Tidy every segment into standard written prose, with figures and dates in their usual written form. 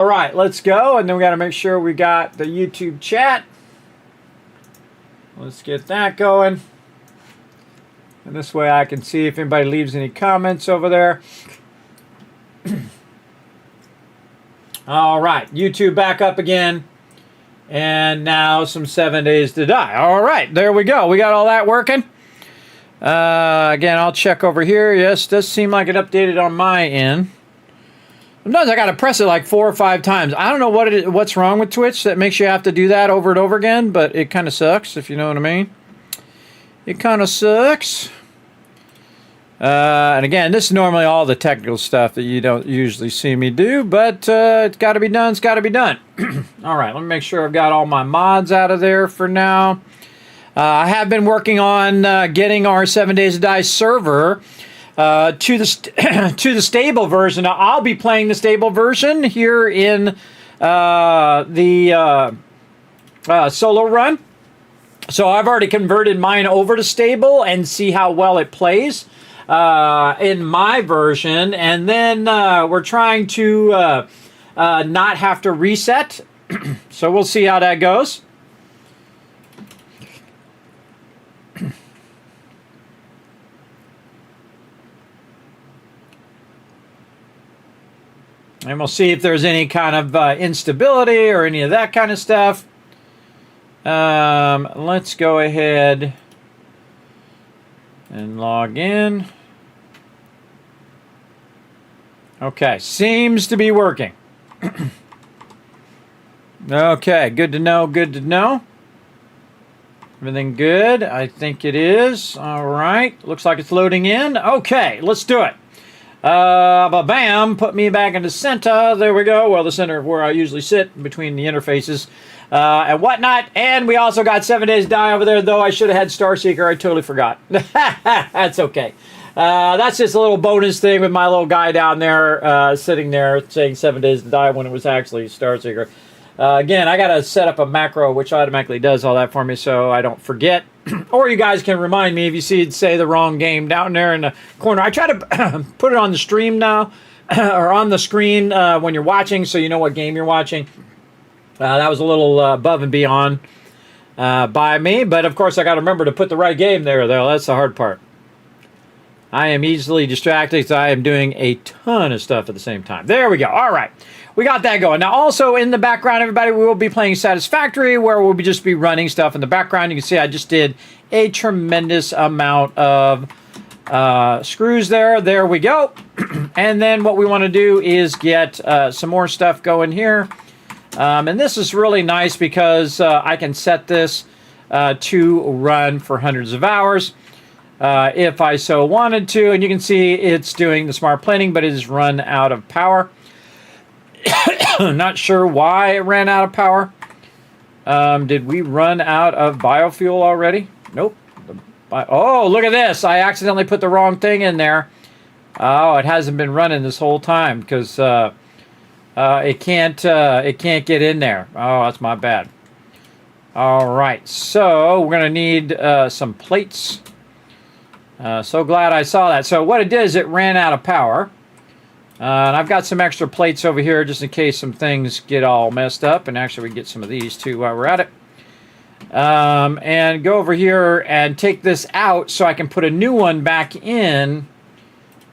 All right, let's go. And then we got to make sure we got the YouTube chat. Let's get that going. And this way I can see if anybody leaves any comments over there. All right, YouTube back up again. And now some 7 days to die. All right, there we go. We got all that working. Again, I'll check over here. Yes, does seem like it updated on my end. Sometimes I got to press it like 4 or 5 times. I don't know what's wrong with Twitch that makes you have to do that over and over again, but it kind of sucks, if you know what I mean. It kind of sucks. And again, this is normally all the technical stuff that you don't usually see me do, but it's got to be done. It's got to be done. All right, let me make sure I've got all my mods out of there for now. I have been working on getting our 7 Days to Die server to the stable version. Now, I'll be playing the stable version here in the solo run. So I've already converted mine over to stable and see how well it plays in my version. And then we're trying to not have to reset. So we'll see how that goes. And we'll see if there's any kind of instability or any of that kind of stuff. Let's go ahead and log in. Okay, seems to be working. Okay, good to know, good to know. Everything good? I think it is. All right, looks like it's loading in. Okay, let's do it. Bam, put me back into center. There we go. Well, the center where I usually sit between the interfaces and whatnot. And we also got 7 Days to Die over there, though I should have had Starseeker. I totally forgot. That's okay. That's just a little bonus thing with my little guy down there sitting there saying 7 Days to Die when it was actually Starseeker. Again, I got to set up a macro which automatically does all that for me so I don't forget. Or you guys can remind me if you see it say the wrong game down there in the corner. I try to put it on the stream now, or on the screen when you're watching so you know what game you're watching. That was a little above and beyond by me, but of course I got to remember to put the right game there, though. That's the hard part. I am easily distracted because I am doing a ton of stuff at the same time. There we go. All right. We got that going. Now, also in the background, everybody, we will be playing Satisfactory, where we'll just be running stuff in the background. You can see I just did a tremendous amount of screws there. There we go. And then what we want to do is get some more stuff going here. And this is really nice because I can set this to run for hundreds of hours if I so wanted to. And you can see it's doing the smart planning, but it has run out of power. Not sure why it ran out of power. Did we run out of biofuel already? Nope. Oh, look at this. I accidentally put the wrong thing in there. Oh, it hasn't been running this whole time because it can't get in there. Oh, that's my bad. All right. So we're going to need some plates. So glad I saw that. So what it did is it ran out of power. And I've got some extra plates over here just in case some things get all messed up. And actually, we can get some of these too while we're at it. And go over here and take this out so I can put a new one back in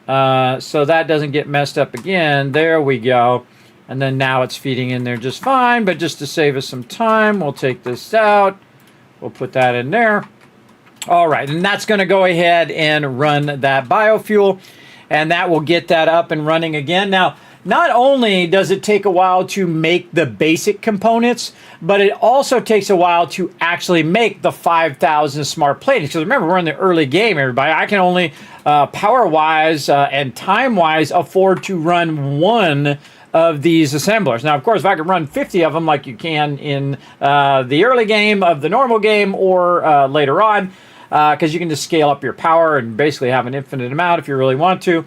so that doesn't get messed up again. There we go. And then now it's feeding in there just fine. But just to save us some time, we'll take this out. We'll put that in there. All right, and that's going to go ahead and run that biofuel. And that will get that up and running again. Now, not only does it take a while to make the basic components, but it also takes a while to actually make the 5,000 smart plating. Because remember, we're in the early game, everybody. I can only power-wise and time-wise afford to run one of these assemblers. Now, of course, if I could run 50 of them like you can in the early game of the normal game or later on, because you can just scale up your power and basically have an infinite amount if you really want to.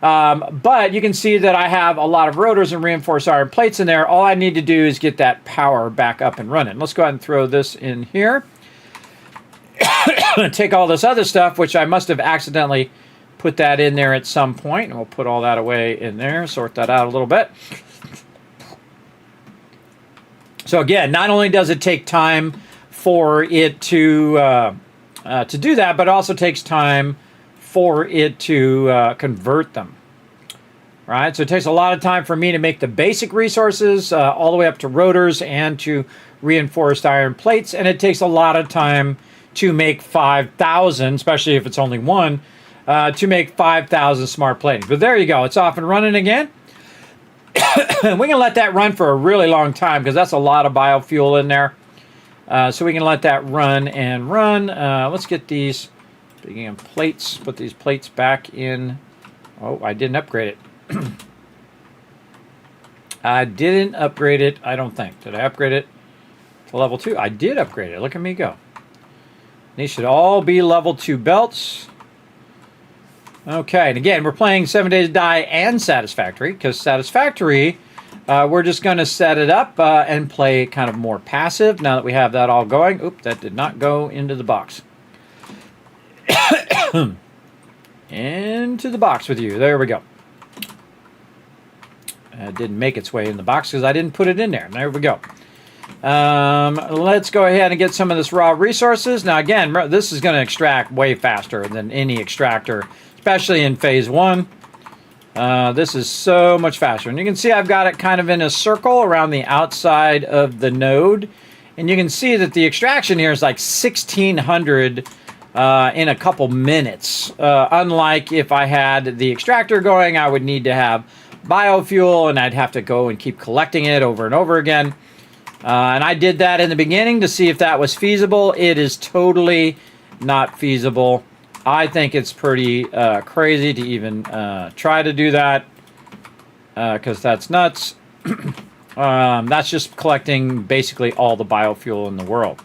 But you can see that I have a lot of rotors and reinforced iron plates in there. All I need to do is get that power back up and running. Let's go ahead and throw this in here. Take all this other stuff, which I must have accidentally put that in there at some point, and we'll put all that away in there, sort that out a little bit. So again, not only does it take time for it to do that, but it also takes time for it to convert them. Right, so it takes a lot of time for me to make the basic resources all the way up to rotors and to reinforced iron plates, and it takes a lot of time to make 5,000, especially if it's only one, to make 5,000 smart plating. But there you go, it's off and running again. We can let that run for a really long time because that's a lot of biofuel in there. So we can let that run and run. Let's get these plates, put these plates back in. Oh, I didn't upgrade it. I didn't upgrade it, I don't think. Did I upgrade it to level 2? I did upgrade it. Look at me go. These should all be level 2 belts. Okay, and again, we're playing 7 Days to Die and Satisfactory, because Satisfactory, we're just going to set it up and play kind of more passive now that we have that all going. Oop, that did not go into the box. Into the box with you. There we go. It didn't make its way in the box because I didn't put it in there. There we go. Let's go ahead and get some of this raw resources. Now again, this is going to extract way faster than any extractor, especially in phase 1. This is so much faster. And you can see I've got it kind of in a circle around the outside of the node. And you can see that the extraction here is like 1,600 in a couple minutes. Unlike if I had the extractor going, I would need to have biofuel and I'd have to go and keep collecting it over and over again. And I did that in the beginning to see if that was feasible. It is totally not feasible. I think it's pretty crazy to even try to do that because that's nuts. That's just collecting basically all the biofuel in the world.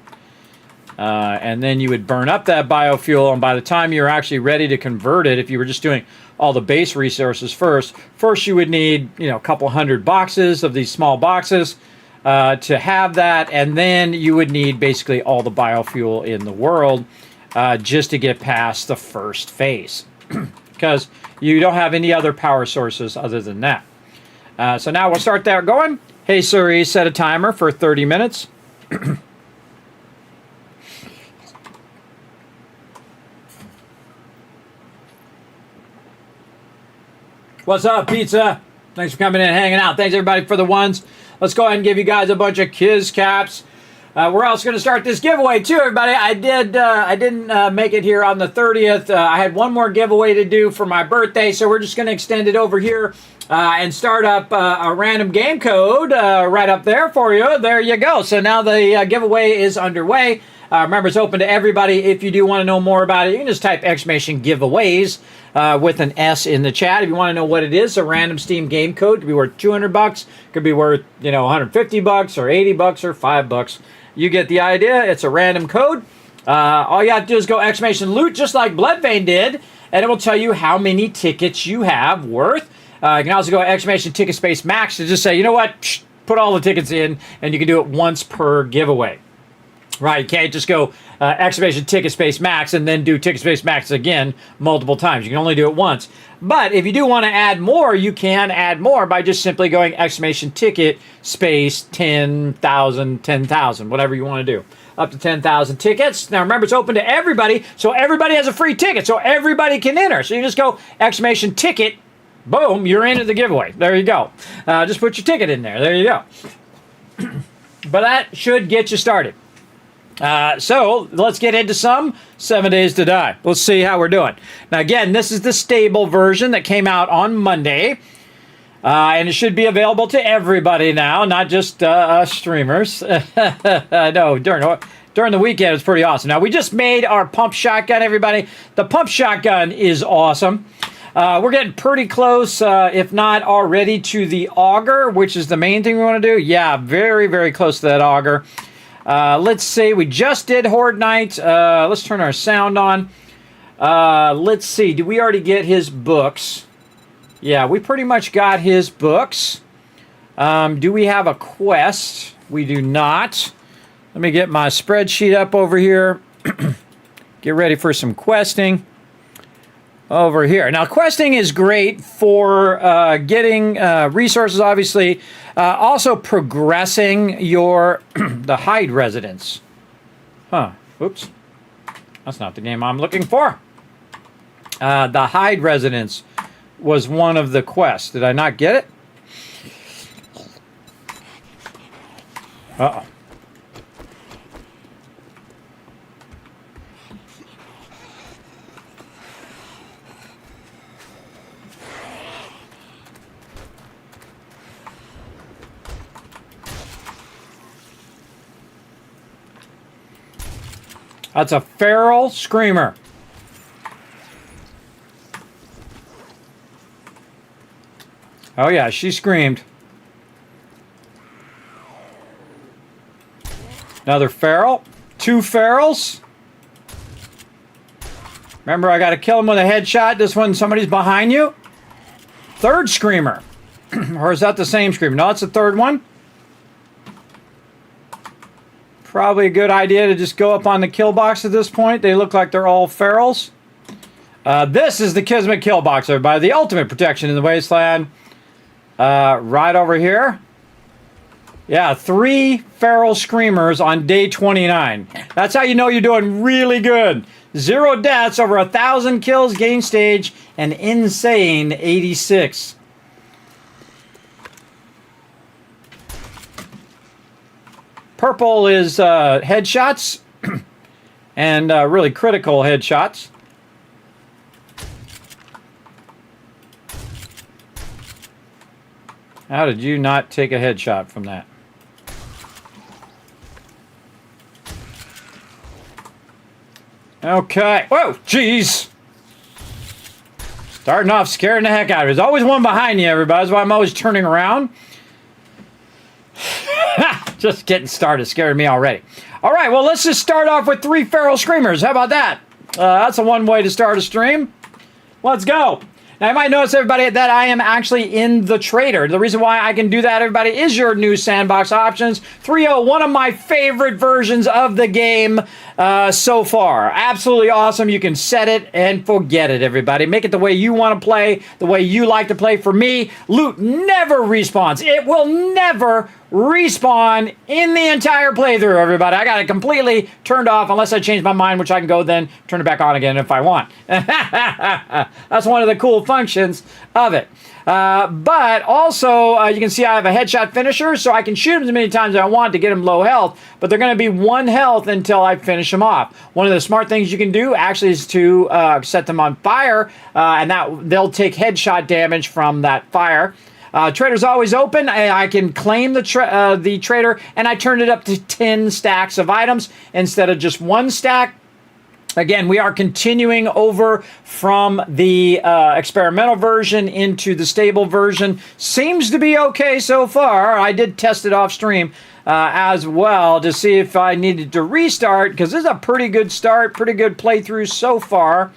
And then you would burn up that biofuel, and by the time you're actually ready to convert it, if you were just doing all the base resources first you would need, a couple hundred boxes of these small boxes to have that, and then you would need basically all the biofuel in the world just to get past the first phase, because you don't have any other power sources other than that. So now we'll start that going. Hey Siri, set a timer for 30 minutes. What's up, pizza? Thanks for coming in and hanging out. Thanks, everybody, for the ones. Let's go ahead and give you guys a bunch of Kiz caps. We're also going to start this giveaway, too, everybody. I didn't make it here on the 30th. I had one more giveaway to do for my birthday, so we're just going to extend it over here and start up a random game code right up there for you. There you go. So now the giveaway is underway. Remember, it's open to everybody. If you do want to know more about it, you can just type !giveaways with an S in the chat. If you want to know what it is, a random Steam game code. Could be worth $200, could be worth, $150 or $80 or $5. You get the idea. It's a random code. All you have to do is go !loot, just like Bloodvein did, and it will tell you how many tickets you have worth. You can also go !ticket space max to just say, you know what, put all the tickets in, and you can do it once per giveaway. Right, you can't just go !ticket space max and then do ticket space max again multiple times. You can only do it once. But if you do want to add more, you can add more by just simply going !ticket space 10,000, whatever you want to do. Up to 10,000 tickets. Now remember, it's open to everybody, so everybody has a free ticket, so everybody can enter. So you just go !ticket, boom, you're into the giveaway. There you go. Just put your ticket in there. There you go. But that should get you started. So let's get into some 7 Days to Die. Let's see how we're doing. Now again, this is the stable version that came out on Monday. And it should be available to everybody now, not just us streamers. No, during the weekend, it was pretty awesome. Now, we just made our pump shotgun, everybody. The pump shotgun is awesome. We're getting pretty close, if not already, to the auger, which is the main thing we want to do. Yeah, very, very close to that auger. Let's see, we just did Horde Night. Let's turn our sound on. Let's see, did we already get his books? Yeah, we pretty much got his books. Do we have a quest? We do not. Let me get my spreadsheet up over here. Get ready for some questing. over here. Now, questing is great for getting resources, obviously. Also progressing your the hide residence. Huh. Oops. That's not the game I'm looking for. The hide residence was one of the quests. Did I not get it? Uh-oh. That's a feral screamer. Oh yeah, she screamed. Another feral. 2 ferals. Remember, I got to kill him with a headshot. This one, somebody's behind you. 3rd screamer. Or is that the same screamer? No, it's the 3rd one. Probably a good idea to just go up on the kill box at this point. They look like they're all ferals. This is the Kismet kill box, everybody. The ultimate protection in the wasteland. Right over here. Yeah, 3 feral screamers on day 29. That's how you know you're doing really good. 0 deaths, over 1,000 kills, gain stage, an insane 86. Purple is headshots, and really critical headshots. How did you not take a headshot from that? Okay. Whoa, jeez. Starting off scaring the heck out of it. There's always one behind you, everybody. That's why I'm always turning around. Just getting started. Scared me already. All right, well, let's just start off with 3 feral screamers. How about that? That's a one way to start a stream. Let's go. Now, you might notice, everybody, that I am actually in the trader. The reason why I can do that, everybody, is your new sandbox options. 3.0, one of my favorite versions of the game so far. Absolutely awesome. You can set it and forget it, everybody. Make it the way you want to play, the way you like to play. For me, loot never respawns. It will never respawn in the entire playthrough, everybody. I got it completely turned off unless I change my mind, which I can go then turn it back on again if I want. That's one of the cool functions of it. But also, you can see I have a headshot finisher, so I can shoot them as many times as I want to get them low health, but they're going to be 1 health until I finish them off. One of the smart things you can do actually is to set them on fire, and that they'll take headshot damage from that fire. Trader's always open. I can claim the trader, and I turned it up to 10 stacks of items instead of just 1 stack. Again, we are continuing over from the experimental version into the stable version. Seems to be okay so far. I did test it off stream as well to see if I needed to restart, because this is a pretty good start, pretty good playthrough so far.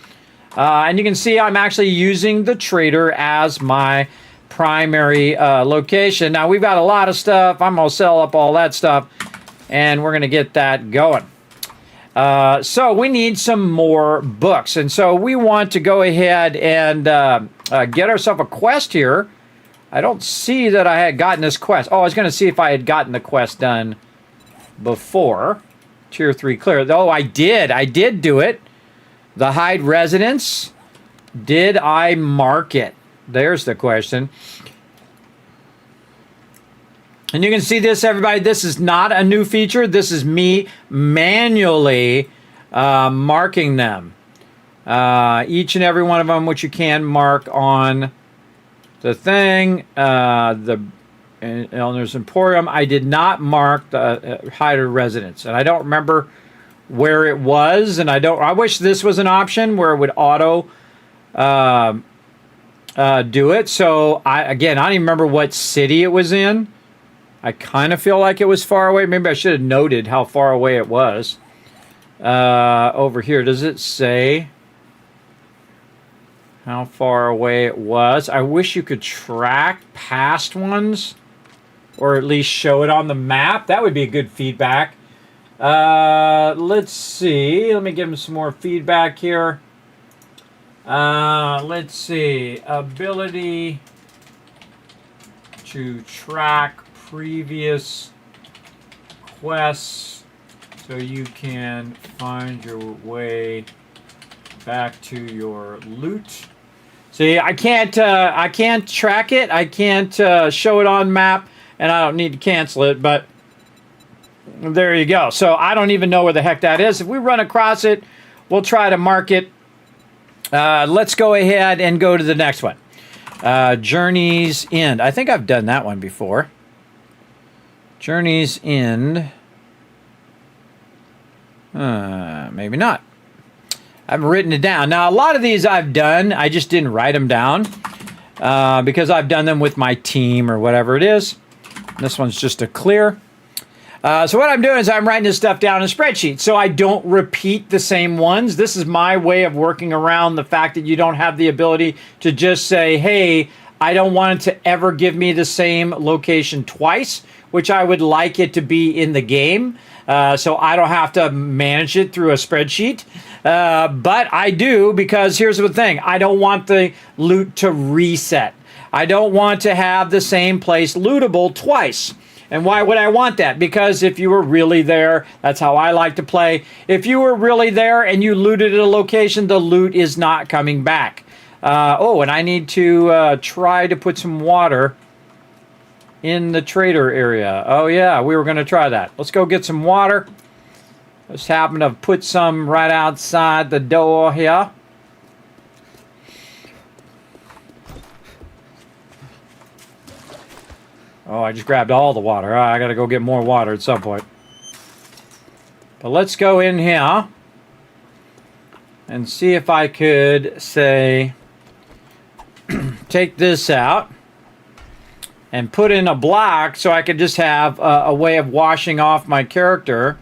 And you can see I'm actually using the trader as my primary location. Now, we've got a lot of stuff. I'm going to sell up all that stuff, and we're going to get that going. So we need some more books, and so we want to go ahead and get ourselves a quest here. I don't see that I had gotten this quest. Oh, I was going to see if I had gotten the quest done before. Tier 3 clear. Oh, I did. I did do it. The hide residence. Did I mark it? There's the question. And you can see this, everybody. This is not a new feature. This is me manually marking them. Each and every one of them, which you can mark on the thing. The Elner's Emporium. I did not mark the hider residence. And I don't remember where it was. And I wish this was an option where it would auto do it. So, I don't even remember what city it was in. I kind of feel like it was far away. Maybe I should have noted how far away it was. Over here, does it say how far away it was? I wish you could track past ones, or at least show it on the map. That would be a good feedback. Let's see. Let me give them some more feedback here. Let's see. Ability to track previous quests so you can find your way back to your loot. See, I can't track it. I can't show it on map, and I don't need to cancel it, but there you go. So I don't even know where the heck that is. If we run across it, we'll try to mark it. Let's go ahead and go to the next one. Journey's End. I think I've done that one before. Journey's End. Maybe not. I haven't written it down. Now, a lot of these I've done. I just didn't write them down because I've done them with my team or whatever it is. This one's just a clear. So what I'm doing is I'm writing this stuff down in a spreadsheet so I don't repeat the same ones. This is my way of working around the fact that you don't have the ability to just say, hey, I don't want it to ever give me the same location twice, which I would like it to be in the game. So I don't have to manage it through a spreadsheet. But I do, because here's the thing. I don't want the loot to reset. I don't want to have the same place lootable twice. And why would I want that? Because if you were really there, that's how I like to play. If you were really there and you looted at a location, the loot is not coming back. Oh, and I need to try to put some water in the trader area. Oh, yeah, we were going to try that. Let's go get some water. Just happen to put some right outside the door here. Oh, I just grabbed all the water. Oh, I got to go get more water at some point. But let's go in here and see if I could, say, take this out and put in a block so I could just have a way of washing off my character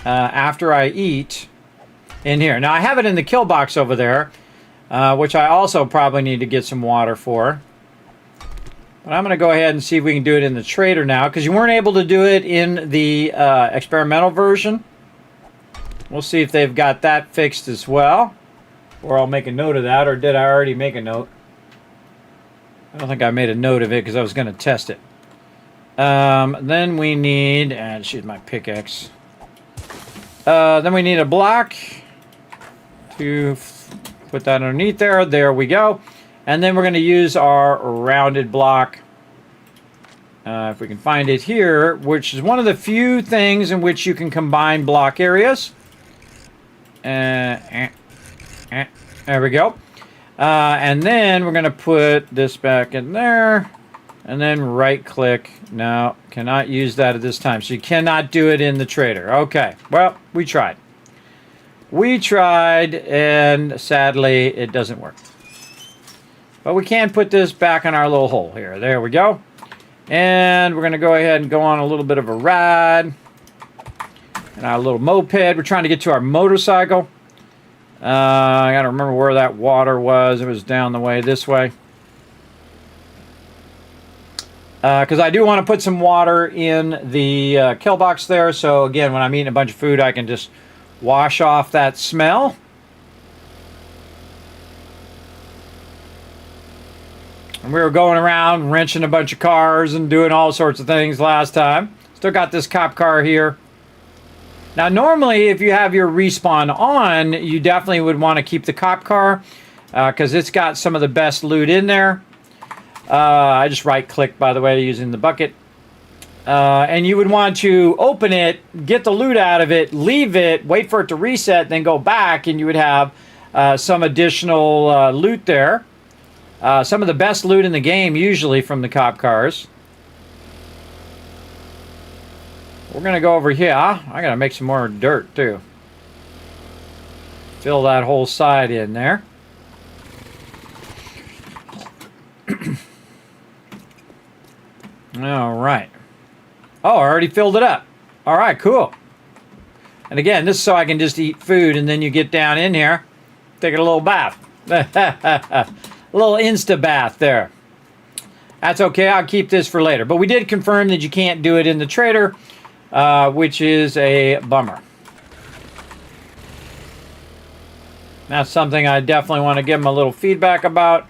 after I eat in here. Now, I have it in the kill box over there, which I also probably need to get some water for. But I'm going to go ahead and see if we can do it in the trader now, because you weren't able to do it in the experimental version. We'll see if they've got that fixed as well. Or I'll make a note of that, or did I already make a note? I don't think I made a note of it because I was going to test it. Then we need, and shoot my pickaxe. Then we need a block to put that underneath there. There we go. And then we're going to use our rounded block, if we can find it here, which is one of the few things in which you can combine block areas. There we go. And then we're going to put this back in there, and then right click. No, cannot use that at this time. So you cannot do it in the trader. Okay, well, we tried. We tried, and sadly, it doesn't work. But we can put this back in our little hole here. There we go. And we're going to go ahead and go on a little bit of a ride. And our little moped. We're trying to get to our motorcycle. I got to remember where that water was. It was down the way this way. Because I do want to put some water in the kill box there. So again, when I'm eating a bunch of food, I can just wash off that smell. And we were going around wrenching a bunch of cars and doing all sorts of things last time. Still got this cop car here. Now, normally, if you have your respawn on, you definitely would want to keep the cop car because it's got some of the best loot in there. I just right-clicked, by the way, using the bucket. And you would want to open it, get the loot out of it, leave it, wait for it to reset, then go back, and you would have some additional loot there. Some of the best loot in the game, usually from the cop cars. We're going to go over here. I got to make some more dirt, too. Fill that whole side in there. All right. Oh, I already filled it up. All right, cool. And again, this is so I can just eat food, and then you get down in here, take a little bath. A little insta bath there. That's okay. I'll keep this for later. But we did confirm that you can't do it in the trader, which is a bummer. That's something I definitely want to give them a little feedback about.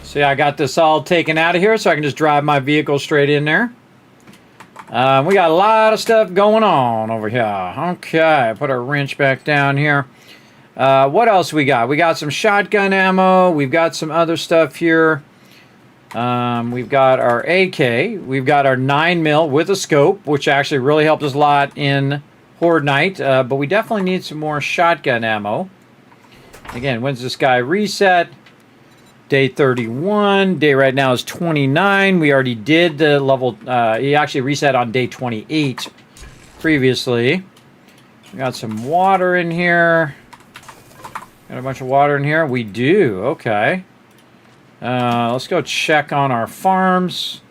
See, I got this all taken out of here so I can just drive my vehicle straight in there. We got a lot of stuff going on over here. Okay, put our wrench back down here. What else we got? We got some shotgun ammo. We've got some other stuff here. We've got our AK. We've got our 9mm with a scope, which actually really helped us a lot in Horde Night. But we definitely need some more shotgun ammo. Again, when's this guy reset? Day 31. Day right now is 29. We already did the level. He actually reset on day 28 previously. We got some water in here. Got a bunch of water in here. We do. Okay. Let's go check on our farms.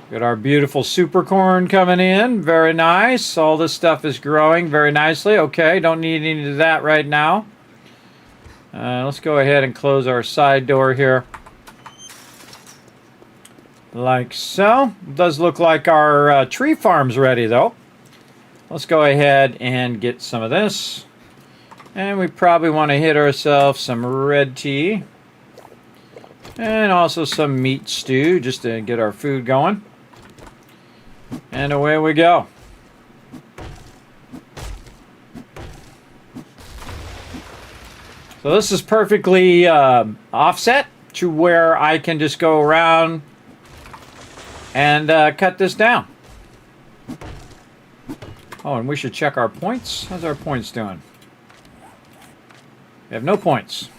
Got our beautiful super corn coming in. Very nice. All this stuff is growing very nicely. Okay. Don't need any of that right now. Let's go ahead and close our side door here. Like so. It does look like our tree farm's ready, though. Let's go ahead and get some of this. And we probably want to hit ourselves some red tea. And also some meat stew, just to get our food going. And away we go. So this is perfectly offset to where I can just go around and cut this down. Oh, and we should check our points. How's our points doing? We have no points.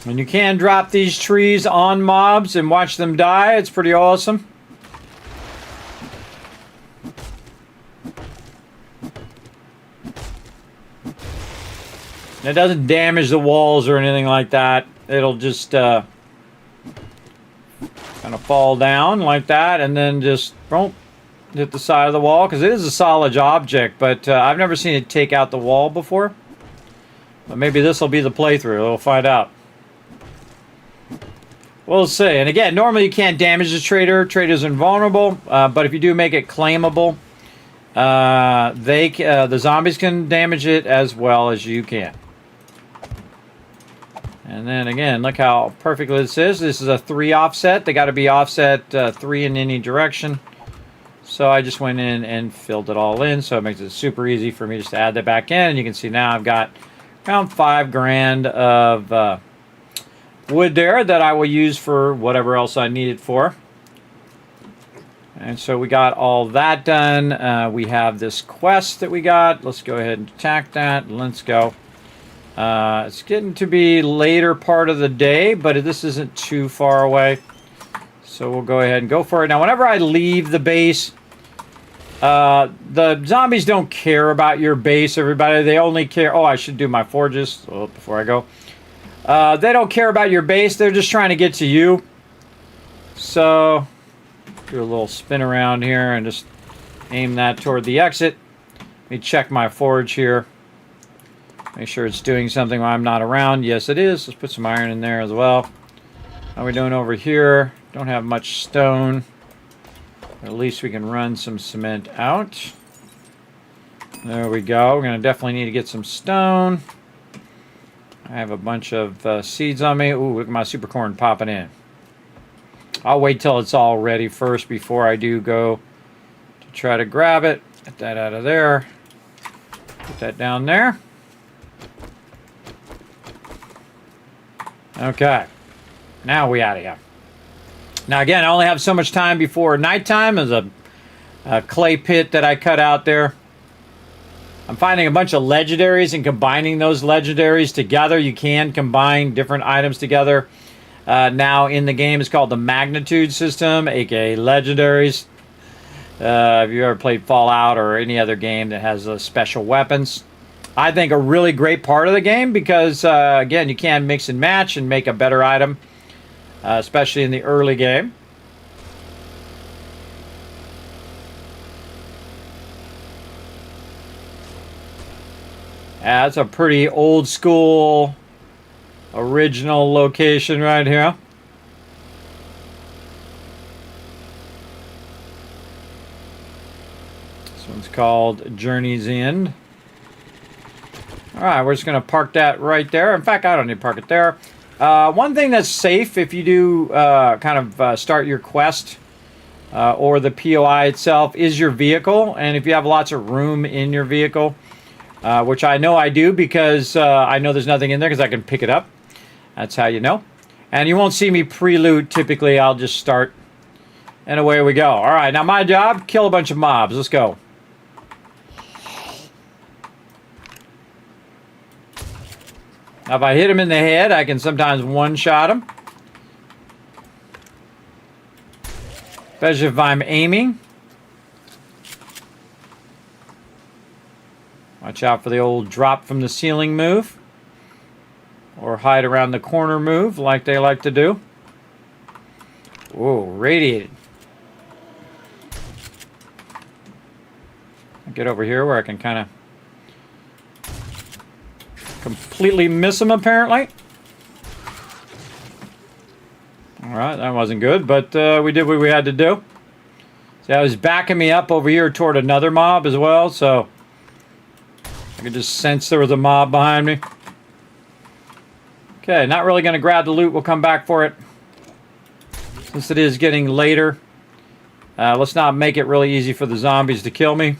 And you can drop these trees on mobs and watch them die. It's pretty awesome. It doesn't damage the walls or anything like that. It'll just kind of fall down like that and then just hit the side of the wall, because it is a solid object, but I've never seen it take out the wall before. But maybe this will be the playthrough. We'll find out. We'll see. And again, normally you can't damage the trader. Trader's invulnerable, but if you do make it claimable, the zombies can damage it as well as you can. And then again, look how perfectly this is. This is a 3 offset. They got to be offset 3 in any direction. So I just went in and filled it all in. So it makes it super easy for me just to add that back in. And you can see now I've got around 5 grand of wood there that I will use for whatever else I need it for. And so we got all that done. We have this quest that we got. Let's go ahead and attack that. Let's go. It's getting to be later part of the day, but this isn't too far away. So we'll go ahead and go for it. Now, whenever I leave the base, the zombies don't care about your base, everybody. They only care... Oh, I should do my forges before I go. They don't care about your base. They're just trying to get to you. So, do a little spin around here and just aim that toward the exit. Let me check my forge here. Make sure it's doing something while I'm not around. Yes, it is. Let's put some iron in there as well. How are we doing over here? Don't have much stone. At least we can run some cement out. There we go. We're going to definitely need to get some stone. I have a bunch of seeds on me. Ooh, look at my super corn popping in. I'll wait till it's all ready first before I do go to try to grab it. Get that out of there. Put that down there. Okay. Now we out of here. Now again, I only have so much time before nighttime. There's a clay pit that I cut out there. I'm finding a bunch of legendaries and combining those legendaries together. You can combine different items together. Now in the game, it's called the magnitude system, aka legendaries. If you ever played Fallout or any other game that has special weapons, I think, a really great part of the game because, again, you can mix and match and make a better item, especially in the early game. That's a pretty old school, original location right here. This one's called Journey's End. Alright, we're just going to park that right there. In fact, I don't need to park it there. One thing that's safe if you do start your quest or the POI itself is your vehicle. And if you have lots of room in your vehicle, which I know I do because I know there's nothing in there because I can pick it up. That's how you know. And you won't see me pre-loot. Typically, I'll just start and away we go. Alright, now my job, kill a bunch of mobs. Let's go. Now, if I hit him in the head, I can sometimes one-shot him. Especially if I'm aiming. Watch out for the old drop from the ceiling move. Or hide around the corner move like they like to do. Whoa, radiated. I'll get over here where I can kind of completely miss him, apparently. Alright, that wasn't good, but we did what we had to do. See, I was backing me up over here toward another mob as well, so I could just sense there was a mob behind me. Okay, not really going to grab the loot. We'll come back for it. Since it is getting later, let's not make it really easy for the zombies to kill me.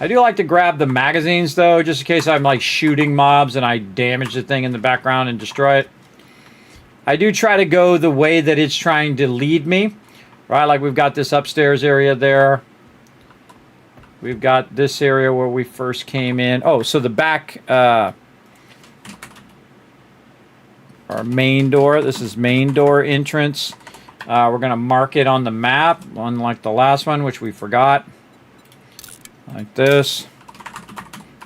I do like to grab the magazines, though, just in case I'm, like, shooting mobs and I damage the thing in the background and destroy it. I do try to go the way that it's trying to lead me. Right, like we've got this upstairs area there. We've got this area where we first came in. Oh, so the back, our main door. This is main door entrance. We're going to mark it on the map, unlike the last one, which we forgot. Like this.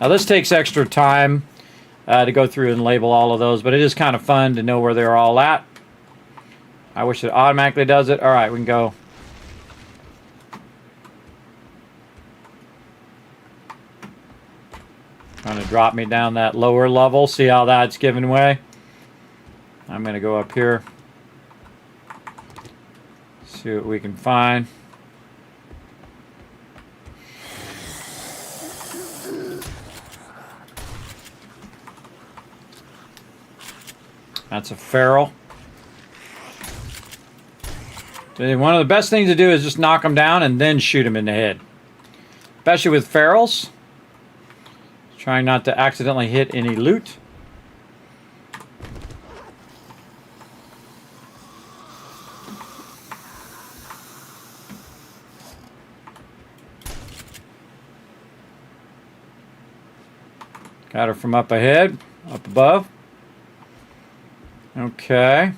Now this takes extra time to go through and label all of those, but it is kind of fun to know where they're all at. I wish it automatically does it. Alright, we can go. Trying to drop me down that lower level. See how that's giving way? I'm going to go up here. See what we can find. That's a feral. One of the best things to do is just knock them down and then shoot them in the head. Especially with ferals. Trying not to accidentally hit any loot. Got her from up ahead, up above. Okay.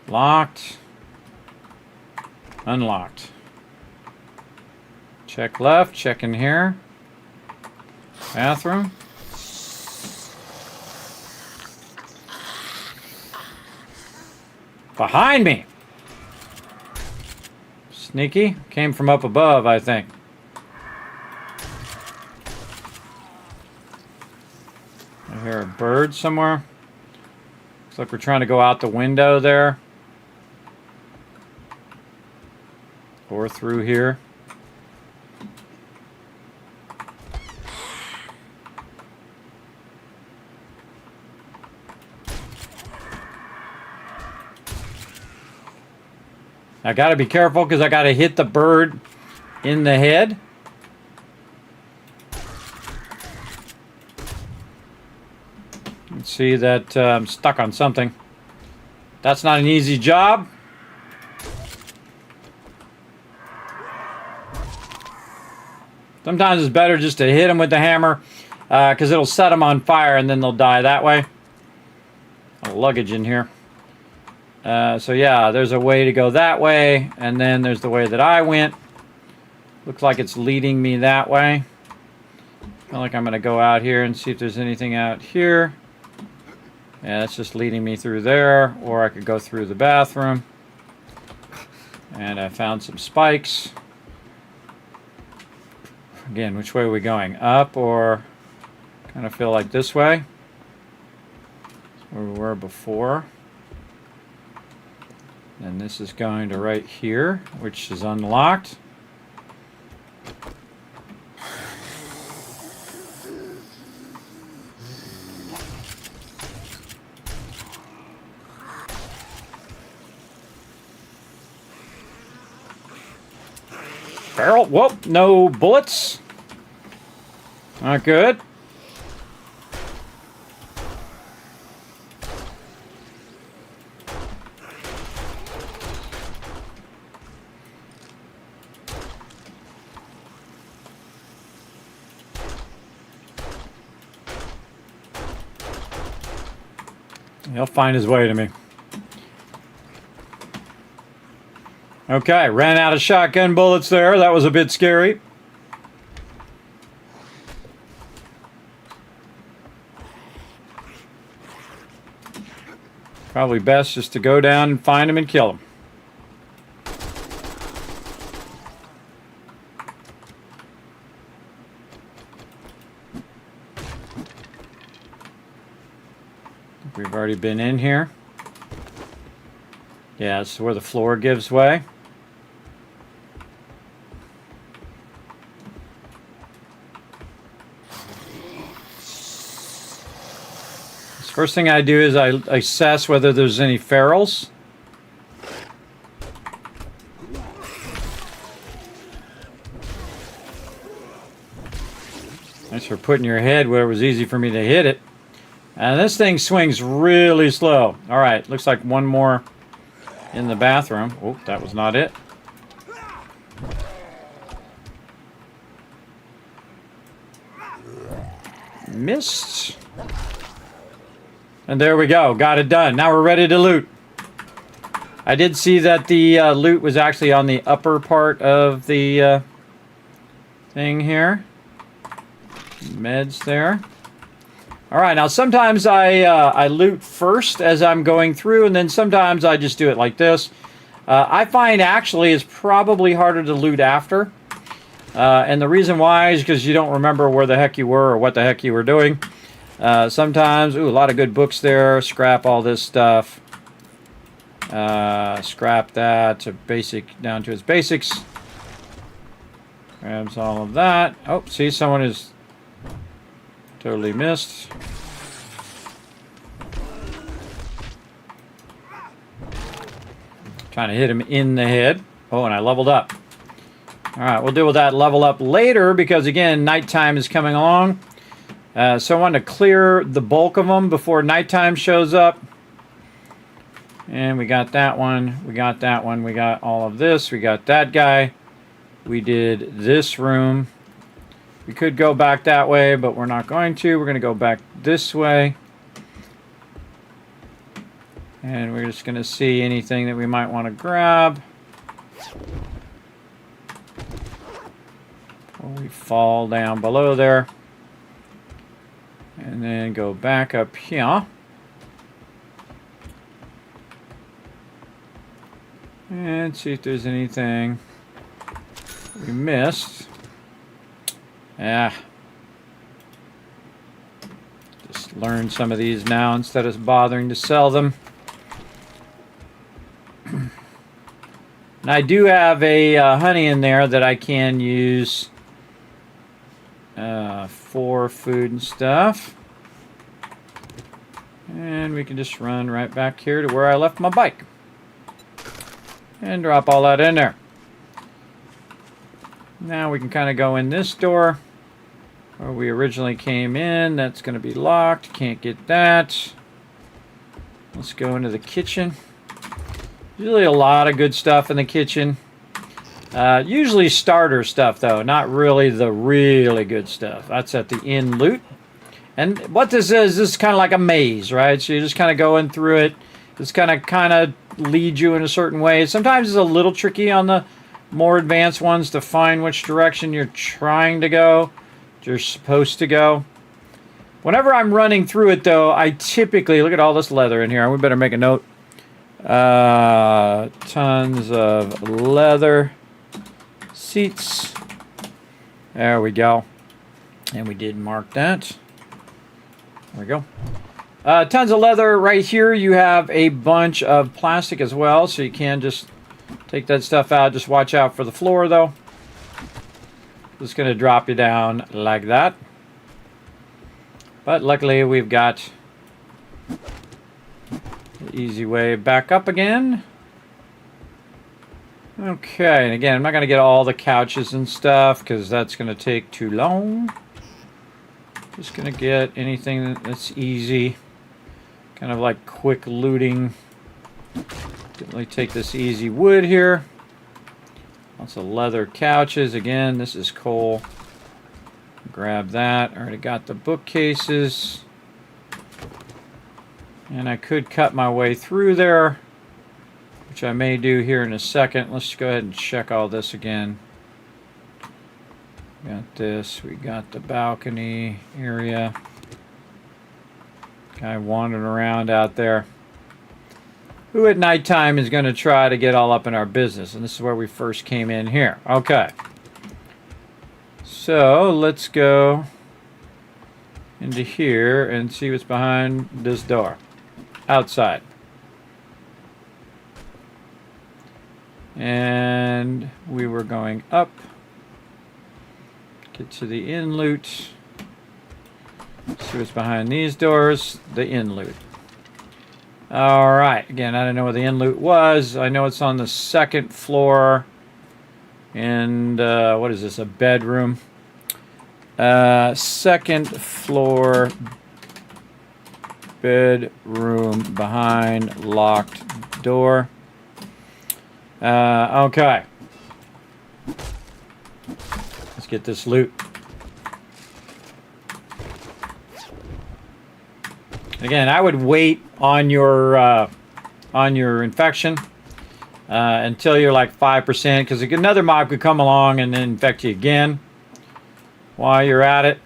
Locked. Unlocked. Check left, check in here. Bathroom. Behind me! Sneaky. Came from up above, I think. I hear a bird somewhere. Looks like we're trying to go out the window there. Or through here. I gotta be careful because I gotta hit the bird in the head. Let's see that I'm stuck on something. That's not an easy job. Sometimes it's better just to hit them with the hammer because it'll set them on fire and then they'll die that way. A luggage in here. So yeah, there's a way to go that way, and then there's the way that I went. Looks like it's leading me that way. feel like I'm going to go out here and see if there's anything out here. Yeah, that's just leading me through there. Or I could go through the bathroom. And I found some spikes. Again, which way are we going? Up or kind of feel like this way? Where we were before. And this is going to right here, which is unlocked. Barrel. Whoop, no bullets. Not good. He'll find his way to me. Okay, ran out of shotgun bullets there. That was a bit scary. Probably best just to go down and find him and kill him. We've already been in here. Yeah, this is where the floor gives way. First thing I do is I assess whether there's any ferals. Thanks for putting your head where it was easy for me to hit it. And this thing swings really slow. All right, looks like one more in the bathroom. Oh, that was not it. Missed. And there we go. Got it done. Now we're ready to loot. I did see that the loot was actually on the upper part of the thing here. Meds there. All right. Now sometimes I loot first as I'm going through, and then sometimes I just do it like this. I find actually it's probably harder to loot after. And the reason why is because you don't remember where the heck you were or what the heck you were doing. Sometimes, ooh, a lot of good books there. Scrap all this stuff. Scrap that to basic, down to its basics. Grabs all of that. Oh, see, someone is totally missed. Trying to hit him in the head. Oh, and I leveled up. All right, we'll deal with that level up later because, again, nighttime is coming along. So I want to clear the bulk of them before nighttime shows up. And we got that one. We got that one. We got all of this. We got that guy. We did this room. We could go back that way, but we're not going to. We're going to go back this way. And we're just going to see anything that we might want to grab. Before we fall down below there. And then go back up here. And see if there's anything we missed. Yeah. Just learn some of these now instead of bothering to sell them. And I do have a honey in there that I can use for food and stuff. And we can just run right back here to where I left my bike. And drop all that in there. Now we can kind of go in this door where we originally came in. That's going to be locked. Can't get that. Let's go into the kitchen. Usually a lot of good stuff in the kitchen. Usually starter stuff, though. Not really the really good stuff. That's at the end loot. And what this is kind of like a maze, right? So you're just kind of going through it. It's kind of lead you in a certain way. Sometimes it's a little tricky on the more advanced ones to find which direction you're trying to go. You're supposed to go. Whenever I'm running through it, though, I typically... Look at all this leather in here. We better make a note. Tons of leather seats. There we go. And we did mark that. There we go. Tons of leather right here. You have a bunch of plastic as well, so you can just take that stuff out. Just watch out for the floor, though. Just going to drop you down like that. But luckily, we've got the easy way back up again. Okay, and again, I'm not going to get all the couches and stuff because that's going to take too long. Just going to get anything that's easy. Kind of like quick looting. Definitely take this easy wood here. Lots of leather couches. Again, this is coal. Grab that. Already got the bookcases. And I could cut my way through there, which I may do here in a second. Let's go ahead and check all this again. Got this. We got the balcony area. Guy wandering around out there. Who at nighttime is going to try to get all up in our business? And this is where we first came in here. Okay. So let's go into here and see what's behind this door. Outside. And we were going up. Get to the inn loot. See what's behind these doors. The inn loot. Alright. Again, I don't know where the inn loot was. I know it's on the second floor. And what is this? A bedroom. Second floor bedroom behind locked door. Okay. Let's get this loot. Again, I would wait on your infection until you're like 5%, because another mob could come along and then infect you again while you're at it.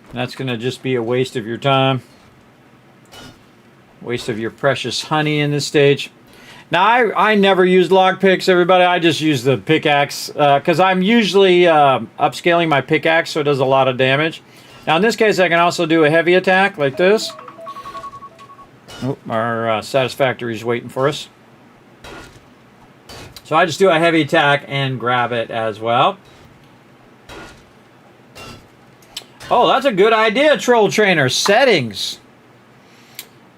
And that's going to just be a waste of your time. Waste of your precious honey in this stage. Now, I never use lockpicks, everybody. I just use the pickaxe because I'm usually upscaling my pickaxe so it does a lot of damage. Now, in this case, I can also do a heavy attack like this. Oh, our Satisfactory is waiting for us. So I just do a heavy attack and grab it as well. Oh, that's a good idea, Troll Trainer. Settings.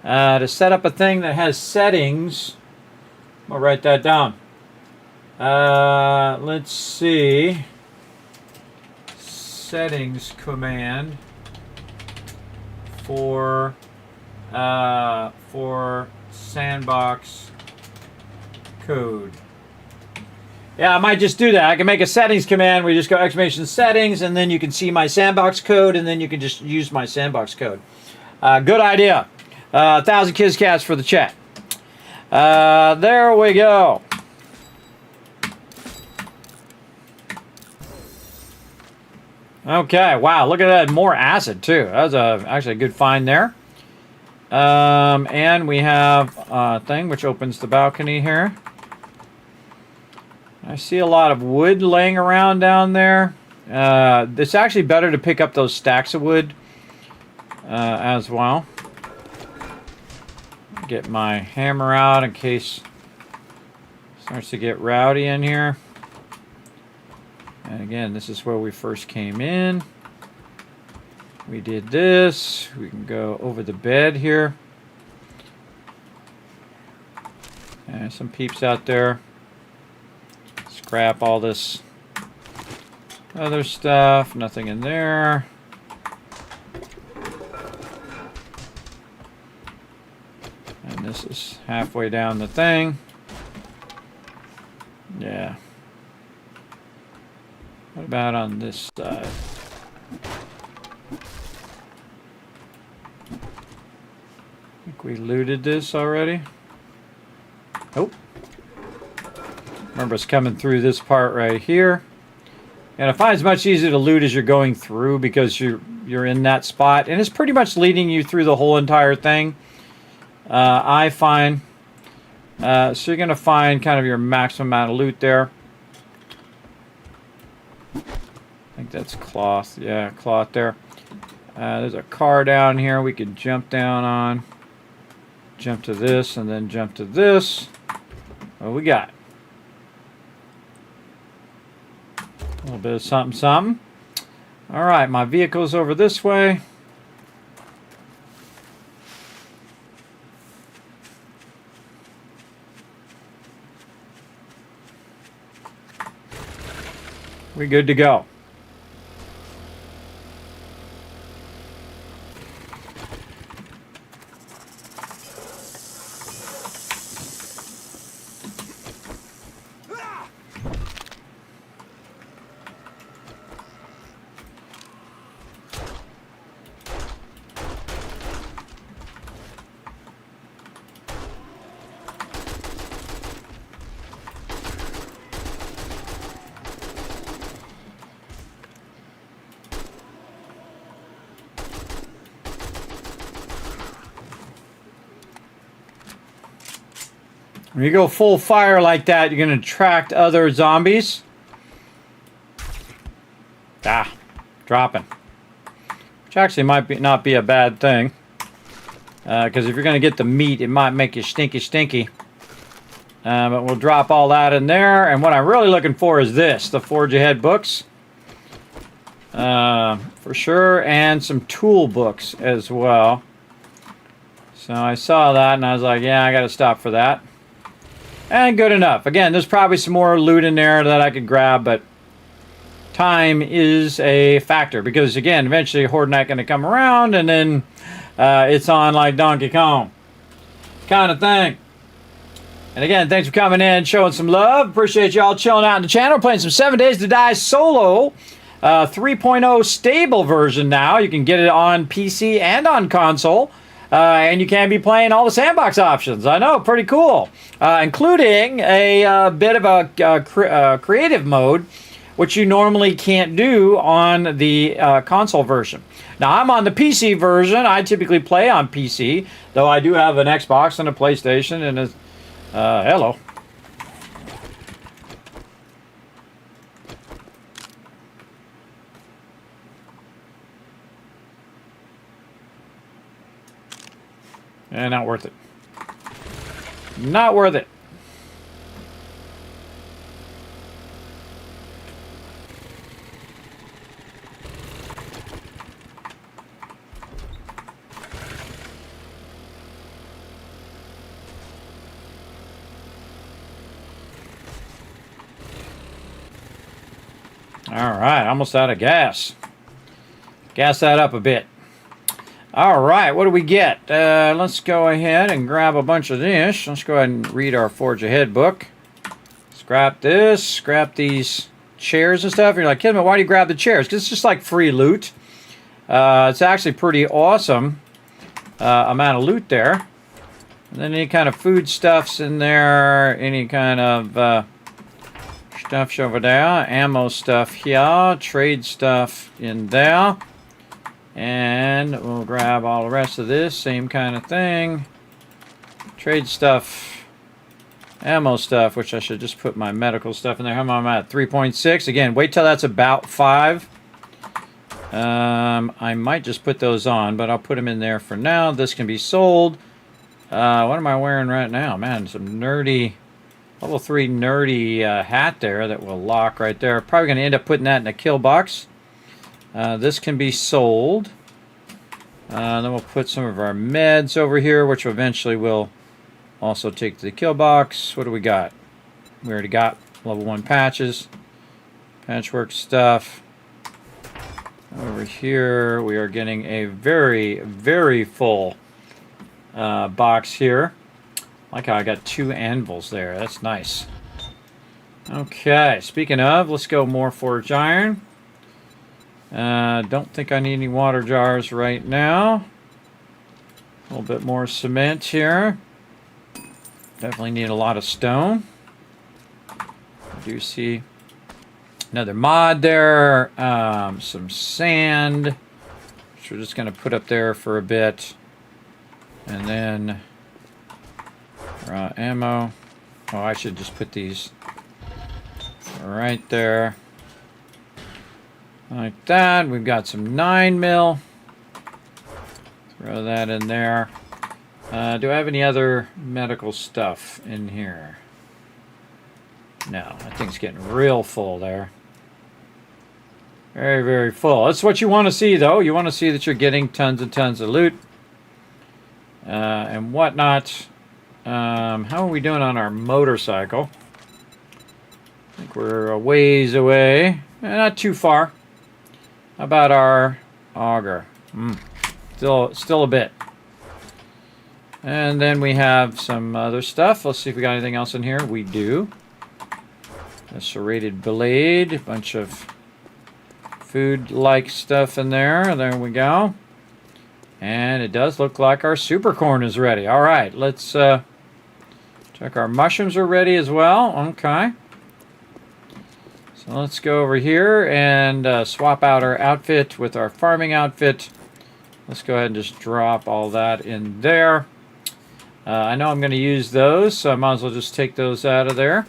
To set up a thing that has settings. I'll write that down. Let's see. Settings command for sandbox code. Yeah, I might just do that. I can make a settings command where you just go exclamation settings, and then you can see my sandbox code, and then you can just use my sandbox code. Good idea. 1,000 kids cats for the chat. There we go. Okay, wow, look at that. More acid, too. That was actually a good find there. And we have a thing which opens the balcony here. I see a lot of wood laying around down there. It's actually better to pick up those stacks of wood as well. Get my hammer out in case it starts to get rowdy in here. And again, this is where we first came in. We did this. We can go over the bed here. And some peeps out there. Scrap all this other stuff. Nothing in there. And this is halfway down the thing. Yeah. What about on this side? I think we looted this already. Nope. Remember, it's coming through this part right here. And I find it's much easier to loot as you're going through because you're in that spot. And it's pretty much leading you through the whole entire thing. I find. So you're going to find kind of your maximum amount of loot there. I think that's cloth. Yeah, cloth there. There's a car down here we could jump down on. Jump to this and then jump to this. What we got? A little bit of something, something. All right, my vehicle's over this way. We're good to go. When you go full fire like that, you're going to attract other zombies. Dropping. Which actually might not be a bad thing. Because if you're going to get the meat, it might make you stinky. But we'll drop all that in there. And what I'm really looking for is this. The Forge Ahead books. For sure. And some tool books as well. So I saw that and I was like, yeah, I got to stop for that. And good enough. Again, there's probably some more loot in there that I could grab, but time is a factor. Because, again, eventually Horde Night going to come around, and then it's on like Donkey Kong kind of thing. And, again, thanks for coming in, showing some love. Appreciate y'all chilling out on the channel, playing some 7 Days to Die solo. 3.0 stable version now. You can get it on PC and on console. And you can be playing all the sandbox options. I know, pretty cool. Including a bit of a creative mode, which you normally can't do on the console version. Now, I'm on the PC version. I typically play on PC, though I do have an Xbox and a PlayStation and a... hello. Not worth it. Not worth it. All right, almost out of gas. Gas that up a bit. All right, what do we get? Let's go ahead and grab a bunch of this. Let's go ahead and read our Forge Ahead book. Scrap this, scrap these chairs and stuff. You're like, Kismet, why do you grab the chairs? Because it's just like free loot. It's actually pretty awesome amount of loot there. And then any kind of food stuffs in there, any kind of stuff over there, ammo stuff here, trade stuff in there. And we'll grab all the rest of this, same kind of thing. Trade stuff, ammo stuff, which I should just put my medical stuff in there. How am I at? 3.6. Again, wait till that's about 5. I might just put those on, but I'll put them in there for now. This can be sold. What am I wearing right now? Man, some nerdy, level 3 nerdy hat there that will lock right there. Probably going to end up putting that in a kill box. This can be sold. Then we'll put some of our meds over here, which eventually will also take to the kill box. What do we got? We already got level 1 patches. Patchwork stuff. Over here, we are getting a very, very full box here. I like how I got 2 anvils there. That's nice. Okay, speaking of, let's go more forged iron. Don't think I need any water jars right now. A little bit more cement here. Definitely need a lot of stone. I do see Another mod there. Some sand, which we're just going to put up there for a bit. And then raw ammo. Oh, I should just put these right there. Like that. We've got some 9mm. Throw that in there. Do I have any other medical stuff in here? No, I think it's getting real full there. Very, very full. That's what you want to see, though. You want to see that you're getting tons and tons of loot and whatnot. How are we doing on our motorcycle? I think we're a ways away. Not too far. How about our auger? Still a bit. And then we have some other stuff. Let's see if we got anything else in here. We do. A serrated blade. A bunch of food-like stuff in there. There we go. And it does look like our super corn is ready. All right, let's check our mushrooms are ready as well. Okay. So let's go over here and swap out our outfit with our farming outfit. Let's go ahead and just drop all that in there. I know I'm going to use those, so I might as well just take those out of there.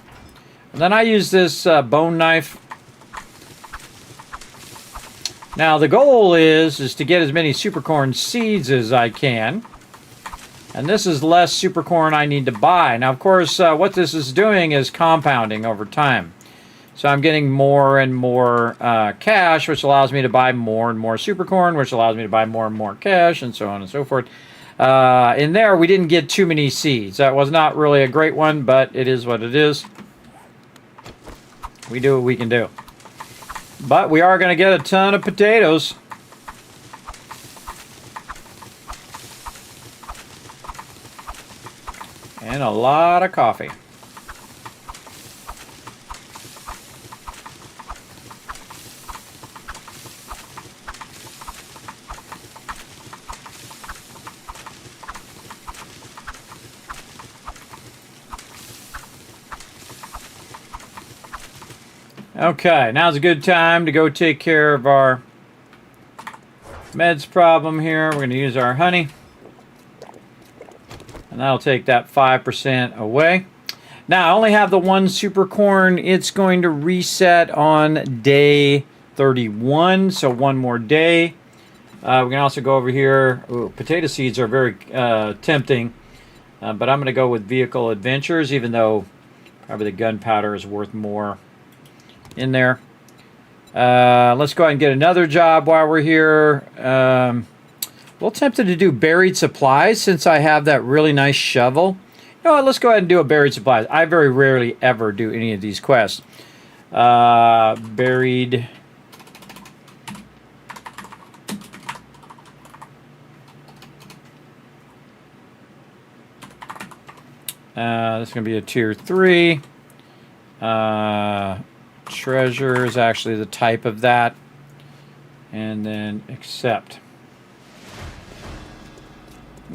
And then I use this bone knife. Now the goal is to get as many supercorn seeds as I can. And this is less supercorn I need to buy. Now of course what this is doing is compounding over time. So I'm getting more and more cash, which allows me to buy more and more supercorn, which allows me to buy more and more cash, and so on and so forth. In there, we didn't get too many seeds. That was not really a great one, but it is what it is. We do what we can do. But we are going to get a ton of potatoes. And a lot of coffee. Okay, now's a good time to go take care of our meds problem here. We're going to use our honey. And that'll take that 5% away. Now, I only have the one super corn. It's going to reset on day 31, so one more day. We can also go over here. Ooh, potato seeds are very tempting. But I'm going to go with vehicle adventures, even though probably the gunpowder is worth more in there. Let's go ahead and get another job while we're here. A little tempted to do buried supplies since I have that really nice shovel. You know what, let's go ahead and do a buried supplies. I very rarely ever do any of these quests. Buried. This is going to be a tier 3. Treasure is actually the type of that. And then accept.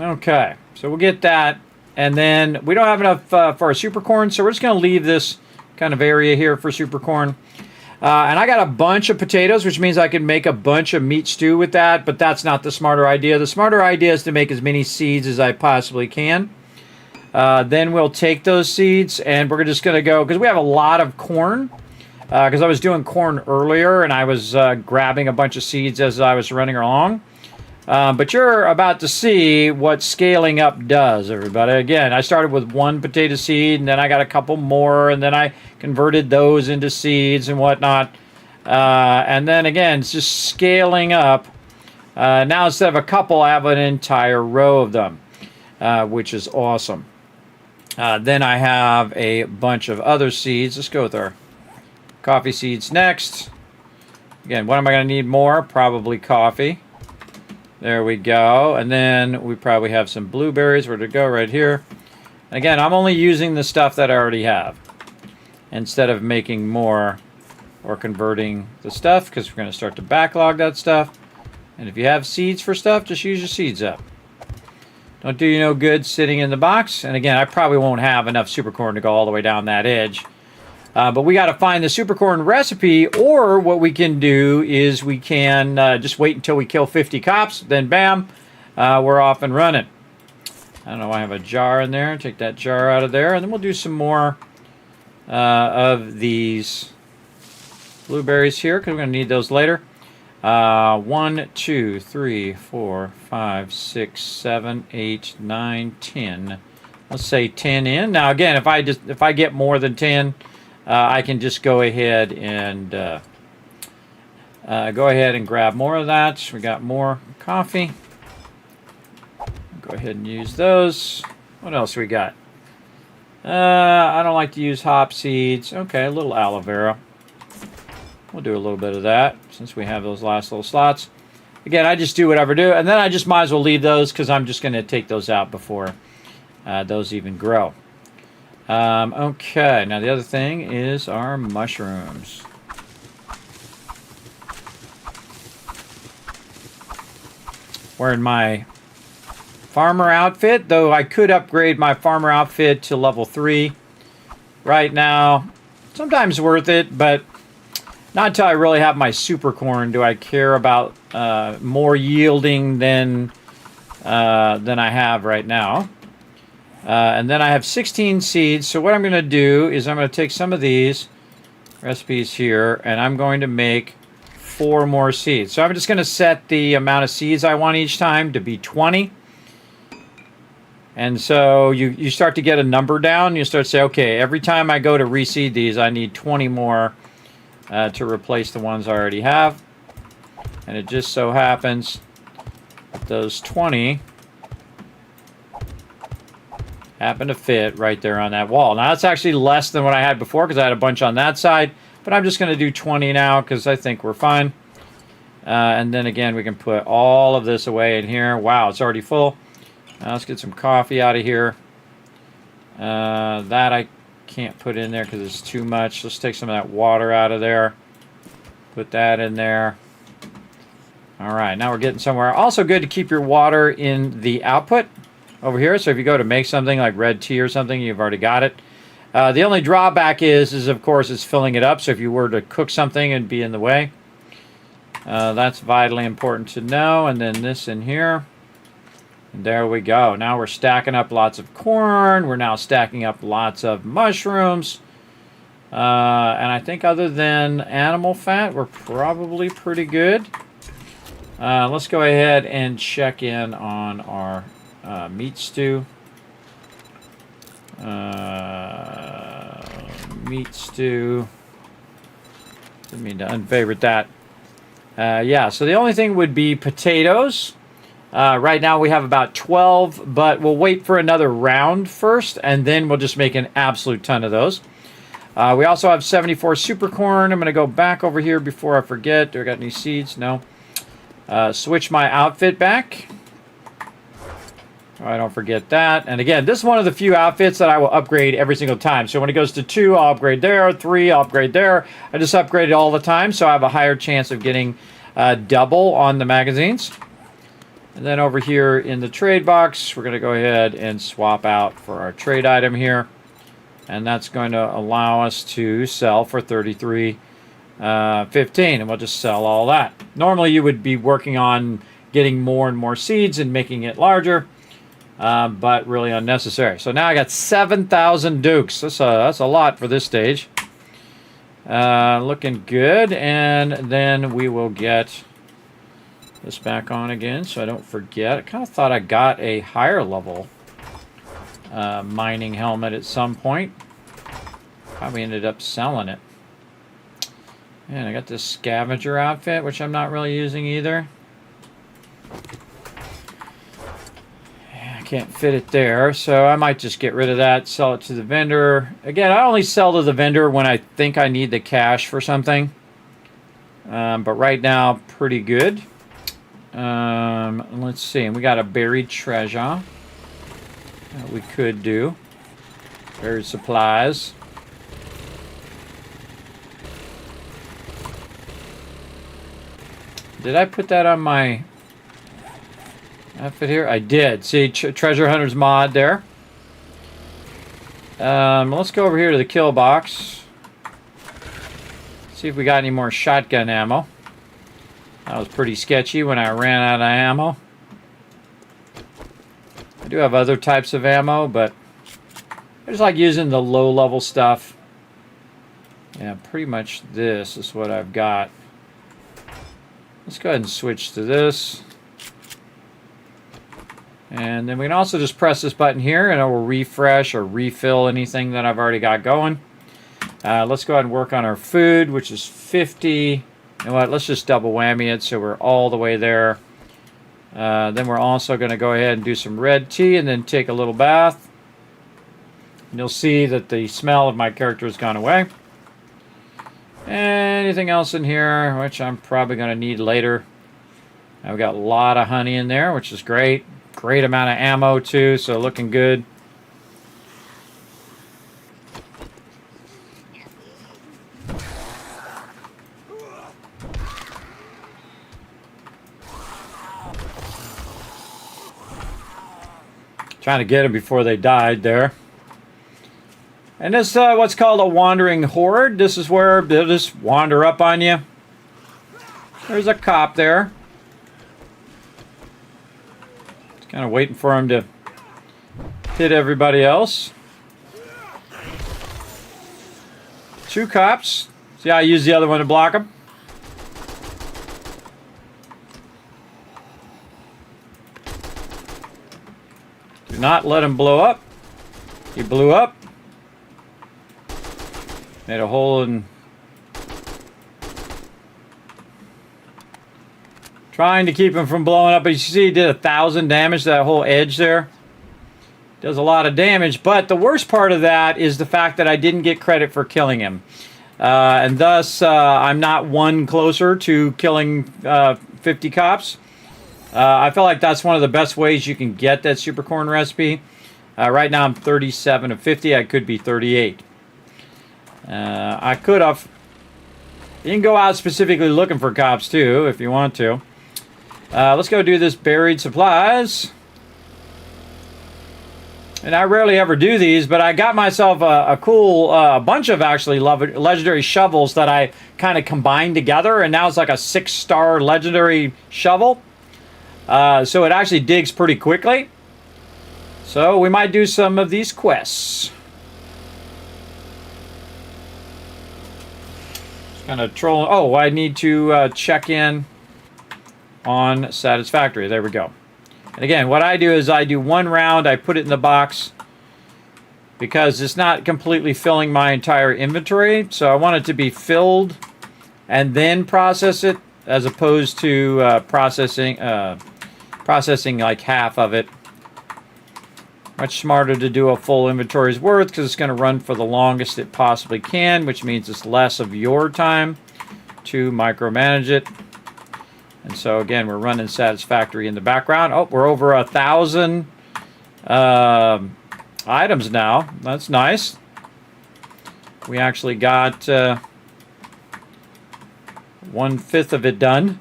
Okay, so we'll get that. And then we don't have enough for our super corn, so we're just going to leave this kind of area here for super corn. And I got a bunch of potatoes, which means I can make a bunch of meat stew with that, but that's not the smarter idea. The smarter idea is to make as many seeds as I possibly can. Then we'll take those seeds, and we're just going to go, because we have a lot of corn. Because I was doing corn earlier, and I was grabbing a bunch of seeds as I was running along. But you're about to see what scaling up does, everybody. Again, I started with one potato seed, and then I got a couple more, and then I converted those into seeds and whatnot. And then, again, it's just scaling up. Now, instead of a couple, I have an entire row of them, which is awesome. Then I have a bunch of other seeds. Let's go with our coffee seeds next. Again, what am I going to need more? Probably coffee. There we go. And then we probably have some blueberries. Where to go? Right here. And again, I'm only using the stuff that I already have instead of making more or converting the stuff, because we're going to start to backlog that stuff. And if you have seeds for stuff, just use your seeds up. Don't do you no good sitting in the box. And again, I probably won't have enough super corn to go all the way down that edge. But we got to find the supercorn recipe, or what we can do is we can just wait until we kill 50 cops, then bam, we're off and running. I don't know, I have a jar in there. Take that jar out of there, and then we'll do some more of these blueberries here, because we're going to need those later. 1, 2, 3, 4, 5, 6, 7, 8, 9, 10. Let's say 10 in. Now again, if I get more than 10, I can just go ahead and grab more of that. We got more coffee. Go ahead and use those. What else we got? I don't like to use hop seeds. Okay, a little aloe vera. We'll do a little bit of that since we have those last little slots. Again, I just do whatever I do, and then I just might as well leave those because I'm just going to take those out before those even grow. Okay, now the other thing is our mushrooms. Wearing my farmer outfit, though I could upgrade my farmer outfit to level 3 right now. Sometimes worth it, but not until I really have my super corn do I care about more yielding than I have right now. And then I have 16 seeds. So what I'm going to do is I'm going to take some of these recipes here, and I'm going to make 4 more seeds. So I'm just going to set the amount of seeds I want each time to be 20. And so you start to get a number down. You start to say, okay, every time I go to reseed these, I need 20 more to replace the ones I already have. And it just so happens that those 20 happen to fit right there on that wall. Now that's actually less than what I had before because I had a bunch on that side, but I'm just going to do 20 now because I think we're fine. And then again, we can put all of this away in here. Wow, it's already full. Now let's get some coffee out of here. That I can't put in there because it's too much. Let's take some of that water out of there. Put that in there. All right, now we're getting somewhere. Also good to keep your water in the output over here. So if you go to make something like red tea or something, you've already got it. The only drawback is of course, it's filling it up. So if you were to cook something, it'd be in the way. That's vitally important to know. And then this in here. And there we go. Now we're stacking up lots of corn. We're now stacking up lots of mushrooms. And I think other than animal fat, we're probably pretty good. Let's go ahead and check in on our meat stew. Meat stew. Didn't mean to unfavorite that. Yeah, so the only thing would be potatoes. Right now we have about 12, but we'll wait for another round first, and then we'll just make an absolute ton of those. We also have 74 super corn. I'm going to go back over here before I forget. Do I got any seeds? No. Switch my outfit back. I don't forget that. And again, this is one of the few outfits that I will upgrade every single time. So when it goes to 2, I'll upgrade there. 3, I'll upgrade there. I just upgrade it all the time, so I have a higher chance of getting double on the magazines. And then over here in the trade box, we're going to go ahead and swap out for our trade item here. And that's going to allow us to sell for $33.15. And we'll just sell all that. Normally you would be working on getting more and more seeds and making it larger. But really unnecessary. So now I got 7,000 dukes. That's a lot for this stage. Looking good. And then we will get this back on again so I don't forget. I kind of thought I got a higher level mining helmet at some point. Probably ended up selling it. And I got this scavenger outfit, which I'm not really using either. I can't fit it there, so I might just get rid of that, sell it to the vendor. Again, I only sell to the vendor when I think I need the cash for something. But right now, pretty good. Let's see, and we got a buried treasure that we could do. Buried supplies. Did I put that on my outfit here? I did. See, Treasure Hunter's mod there. Let's go over here to the kill box. See if we got any more shotgun ammo. That was pretty sketchy when I ran out of ammo. I do have other types of ammo, but I just like using the low-level stuff. Yeah, pretty much this is what I've got. Let's go ahead and switch to this. And then we can also just press this button here and it will refresh or refill anything that I've already got going. Let's go ahead and work on our food, which is 50. You know what? Let's just double whammy it so we're all the way there. Then we're also going to go ahead and do some red tea and then take a little bath. And you'll see that the smell of my character has gone away. Anything else in here, which I'm probably going to need later. I've got a lot of honey in there, which is great. Great amount of ammo too, so looking good. Trying to get them before they died there. And this what's called a wandering horde. This is where they'll just wander up on you. There's a cop there. Just kind of waiting for him to hit everybody else. 2 cops. See how I use the other one to block them? Do not let him blow up. He blew up. Made a hole in... Trying to keep him from blowing up. But you see he did 1,000 damage to that whole edge there. Does a lot of damage. But the worst part of that is the fact that I didn't get credit for killing him. And thus, I'm not one closer to killing 50 cops. I feel like that's one of the best ways you can get that super corn recipe. Right now I'm 37 of 50. I could be 38. I could have. You can go out specifically looking for cops too if you want to. Let's go do this buried supplies. And I rarely ever do these, but I got myself a cool bunch of actually legendary shovels that I kind of combined together, and now it's like a 6-star legendary shovel. So it actually digs pretty quickly. So we might do some of these quests. Just kind of trolling. Oh, I need to check in on satisfactory. There we go. And again, what I do is I do 1 round, I put it in the box because it's not completely filling my entire inventory. So I want it to be filled and then process it, as opposed to processing like half of it. Much smarter to do a full inventory's worth because it's going to run for the longest it possibly can, which means it's less of your time to micromanage it. And so again, we're running satisfactory in the background. Oh, we're over 1,000 items now. That's nice. We actually got 1/5 of it done.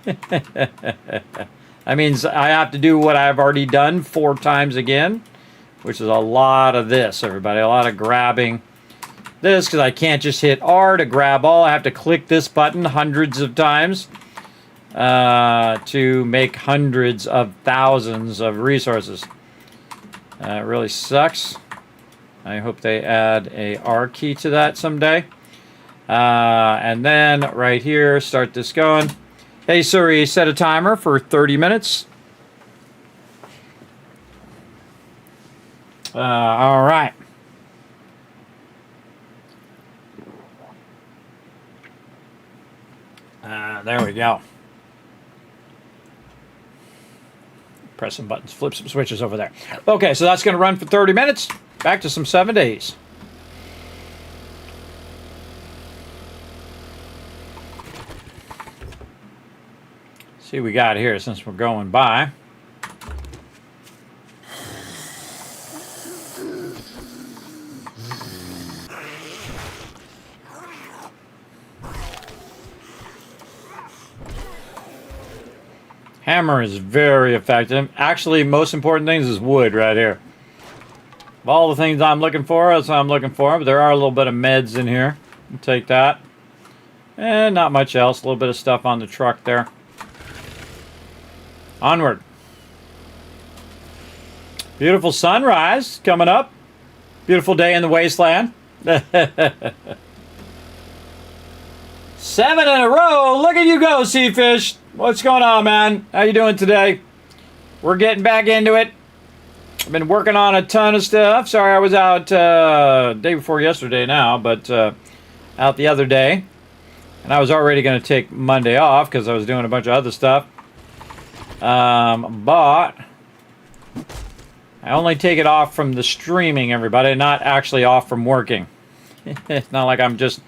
That means I have to do what I've already done 4 times again, which is a lot of this, everybody. A lot of grabbing this, because I can't just hit R to grab all. I have to click this button hundreds of times to make hundreds of thousands of resources. It really sucks. I hope they add a R key to that someday. And then right here, start this going. Hey Siri, set a timer for 30 minutes. All right. There we go. Press some buttons, flip some switches over there. Okay, so that's going to run for 30 minutes. Back to some 7 days. See what we got here since we're going by. Hammer is very effective. Actually, most important things is wood right here. Of all the things I'm looking for, that's what I'm looking for. But there are a little bit of meds in here. I'll take that. And not much else. A little bit of stuff on the truck there. Onward. Beautiful sunrise coming up. Beautiful day in the wasteland. 7 in a row. Look at you go, Seafish. What's going on, man? How you doing today? We're getting back into it. I've been working on a ton of stuff. Sorry I was out day before yesterday now, but out the other day. And I was already going to take Monday off because I was doing a bunch of other stuff. But I only take it off from the streaming, everybody, not actually off from working. It's not like I'm just,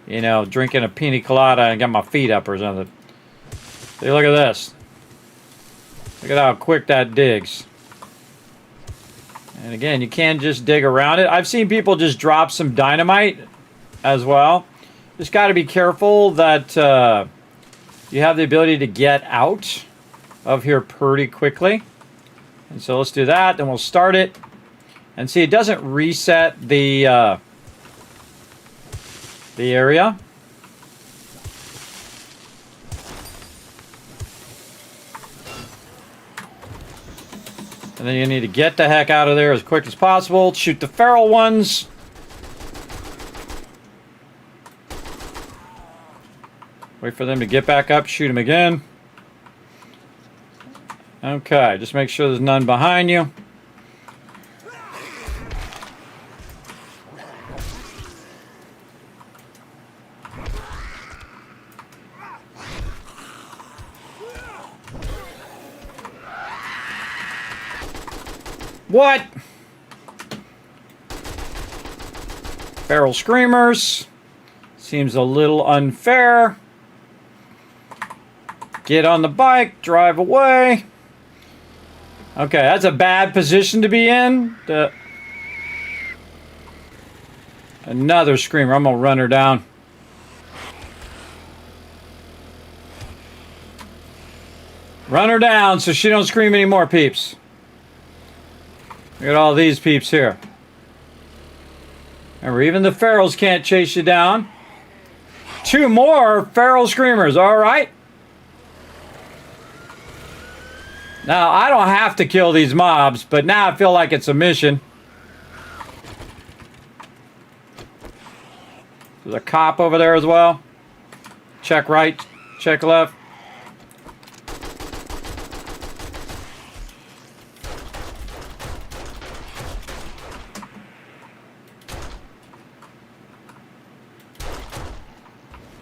you know, drinking a pina colada and got my feet up or something. See, look at this. Look at how quick that digs. And again, you can't just dig around it. I've seen people just drop some dynamite as well. Just got to be careful that you have the ability to get out of here pretty quickly. And so let's do that. Then we'll start it. And see, it doesn't reset the area. And then you need to get the heck out of there as quick as possible. Shoot the feral ones. Wait for them to get back up. Shoot them again. Okay, just make sure there's none behind you. What? Feral screamers. Seems a little unfair. Get on the bike, drive away. Okay, that's a bad position to be in. Another screamer. I'm going to run her down. Run her down so she don't scream anymore, peeps. Look at all these peeps here. Remember, even the ferals can't chase you down. 2 more feral screamers, all right? Now, I don't have to kill these mobs, but now I feel like it's a mission. There's a cop over there as well. Check right, check left.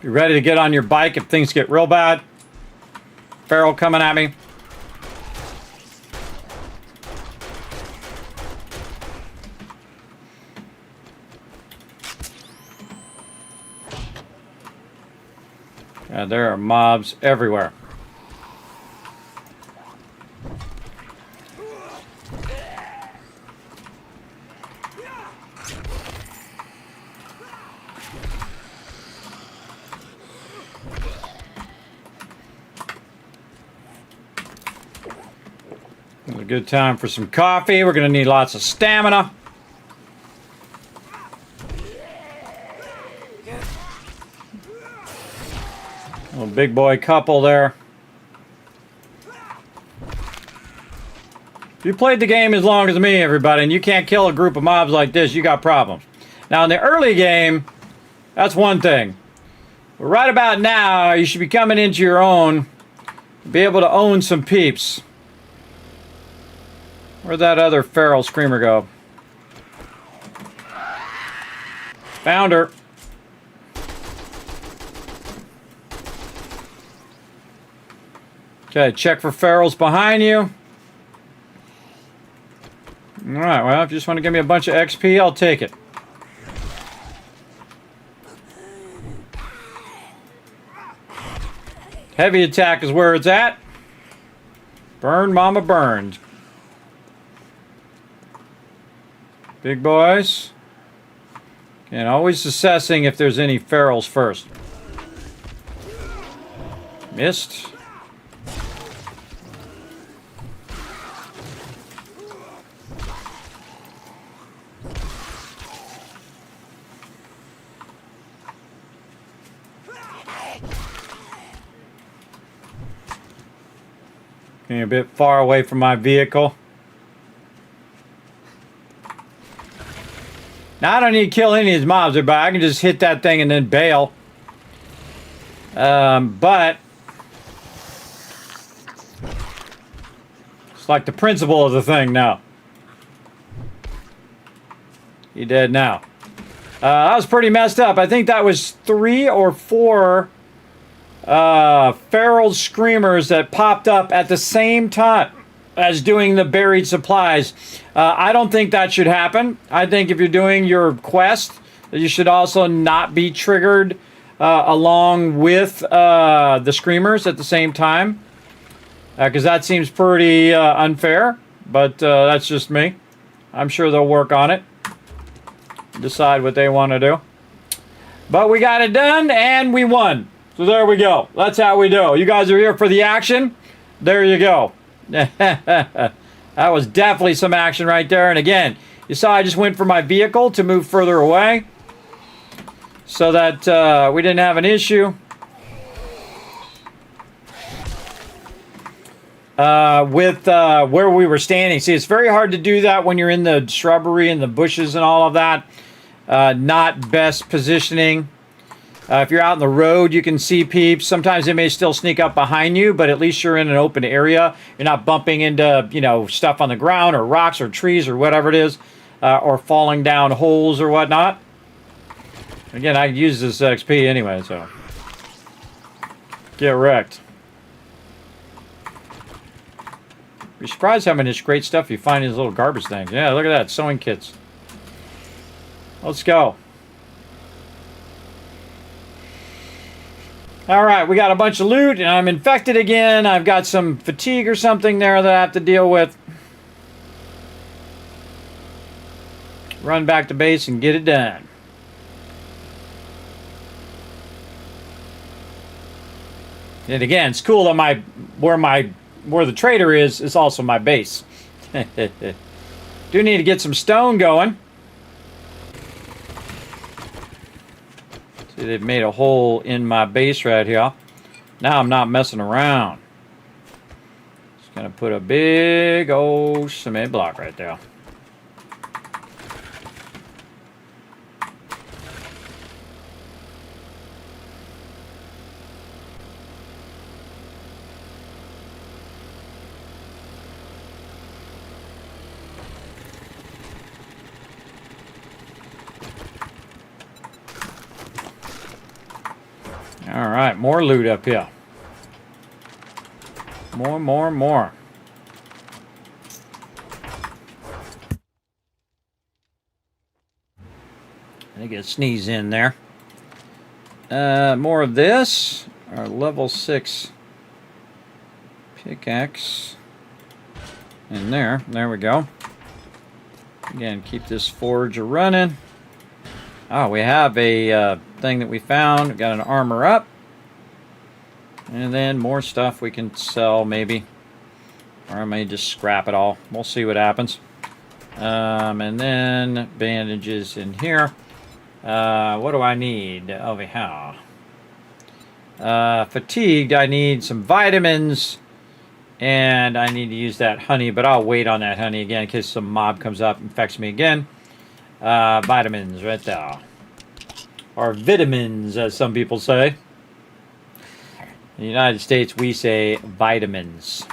You ready to get on your bike if things get real bad? Feral coming at me. God, there are mobs everywhere. It's a good time for some coffee. We're going to need lots of stamina. Little big boy couple there. If you played the game as long as me, everybody, and you can't kill a group of mobs like this, you got problems. Now, in the early game, that's one thing. But right about now, you should be coming into your own, be able to own some peeps. Where'd that other feral screamer go? Found her. Okay, check for ferals behind you. Alright, well, if you just want to give me a bunch of XP, I'll take it. Heavy attack is where it's at. Burn, mama, burned. Big boys. And always assessing if there's any ferals first. Missed. Getting a bit far away from my vehicle. Now I don't need to kill any of these mobs, but I can just hit that thing and then bail. But it's like the principle of the thing now. You dead now. That was pretty messed up. I think that was 3 or 4 feral screamers that popped up at the same time as doing the buried supplies. I don't think that should happen. I think if you're doing your quest, you should also not be triggered along with the screamers at the same time, because that seems pretty unfair, but that's just me. I'm sure they'll work on it, decide what they want to do. But we got it done, and we won. So there we go. That's how we do. You guys are here for the action. There you go. That was definitely some action right there. And again, you saw I just went for my vehicle to move further away so that we didn't have an issue. With where we were standing. See, it's very hard to do that when you're in the shrubbery and the bushes and all of that. Not best positioning. If you're out in the road, you can see peeps. Sometimes they may still sneak up behind you, but at least you're in an open area. You're not bumping into, you know, stuff on the ground or rocks or trees or whatever it is, or falling down holes or whatnot. Again, I use this XP anyway, so get wrecked. You're surprised how much great stuff you find in these little garbage things. Yeah, look at that, sewing kits. Let's go. All right, we got a bunch of loot, and I'm infected again. I've got some fatigue or something there that I have to deal with. Run back to base and get it done. And again, it's cool that where the trader is also my base. Do need to get some stone going. See, they've made a hole in my base right here. Now I'm not messing around. Just gonna put a big old cement block right there. All right, more loot up here. More. I get a sneeze in there. More of this. Our level 6 pickaxe. In there. There we go. Again, keep this forge running. Oh, we have a thing that we found. We've got an armor up. And then more stuff we can sell, maybe. Or I may just scrap it all. We'll see what happens. And then bandages in here. What do I need over here? Fatigued, I need some vitamins. And I need to use that honey, but I'll wait on that honey again in case some mob comes up and infects me again. Vitamins right there. Or vitamins, as some people say. In the United States, we say vitamins.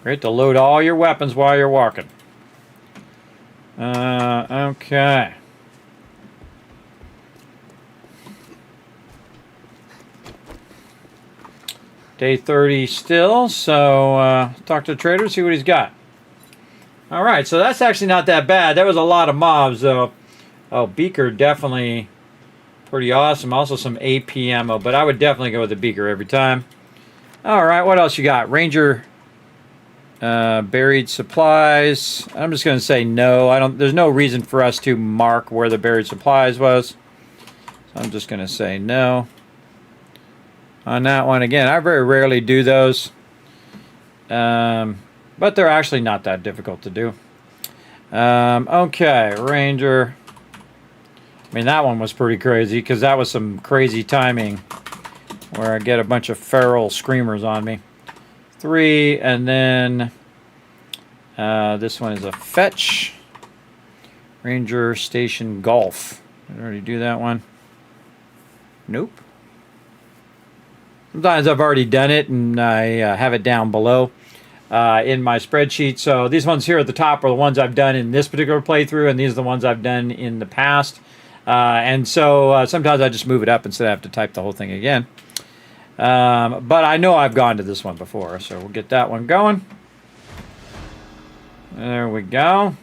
Great to load all your weapons while you're walking. Okay. Day 30 still, so talk to the trader, see what he's got. All right, so that's actually not that bad. That was a lot of mobs, though. Oh, beaker, definitely pretty awesome. Also some AP ammo, but I would definitely go with the beaker every time. All right, what else you got? Ranger buried supplies. I'm just going to say no. There's no reason for us to mark where the buried supplies was. So I'm just going to say no. On that one, again, I very rarely do those, but they're actually not that difficult to do. Okay, Ranger. I mean, that one was pretty crazy because that was some crazy timing where I get a bunch of feral screamers on me. 3, and then this one is a fetch. Ranger Station Golf. Did I already do that one? Nope. Sometimes I've already done it and I have it down below in my spreadsheet. So these ones here at the top are the ones I've done in this particular playthrough, and these are the ones I've done in the past. And so sometimes I just move it up instead of have to type the whole thing again. But I know I've gone to this one before, so we'll get that one going. There we go.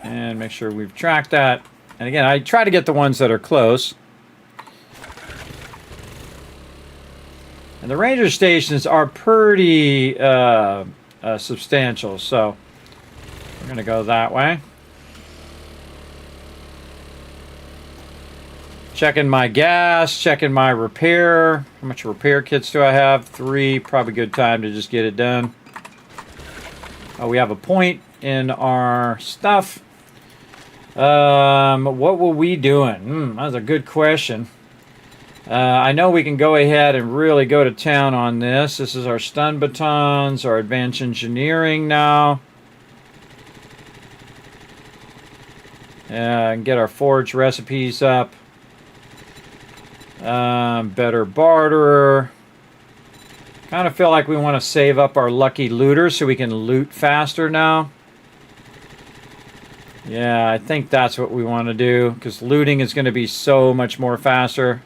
And make sure we've tracked that. And again, I try to get the ones that are close. And the ranger stations are pretty substantial, so we're going to go that way. Checking my gas, checking my repair. How much repair kits do I have? 3, probably good time to just get it done. Oh, we have a point in our stuff. What were we doing? That's a good question. I know we can go ahead and really go to town on this. This is our stun batons, our advanced engineering now. And get our forge recipes up. Better barterer. Kind of feel like we want to save up our lucky looter so we can loot faster now. Yeah, I think that's what we want to do because looting is going to be so much more faster.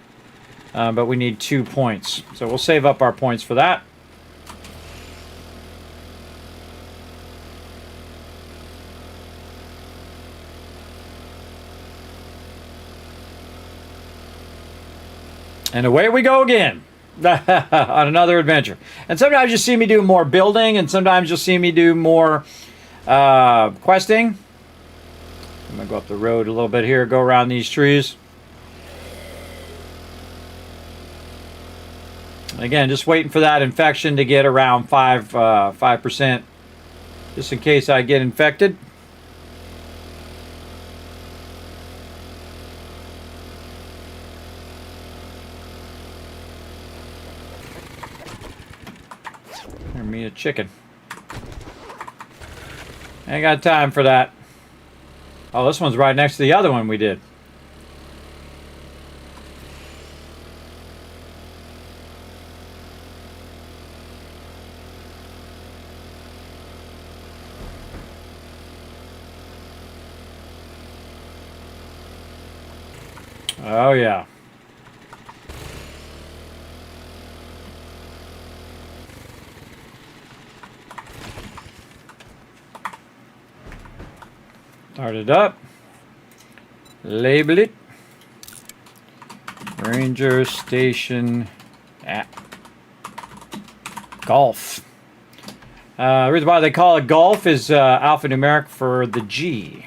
But we need 2 points. So we'll save up our points for that. And away we go again on another adventure. And sometimes you see me do more building, and sometimes you'll see me do more questing. I'm going to go up the road a little bit here, go around these trees. Again, just waiting for that infection to get around 5%, just in case I get infected. Hear me a chicken. Ain't got time for that. Oh, this one's right next to the other one we did. Oh, yeah. Start it up. Label it. Ranger Station Golf. The reason why they call it golf is alphanumeric for the G.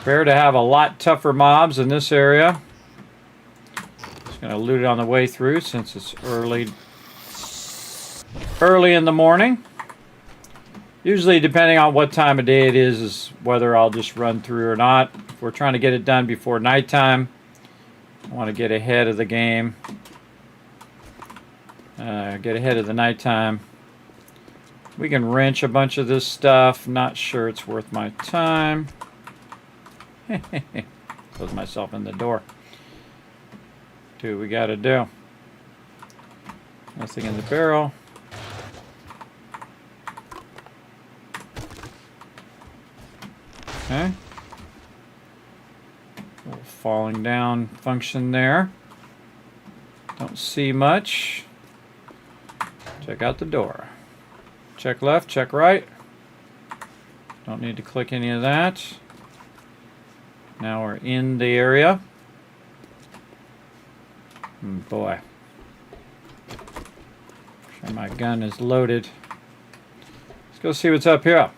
Prepare to have a lot tougher mobs in this area. Just going to loot it on the way through since it's early in the morning. Usually, depending on what time of day it is whether I'll just run through or not. If we're trying to get it done before nighttime, I want to get ahead of the game. Get ahead of the nighttime. We can wrench a bunch of this stuff. Not sure it's worth my time. Close myself in the door. Do what we gotta do. Nothing in the barrel. Okay. Little falling down function there. Don't see much. Check out the door. Check left, check right. Don't need to click any of that. Now we're in the area. Boy. Sure my gun is loaded. Let's go see what's up here.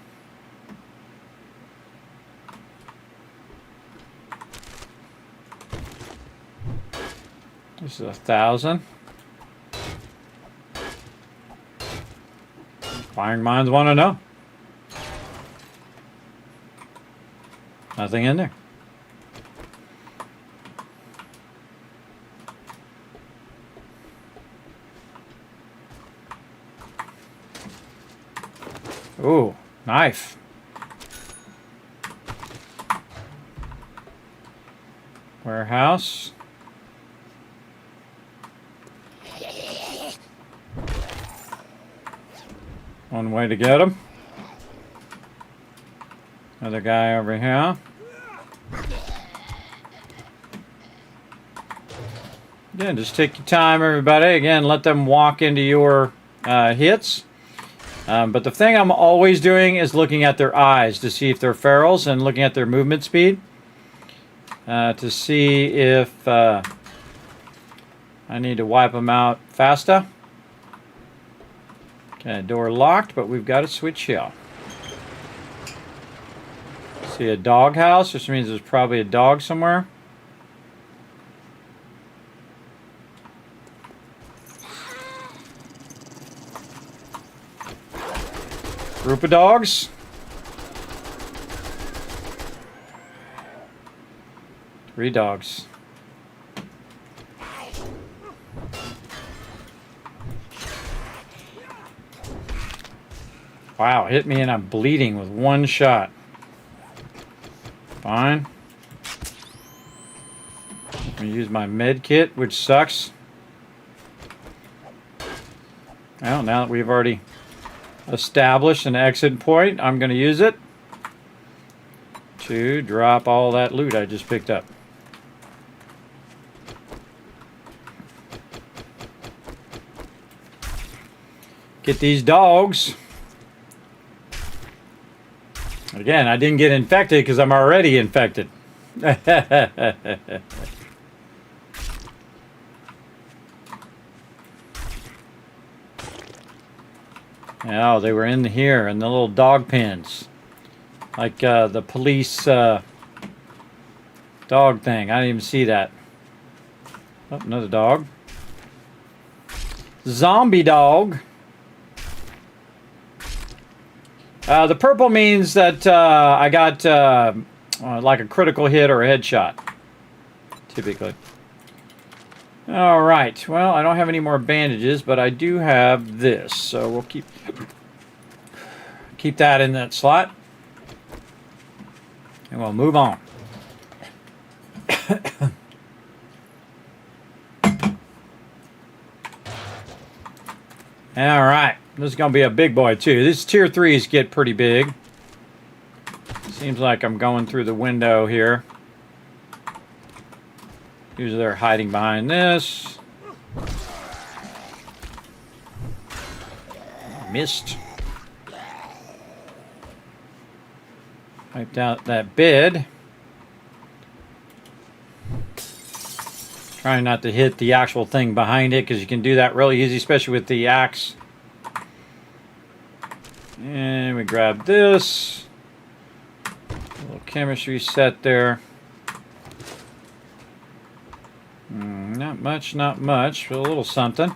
This is 1,000. Inquiring minds want to know. Nothing in there. Ooh, knife. Warehouse. One way to get him. Another guy over here. Again, just take your time, everybody. Again, let them walk into your hits. But the thing I'm always doing is looking at their eyes to see if they're ferals and looking at their movement speed to see if I need to wipe them out faster. Okay, door locked, but we've got a switch here. See a dog house, which means there's probably a dog somewhere. Group of dogs. Three dogs. Wow, hit me and I'm bleeding with one shot. Fine. I'm gonna use my med kit, which sucks. Well, now that we've already established an exit point, I'm gonna use it to drop all that loot I just picked up. Get these dogs. Again, I didn't get infected because I'm already infected. Oh, they were in here in the little dog pens. Like the police dog thing. I didn't even see that. Oh, another dog. Zombie dog. The purple means that I got like a critical hit or a headshot, typically. All right. Well, I don't have any more bandages, but I do have this, so we'll keep that in that slot, and we'll move on. All right. This is going to be a big boy, too. These tier 3s get pretty big. Seems like I'm going through the window here. Usually they're hiding behind this. Missed. Wiped out that bed. Trying not to hit the actual thing behind it, because you can do that really easy, especially with the axe. And we grab this. A little chemistry set there. Not much, not much, but a little something.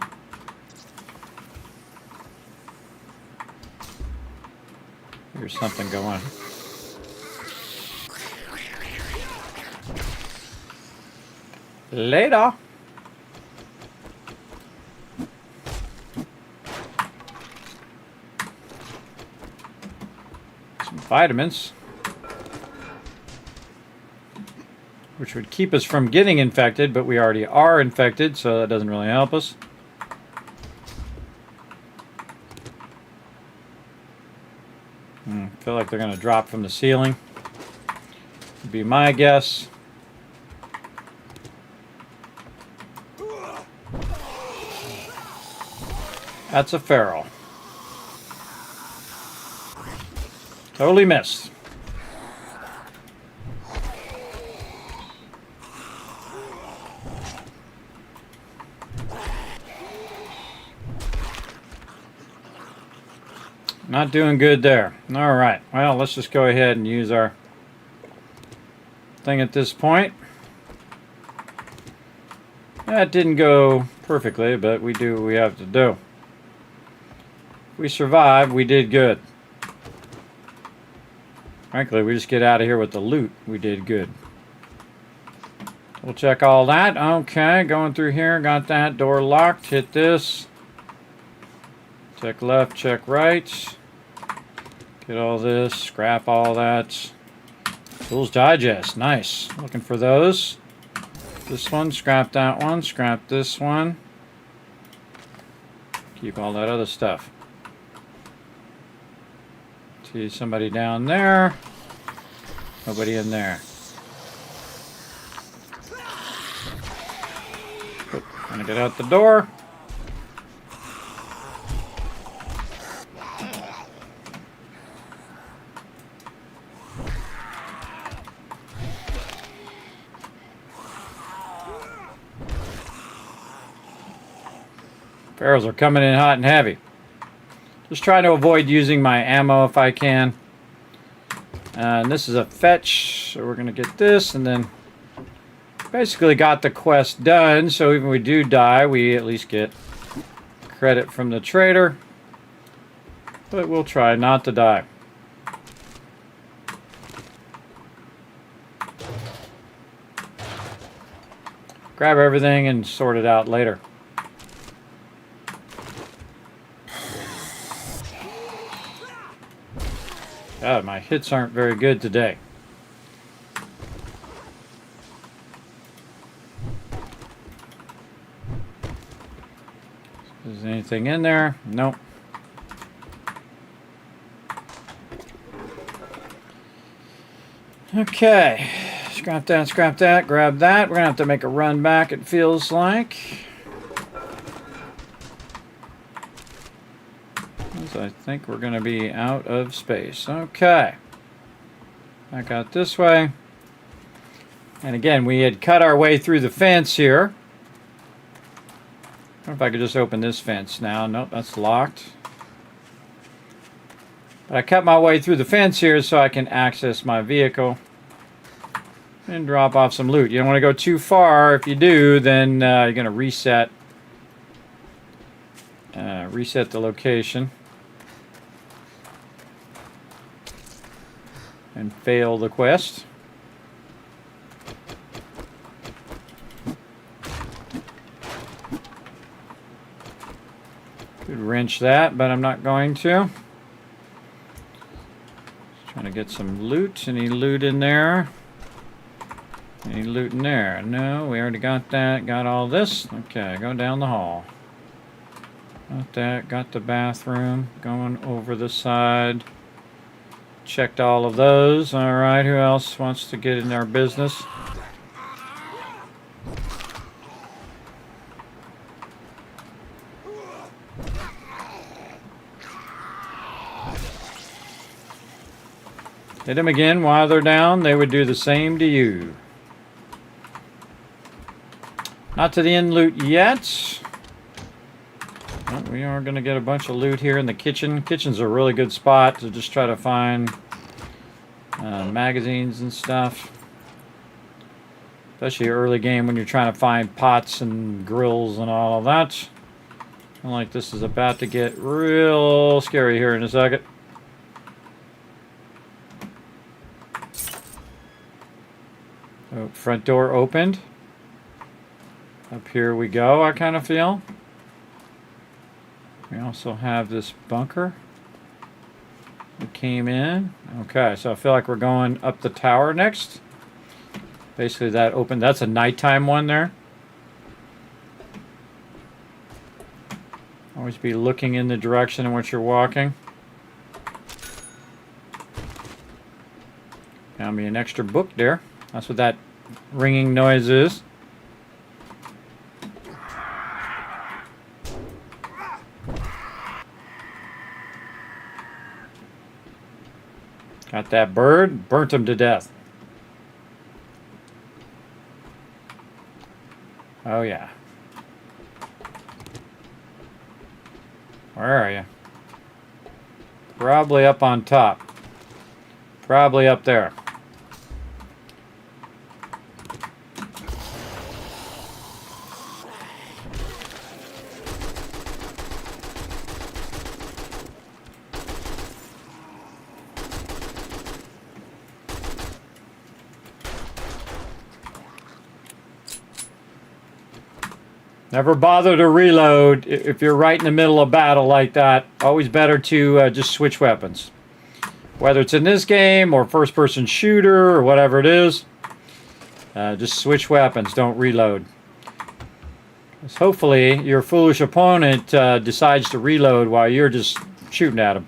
Here's something going. Later. Some vitamins, which would keep us from getting infected, but we already are infected, so that doesn't really help us. I feel like they're going to drop from the ceiling. Would be my guess. That's a feral. Totally missed. Not doing good there. All right. Well, let's just go ahead and use our thing at this point. That didn't go perfectly, but we do what we have to do. We survived. We did good. Frankly, we just get out of here with the loot. We did good. We'll check all that. Okay, going through here. Got that door locked. Hit this. Check left, check right. Get all this. Scrap all that. Tools Digest. Nice. Looking for those. This one. Scrap that one. Scrap this one. Keep all that other stuff. See somebody down there. Nobody in there. Gonna get out the door. Barrels are coming in hot and heavy. Just trying to avoid using my ammo if I can. And this is a fetch, so we're gonna get this, and then basically got the quest done, so even if we do die, we at least get credit from the trader. But we'll try not to die. Grab everything and sort it out later. God, my hits aren't very good today. Is there anything in there? Nope. Okay. Scrap that, grab that. We're gonna have to make a run back, it feels like. I think we're gonna be out of space. Okay. Back out this way. And again, we had cut our way through the fence here. I wonder if I could just open this fence now. Nope, that's locked. But I cut my way through the fence here so I can access my vehicle and drop off some loot. You don't want to go too far. If you do, then you're going to reset the location and fail the quest. Could wrench that, but I'm not going to. Just trying to get some loot. Any loot in there? Any loot in there? No, we already got that. Got all this. Okay, go down the hall. Got that. Got the bathroom. Going over the side. Checked all of those. All right, who else wants to get in our business? Hit them again while they're down. They would do the same to you. Not to the end loot yet. But we are going to get a bunch of loot here in the kitchen. Kitchen's a really good spot to just try to find magazines and stuff. Especially early game when you're trying to find pots and grills and all of that. I like this is about to get real scary here in a second. Oh, front door opened. Up here we go, I kind of feel. We also have this bunker. We came in. Okay, so I feel like we're going up the tower next. Basically that opened. That's a nighttime one there. Always be looking in the direction in which you're walking. Found me an extra book there. That's what that ringing noise is. Got that bird, burnt him to death. Oh yeah. Where are you? Probably up on top. Probably up there. Never bother to reload if you're right in the middle of battle like that. Always better to just switch weapons. Whether it's in this game or first-person shooter or whatever it is, just switch weapons. Don't reload. Hopefully, your foolish opponent decides to reload while you're just shooting at him.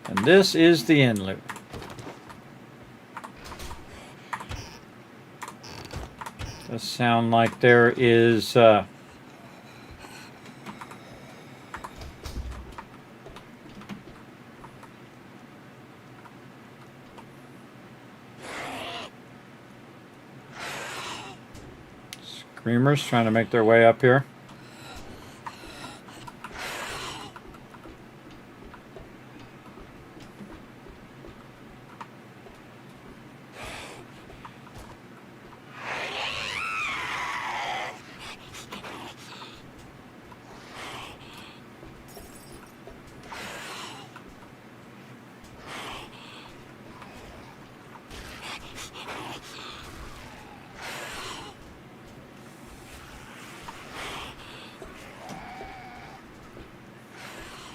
And this is the end loop. Does sound like there is... Screamers trying to make their way up here.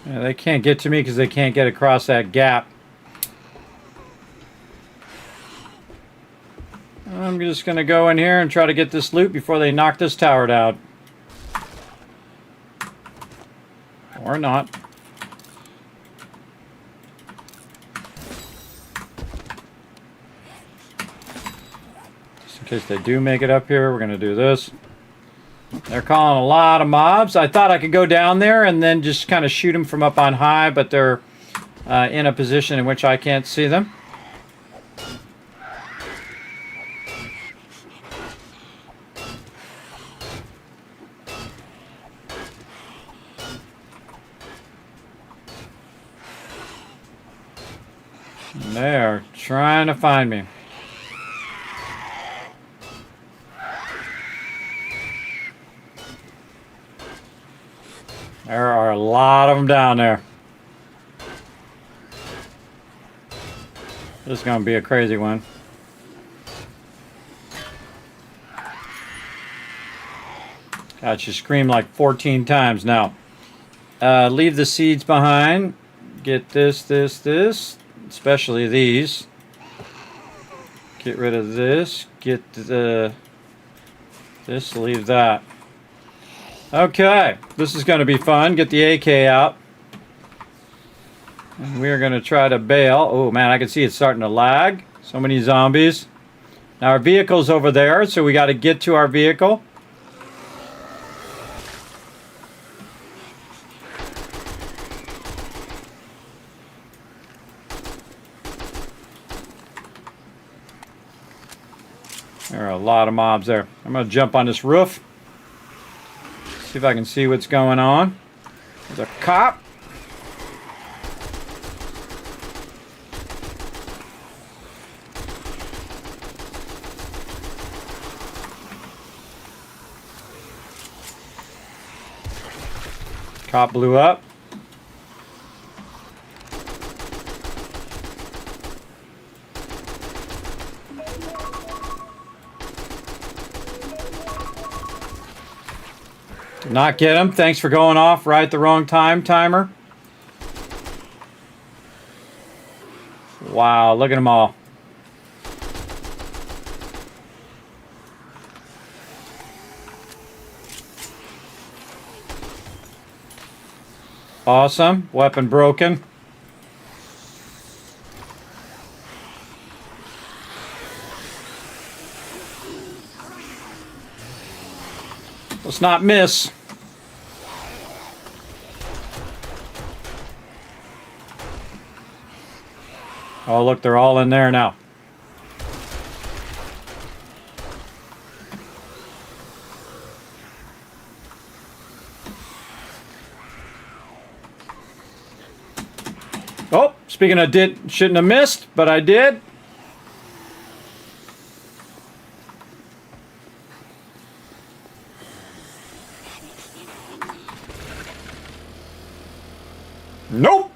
Yeah, they can't get to me because they can't get across that gap. I'm just going to go in here and try to get this loot before they knock this tower down. Or not. Just in case they do make it up here, we're going to do this. They're calling a lot of mobs. I thought I could go down there and then just kind of shoot them from up on high, but they're in a position in which I can't see them. And they're trying to find me. There are a lot of them down there. This is going to be a crazy one. God, she screamed like 14 times now. Leave the seeds behind. Get this, especially these. Get rid of this. Get this, leave that. Okay, this is going to be fun. Get the AK out. And we're going to try to bail. Oh man, I can see it's starting to lag. So many zombies. Now our vehicle's over there, so we got to get to our vehicle. There are a lot of mobs there. I'm going to jump on this roof. See if I can see what's going on. There's a cop. Cop blew up. Did not get him. Thanks for going off right at the wrong time, timer. Wow, look at them all. Awesome. Weapon broken. Let's not miss. Oh, look, they're all in there now. Oh, speaking of shouldn't have missed, but I did. Nope.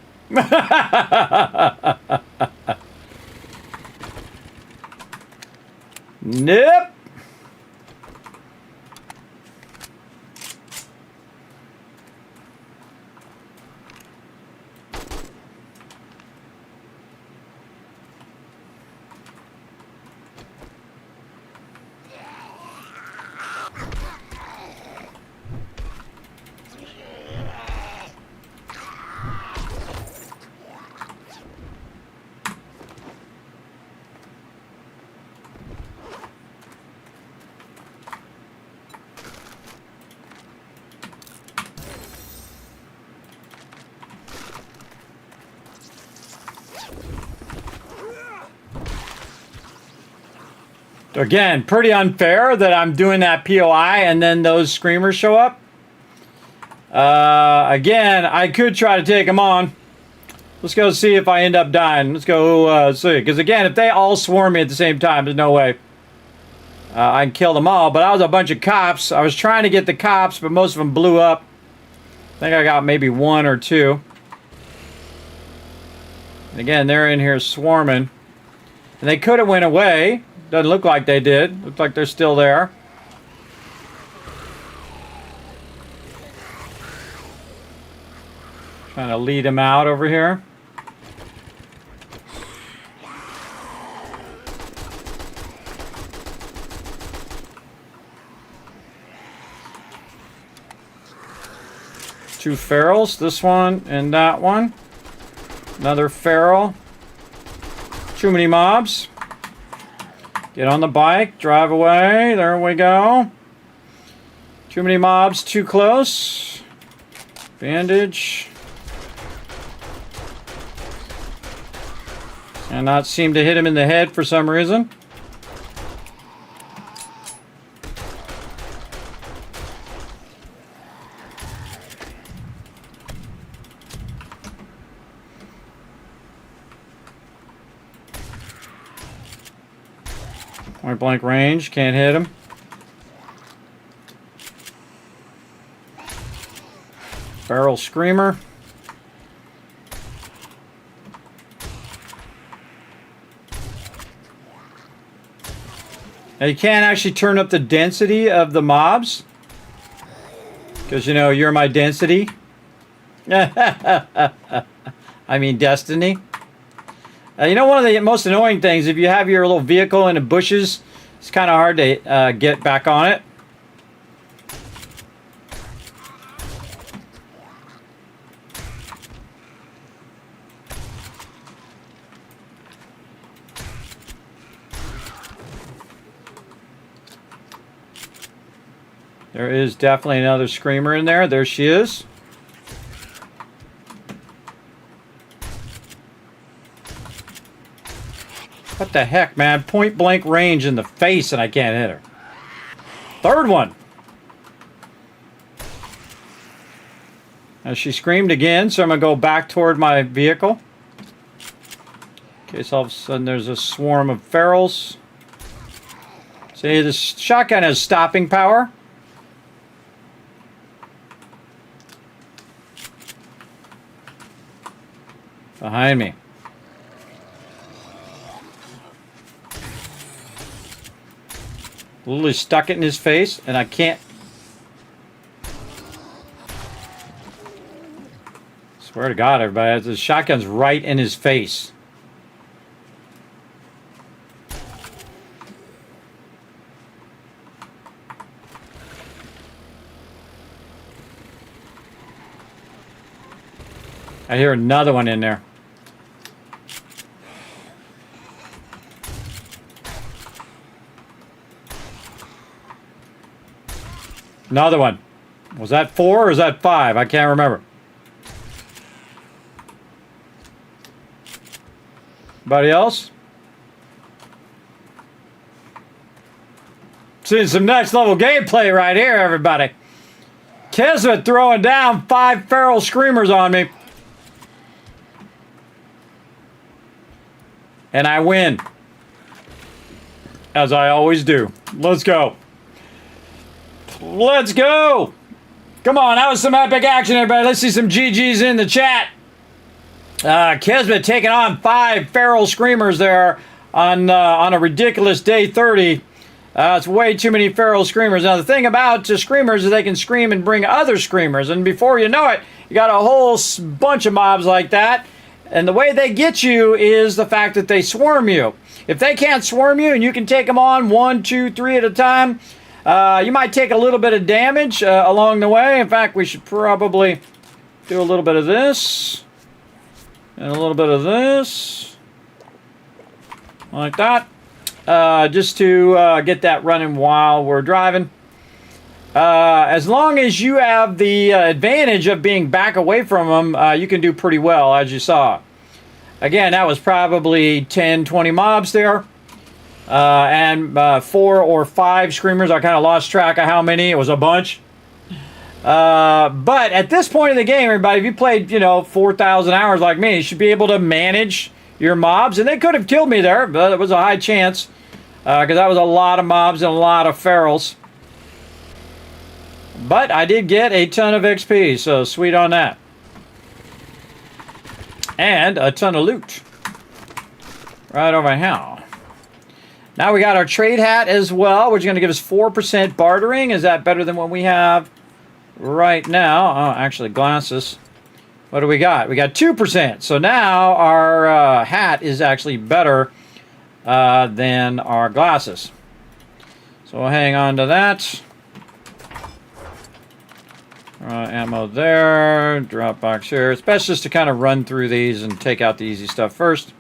Again, pretty unfair that I'm doing that POI and then those screamers show up. Again, I could try to take them on. Let's go see if I end up dying. Let's go see. Because again, if they all swarm me at the same time, there's no way I can kill them all. But I was a bunch of cops. I was trying to get the cops, but most of them blew up. I think I got maybe one or two. And again, they're in here swarming. And they could have went away. Doesn't look like they did. Looks like they're still there. Trying to lead them out over here. Two ferals, this one and that one. Another feral. Too many mobs. Get on the bike, drive away. There we go. Too many mobs, too close. Bandage. And not seem to hit him in the head for some reason. Point blank range, can't hit him. Barrel screamer. Now you can't actually turn up the density of the mobs. Because, you know, you're my density. I mean destiny. You know, one of the most annoying things, if you have your little vehicle in the bushes, it's kind of hard to get back on it. There is definitely another screamer in there. There she is. What the heck, man? Point blank range in the face and I can't hit her. Third one. Now she screamed again, so I'm going to go back toward my vehicle. In case all of a sudden there's a swarm of ferals. See, this shotgun has stopping power. Behind me. Literally stuck it in his face, and I can't. Swear to God, everybody, the shotgun's right in his face. I hear another one in there. Another one. Was that 4 or is that 5? I can't remember. Anybody else? Seeing some next level gameplay right here, everybody. Kismet throwing down 5 feral screamers on me. And I win. As I always do. Let's go. Let's go. Come on, that was some epic action, everybody. Let's see some GGs in the chat. Kismet taking on 5 feral screamers there on a ridiculous day 30. It's way too many feral screamers. Now, the thing about screamers is they can scream and bring other screamers. And before you know it, you got a whole bunch of mobs like that. And the way they get you is the fact that they swarm you. If they can't swarm you and you can take them on 1, 2, 3 at a time, you might take a little bit of damage along the way. In fact, we should probably do a little bit of this. And a little bit of this. Like that. Just to get that running while we're driving. As long as you have the advantage of being back away from them, you can do pretty well, as you saw. Again, that was probably 10, 20 mobs there. and 4 or 5 screamers. I kind of lost track of how many. It was a bunch. But at this point in the game, everybody, if you played, 4,000 hours like me, you should be able to manage your mobs. And they could have killed me there, but it was a high chance. Because that was a lot of mobs and a lot of ferals. But I did get a ton of XP, so sweet on that. And a ton of loot. Right over here. Now we got our trade hat as well, which is going to give us 4% bartering. Is that better than what we have right now? Oh, actually, glasses. What do we got? We got 2%. So now our hat is actually better than our glasses. So we'll hang on to that. Ammo there. Drop box here. It's best just to kind of run through these and take out the easy stuff first.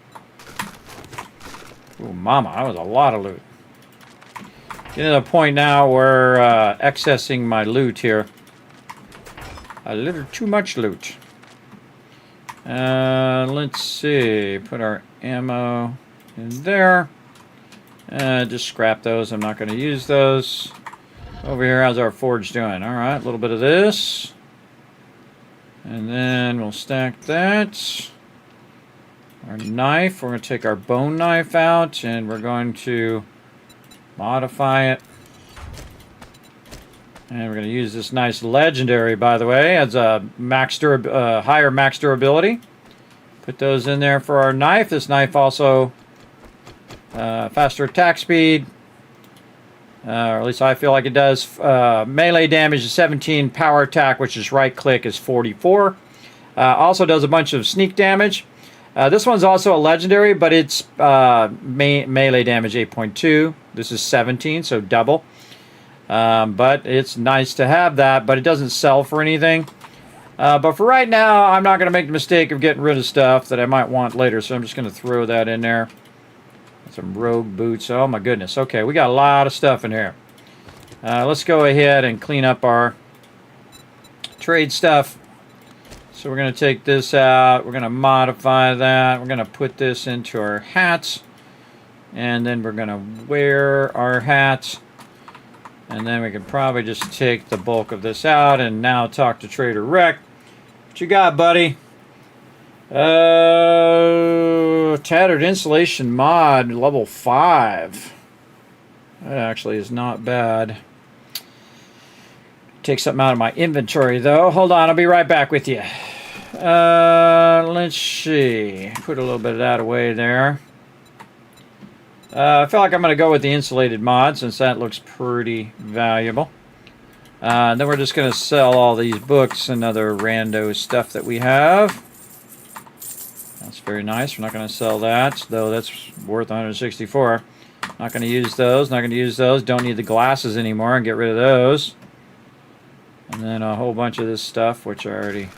Ooh, mama, that was a lot of loot. Getting to the point now where accessing my loot here. A little too much loot. Let's see. Put our ammo in there. Just scrap those. I'm not going to use those. Over here, how's our forge doing? All right, a little bit of this. And then we'll stack that. Our knife, we're going to take our bone knife out and we're going to modify it. And we're going to use this nice legendary, by the way, as a higher max durability. Put those in there for our knife. This knife also faster attack speed, or at least I feel like it does. Melee damage is 17, power attack, which is right click, is 44. Also does a bunch of sneak damage. This one's also a legendary, but it's melee damage 8.2. This is 17, so double. But it's nice to have that, but it doesn't sell for anything. But for right now, I'm not going to make the mistake of getting rid of stuff that I might want later, so I'm just going to throw that in there. Some rogue boots. Oh my goodness. Okay, we got a lot of stuff in here. Let's go ahead and clean up our trade stuff. So we're going to take this out. We're going to modify that. We're going to put this into our hats. And then we're going to wear our hats. And then we can probably just take the bulk of this out and now talk to Trader Rec. What you got, buddy? Tattered insulation mod, level 5. That actually is not bad. Take something out of my inventory, though. Hold on, I'll be right back with you. Let's see. Put a little bit of that away there. I feel like I'm going to go with the insulated mod since that looks pretty valuable. Then we're just going to sell all these books and other rando stuff that we have. That's very nice. We're not going to sell that, though that's worth 164. Not going to use those. Not going to use those. Don't need the glasses anymore and get rid of those. And then a whole bunch of this stuff, which I already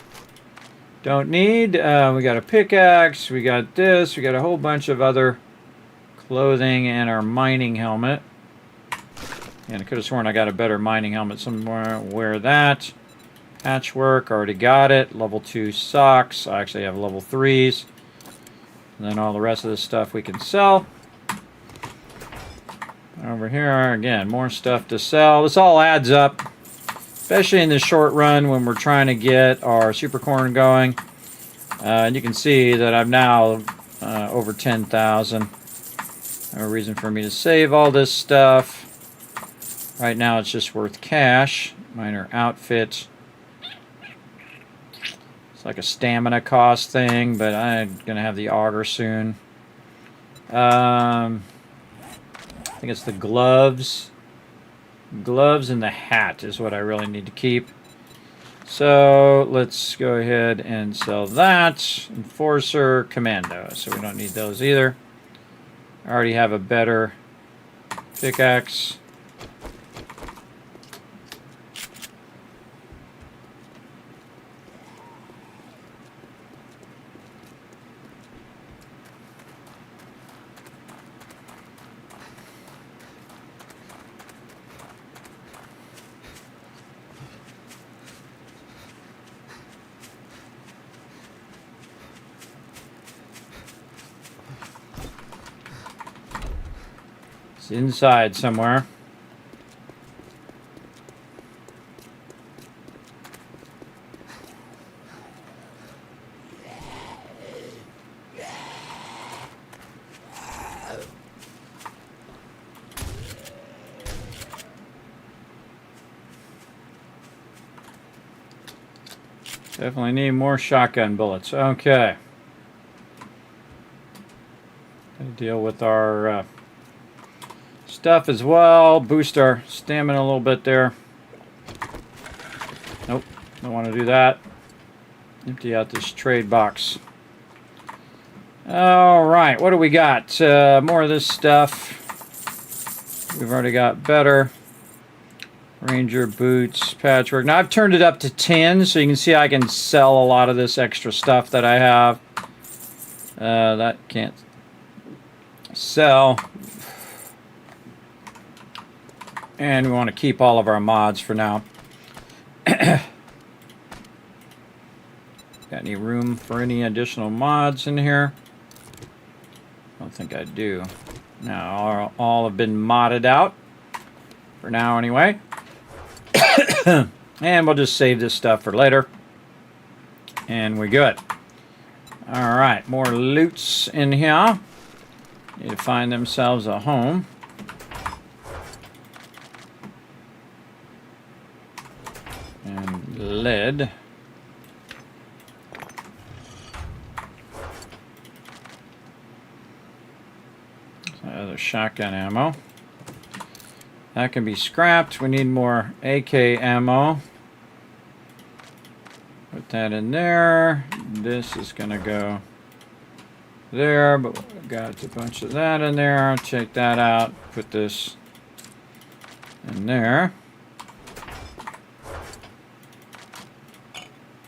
don't need. We got a pickaxe. We got this. We got a whole bunch of other clothing and our mining helmet. And I could have sworn I got a better mining helmet somewhere. Wear that. Patchwork, already got it. Level 2 socks. I actually have level 3s. And then all the rest of this stuff we can sell. Over here, again, more stuff to sell. This all adds up, especially in the short run when we're trying to get our super corn going. And you can see that I'm now over 10,000. No reason for me to save all this stuff. Right now it's just worth cash. Minor outfit. It's like a stamina cost thing, but I'm going to have the auger soon. I think it's the gloves. Gloves and the hat is what I really need to keep. So let's go ahead and sell that. Enforcer, Commando. So we don't need those either. I already have a better pickaxe. It's inside somewhere. Definitely need more shotgun bullets. Okay. Gonna deal with our stuff as well. Boost our stamina a little bit there. Nope, don't want to do that. Empty out this trade box. Alright, what do we got? More of this stuff. We've already got better. Ranger boots, patchwork. Now I've turned it up to 10, so you can see I can sell a lot of this extra stuff that I have. That can't sell. And we want to keep all of our mods for now. Got any room for any additional mods in here? I don't think I do. Now all have been modded out. For now anyway. And we'll just save this stuff for later. And we're good. Alright, more loots in here. Need to find themselves a home. And lead. Other shotgun ammo. That can be scrapped. We need more AK ammo. Put that in there. This is going to go there, but we've got a bunch of that in there. Check that out. Put this in there.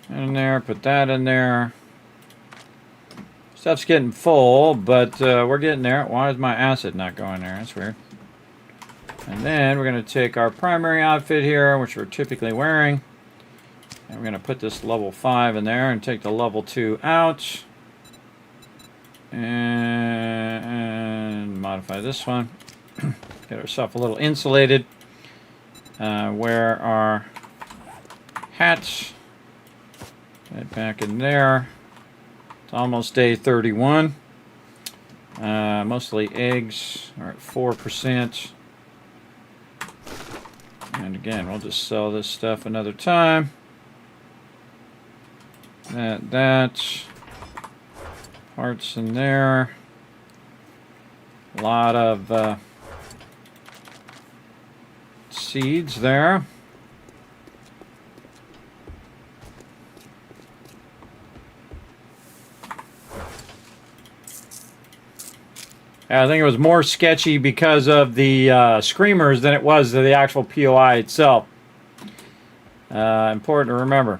In there. Put that in there. Stuff's getting full, but we're getting there. Why is my acid not going there? That's weird. And then we're going to take our primary outfit here, which we're typically wearing. And we're going to put this level 5 in there and take the level 2 out. And modify this one. Get ourselves a little insulated. Wear our hats. Right back in there. It's almost day 31. Mostly eggs are at 4%. And again, we'll just sell this stuff another time. That. Parts in there. A lot of seeds there. I think it was more sketchy because of the screamers than it was the actual POI itself. Important to remember.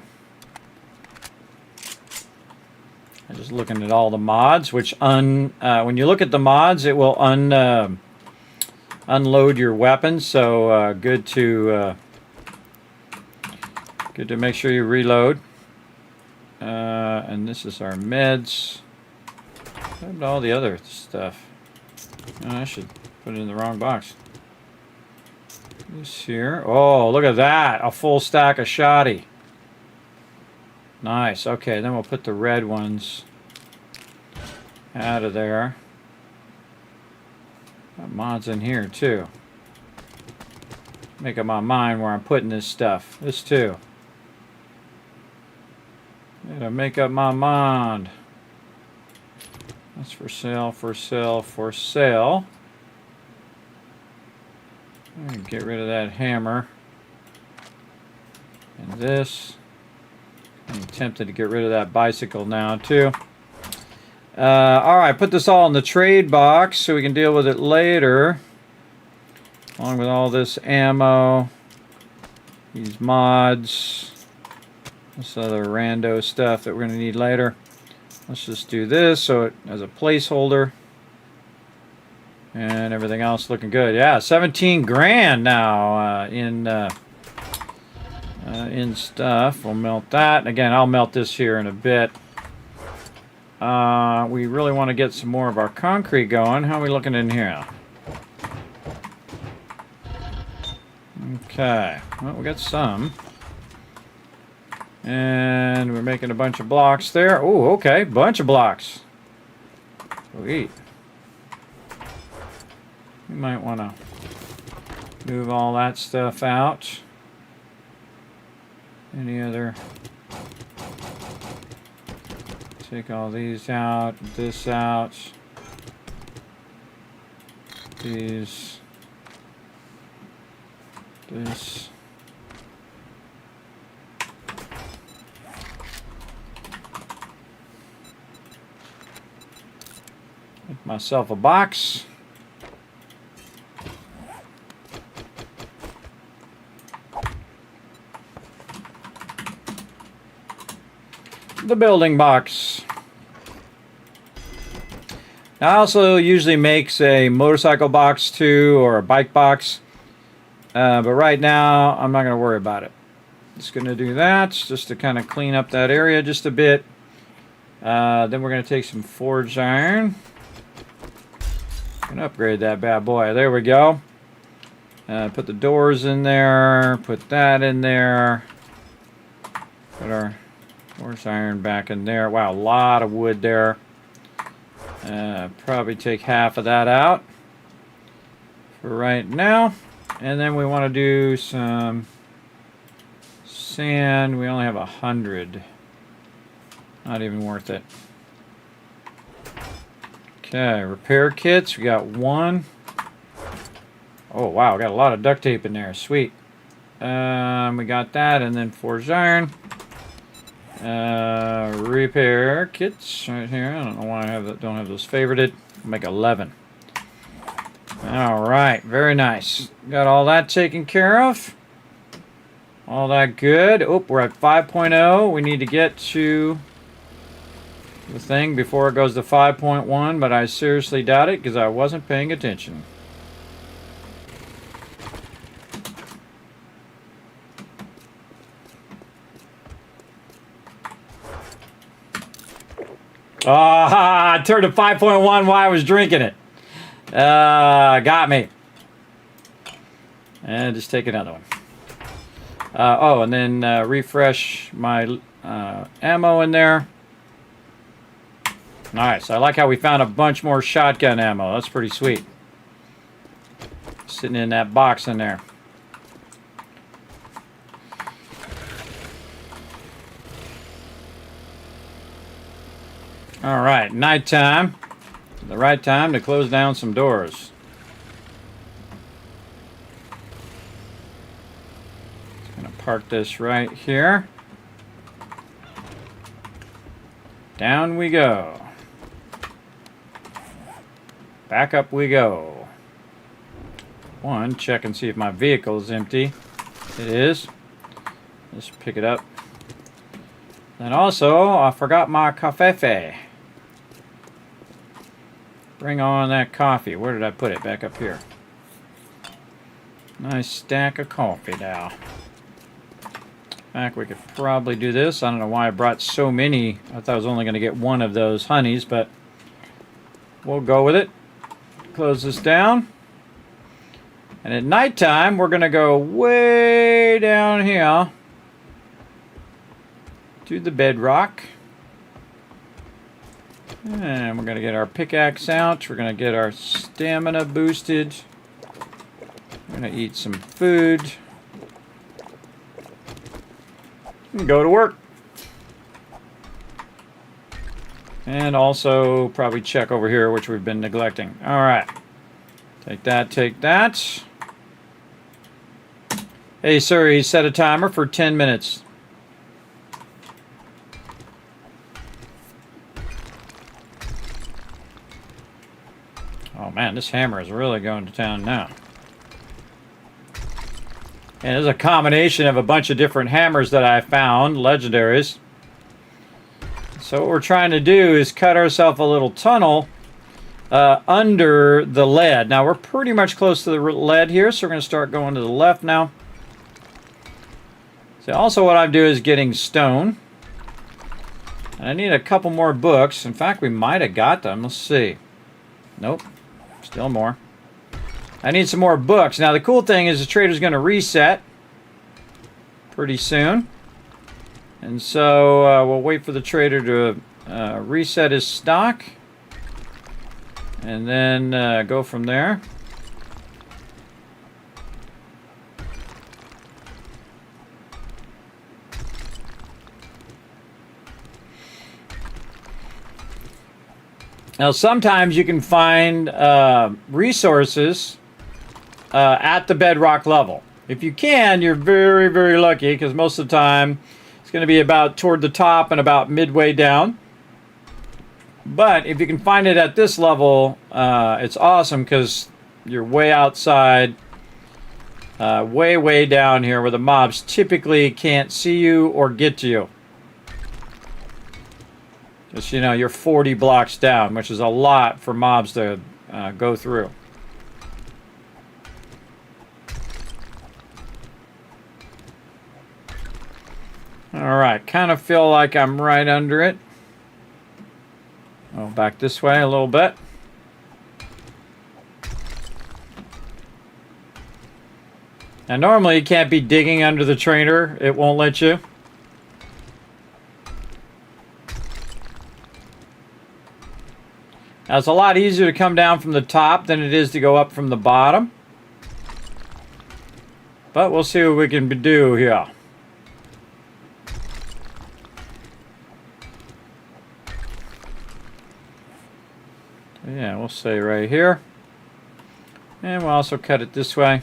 I'm just looking at all the mods, which when you look at the mods, it will unload your weapons. So good to make sure you reload. And this is our meds. And all the other stuff. Oh, I should put it in the wrong box. This here. Oh, look at that. A full stack of shoddy. Nice. Okay, then we'll put the red ones out of there. Got mods in here, too. Make up my mind where I'm putting this stuff. This, too. Gotta make up my mind. That's for sale, for sale, for sale. Get rid of that hammer. And this. I'm tempted to get rid of that bicycle now, too. Alright, put this all in the trade box so we can deal with it later. Along with all this ammo. These mods. This other rando stuff that we're going to need later. Let's just do this so it has a placeholder. And everything else looking good. Yeah, 17 grand now in stuff. We'll melt that. And again, I'll melt this here in a bit. We really want to get some more of our concrete going. How are we looking in here? Okay, well, we got some. And we're making a bunch of blocks there. Oh, okay, bunch of blocks. Sweet. We might want to move all that stuff out. Any other? Take all these out, this out. These. This. Make myself a box. The building box. I also usually make a motorcycle box too, or a bike box. But right now, I'm not going to worry about it. Just going to do that, just to kind of clean up that area just a bit. Then we're going to take some forged iron. And upgrade that bad boy. There we go. Put the doors in there. Put that in there. Put our forged iron back in there. Wow, a lot of wood there. Probably take half of that out for right now. And then we want to do some sand. We only have 100. Not even worth it. Okay, repair kits. We got 1. Oh, wow. Got a lot of duct tape in there. Sweet. We got that. And then forged iron. Repair kits right here. I don't know why I don't have those favorited. I'll make 11. All right. Very nice. Got all that taken care of. All that good. Oh, we're at 5.0. We need to get to the thing before it goes to 5.1, but I seriously doubt it because I wasn't paying attention. I turned to 5.1 while I was drinking it. Got me. And just take another one. Oh, and then refresh my ammo in there. Nice. I like how we found a bunch more shotgun ammo. That's pretty sweet. Sitting in that box in there. All right, nighttime. The right time to close down some doors. Gonna park this right here. Down we go. Back up we go. One, check and see if my vehicle is empty. It is. Let's pick it up. And also, I forgot my coffee. Bring on that coffee. Where did I put it? Back up here. Nice stack of coffee now. In fact, we could probably do this. I don't know why I brought so many. I thought I was only going to get one of those honeys, but we'll go with it. Close this down. And at nighttime, we're going to go way down here to the bedrock. And we're going to get our pickaxe out. We're going to get our stamina boosted. We're going to eat some food. And go to work. And also probably check over here, which we've been neglecting. All right. Take that, take that. Hey, sir, he set a timer for 10 minutes. Oh man, this hammer is really going to town now. And it's a combination of a bunch of different hammers that I found, legendaries. So what we're trying to do is cut ourselves a little tunnel under the lead. Now we're pretty much close to the lead here, so we're going to start going to the left now. So also what I'm doing is getting stone. And I need a couple more books. In fact, we might have got them. Let's see. Nope. Still more. I need some more books. Now the cool thing is the trader's going to reset pretty soon. And so we'll wait for the trader to reset his stock. And then go from there. Now, sometimes you can find resources at the bedrock level. If you can, you're very, very lucky, because most of the time it's going to be about toward the top and about midway down. But if you can find it at this level, it's awesome, because you're way outside, way, way down here, where the mobs typically can't see you or get to you. Just, you know, you're 40 blocks down, which is a lot for mobs to go through. All right, kind of feel like I'm right under it. Oh, back this way a little bit. Now, normally you can't be digging under the trader. It won't let you. Now, it's a lot easier to come down from the top than it is to go up from the bottom. But we'll see what we can do here. Yeah, we'll say right here. And we'll also cut it this way.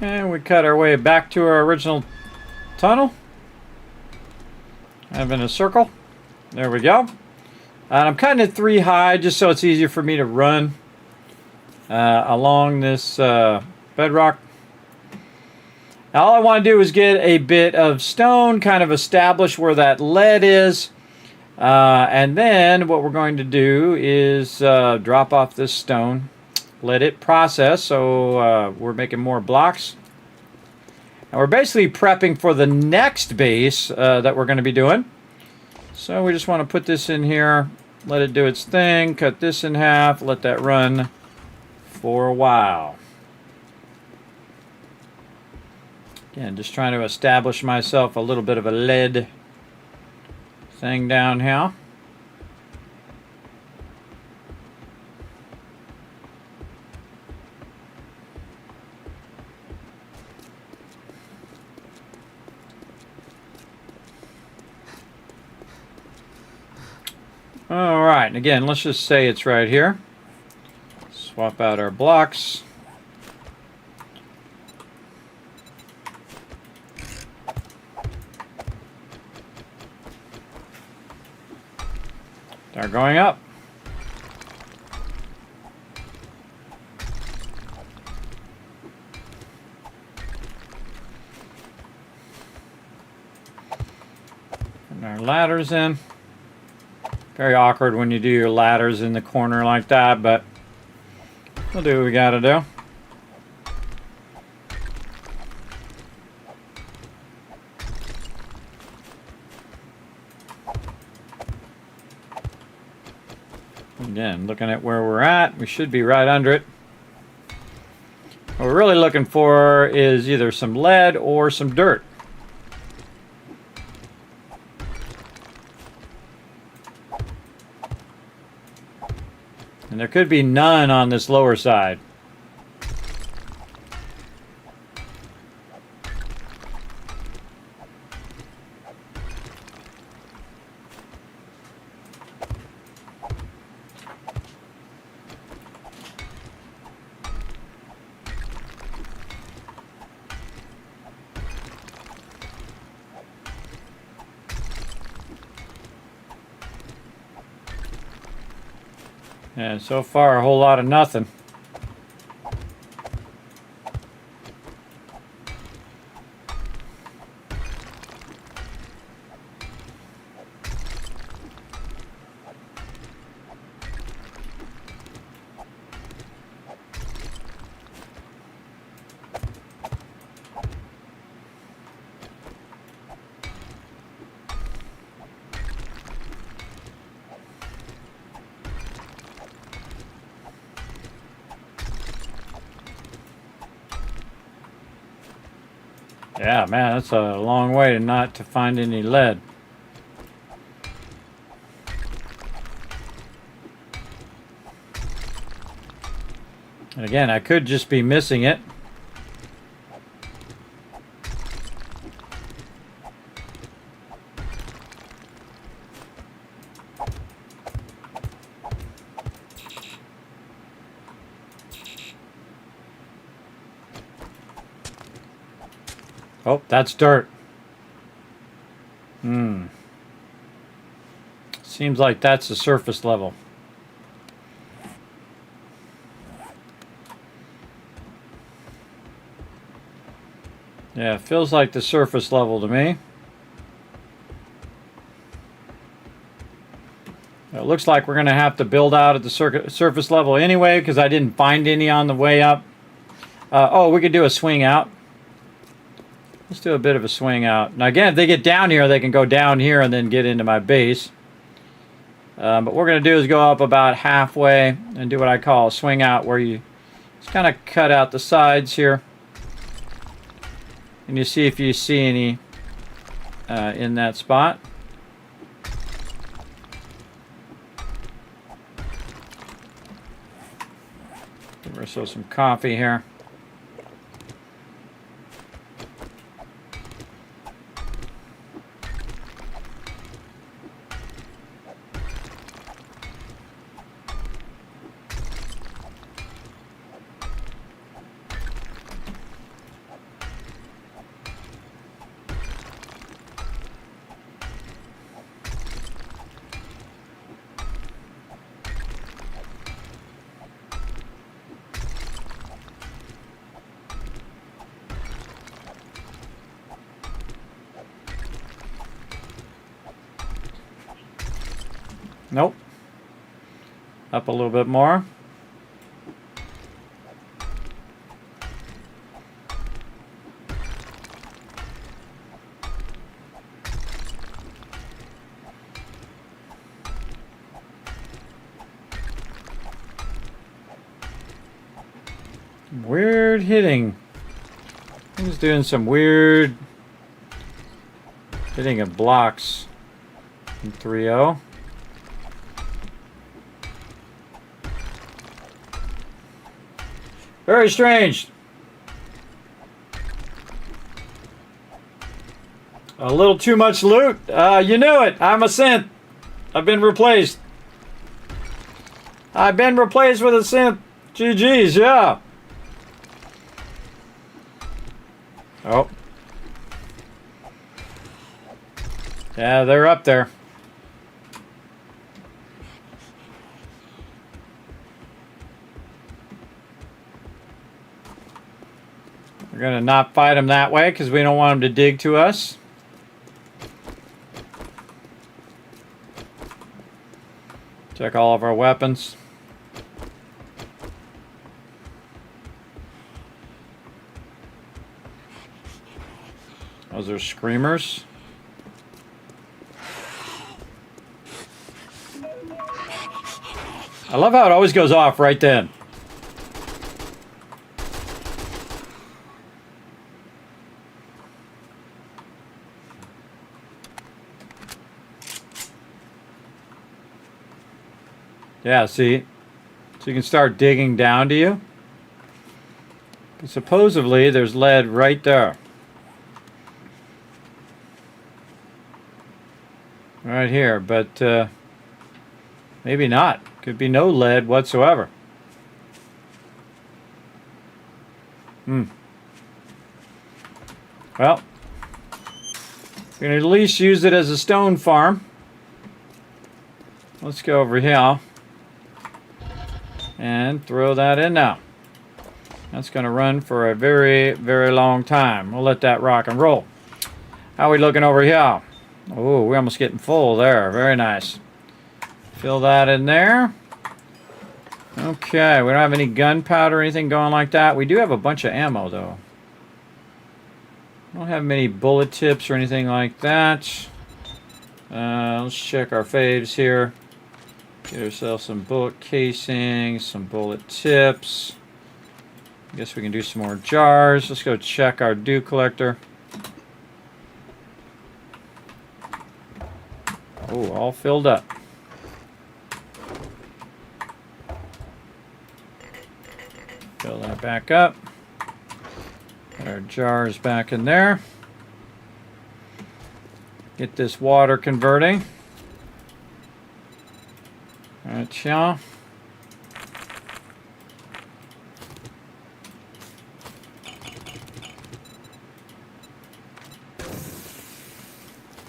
And we cut our way back to our original tunnel. Kind of in a circle. There we go. And I'm cutting it 3 high just so it's easier for me to run along this bedrock. Now, all I want to do is get a bit of stone, kind of establish where that lead is. And then what we're going to do is drop off this stone. Let it process, so we're making more blocks. And we're basically prepping for the next base that we're going to be doing. So we just want to put this in here, let it do its thing, cut this in half, let that run for a while. Again, just trying to establish myself a little bit of a lead thing down here. All right, and again, let's just say it's right here. Swap out our blocks. Start going up. Putting our ladders in. Very awkward when you do your ladders in the corner like that, but we'll do what we gotta do. Again, looking at where we're at, we should be right under it. What we're really looking for is either some lead or some dirt. And there could be none on this lower side. And so far, a whole lot of nothing. Yeah, man, that's a long way to not to find any lead. And again, I could just be missing it. Oh, that's dirt. Seems like that's the surface level. Yeah, it feels like the surface level to me. It looks like we're going to have to build out at the surface level anyway because I didn't find any on the way up. Oh, we could do a swing out. Let's do a bit of a swing out. Now again, if they get down here, they can go down here and then get into my base. But what we're going to do is go up about halfway and do what I call a swing out, where you just kind of cut out the sides here. And you see if you see any in that spot. Give ourselves some coffee here. Nope. Up a little bit more. Weird hitting. He's doing some weird hitting of blocks in 3-0. Very strange. A little too much loot. You knew it. I'm a synth. I've been replaced. I've been replaced with a synth. GG's, yeah. Oh. Yeah, they're up there. We're going to not fight them that way because we don't want them to dig to us. Check all of our weapons. Those are screamers. I love how it always goes off right then. Yeah, see? So you can start digging down to you. But supposedly there's lead right there. Right here, but maybe not. Could be no lead whatsoever. Well, we can at least use it as a stone farm. Let's go over here. and throw that in now. That's going to run for a very, very long time. We'll let that rock and roll. How are we looking over here? Oh, we're almost getting full there. Very nice. Fill that in there. Okay, we don't have any gunpowder or anything going like that. We do have a bunch of ammo, though. Don't have many bullet tips or anything like that. Let's check our faves here. Get ourselves some bullet casings, some bullet tips. I guess we can do some more jars. Let's go check our dew collector. Oh, all filled up. Fill that back up. Put our jars back in there. Get this water converting. Right, y'all.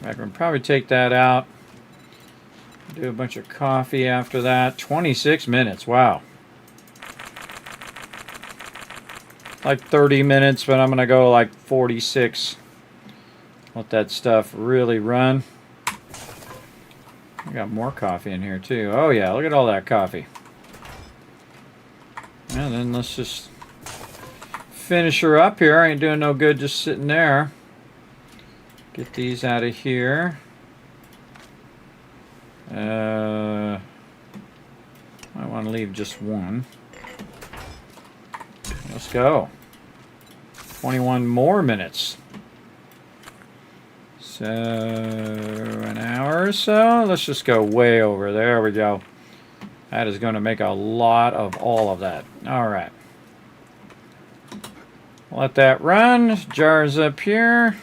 I can probably take that out. Do a bunch of coffee after that. 26 minutes. Wow. Like 30 minutes, but I'm going to go like 46. Let that stuff really run. I got more coffee in here too. Oh yeah, look at all that coffee. And then let's just finish her up here. Ain't doing no good just sitting there. Get these out of here. I want to leave just one. Let's go. 21 more minutes. So, an hour or so. Let's just go way over. There we go. That is going to make a lot of all of that. All right. Let that run. Jars up here.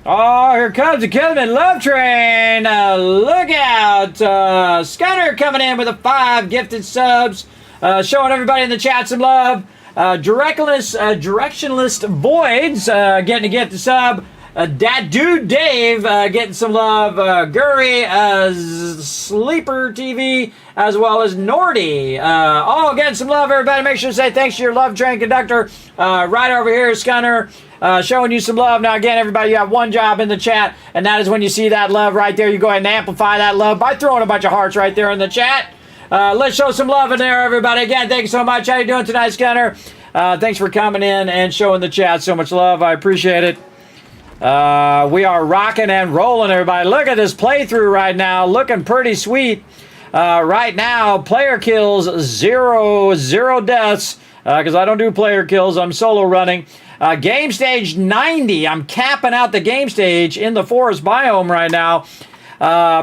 Oh, here comes the Kismet Love Train. Look out. Scudder coming in with a 5 gifted subs. Showing everybody in the chat some love. Directionless Voids getting a gifted sub. Dat Dude Dave getting some love. Guri, Sleeper TV, as well as Nordy. All getting some love, everybody. Make sure to say thanks to your love train conductor. Right over here, Scunner, showing you some love. Now, again, everybody, you have one job in the chat, and that is when you see that love right there, you go ahead and amplify that love by throwing a bunch of hearts right there in the chat. Let's show some love in there, everybody. Again, thank you so much. How you doing tonight, Scunner? Thanks for coming in and showing the chat so much love. I appreciate it. We are rocking and rolling, everybody. Look at this playthrough right now. Looking pretty sweet. Right now, player kills 0 deaths. Because I don't do player kills. I'm solo running. Game stage 90. I'm capping out the game stage in the forest biome right now.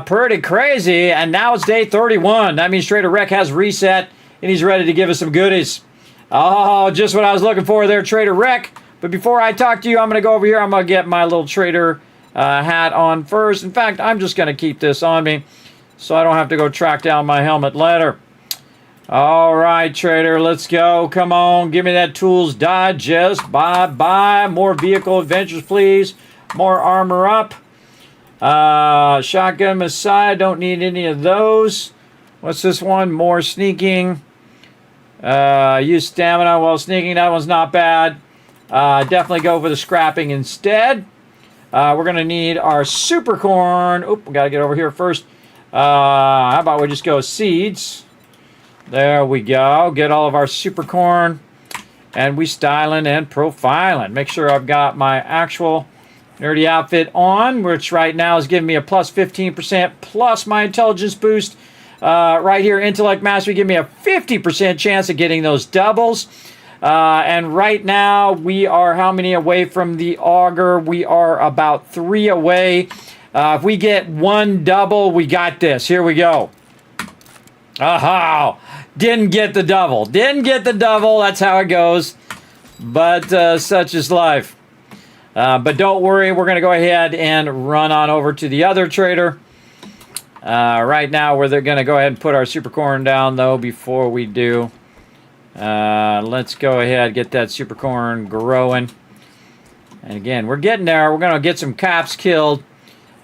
Pretty crazy. And now it's day 31. That means Trader Rec has reset. And he's ready to give us some goodies. Oh, just what I was looking for there, Trader Rec. But before I talk to you, I'm going to go over here. I'm going to get my little trader hat on first. In fact, I'm just going to keep this on me so I don't have to go track down my helmet later. All right, trader, let's go. Come on, give me that Tools Digest. Bye-bye. More vehicle adventures, please. More armor up. Shotgun Messiah, don't need any of those. What's this one? More sneaking. Use stamina while sneaking. That one's not bad. Definitely go for the scrapping instead. We're going to need our super corn. Oop, we got to get over here first. How about we just go seeds? There we go. Get all of our super corn. And we styling and profiling. Make sure I've got my actual nerdy outfit on, which right now is giving me a plus 15% plus my intelligence boost. Right here, Intellect Mastery, give me a 50% chance of getting those doubles. And right now, we are how many away from the auger? We are about 3 away. If we get 1 double, we got this. Here we go. Aha! Didn't get the double. Didn't get the double. That's how it goes. But such is life. But don't worry. We're going to go ahead and run on over to the other trader. Right now, we're going to go ahead and put our super corn down, though, before we do. Let's go ahead and get that super corn growing. And again, we're getting there. We're going to get some cops killed.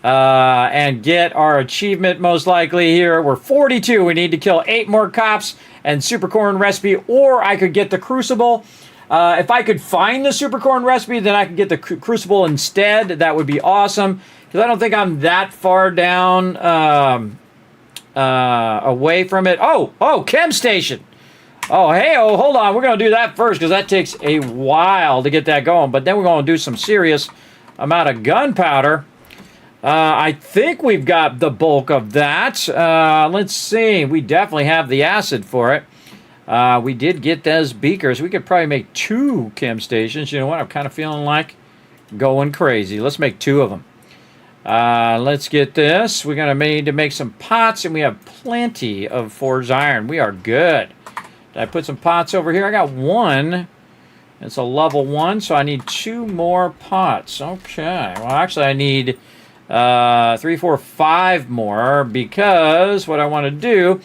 and get our achievement most likely here. We're 42. We need to kill 8 more cops and supercorn recipe, or I could get the crucible. If I could find the supercorn recipe, then I could get the crucible instead. That would be awesome, because I don't think I'm that far down away from it. Oh, chem station. Oh, hey, hold on. We're going to do that first, because that takes a while to get that going. But then we're going to do some serious amount of gunpowder. I think we've got the bulk of that. Let's see. We definitely have the acid for it. We did get those beakers. We could probably make 2 chem stations. You know what? I'm kind of feeling like going crazy. Let's make 2 of them. Let's get this. We're going to need to make some pots, and we have plenty of forged iron. We are good. Did I put some pots over here? I got 1. It's a level 1, so I need 2 more pots. Okay. Well, actually, I need 3, 4, 5 more, because what I want to do,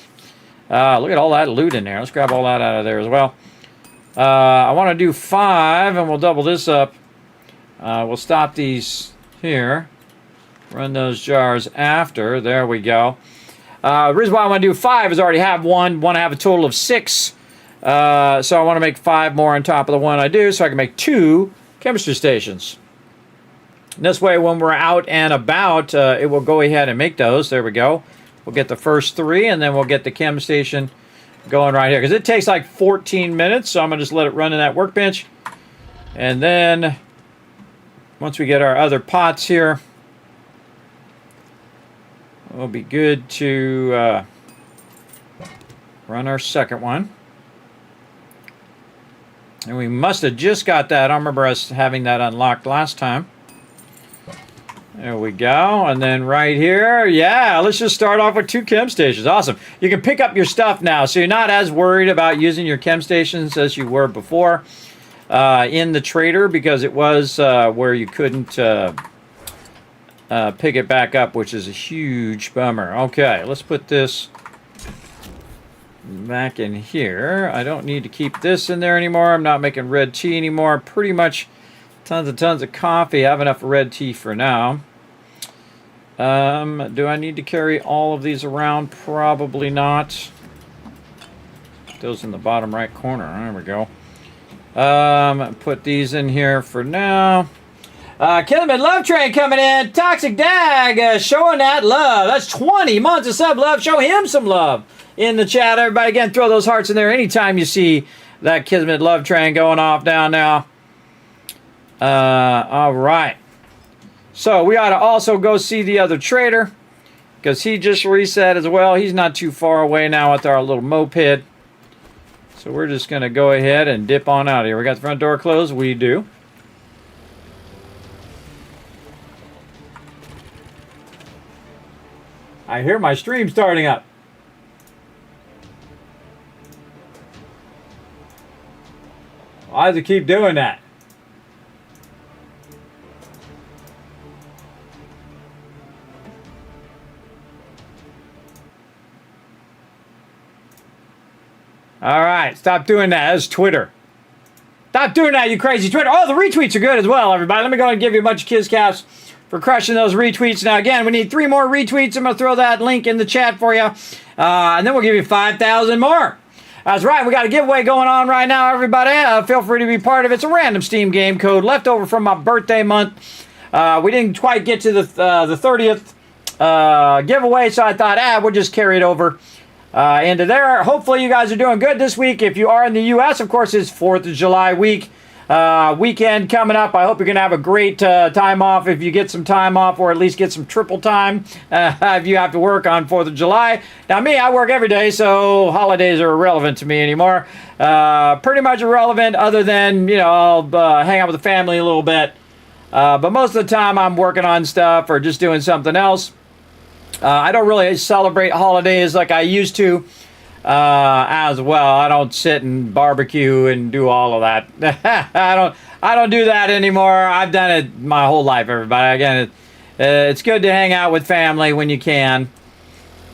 look at all that loot in there. Let's grab all that out of there as well. I want to do 5, and we'll double this up. We'll stop these here. Run those jars after. There we go. The reason why I want to do 5 is I already have 1. Want to have a total of 6. So I want to make 5 more on top of the 1 I do, so I can make 2 chemistry stations. And this way, when we're out and about, it will go ahead and make those. There we go. We'll get the first 3, and then we'll get the chem station going right here. Because it takes like 14 minutes, so I'm going to just let it run in that workbench. And then, once we get our other pots here, we'll be good to run our second one. And we must have just got that. I don't remember us having that unlocked last time. There we go. And then right here, yeah, let's just start off with 2 chem stations. Awesome. You can pick up your stuff now, so you're not as worried about using your chem stations as you were before in the trader, because it was where you couldn't pick it back up, which is a huge bummer. Okay, let's put this back in here. I don't need to keep this in there anymore. I'm not making red tea anymore. Pretty much tons and tons of coffee. I have enough red tea for now. Do I need to carry all of these around? Probably not. Those in the bottom right corner. There we go. Put these in here for now. Kismet Love Train coming in. Toxic Dag showing that love. That's 20 months of sub love. Show him some love in the chat. Everybody, again, throw those hearts in there anytime you see that Kismet Love Train going off down now. All right. So we ought to also go see the other trader, because he just reset as well. He's not too far away now with our little moped. So we're just going to go ahead and dip on out of here. We got the front door closed. We do. I hear my stream starting up. Why does it keep doing that? All right, stop doing that. That's Twitter. Stop doing that, you crazy Twitter. Oh, the retweets are good as well, everybody. Let me go and give you a bunch of kiss caps for crushing those retweets. Now, again, we need 3 more retweets. I'm going to throw that link in the chat for you. And then we'll give you 5,000 more. That's right. We got a giveaway going on right now, everybody. Feel free to be part of it. It's a random Steam game code left over from my birthday month. We didn't quite get to the 30th giveaway, so I thought, we'll just carry it over into there. Hopefully, you guys are doing good this week. If you are in the U.S., of course, it's 4th of July week. Weekend coming up. I hope you're going to have a great time off if you get some time off, or at least get some triple time if you have to work on 4th of July. Now, me, I work every day, so holidays are irrelevant to me anymore. Pretty much irrelevant other than, I'll hang out with the family a little bit. But most of the time, I'm working on stuff or just doing something else. I don't really celebrate holidays like I used to. As well, I don't sit and barbecue and do all of that. I don't do that anymore. I've done it my whole life, everybody. Again, it's good to hang out with family when you can,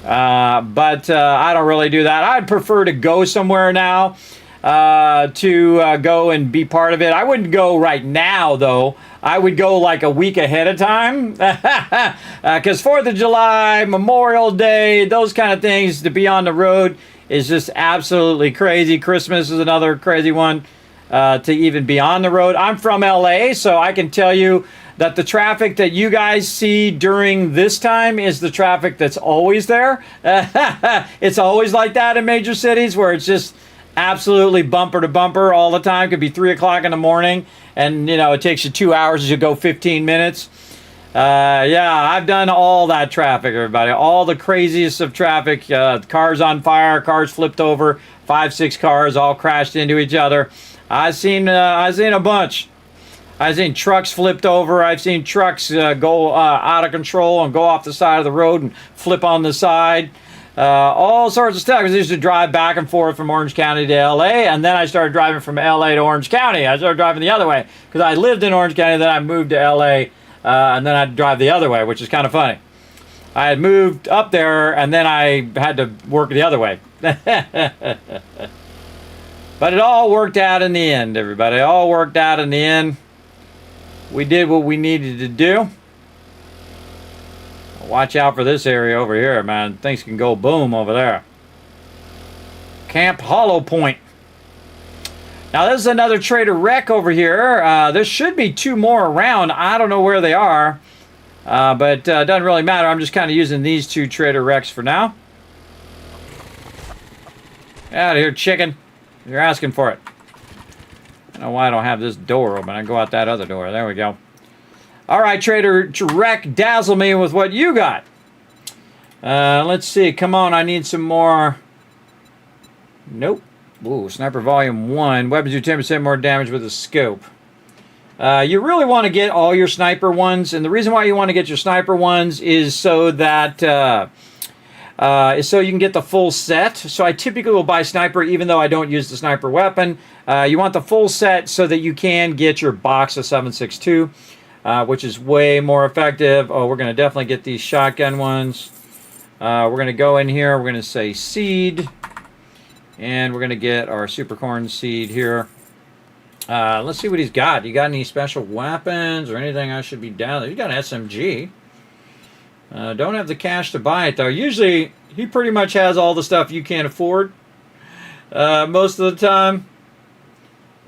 but I don't really do that. I'd prefer to go somewhere now. to go and be part of it. I wouldn't go right now, though. I would go like a week ahead of time. Because 4th of July, Memorial Day, those kind of things, to be on the road is just absolutely crazy. Christmas is another crazy one to even be on the road. I'm from LA, so I can tell you that the traffic that you guys see during this time is the traffic that's always there. It's always like that in major cities where it's just absolutely bumper to bumper all the time. Could be 3 o'clock in the morning, and you know it takes you 2 hours as you go 15 minutes. Yeah, I've done all that traffic, everybody. All the craziest of traffic. Cars on fire, cars flipped over, 5, 6 cars all crashed into each other. I've seen a bunch. I've seen trucks flipped over. I've seen trucks go out of control and go off the side of the road and flip on the side. All sorts of stuff. I used to drive back and forth from Orange County to LA, and then I started driving from LA to Orange County. I started driving the other way because I lived in Orange County, then I moved to LA, and then I'd drive the other way, which is kind of funny. I had moved up there, and then I had to work the other way. But it all worked out in the end, everybody. It all worked out in the end. We did what we needed to do. Watch out for this area over here, man. Things can go boom over there. Camp Hollow Point. Now, this is another trader wreck over here. There should be 2 more around. I don't know where they are. But it doesn't really matter. I'm just kind of using these 2 trader wrecks for now. Get out of here, chicken. You're asking for it. I don't know why I don't have this door open. I go out that other door. There we go. All right, Trader Wreck, dazzle me with what you got. Let's see. Come on, I need some more. Nope. Ooh, Sniper Volume 1. Weapons do 10% more damage with a scope. You really want to get all your sniper ones, and the reason why you want to get your sniper ones is so that so you can get the full set. So I typically will buy sniper even though I don't use the sniper weapon. You want the full set so that you can get your box of 7.62, which is way more effective. Oh, we're going to definitely get these shotgun ones. We're going to go in here. We're going to say seed, and we're going to get our supercorn seed here. Let's see what he's got. You got any special weapons or anything I should be down there? You got an SMG. Don't have the cash to buy it, though. Usually, he pretty much has all the stuff you can't afford. Most of the time.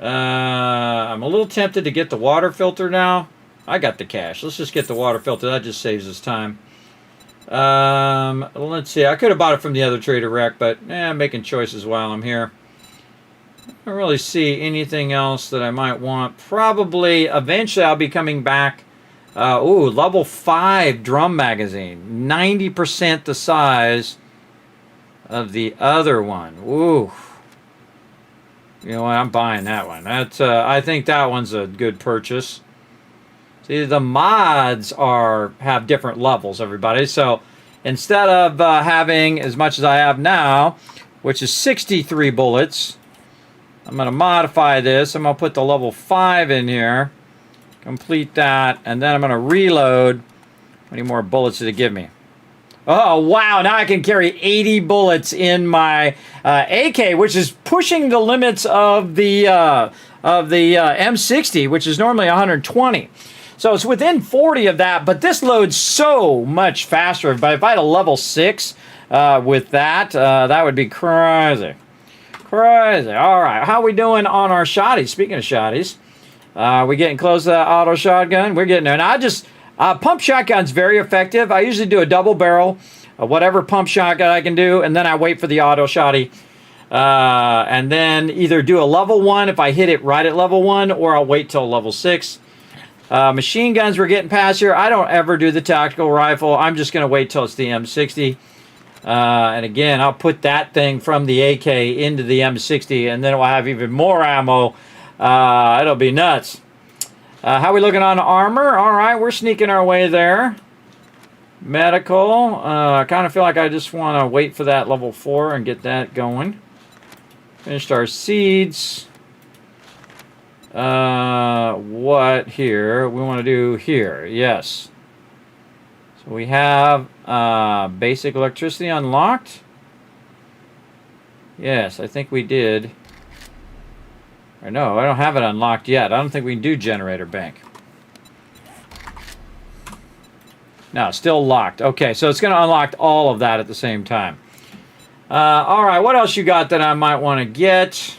I'm a little tempted to get the water filter now. I got the cash. Let's just get the water filter. That just saves us time. Let's see. I could have bought it from the other trader wreck, but I'm making choices while I'm here. I don't really see anything else that I might want. Probably, eventually, I'll be coming back. Ooh, level 5 drum magazine. 90% the size of the other one. Ooh. You know what? I'm buying that one. That's I think that one's a good purchase. See, the mods have different levels, everybody. So instead of having as much as I have now, which is 63 bullets, I'm going to modify this. I'm going to put the level 5 in here. Complete that. And then I'm going to reload. How many more bullets did it give me? Oh, wow. Now I can carry 80 bullets in my AK, which is pushing the limits of the M60, which is normally 120. So it's within 40 of that, but this loads so much faster. But if I had a level 6 with that, that would be crazy. Crazy. All right. How are we doing on our shotties? Speaking of shotties, we getting close to that auto shotgun? We're getting there. Now, pump shotgun's very effective. I usually do a double barrel, whatever pump shotgun I can do, and then I wait for the auto shotty. And then either do a level 1 if I hit it right at level 1, or I'll wait till level 6. Machine guns we're getting past here. I don't ever do the tactical rifle. I'm just going to wait till it's the M60. And again, I'll put that thing from the AK into the M60, and then we'll have even more ammo. It'll be nuts. How are we looking on armor? All right, we're sneaking our way there. Medical. I kind of feel like I just want to wait for that level 4 and get that going. Finished our seeds. What here? We want to do here. Yes. So we have basic electricity unlocked. Yes, I think we did. Or no, I don't have it unlocked yet. I don't think we can do generator bank. No, still locked. Okay, so it's going to unlock all of that at the same time. All right, what else you got that I might want to get?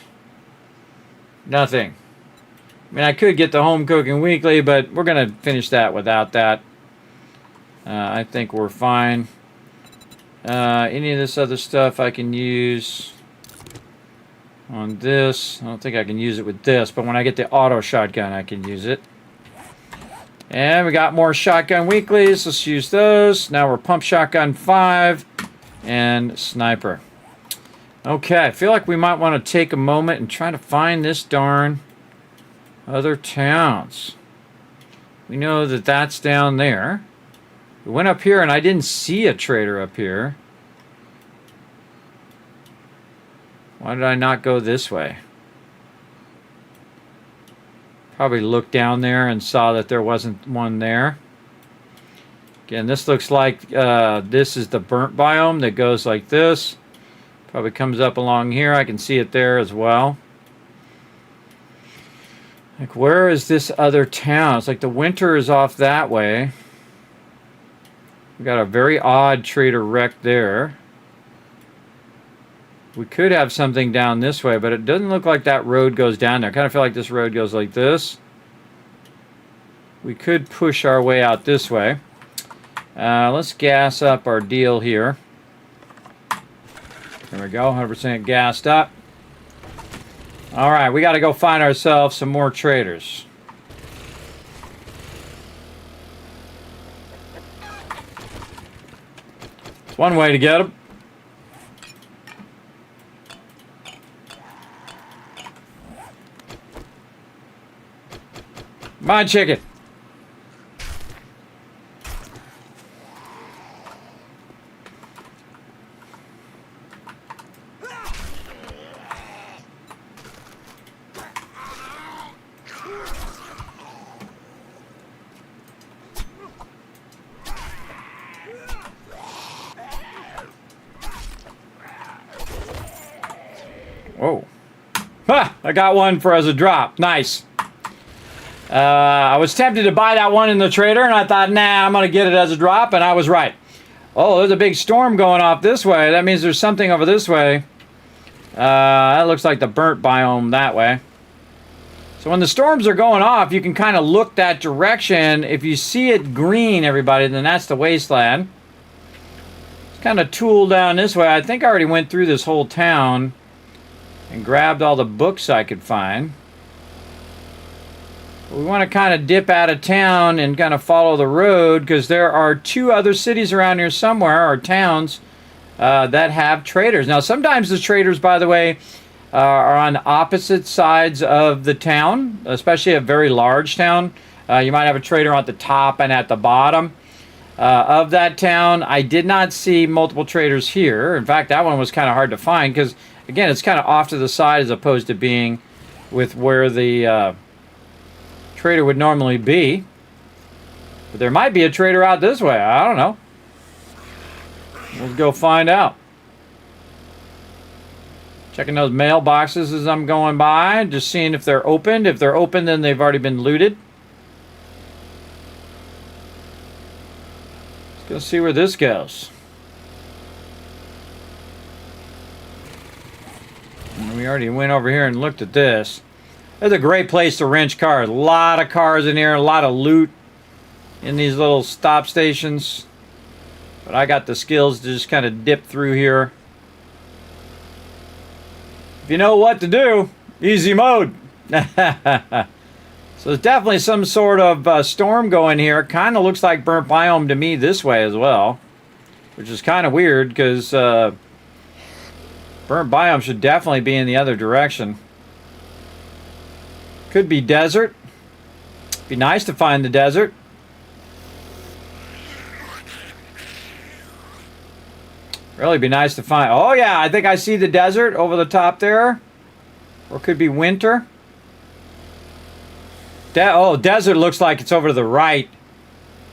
Nothing. I mean, I could get the Home Cooking Weekly, but we're going to finish that without that. I think we're fine. Any of this other stuff I can use on this. I don't think I can use it with this, but when I get the auto shotgun, I can use it. And we got more shotgun weeklies. Let's use those. Now we're pump shotgun 5 and sniper. Okay, I feel like we might want to take a moment and try to find this darn other towns. We know that that's down there. We went up here and I didn't see a trader up here. Why did I not go this way? Probably looked down there and saw that there wasn't one there. Again, this looks like this is the burnt biome that goes like this. Probably comes up along here. I can see it there as well. Like, where is this other town? It's like the winter is off that way. We got a very odd trader wreck there. We could have something down this way, but it doesn't look like that road goes down there. I kind of feel like this road goes like this. We could push our way out this way. Let's gas up our deal here. There we go, 100% gassed up. All right, we got to go find ourselves some more traders. It's one way to get them. Come on, chicken. Whoa. Ha! I got one for as a drop. Nice. I was tempted to buy that one in the trader, and I thought, nah, I'm going to get it as a drop, and I was right. Oh, there's a big storm going off this way. That means there's something over this way. That looks like the burnt biome that way. So when the storms are going off, you can kind of look that direction. If you see it green, everybody, then that's the wasteland. It's kind of tooled down this way. I think I already went through this whole town and grabbed all the books I could find. We want to kind of dip out of town and kind of follow the road because there are 2 other cities around here somewhere, or towns, that have traders. Now, sometimes the traders, by the way, are on opposite sides of the town, especially a very large town. You might have a trader at the top and at the bottom of that town. I did not see multiple traders here. In fact, that one was kind of hard to find because, again, it's kind of off to the side as opposed to being with where the trader would normally be. But there might be a trader out this way. I don't know. We'll go find out. Checking those mailboxes as I'm going by, just seeing if they're opened. If they're open, then they've already been looted. Let's go see where this goes. And we already went over here and looked at this. It's a great place to wrench cars. A lot of cars in here, a lot of loot in these little stop stations. But I got the skills to just kind of dip through here. If you know what to do, easy mode. So there's definitely some sort of storm going here. Kind of looks like burnt biome to me this way as well. Which is kind of weird because burnt biome should definitely be in the other direction. Could be desert. Be nice to find the desert. Really be nice to find. Oh yeah, I think I see the desert over the top there. Or it could be winter. Desert looks like it's over to the right.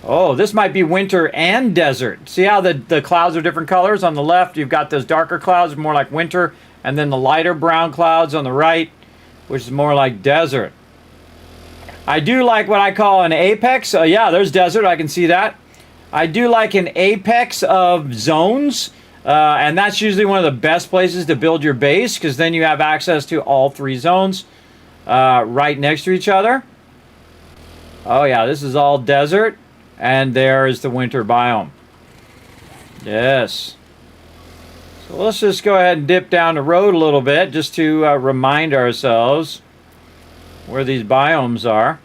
Oh, this might be winter and desert. See how the clouds are different colors? On the left, you've got those darker clouds, more like winter, and then the lighter brown clouds on the right. which is more like desert. I do like what I call an apex. Yeah, there's desert. I can see that. I do like an apex of zones. And that's usually one of the best places to build your base, because then you have access to all 3 zones right next to each other. Oh yeah, this is all desert. And there is the winter biome. Yes. So let's just go ahead and dip down the road a little bit just to remind ourselves where these biomes are.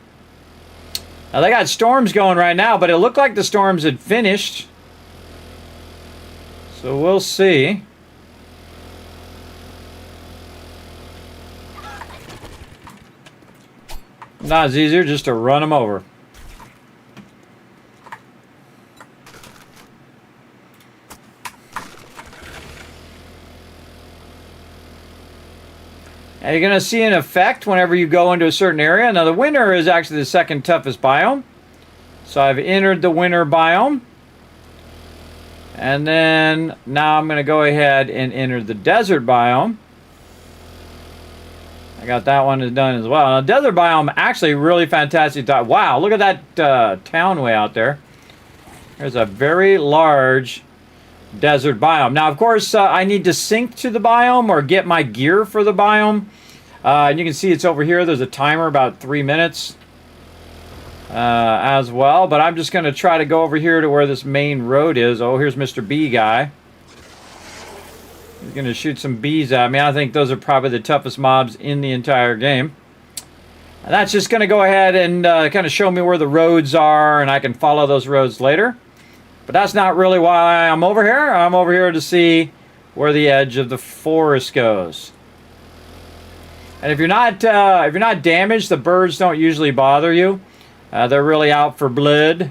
Now they got storms going right now, but it looked like the storms had finished. So we'll see. Not as easier just to run them over. And you're going to see an effect whenever you go into a certain area. Now the winter is actually the second toughest biome. So I've entered the winter biome. And then now I'm going to go ahead and enter the desert biome. I got that one done as well. Now desert biome, actually really fantastic. Wow, look at that town way out there. There's a very large desert biome. Now, of course, I need to sync to the biome or get my gear for the biome. And you can see it's over here. There's a timer, about 3 minutes as well. But I'm just going to try to go over here to where this main road is. Oh, here's Mr. Bee guy. He's going to shoot some bees at me. I think those are probably the toughest mobs in the entire game. And that's just going to go ahead and kind of show me where the roads are, and I can follow those roads later. But that's not really why I'm over here. I'm over here to see where the edge of the forest goes. And if you're not damaged, the birds don't usually bother you. They're really out for blood.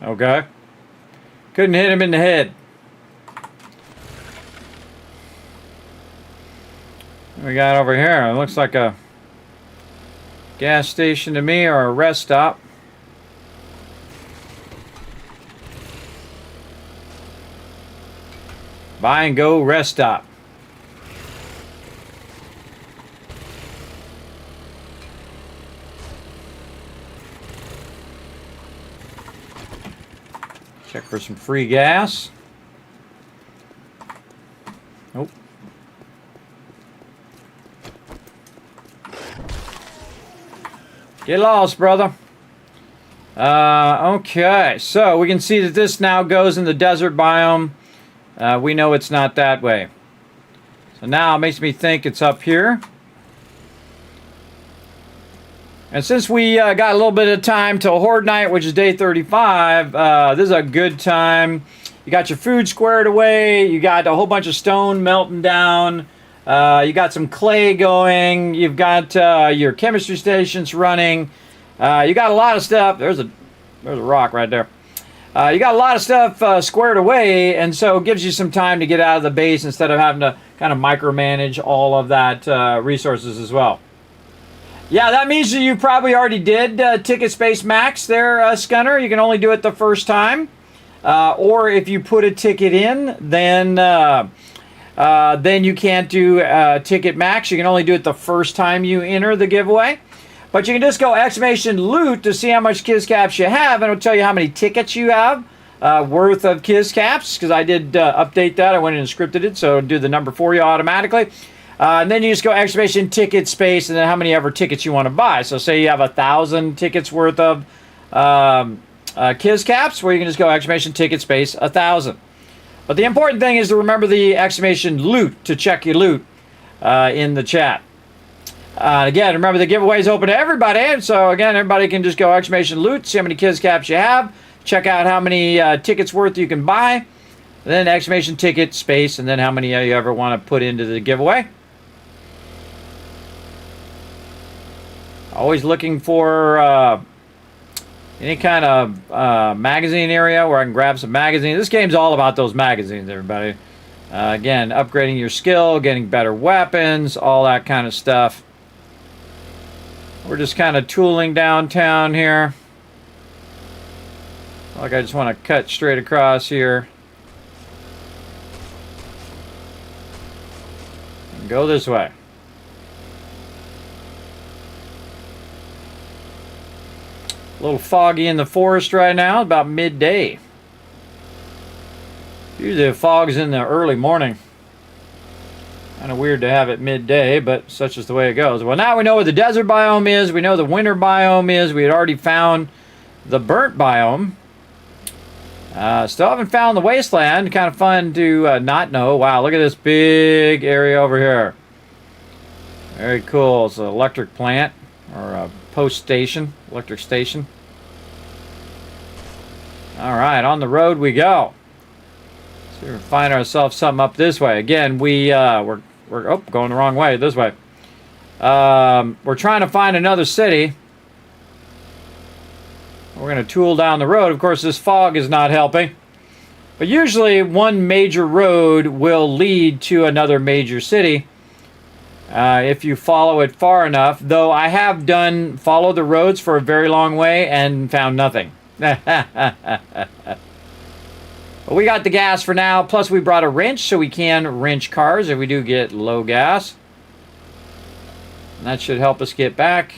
Okay. Couldn't hit him in the head. What we got over here? It looks like a gas station to me, or a rest stop. Buy and go rest stop. Check for some free gas. Nope. Get lost, brother. Okay, so we can see that this now goes in the desert biome. We know it's not that way. So now it makes me think it's up here. And since we got a little bit of time till Horde Night, which is day 35, this is a good time. You got your food squared away. You got a whole bunch of stone melting down. You got some clay going. You've got your chemistry stations running. You got a lot of stuff. There's a rock right there. You got a lot of stuff squared away, and so it gives you some time to get out of the base instead of having to kind of micromanage all of that resources as well. Yeah, that means that you probably already did ticket space max there, Scunner. You can only do it the first time. Or if you put a ticket in, then you can't do ticket max. You can only do it the first time you enter the giveaway. But you can just go !loot to see how much Kiz Caps you have, and it'll tell you how many tickets you have worth of Kiz Caps, because I did update that. I went in and scripted it, so it'll do the number for you automatically. And then you just go !ticket space, and then how many ever tickets you want to buy. So say you have 1,000 tickets worth of Kiz Caps, where you can just go !ticket space 1,000. But the important thing is to remember the !loot to check your loot in the chat. Again, remember the giveaway is open to everybody. So again, everybody can just go !loot, see how many Kiz Caps you have, check out how many tickets worth you can buy, then !ticket space, and then how many you ever want to put into the giveaway. Always looking for any kind of magazine area where I can grab some magazines. This game's all about those magazines, everybody. Again, upgrading your skill, getting better weapons, all that kind of stuff. We're just kind of tooling downtown here. Like I just want to cut straight across here. And go this way. A little foggy in the forest right now, about midday. Usually the fog's in the early morning. Kind of weird to have it midday, but such is the way it goes. Well, now we know what the desert biome is. We know the winter biome is. We had already found the burnt biome. Still haven't found the wasteland. Kind of fun to not know. Wow, look at this big area over here. Very cool. It's an electric plant or a post station, electric station. All right, on the road we go. So we find ourselves something up this way. Again, we're going the wrong way. This way. We're trying to find another city. We're going to tool down the road. Of course, this fog is not helping. But usually one major road will lead to another major city if you follow it far enough. Though I have followed the roads for a very long way and found nothing. But we got the gas for now. Plus we brought a wrench so we can wrench cars if we do get low gas. And that should help us get back.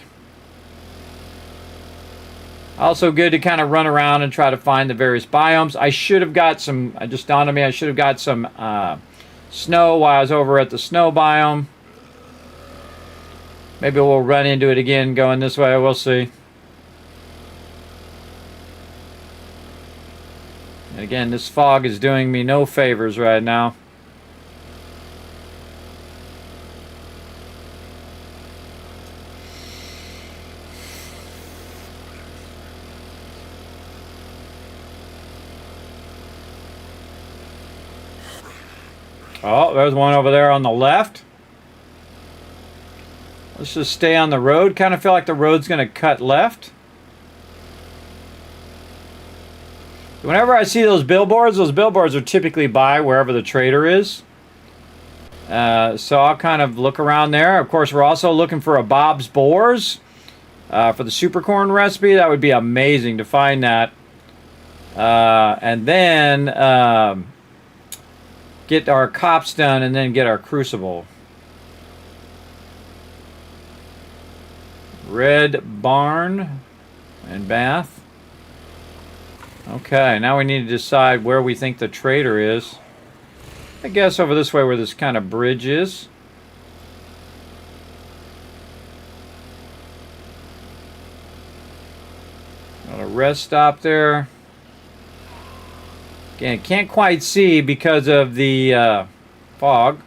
Also good to kind of run around and try to find the various biomes. I should have got some, it just dawned on me, I should have got some snow while I was over at the snow biome. Maybe we'll run into it again going this way, we'll see. And again, this fog is doing me no favors right now. Oh, there's one over there on the left. Let's just stay on the road. Kind of feel like the road's going to cut left. Whenever I see those billboards are typically by wherever the trader is. So I'll kind of look around there. Of course, we're also looking for a Bob's Boars for the super corn recipe. That would be amazing to find that. And then get our cops done and then get our crucible. Red Barn and Bath. Okay, now we need to decide where we think the trader is. I guess over this way where this kind of bridge is. Got a rest stop there. Again, can't quite see because of the fog.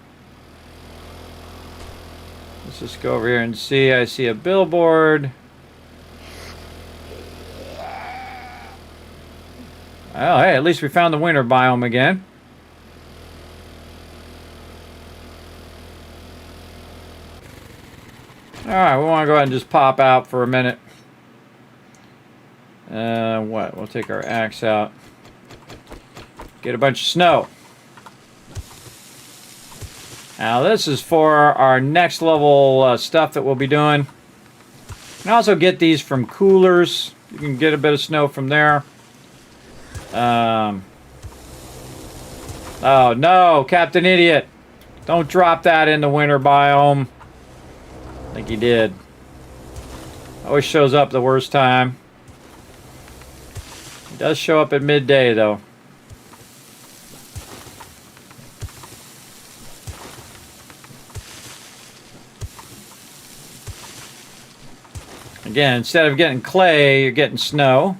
Let's just go over here and see. I see a billboard. Oh, hey, at least we found the winter biome again. Alright, we want to go ahead and just pop out for a minute. We'll take our axe out. Get a bunch of snow. Now this is for our next level stuff that we'll be doing. You can also get these from coolers. You can get a bit of snow from there. Oh no, Captain Idiot. Don't drop that in the winter biome. I think he did. Always shows up the worst time. He does show up at midday though. Again, instead of getting clay, you're getting snow.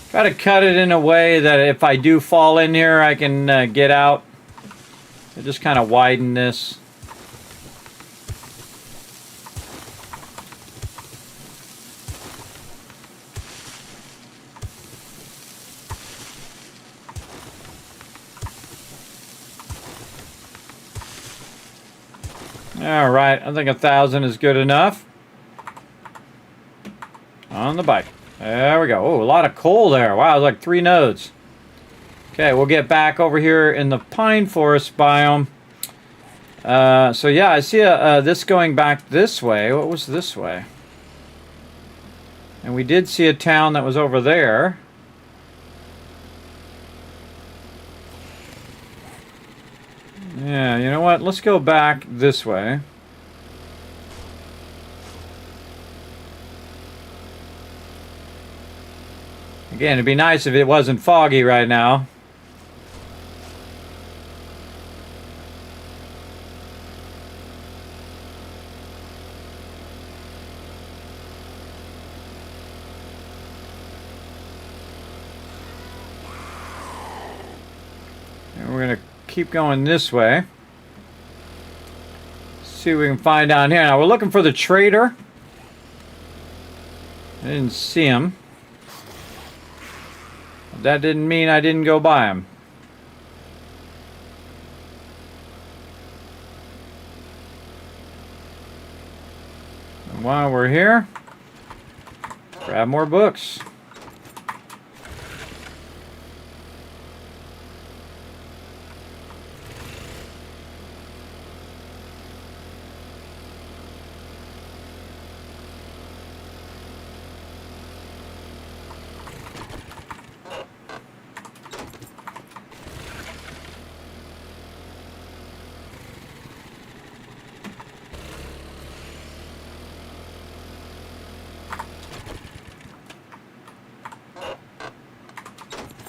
Try to cut it in a way that if I do fall in here, I can get out. I just kind of widen this. All right, I think 1,000 is good enough. On the bike. There we go. Oh, a lot of coal there. Wow, like 3 nodes. Okay, we'll get back over here in the pine forest biome. So yeah, I see this going back this way. What was this way? And we did see a town that was over there. Yeah, you know what? Let's go back this way. Again, it'd be nice if it wasn't foggy right now. And we're going to keep going this way. See what we can find down here. Now, we're looking for the trader. I didn't see him. That didn't mean I didn't go by him. And while we're here, grab more books.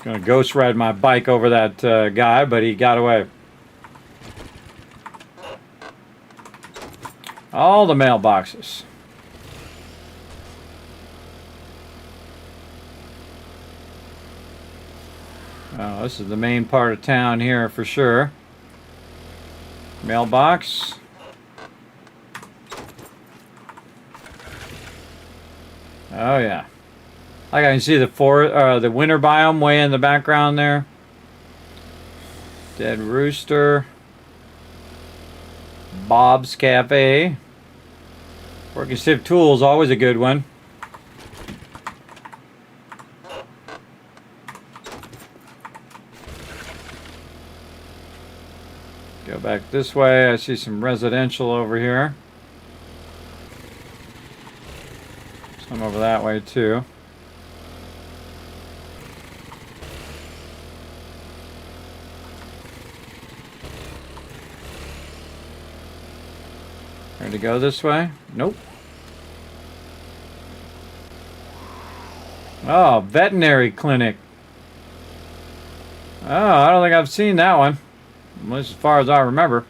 Gonna ghost ride my bike over that guy, but he got away. All the mailboxes. Oh, this is the main part of town here for sure. Mailbox. Oh yeah. Like I can see the winter biome way in the background there. Dead Rooster. Bob's Cafe. Working Stiff Tools, always a good one. Go back this way. I see some residential over here. Some over that way too. To go this way? Nope. Oh, veterinary clinic. Oh, I don't think I've seen that one. At least as far as I remember.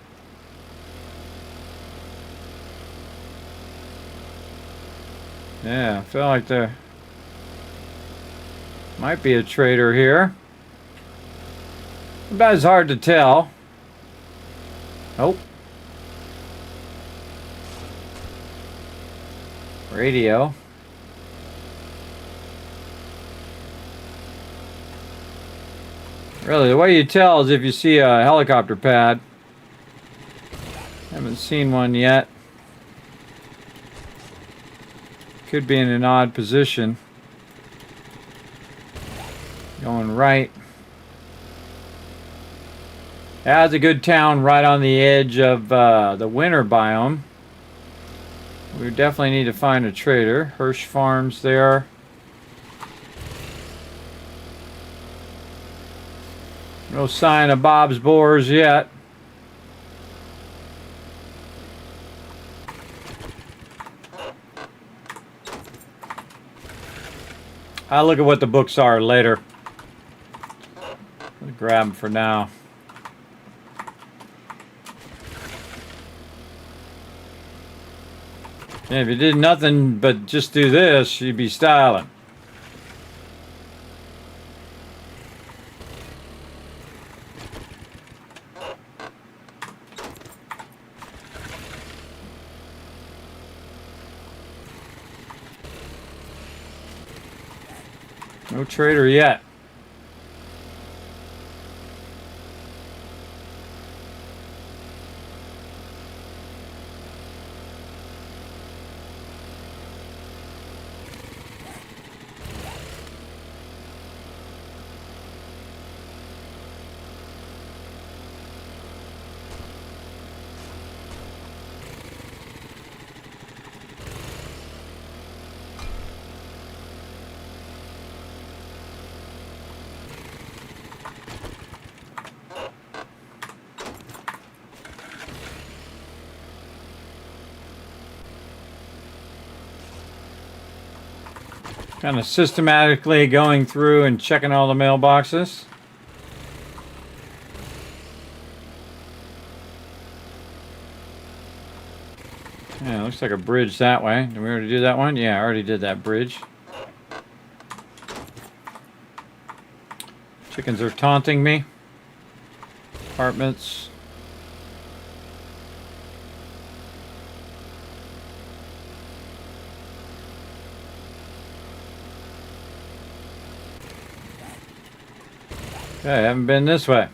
Yeah, I feel like there might be a trader here. But it's hard to tell. Nope. Radio. Really, the way you tell is if you see a helicopter pad. Haven't seen one yet. Could be in an odd position. Going right. That's a good town right on the edge of the winter biome. We definitely need to find a trader. Hirsch Farms there. No sign of Bob's Boars yet. I'll look at what the books are later. I'll grab them for now. Yeah, if you did nothing but just do this, you'd be styling. No trader yet. Kind of systematically going through and checking all the mailboxes. Yeah, looks like a bridge that way. Did we already do that one? Yeah, I already did that bridge. Chickens are taunting me. Apartments. Okay, I haven't been this way.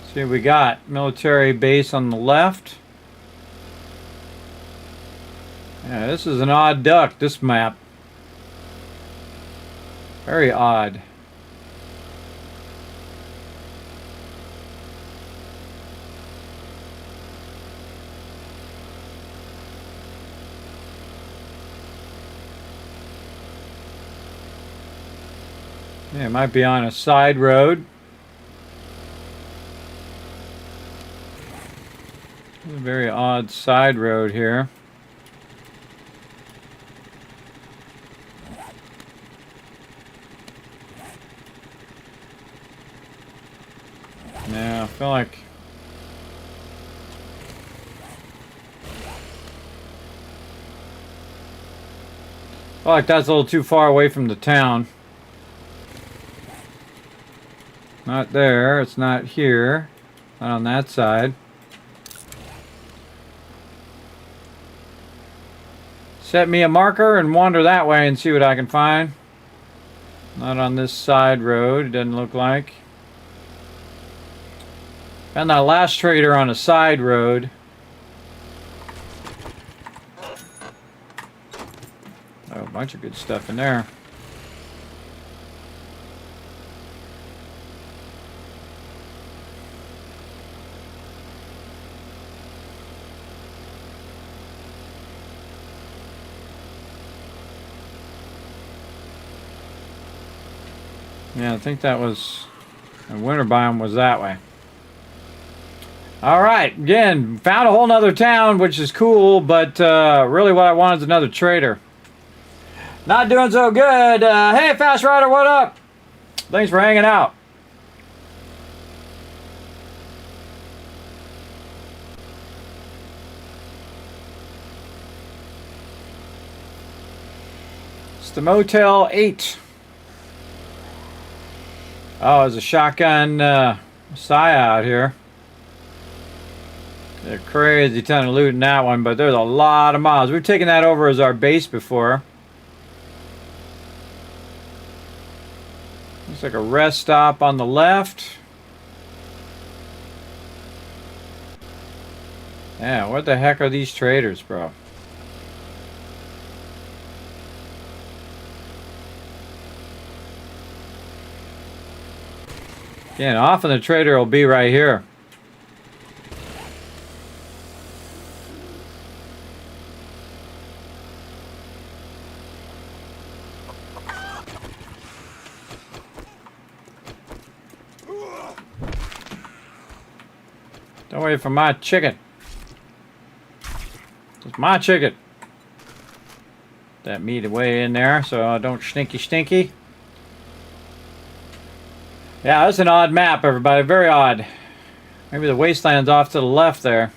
Let's see what we got. Military base on the left. Yeah, this is an odd duck, this map. Very odd. Yeah, it might be on a side road. A very odd side road here. Yeah, I feel like that's a little too far away from the town. Not there, it's not here. Not on that side. Set me a marker and wander that way and see what I can find. Not on this side road, it doesn't look like. Found that last trader on a side road. Oh, a bunch of good stuff in there. Yeah, I think that was... the winter biome was that way. Alright, again, found a whole nother town, which is cool, but really what I want is another trader. Not doing so good. Hey, Fast Rider, what up? Thanks for hanging out. It's the Motel 8. Oh, there's a shotgun Messiah out here. They're crazy ton of loot in that one, but there's a lot of miles. We've taken that over as our base before. Looks like a rest stop on the left. Yeah, what the heck are these traders, bro? Again, often the trader will be right here. Don't wait for my chicken. It's my chicken. That meat away in there so I don't stinky. Yeah, that's an odd map, everybody. Very odd. Maybe the wasteland's off to the left there.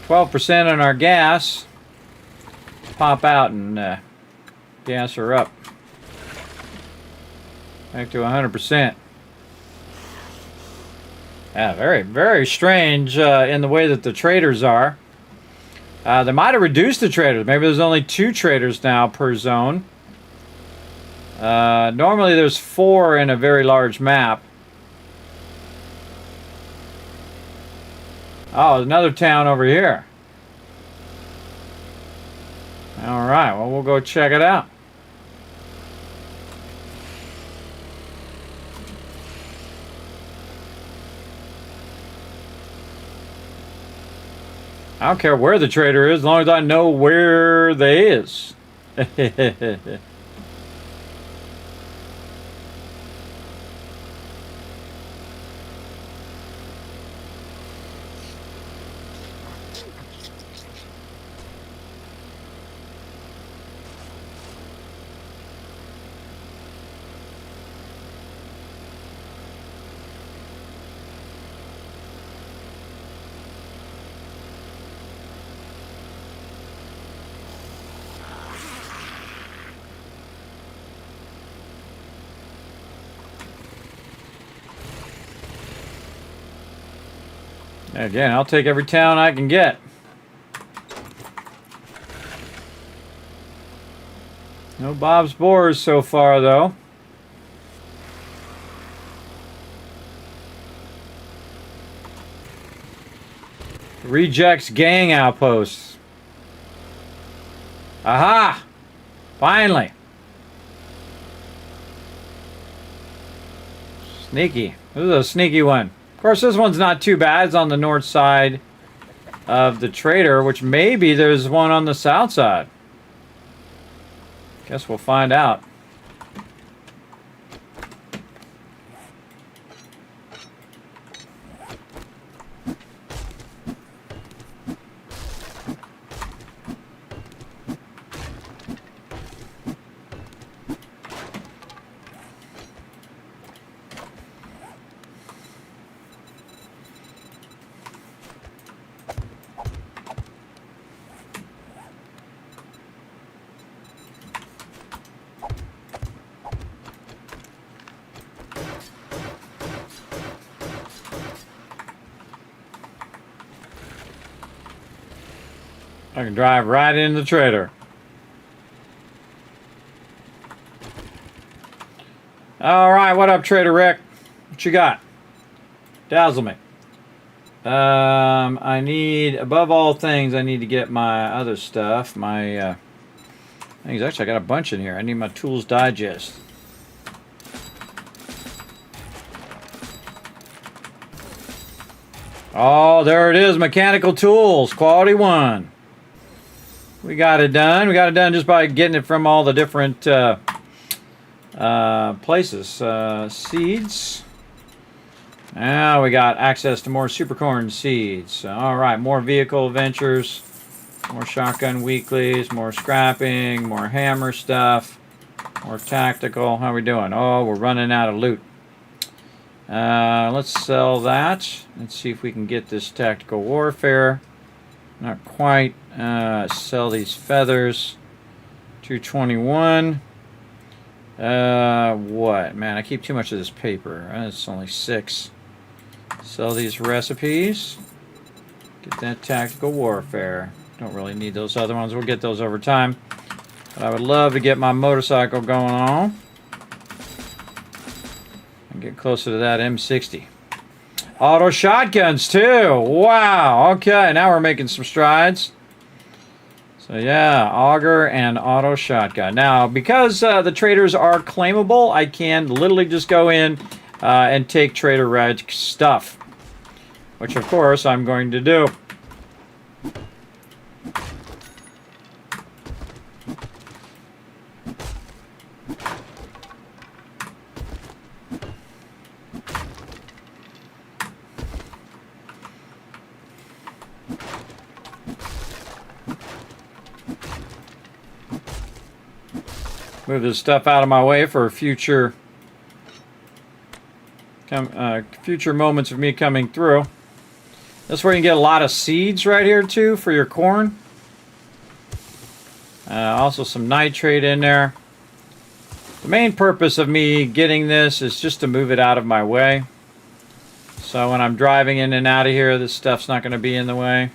12% on our gas. Pop out and gas her up. Back to 100%. Yeah, very, very strange in the way that the traders are. They might have reduced the traders. Maybe there's only 2 traders now per zone. Normally there's 4 in a very large map. Oh, another town over here. Alright, well, we'll go check it out. I don't care where the trader is, as long as I know where they is. Again, I'll take every town I can get. No Bob's Boars so far, though. Rejects gang outposts. Aha! Finally. Sneaky. This is a sneaky one. Of course, this one's not too bad. It's on the north side of the trader, which maybe there's one on the south side. Guess we'll find out. I can drive right into the trader. All right, what up, Trader Rick? What you got? Dazzle me. I need, above all things, I need to get my other stuff. My things. Actually, I got a bunch in here. I need my Tools Digest. Oh, there it is. Mechanical tools, quality 1. We got it done. We got it done just by getting it from all the different places. Seeds. Now we got access to more supercorn seeds. All right, more vehicle adventures, more shotgun weeklies, more scrapping, more hammer stuff, more tactical. How are we doing? Oh, we're running out of loot. Let's sell that. Let's see if we can get this tactical warfare. Not quite. Sell these feathers. 221. What? Man, I keep too much of this paper. It's only 6. Sell these recipes. Get that tactical warfare. Don't really need those other ones. We'll get those over time. But I would love to get my motorcycle going on. And get closer to that M60. Auto shotguns too. Wow. Okay, now we're making some strides. So yeah, auger and auto shotgun. Now, because the traders are claimable, I can literally just go in and take Trader Reg stuff, which of course I'm going to do. Move this stuff out of my way for future future moments of me coming through. That's where you can get a lot of seeds right here too for your corn. Also some nitrate in there. The main purpose of me getting this is just to move it out of my way. So when I'm driving in and out of here, this stuff's not going to be in the way.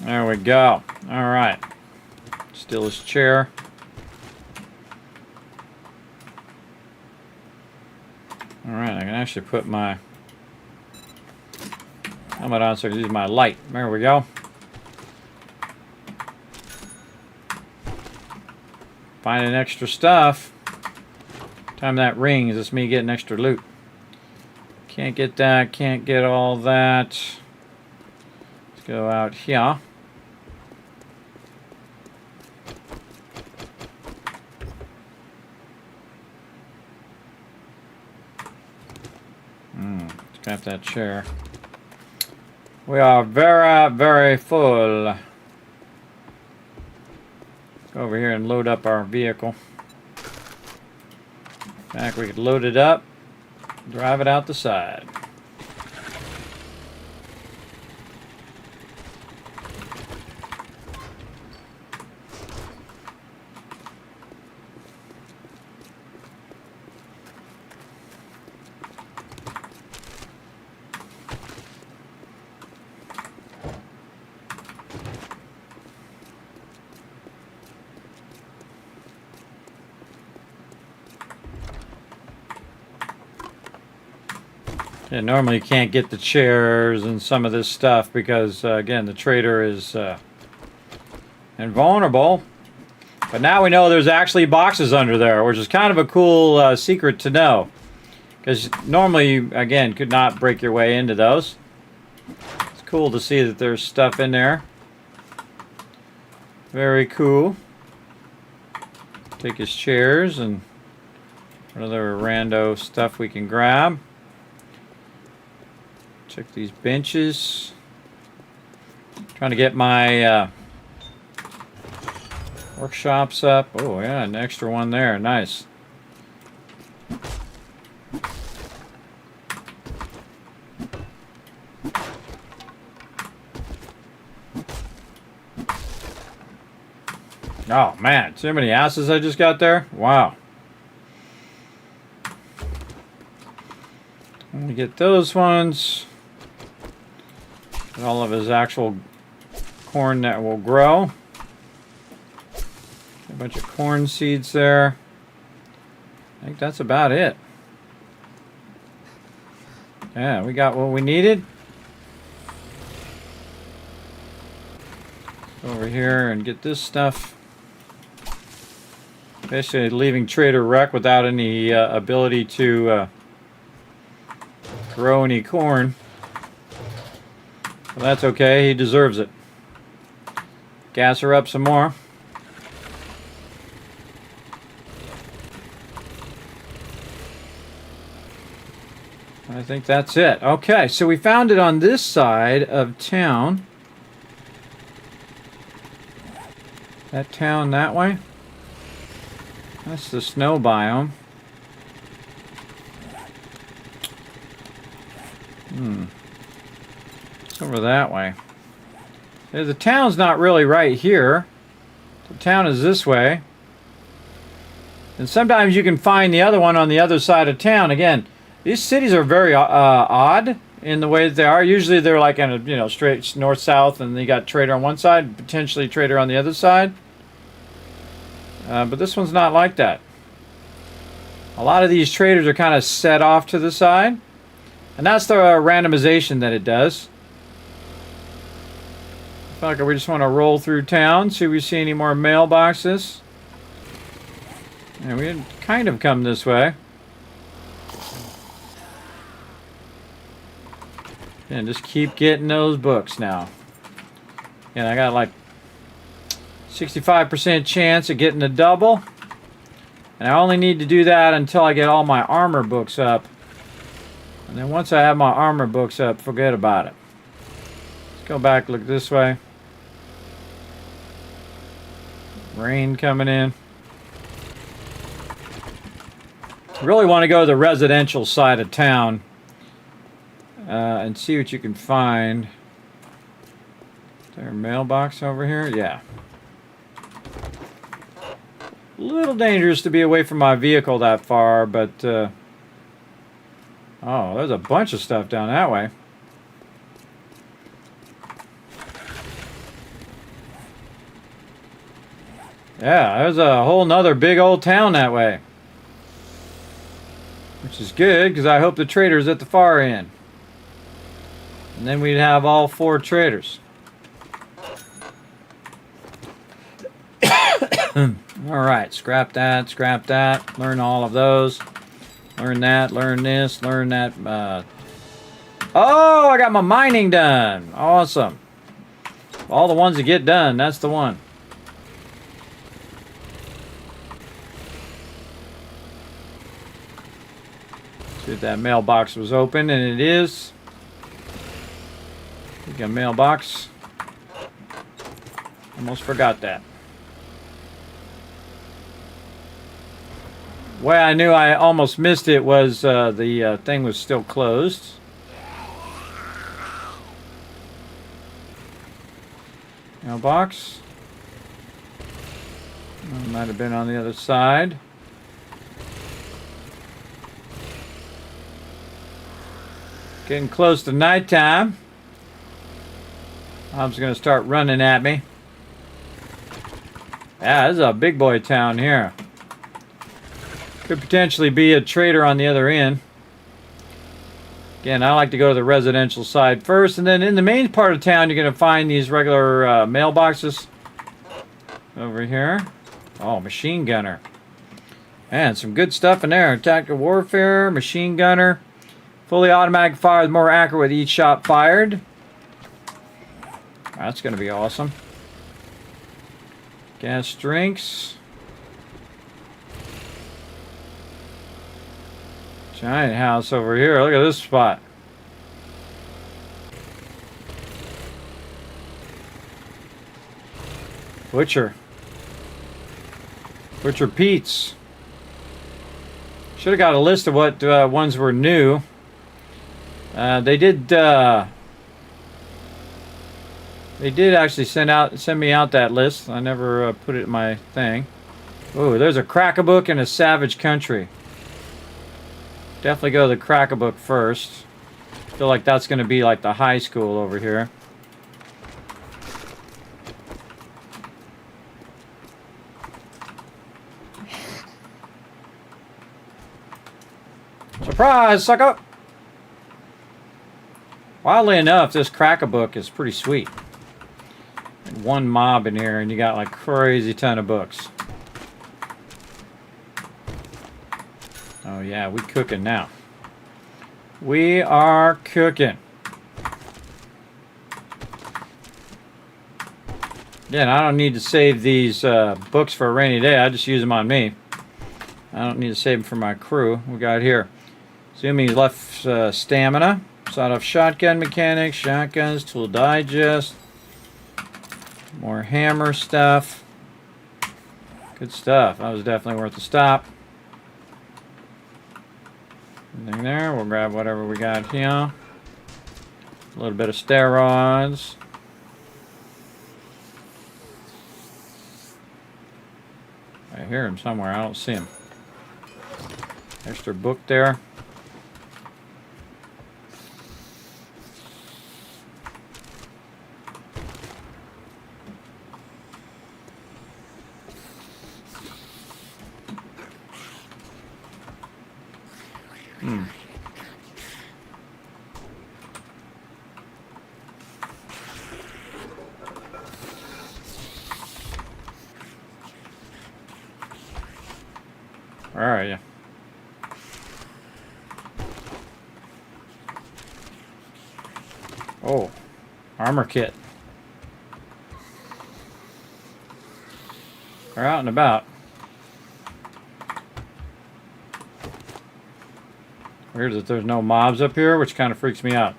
There we go. All right. Steal his chair. All right, I can actually put my helmet on so I can use my light. There we go. Finding extra stuff. Time that rings, it's me getting extra loot. Can't get that, can't get all that. Let's go out here. Grab that chair. We are very, very full. Go over here and load up our vehicle. In fact, we could load it up, drive it out the side. Yeah, normally you can't get the chairs and some of this stuff because, again, the trader is invulnerable. But now we know there's actually boxes under there, which is kind of a cool secret to know. Because normally you, again, could not break your way into those. It's cool to see that there's stuff in there. Very cool. Take his chairs and what other rando stuff we can grab. Check these benches. Trying to get my workshops up. Oh yeah, an extra one there. Nice. Oh man, see how many asses I just got there? Wow. Let me get those ones. Get all of his actual corn that will grow. A bunch of corn seeds there. I think that's about it. Yeah, we got what we needed. Over here and get this stuff. Basically leaving Trader Wreck without any ability to grow any corn. Well, that's okay, he deserves it. Gas her up some more. I think that's it. Okay, so we found it on this side of town. That town that way. That's the snow biome. It's over that way. The town's not really right here. The town is this way. And sometimes you can find the other one on the other side of town. Again, these cities are very odd in the way that they are. Usually they're like in a straight north-south, and you got Trader on one side, potentially Trader on the other side. But this one's not like that. A lot of these traders are kind of set off to the side. And that's the randomization that it does. I feel like we just want to roll through town, see if we see any more mailboxes. And we had kind of come this way. And just keep getting those books now. And I got like 65% chance of getting a double. And I only need to do that until I get all my armor books up. And then once I have my armor books up, forget about it. Let's go back, look this way. Rain coming in. Really want to go to the residential side of town and see what you can find. Is there a mailbox over here? Yeah. A little dangerous to be away from my vehicle that far, but oh, there's a bunch of stuff down that way. Yeah, there's a whole nother big old town that way. Which is good, because I hope the trader's at the far end. And then we'd have all 4 traders. Alright, scrap that, learn all of those. Learn that, learn this, learn that. Oh, I got my mining done. Awesome. All the ones that get done, that's the one. See if that mailbox was open, and it is. We got a mailbox. Almost forgot that. Way I knew I almost missed it was the thing was still closed. Mailbox. Might have been on the other side. Getting close to nighttime. Mom's going to start running at me. Yeah, this is a big boy town here. Could potentially be a trader on the other end. Again, I like to go to the residential side first, and then in the main part of town, you're going to find these regular mailboxes over here. Oh, machine gunner. Man, some good stuff in there. Tactical warfare, machine gunner. Fully automatic fire is more accurate with each shot fired. That's going to be awesome. Gas drinks. Giant house over here. Look at this spot. Butcher. Butcher Pete's. Should have got a list of what ones were new. They did actually send me out that list. I never put it in my thing. Oh, there's a Crack-a-Book and a Savage Country. Definitely go to the Crack-a-Book first. Feel like that's going to be like the high school over here. Surprise, sucker! Wildly enough, this Crack-a-Book is pretty sweet. One mob in here and you got like crazy ton of books. Oh yeah, we cooking now. We are cooking. Again, I don't need to save these books for a rainy day. I just use them on me. I don't need to save them for my crew. We got here. Assuming left stamina. Sawed off shotgun mechanics, shotguns, tool digest. More hammer stuff. Good stuff. That was definitely worth the stop. Anything there? We'll grab whatever we got here. A little bit of steroids. I hear him somewhere. I don't see him. Extra book there. Where are you? Oh, armor kit. They're out and about. Weird that there's no mobs up here, which kind of freaks me out.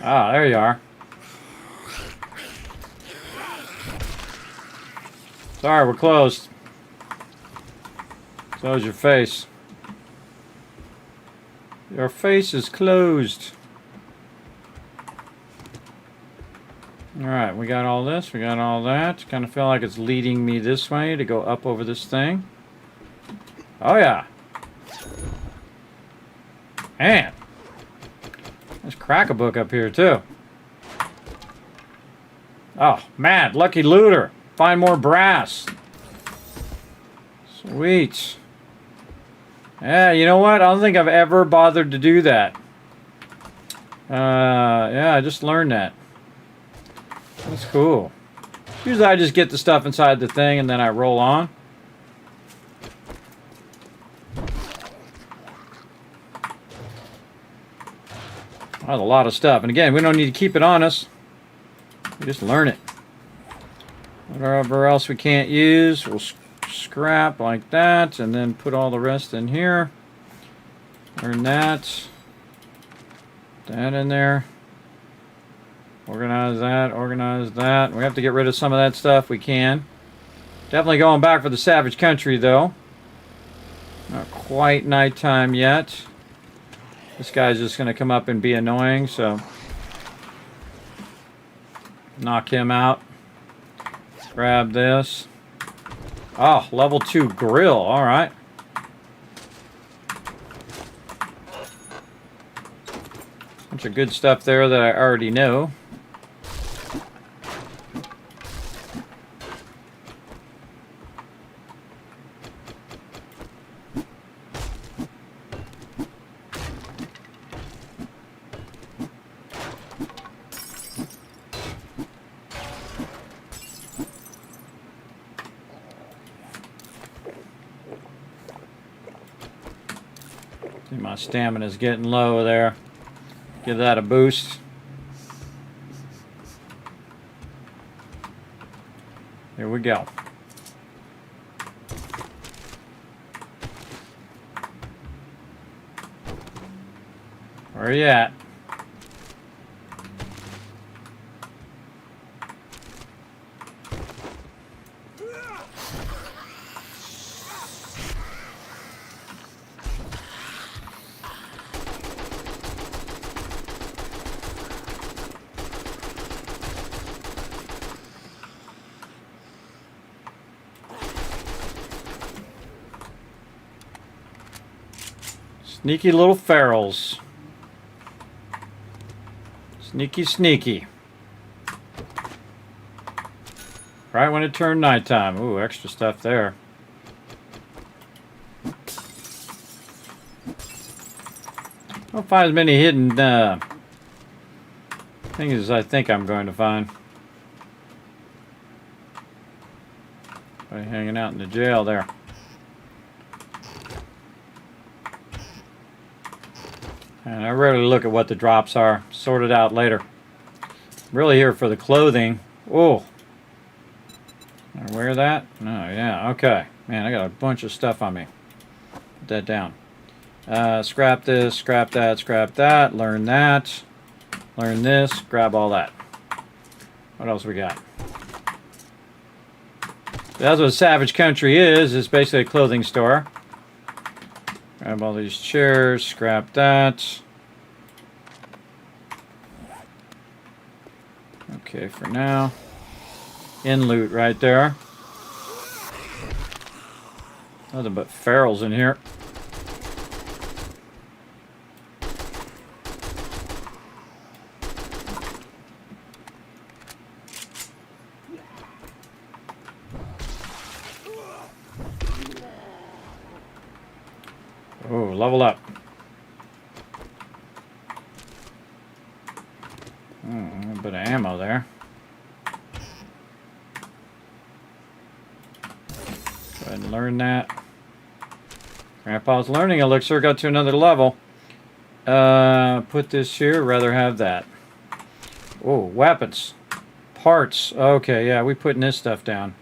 Ah, there you are. Sorry, we're closed. So is your face. Your face is closed. Alright, we got all this, we got all that. Kind of feel like it's leading me this way to go up over this thing. Oh yeah. Man. There's Crack-a-Book up here too. Oh, man, lucky looter. Find more brass. Sweet. Yeah, you know what? I don't think I've ever bothered to do that. Yeah, I just learned that. That's cool. Usually I just get the stuff inside the thing and then I roll on. That's a lot of stuff. And again, we don't need to keep it on us. We just learn it. Whatever else we can't use, we'll scrap like that, and then put all the rest in here. Learn that. That in there. Organize that, organize that. We have to get rid of some of that stuff. We can. Definitely going back for the Savage Country, though. Not quite nighttime yet. This guy's just going to come up and be annoying, so knock him out. Grab this. Oh, level 2 grill. All right. Bunch of good stuff there that I already know. My stamina's getting low there. Give that a boost. Here we go. Where are you at? Sneaky little ferals. Sneaky, sneaky. Right when it turned nighttime. Ooh, extra stuff there. Don't find as many hidden things as I think I'm going to find. Somebody hanging out in the jail there. And I rarely look at what the drops are. Sort it out later. I'm really here for the clothing. Oh. Can I wear that? No, yeah, okay. Man, I got a bunch of stuff on me. Put that down. Scrap this, scrap that, scrap that. Learn that. Learn this. Grab all that. What else we got? That's what Savage Country is. It's basically a clothing store. Grab all these chairs, scrap that. Okay, for now. In loot right there. Nothing but ferals in here. Oh, level up. A little bit of ammo there. Go ahead and learn that. Grandpa's learning elixir got to another level. Put this here. Rather have that. Oh, weapons. Parts. Okay, yeah, we putting this stuff down.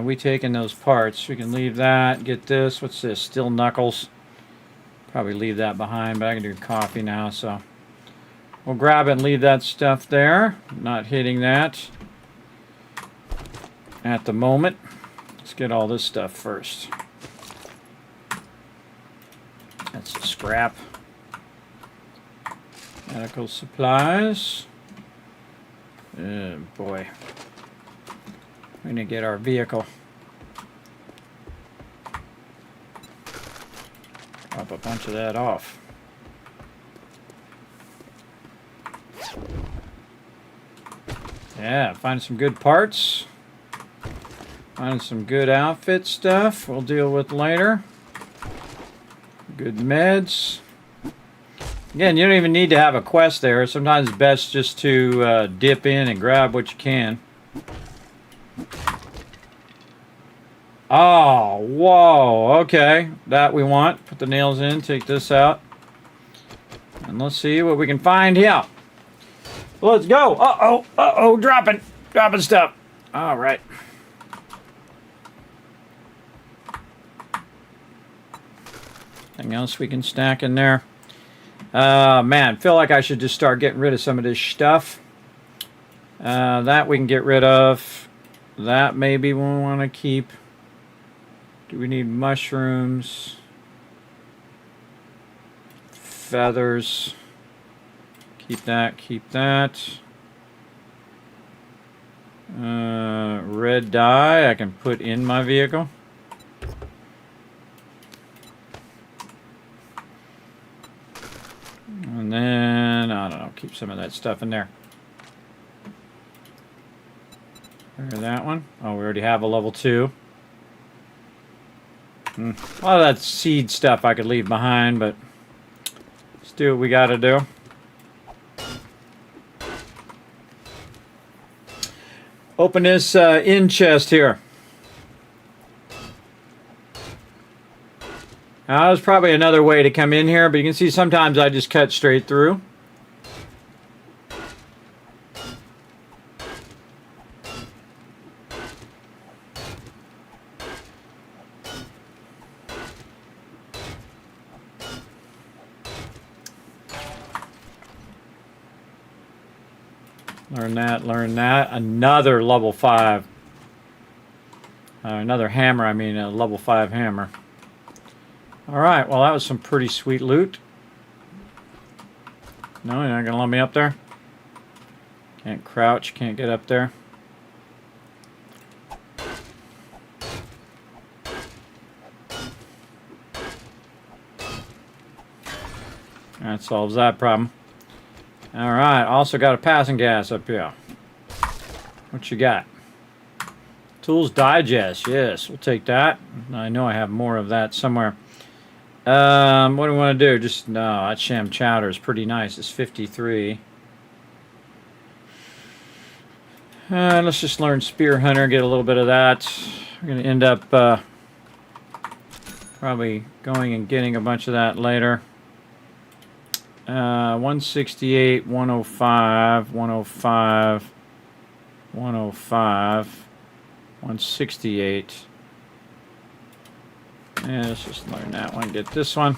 We taking those parts. We can leave that. Get this. What's this? Steel knuckles. Probably leave that behind, but I can do coffee now, so we'll grab it and leave that stuff there. Not hitting that at the moment. Let's get all this stuff first. That's the scrap. Medical supplies. Oh boy. We're gonna get our vehicle. Drop a bunch of that off. Yeah, find some good parts. Find some good outfit stuff we'll deal with later. Good meds. Again, you don't even need to have a quest there. Sometimes it's best just to dip in and grab what you can. Oh, whoa, okay. That we want. Put the nails in, take this out. And let's see what we can find here. Let's go. Uh-oh, dropping stuff. All right. Anything else we can stack in there? Man, feel like I should just start getting rid of some of this stuff. That we can get rid of. That maybe we want to keep. Do we need mushrooms? Feathers. Keep that, keep that. Red dye I can put in my vehicle. And then, I don't know, keep some of that stuff in there. There's that one. Oh, we already have a level 2. A lot of that seed stuff I could leave behind, but let's do what we gotta do. Open this in chest here. There's probably another way to come in here, but you can see sometimes I just cut straight through. Learn that, learn that. Another level 5. Another hammer, I mean a level 5 hammer. Alright, well that was some pretty sweet loot. No, you're not going to let me up there? Can't crouch, can't get up there. That solves that problem. Alright, also got a passing gas up here. What you got? Tools Digest, yes, we'll take that. I know I have more of that somewhere. What do we want to do? Just, no, that sham chowder is pretty nice. It's 53. Let's just learn Spear Hunter, get a little bit of that. We're going to end up probably going and getting a bunch of that later. 168, 105, 105, 105, 168. Yeah, let's just learn that one. Get this one.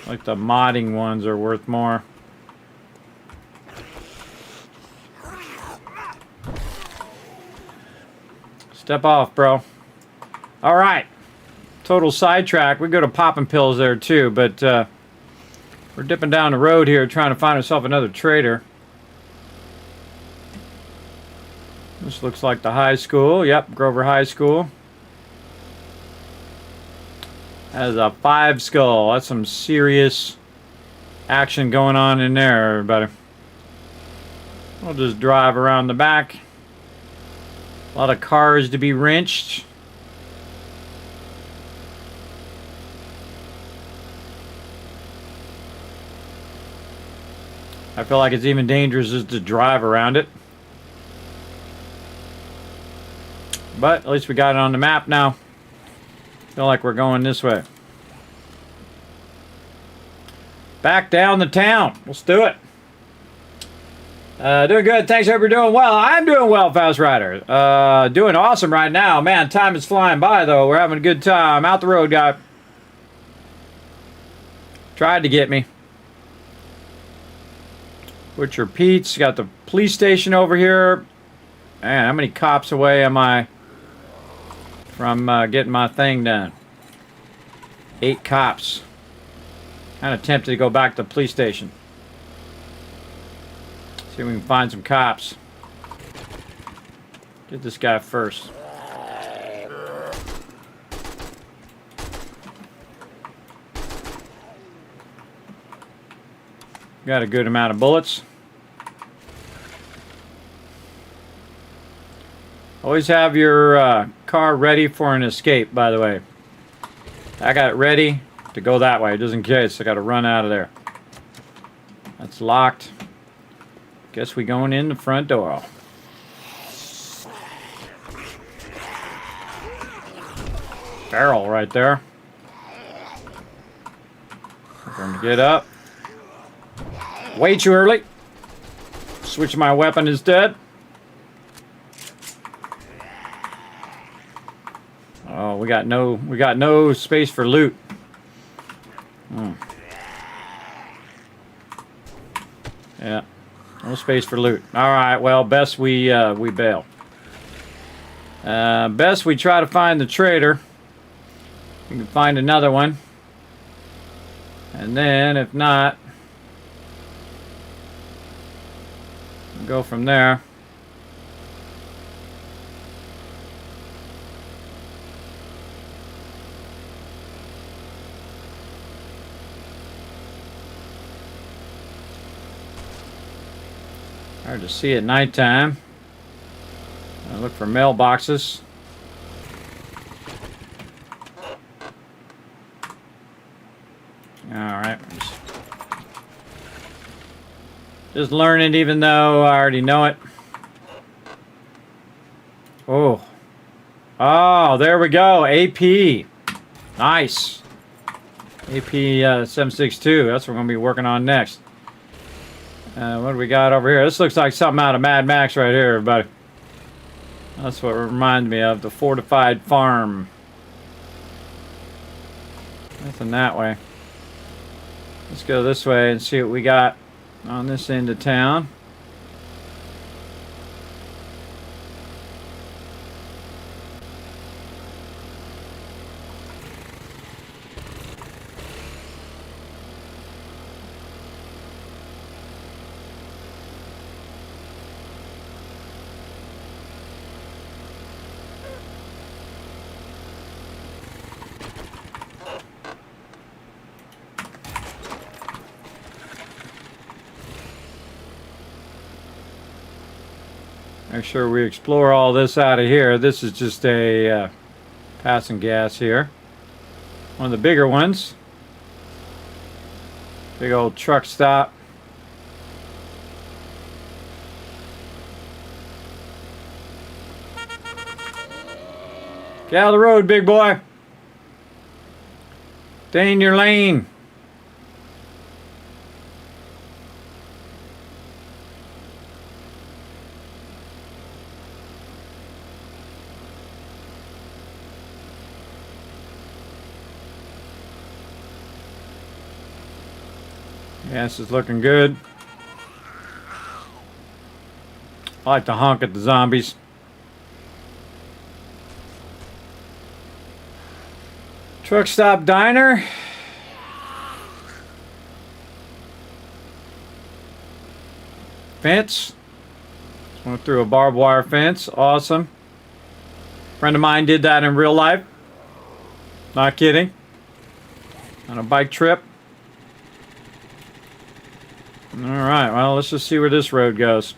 Like the modding ones are worth more. Step off, bro. All right. Total sidetrack. We go to popping pills there too, but we're dipping down the road here trying to find ourselves another trader. This looks like the high school. Yep, Grover High School. That is a 5 skull. That's some serious action going on in there, everybody. We'll just drive around the back. A lot of cars to be wrenched. I feel like it's even dangerous just to drive around it. But at least we got it on the map now. Feel like we're going this way. Back down the town. Let's do it. Doing good. Thanks, hope you're doing well. I'm doing well, Fast Rider. Doing awesome right now. Man, time is flying by, though. We're having a good time. Out the road, guy. Tried to get me. Butcher Pete's got the police station over here. Man, how many cops away am I from getting my thing done? 8 cops. Kind of tempted to go back to the police station. See if we can find some cops. Get this guy first. Got a good amount of bullets. Always have your car ready for an escape, by the way. I got it ready to go that way, just in case. I got to run out of there. That's locked. Guess we going in the front door. Barrel right there. We're going to get up. Way too early. Switch my weapon instead. Oh, we got no space for loot. Yeah, no space for loot. All right, well, best we bail. Best we try to find the trader. We can find another one, and then if not, we'll go from there. Hard to see at nighttime. I look for mailboxes. All right, Just learn it even though I already know it. Oh. Oh, there we go. AP. Nice. AP 762. That's what we're going to be working on next. What do we got over here? This looks like something out of Mad Max right here, everybody. That's what it reminds me of. The fortified farm. Nothing that way. Let's go this way and see what we got on this end of town. Make sure we explore all this out of here. This is just a passing gas here. One of the bigger ones. Big old truck stop. Get out of the road, big boy. Stay in your lane. Gas is looking good. I like to honk at the zombies. Truck stop diner. Fence. Went through a barbed wire fence. Awesome. Friend of mine did that in real life. Not kidding. On a bike trip. Alright, well, let's just see where this road goes.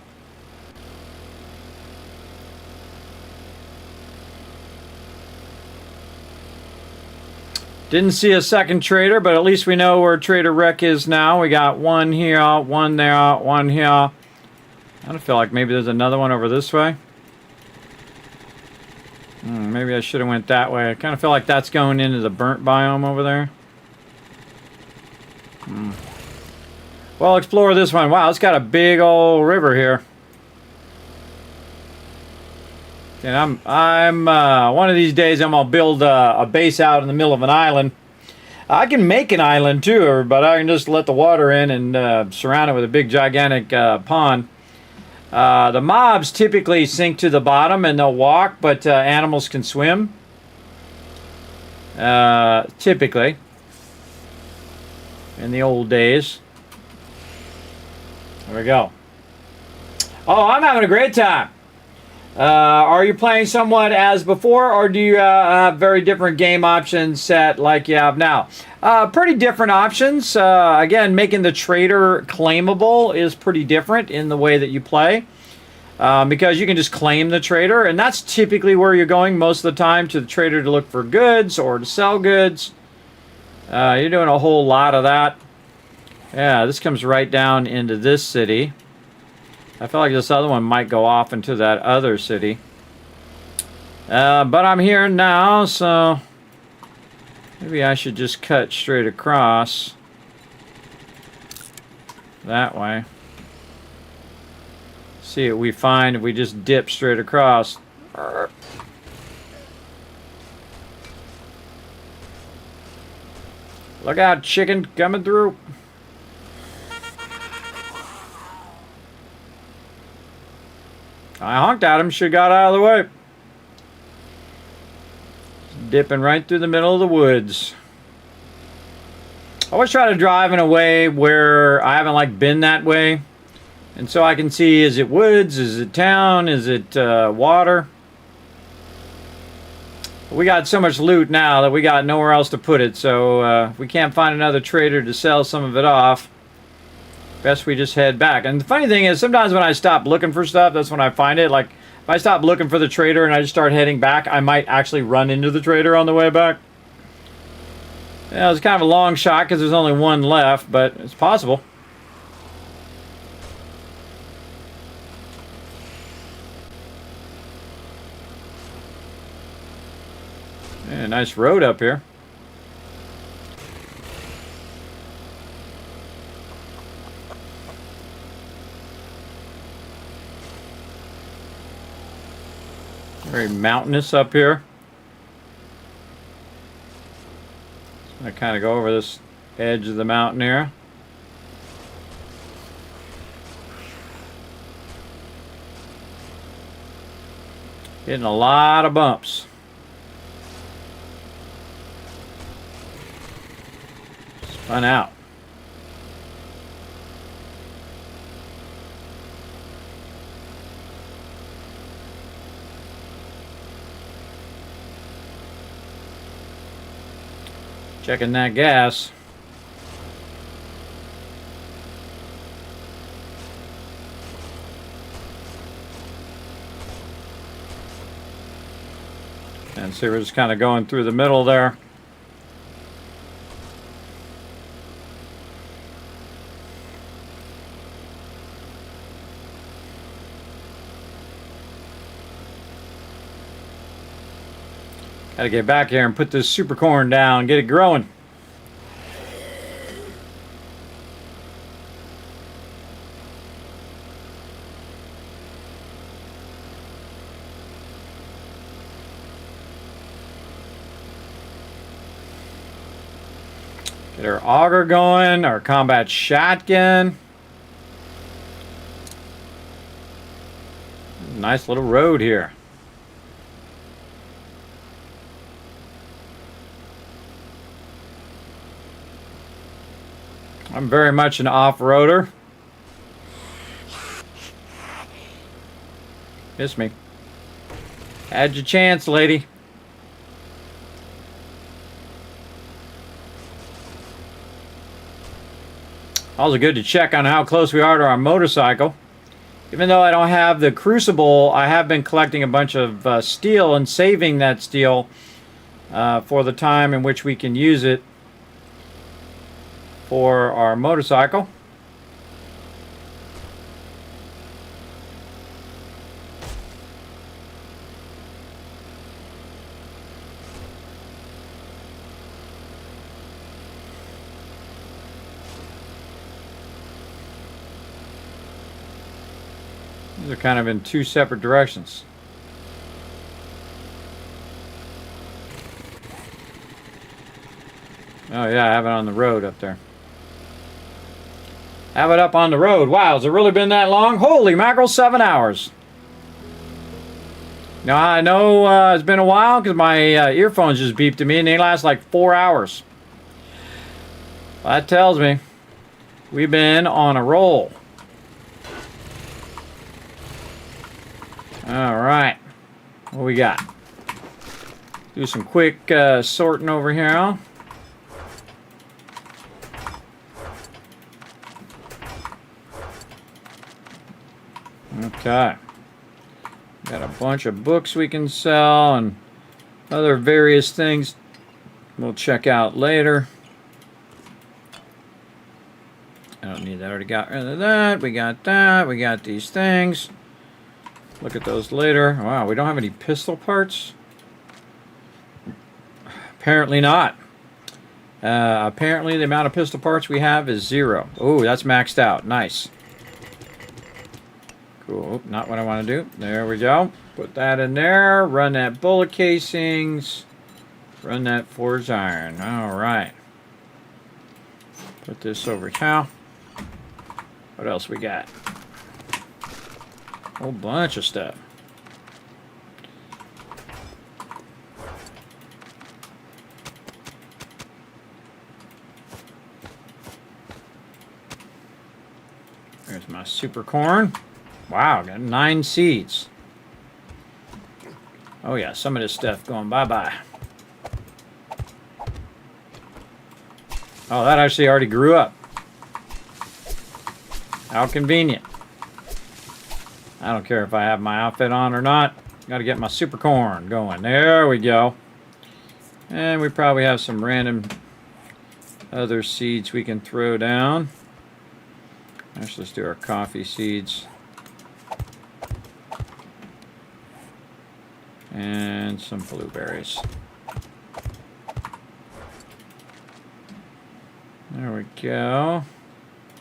Didn't see a second trader, but at least we know where Trader Rec is now. We got one here, one there, one here. I don't feel like maybe there's another one over this way. Maybe I should have went that way. I kind of feel like that's going into the burnt biome over there. Well, explore this one. Wow, it's got a big old river here. And I'm one of these days I'm gonna build a base out in the middle of an island. I can make an island too, but I can just let the water in and surround it with a big gigantic pond. The mobs typically sink to the bottom and they'll walk, but animals can swim. Typically, in the old days. There we go. Oh, I'm having a great time. Are you playing somewhat as before, or do you have very different game options set like you have now? Pretty different options. Again, making the trader claimable is pretty different in the way that you play. Because you can just claim the trader, and that's typically where you're going most of the time, to the trader to look for goods or to sell goods. You're doing a whole lot of that. Yeah, this comes right down into this city. I feel like this other one might go off into that other city. But I'm here now, so maybe I should just cut straight across that way. See what we find if we just dip straight across. Look out, chicken coming through. I honked at him, should got out of the way. Dipping right through the middle of the woods. I always try to drive in a way where I haven't been that way. And so I can see, is it woods, is it town, is it water? We got so much loot now that we got nowhere else to put it. So if we can't find another trader to sell some of it off, best we just head back. And the funny thing is, sometimes when I stop looking for stuff, that's when I find it. Like, if I stop looking for the trader and I just start heading back, I might actually run into the trader on the way back. Yeah, it's kind of a long shot because there's only one left, but it's possible. nice road up here. Very mountainous up here. I kind of go over this edge of the mountain here. Getting a lot of bumps. Spun out. Checking that gas. And see, we're just kind of going through the middle there. Got to get back here and put this super corn down, get it growing. Get our auger going, our combat shotgun. Nice little road here. I'm very much an off-roader. Miss me. Had your chance, lady. Also good to check on how close we are to our motorcycle. Even though I don't have the crucible, I have been collecting a bunch of steel and saving that steel for the time in which we can use it for our motorcycle. These are kind of in two separate directions. Oh yeah, I have it on the road up there. Have it up on the road. Wow, has it really been that long? Holy mackerel, 7 hours. Now, I know it's been a while because my earphones just beeped at me and they last like 4 hours. That tells me we've been on a roll. All right. What we got? Do some quick sorting over here. Okay. Got a bunch of books we can sell and other various things we'll check out later. I don't need that. I already got rid of that. We got that. We got these things. Look at those later. Wow, we don't have any pistol parts? Apparently not. Apparently the amount of pistol parts we have is 0. Oh, that's maxed out. Nice. Cool. Not what I want to do. There we go. Put that in there. Run that bullet casings. Run that forged iron. All right. Put this over here. What else we got? A whole bunch of stuff. There's my super corn. Wow, got 9 seeds. Oh yeah, some of this stuff going bye-bye. Oh, that actually already grew up. How convenient. I don't care if I have my outfit on or not. Got to get my super corn going. There we go. And we probably have some random other seeds we can throw down. Actually, let's do our coffee seeds. And some blueberries. There we go.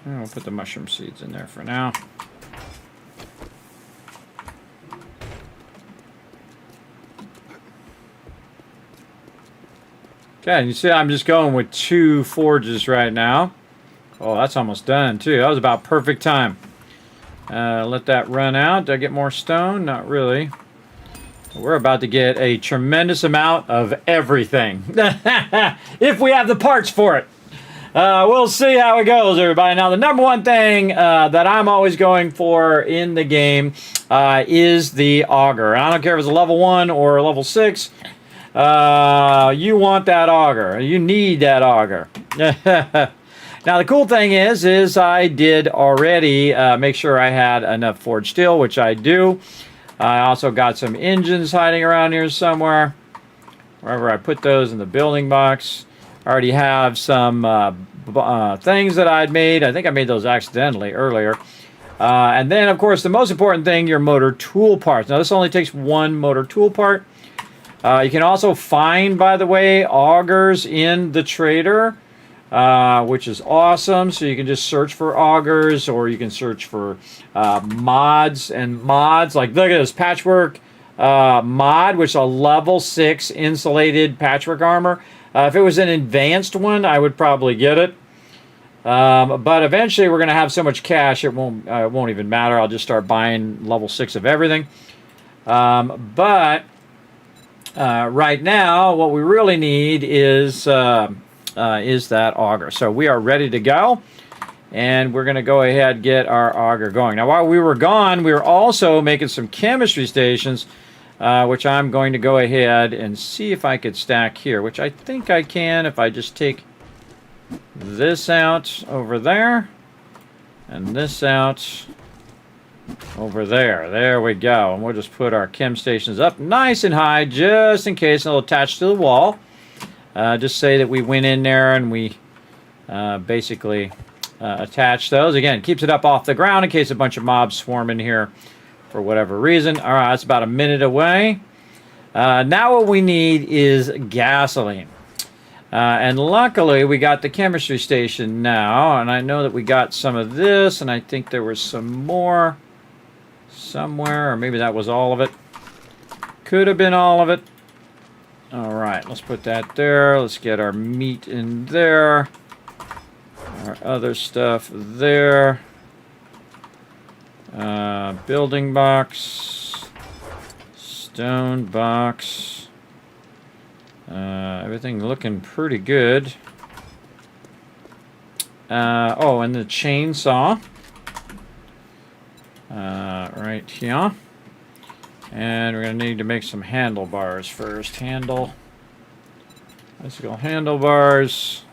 We'll put the mushroom seeds in there for now. Okay, you see I'm just going with 2 forges right now. Oh, that's almost done too. That was about perfect time. Let that run out. Did I get more stone? Not really. We're about to get a tremendous amount of everything. If we have the parts for it. We'll see how it goes, everybody. Now, the number one thing that I'm always going for in the game is the auger. I don't care if it's a level 1 or a level 6. You want that auger. You need that auger. Now, the cool thing is I did already make sure I had enough forged steel, which I do. I also got some engines hiding around here somewhere. Wherever I put those in the building box. I already have some things that I'd made. I think I made those accidentally earlier. And then, of course, the most important thing, your motor tool parts. Now, this only takes 1 motor tool part. You can also find, by the way, augers in the trader, which is awesome. So you can just search for augers, or you can search for mods. And mods, like, look at this patchwork mod, which is a level 6 insulated patchwork armor. If it was an advanced one, I would probably get it. But eventually, we're going to have so much cash, it won't even matter. I'll just start buying level 6 of everything. But right now, what we really need is that auger. So we are ready to go. And we're going to go ahead and get our auger going. Now, while we were gone, we were also making some chemistry stations, which I'm going to go ahead and see if I could stack here, which I think I can if I just take this out over there and this out over there. There we go. And we'll just put our chem stations up nice and high just in case it'll attach to the wall. Just say that we went in there and we basically attach those. Again, keeps it up off the ground in case a bunch of mobs swarm in here for whatever reason. All right, that's about a minute away. Now what we need is gasoline. And luckily, we got the chemistry station now. And I know that we got some of this, and I think there was some more somewhere, or maybe that was all of it. Could have been all of it. All right, let's put that there. Let's get our meat in there. Our other stuff there. Building box. Stone box. Everything looking pretty good. Oh, and the chainsaw. Right here. And we're going to need to make some handlebars first. Let's go handlebars.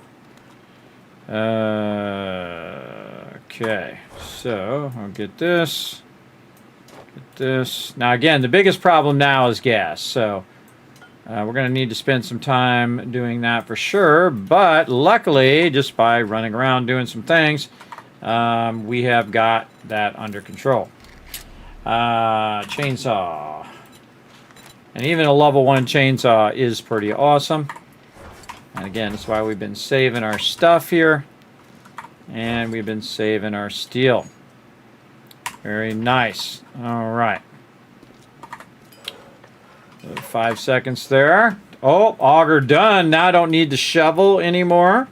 Okay, so I'll get this. Get this. Now, again, the biggest problem now is gas. So we're going to need to spend some time doing that for sure. But luckily, just by running around doing some things, we have got that under control. Chainsaw. And even a level 1 chainsaw is pretty awesome. And again, that's why we've been saving our stuff here. And we've been saving our steel. Very nice. All right. 5 seconds there. Oh, auger done. Now I don't need the shovel anymore.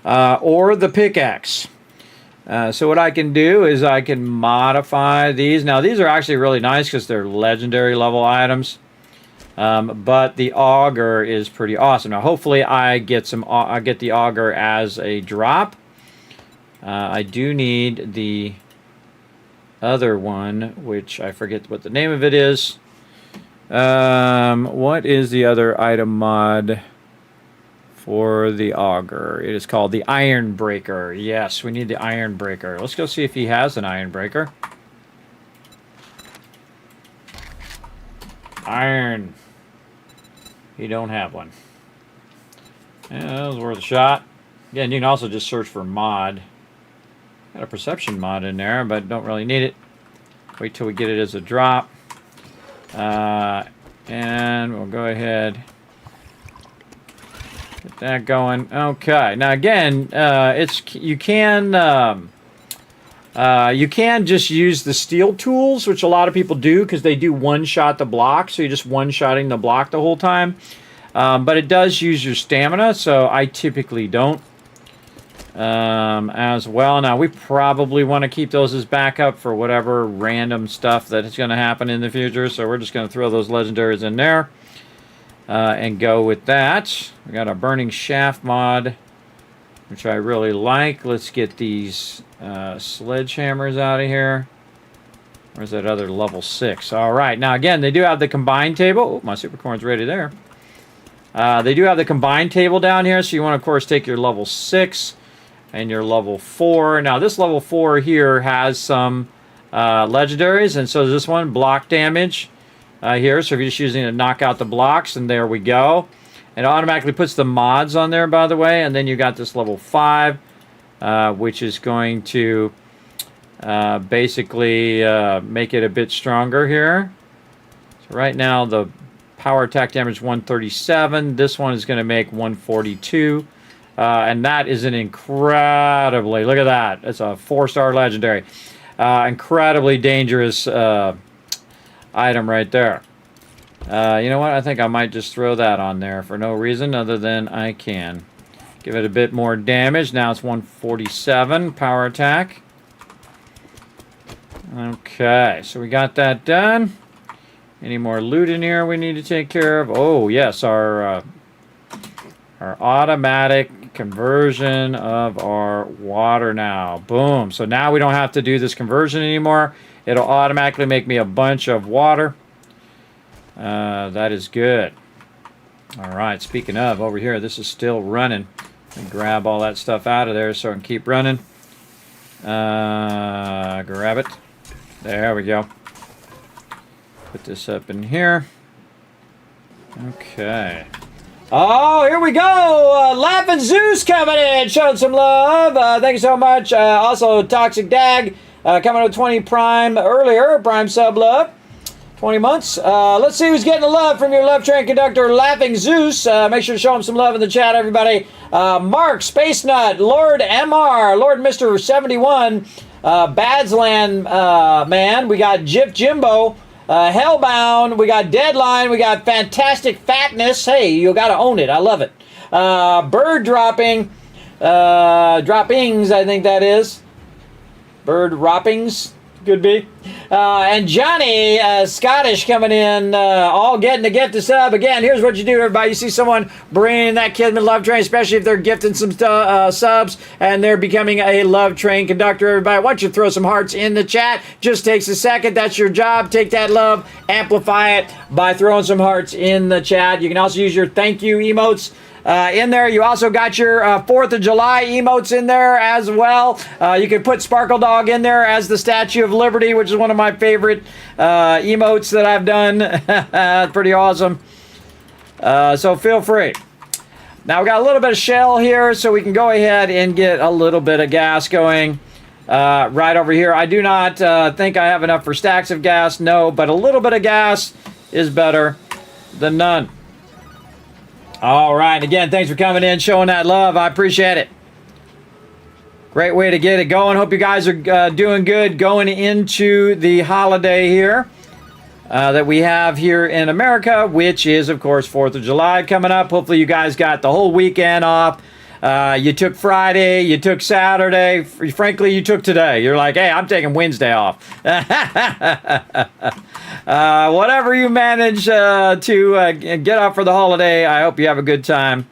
Or the pickaxe. So what I can do is I can modify these. Now these are actually really nice because they're legendary level items. But the auger is pretty awesome. Now hopefully I get the auger as a drop. I do need the other one, which I forget what the name of it is. What is the other item mod for the auger? It is called the Iron Breaker. Yes, we need the Iron Breaker. Let's go see if he has an Iron Breaker. Iron. He don't have one. Yeah, that was worth a shot. Again, you can also just search for mod. Got a perception mod in there, but don't really need it. Wait till we get it as a drop. And we'll go ahead Get that going. Okay. Now again, you can just use the steel tools, which a lot of people do because they do one-shot the block. So you're just one-shotting the block the whole time. But it does use your stamina, so I typically don't as well. Now, we probably want to keep those as backup for whatever random stuff that is going to happen in the future. So we're just going to throw those legendaries in there and go with that. We got a burning shaft mod, which I really like. Let's get these sledgehammers out of here. Where's that other level 6? All right. Now, again, they do have the combined table. Oh, my supercorn's ready there. They do have the combined table down here, so you want to, of course, take your level 6 and your level 4. Now, this level 4 here has some legendaries, and so this one, block damage here. So if you're just using it to knock out the blocks, and there we go. It automatically puts the mods on there, by the way, and then you got this level 5, which is going to basically make it a bit stronger here. So right now, the power attack damage 137. This one is going to make 142. And that is an incredibly, look at that. It's a 4-star legendary. Incredibly dangerous item right there. You know what? I think I might just throw that on there for no reason other than I can. Give it a bit more damage. Now it's 147 power attack. Okay, so we got that done. Any more loot in here we need to take care of? Oh, yes, our automatic conversion of our water now. Boom. So now we don't have to do this conversion anymore. It'll automatically make me a bunch of water. That is good. All right, speaking of, over here, this is still running. Grab all that stuff out of there so I can keep running. Grab it. There we go. Put this up in here. Okay. Oh, here we go. Laughing Zeus coming in, showing some love. Thank you so much. Also, Toxic Dag coming with 20 Prime earlier. Prime sub love. 20 months. Let's see who's getting the love from your Love Train conductor, Laughing Zeus. Make sure to show him some love in the chat, everybody. Mark, Space Nut, Lord MR, Lord Mr. 71, Badsland Man. We got Jimbo. Hellbound, we got Deadline, we got Fantastic Fatness. Hey, you gotta own it. I love it. Bird Dropping, Droppings, I think that is. Bird Roppings, could be. And Johnny, Scottish, coming in, all getting to get the sub. Again, here's what you do, everybody. You see someone bringing that Kismet Love Train, especially if they're gifting some subs and they're becoming a Love Train conductor, everybody. Why don't you throw some hearts in the chat? Just takes a second. That's your job. Take that love, amplify it by throwing some hearts in the chat. You can also use your thank you emotes in there. You also got your 4th of July emotes in there as well. You can put Sparkle Dog in there as the Statue of Liberty, which is one of my favorite emotes that I've done. Pretty awesome. So feel free. Now we got a little bit of shell here, so we can go ahead and get a little bit of gas going right over here. I do not think I have enough for stacks of gas, no, but a little bit of gas is better than none. All right, again, thanks for coming in, showing that love. I appreciate it. Great way to get it going. Hope you guys are doing good going into the holiday here that we have here in America, which is, of course, 4th of July coming up. Hopefully you guys got the whole weekend off. You took Friday, you took Saturday. Frankly, you took today. You're like, hey, I'm taking Wednesday off. Whatever you manage to get off for the holiday, I hope you have a good time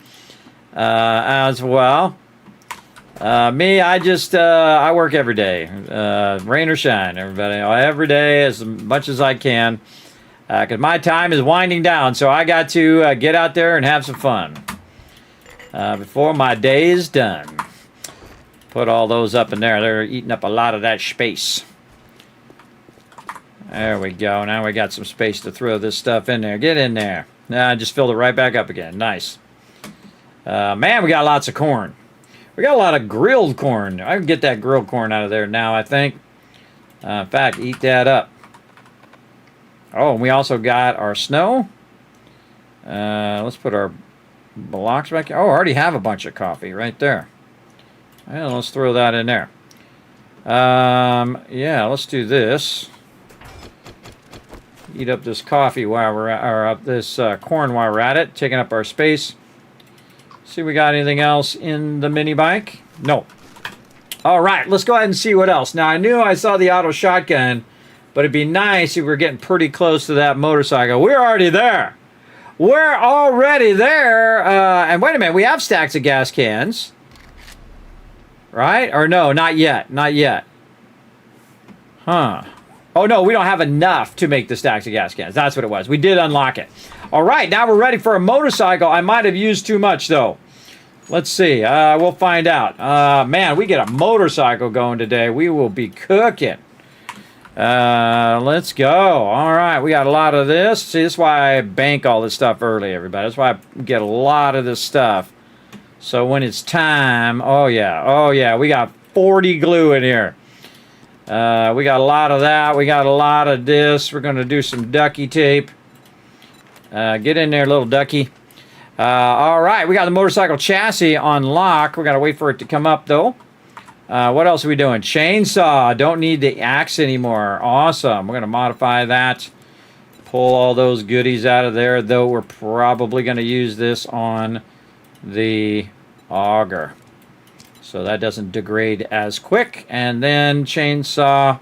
as well. Me, I work every day, rain or shine, everybody. Every day as much as I can, because my time is winding down, so I got to get out there and have some fun before my day is done. Put all those up in there. They're eating up a lot of that space. There we go. Now we got some space to throw this stuff in there. Get in there. I just filled it right back up again. Nice. Man, we got lots of corn. We got a lot of grilled corn. I can get that grilled corn out of there now, I think. In fact, eat that up. Oh, and we also got our snow. Let's put our blocks back here. Oh, I already have a bunch of coffee right there. Well, let's throw that in there. Yeah, let's do this. Eat up this coffee while we're at, or up this corn while we're at it, taking up our space. See if we got anything else in the mini bike? No. All right, let's go ahead and see what else. Now, I knew I saw the auto shotgun, but it'd be nice if we were getting pretty close to that motorcycle. We're already there. We're already there. And wait a minute, we have stacks of gas cans. Right? Or no, not yet. Not yet. Huh. Oh, no, we don't have enough to make the stacks of gas cans. That's what it was. We did unlock it. All right, now we're ready for a motorcycle. I might have used too much, though. Let's see. We'll find out. Man, we get a motorcycle going today. We will be cooking. Let's go. All right, we got a lot of this. See, this is why I bank all this stuff early, everybody. That's why I get a lot of this stuff. So when it's time, oh yeah, we got 40 glue in here. We got a lot of that. We got a lot of this. We're going to do some ducky tape. Get in there, little ducky. All right, we got the motorcycle chassis on lock. We got to wait for it to come up, though. What else are we doing? Chainsaw. Don't need the axe anymore. Awesome. We're going to modify that. Pull all those goodies out of there, though we're probably going to use this on the auger, so that doesn't degrade as quick. And then chainsaw.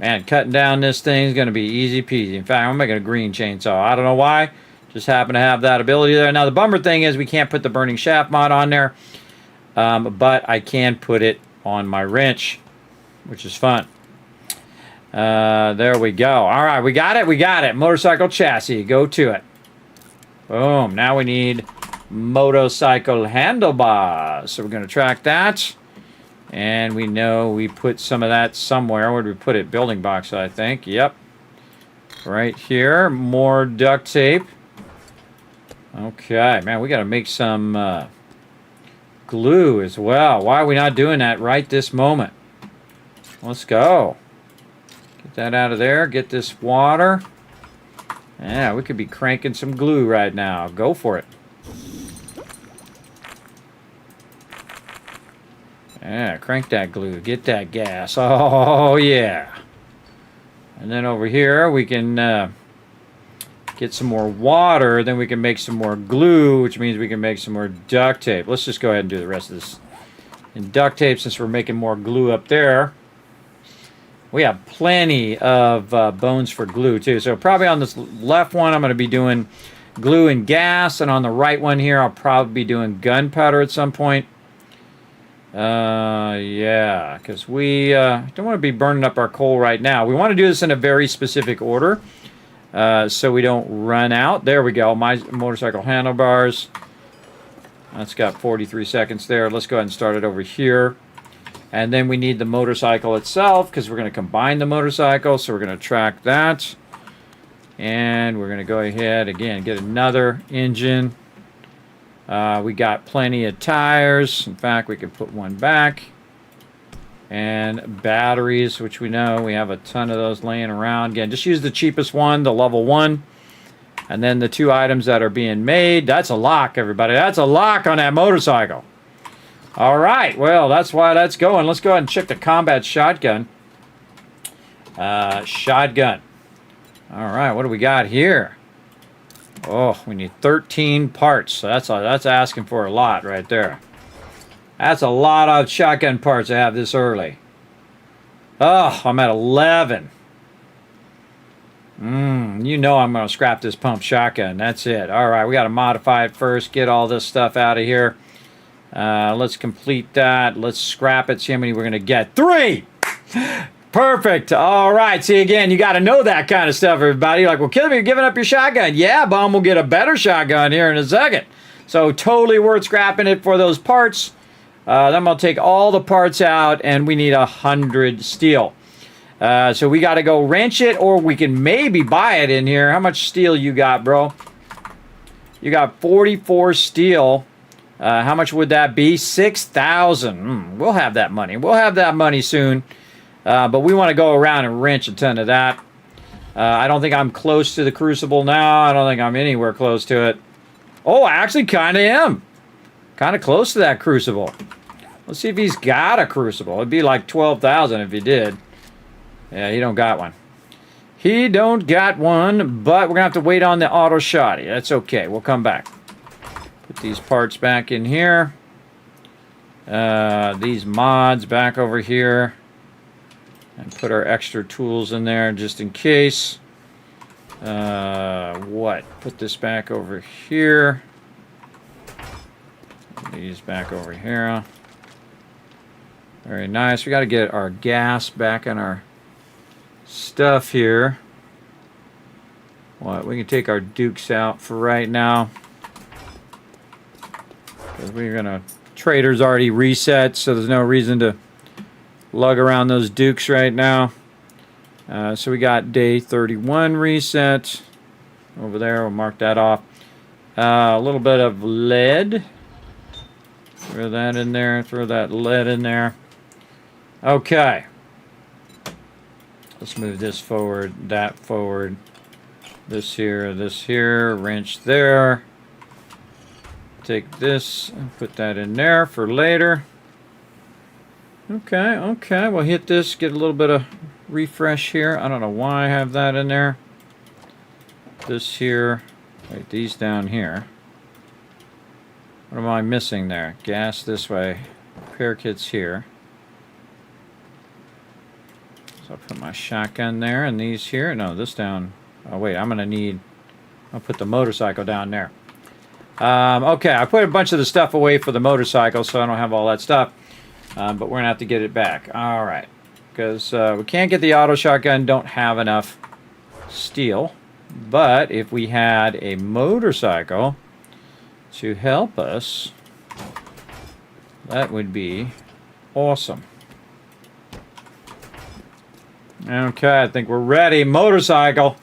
Man, cutting down this thing is going to be easy peasy. In fact, I'm making a green chainsaw. I don't know why. Just happen to have that ability there. Now, the bummer thing is we can't put the burning shaft mod on there, but I can put it on my wrench, which is fun. There we go. All right, we got it. We got it. Motorcycle chassis. Go to it. Boom. Now we need motorcycle handlebars. So we're going to track that. And we know we put some of that somewhere. Where did we put it? Building box, I think. Yep. Right here. More duct tape. Okay. Man, we got to make some glue as well. Why are we not doing that right this moment? Let's go. Get that out of there. Get this water. Yeah, we could be cranking some glue right now. Go for it. Yeah, crank that glue. Get that gas. Oh, yeah. And then over here, we can get some more water. Then we can make some more glue, which means we can make some more duct tape. Let's just go ahead and do the rest of this in duct tape since we're making more glue up there. We have plenty of bones for glue, too. So probably on this left one, I'm going to be doing glue and gas. And on the right one here, I'll probably be doing gunpowder at some point. Yeah, because we don't want to be burning up our coal right now. We want to do this in a very specific order so we don't run out. There we go. My motorcycle handlebars. That's got 43 seconds there. Let's go ahead and start it over here. And then we need the motorcycle itself because we're going to combine the motorcycle. So we're going to track that. And we're going to go ahead, again, get another engine. We got plenty of tires. In fact, we could put one back. And batteries, which we know we have a ton of those laying around. Again, just use the cheapest one, the level 1. And then the 2 items that are being made. That's a lock, everybody. That's a lock on that motorcycle. All right. Well, that's why that's going. Let's go ahead and check the combat shotgun. Shotgun. All right. What do we got here? Oh, we need 13 parts. So that's asking for a lot right there. That's a lot of shotgun parts to have this early. Oh, I'm at 11. You know I'm going to scrap this pump shotgun. That's it. All right, we got to modify it first. Get all this stuff out of here. Let's complete that. Let's scrap it. See how many we're going to get. 3! Perfect. All right. See, again, you got to know that kind of stuff, everybody. You're like, well, Killer, you're giving up your shotgun. Yeah, Bomb will get a better shotgun here in a second. So totally worth scrapping it for those parts. Then I'm going to take all the parts out, and we need 100 steel. So we got to go wrench it, or we can maybe buy it in here. How much steel you got, bro? You got 44 steel. How much would that be? 6,000. We'll have that money. We'll have that money soon. But we want to go around and wrench a ton of that. I don't think I'm close to the crucible now. I don't think I'm anywhere close to it. Oh, I actually kind of am. Kind of close to that crucible. Let's see if he's got a crucible. It'd be like 12,000 if he did. Yeah, he don't got one. He don't got one, but we're going to have to wait on the auto shotty. That's okay. We'll come back. Put these parts back in here. These mods back over here. And put our extra tools in there just in case. Put this back over here. These back over here. Very nice. We got to get our gas back in our stuff here. We can take our Dukes out for right now. Because we're going to... Trader's already reset, so there's no reason to lug around those Dukes right now. So we got day 31 reset. Over there, we'll mark that off. A little bit of lead. Throw that in there. Throw that lead in there. Okay. Let's move this forward, that forward. This here, wrench there. Take this and put that in there for later. Okay, we'll hit this, get a little bit of refresh here. I don't know why I have that in there. This here, wait, these down here. What am I missing there? Gas this way, repair kits here. So I'll put my shotgun there and these here. No, this down. Oh wait, I'll put the motorcycle down there. Okay, I put a bunch of the stuff away for the motorcycle, so I don't have all that stuff. But we're going to have to get it back. All right. Because we can't get the auto shotgun, don't have enough steel. But if we had a motorcycle to help us, that would be awesome. Okay, I think we're ready. Motorcycle.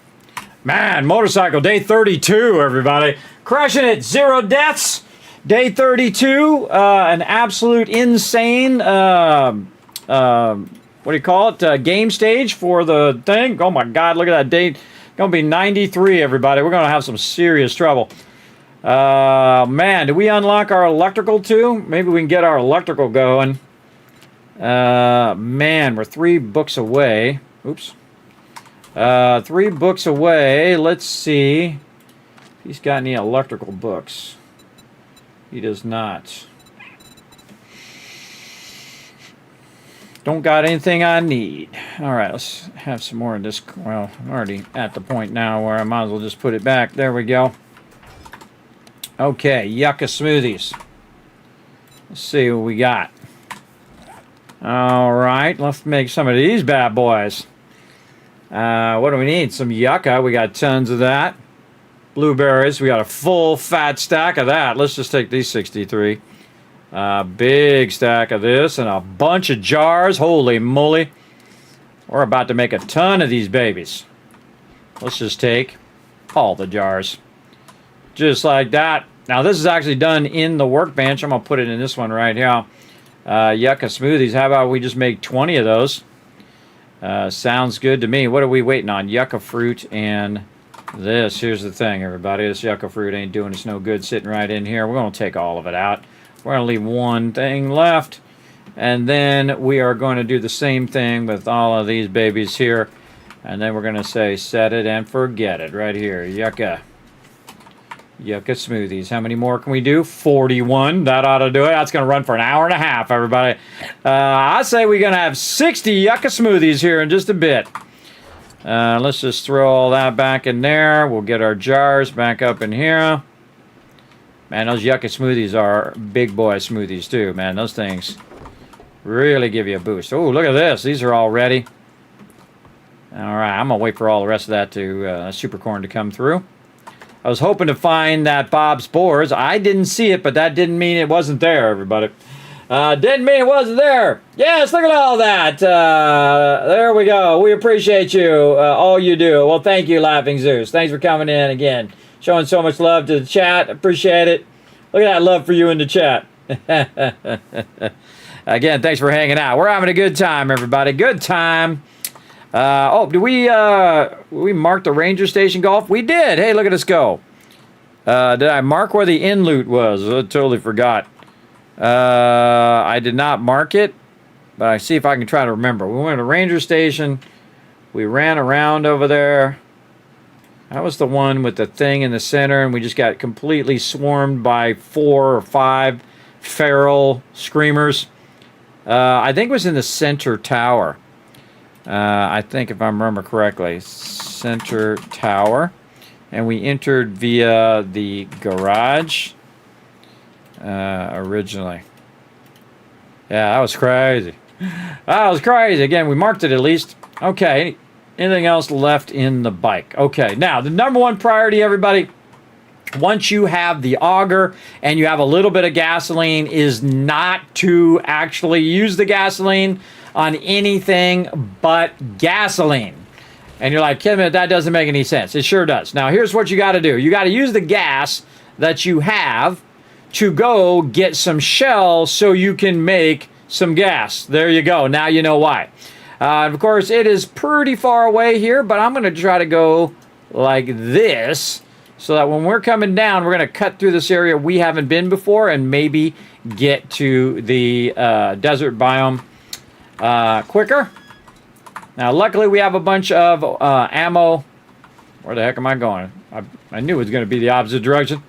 Man, motorcycle, day 32, everybody. Crushing it. 0 deaths. Day 32. An absolute insane, what do you call it? Game stage for the thing. Oh, my God. Look at that date. Going to be 93, everybody. We're going to have some serious trouble. Man, did we unlock our electrical, too? Maybe we can get our electrical going. Man, we're 3 books away. Oops. 3 books away. Let's see if he's got any electrical books. He does not. Don't got anything I need. All right, let's have some more of this. Well, I'm already at the point now where I might as well just put it back. There we go. Okay, yucca smoothies. Let's see what we got. All right, let's make some of these bad boys. What do we need? Some yucca. We got tons of that. Blueberries. We got a full fat stack of that. Let's just take these 63. Big stack of this and a bunch of jars. Holy moly. We're about to make a ton of these babies. Let's just take all the jars. Just like that. Now this is actually done in the workbench. I'm going to put it in this one right here. Yucca smoothies. How about we just make 20 of those? Sounds good to me. What are we waiting on? Yucca fruit and this. Here's the thing, everybody. This yucca fruit ain't doing us no good sitting right in here. We're going to take all of it out. We're going to leave one thing left. And then we are going to do the same thing with all of these babies here. And then we're going to say set it and forget it right here. Yucca. Yucca smoothies. How many more can we do? 41. That ought to do it. That's going to run for an hour and a half, everybody. I say we're going to have 60 yucca smoothies here in just a bit. Let's just throw all that back in there. We'll get our jars back up in here. Man, those yucca smoothies are big boy smoothies too, man. Those things really give you a boost. Oh, look at this. These are all ready. All right, I'm going to wait for all the rest of that to super corn to come through. I was hoping to find that Bob's Spores. I didn't see it, but that didn't mean it wasn't there, everybody. Didn't mean it wasn't there. Yes, look at all that. There we go. We appreciate you, all you do. Well, thank you, Laughing Zeus. Thanks for coming in again. Showing so much love to the chat. Appreciate it. Look at that love for you in the chat. Again, thanks for hanging out. We're having a good time, everybody. Good time. Oh, did we mark the Ranger Station Golf? We did. Hey, look at us go. Did I mark where the in loot was? I totally forgot. I did not mark it, but I see if I can try to remember. We went to Ranger Station. We ran around over there. That was the one with the thing in the center, and we just got completely swarmed by 4 or 5 feral screamers. I think it was in the center tower. I think if I remember correctly, center tower. And we entered via the garage originally. Yeah, that was crazy. That was crazy. Again, we marked it at least. Okay, anything else left in the bike? Okay, now the number one priority, everybody, once you have the auger and you have a little bit of gasoline, is not to actually use the gasoline on anything but gasoline. And you're like, Kismet, that doesn't make any sense. It sure does. Now, here's what you got to do. You got to use the gas that you have to go get some shell so you can make some gas. There you go. Now you know why. Of course, it is pretty far away here, but I'm going to try to go like this so that when we're coming down, we're going to cut through this area we haven't been before and maybe get to the desert biome quicker. Now, luckily, we have a bunch of ammo. Where the heck am I going? I knew it was going to be the opposite direction.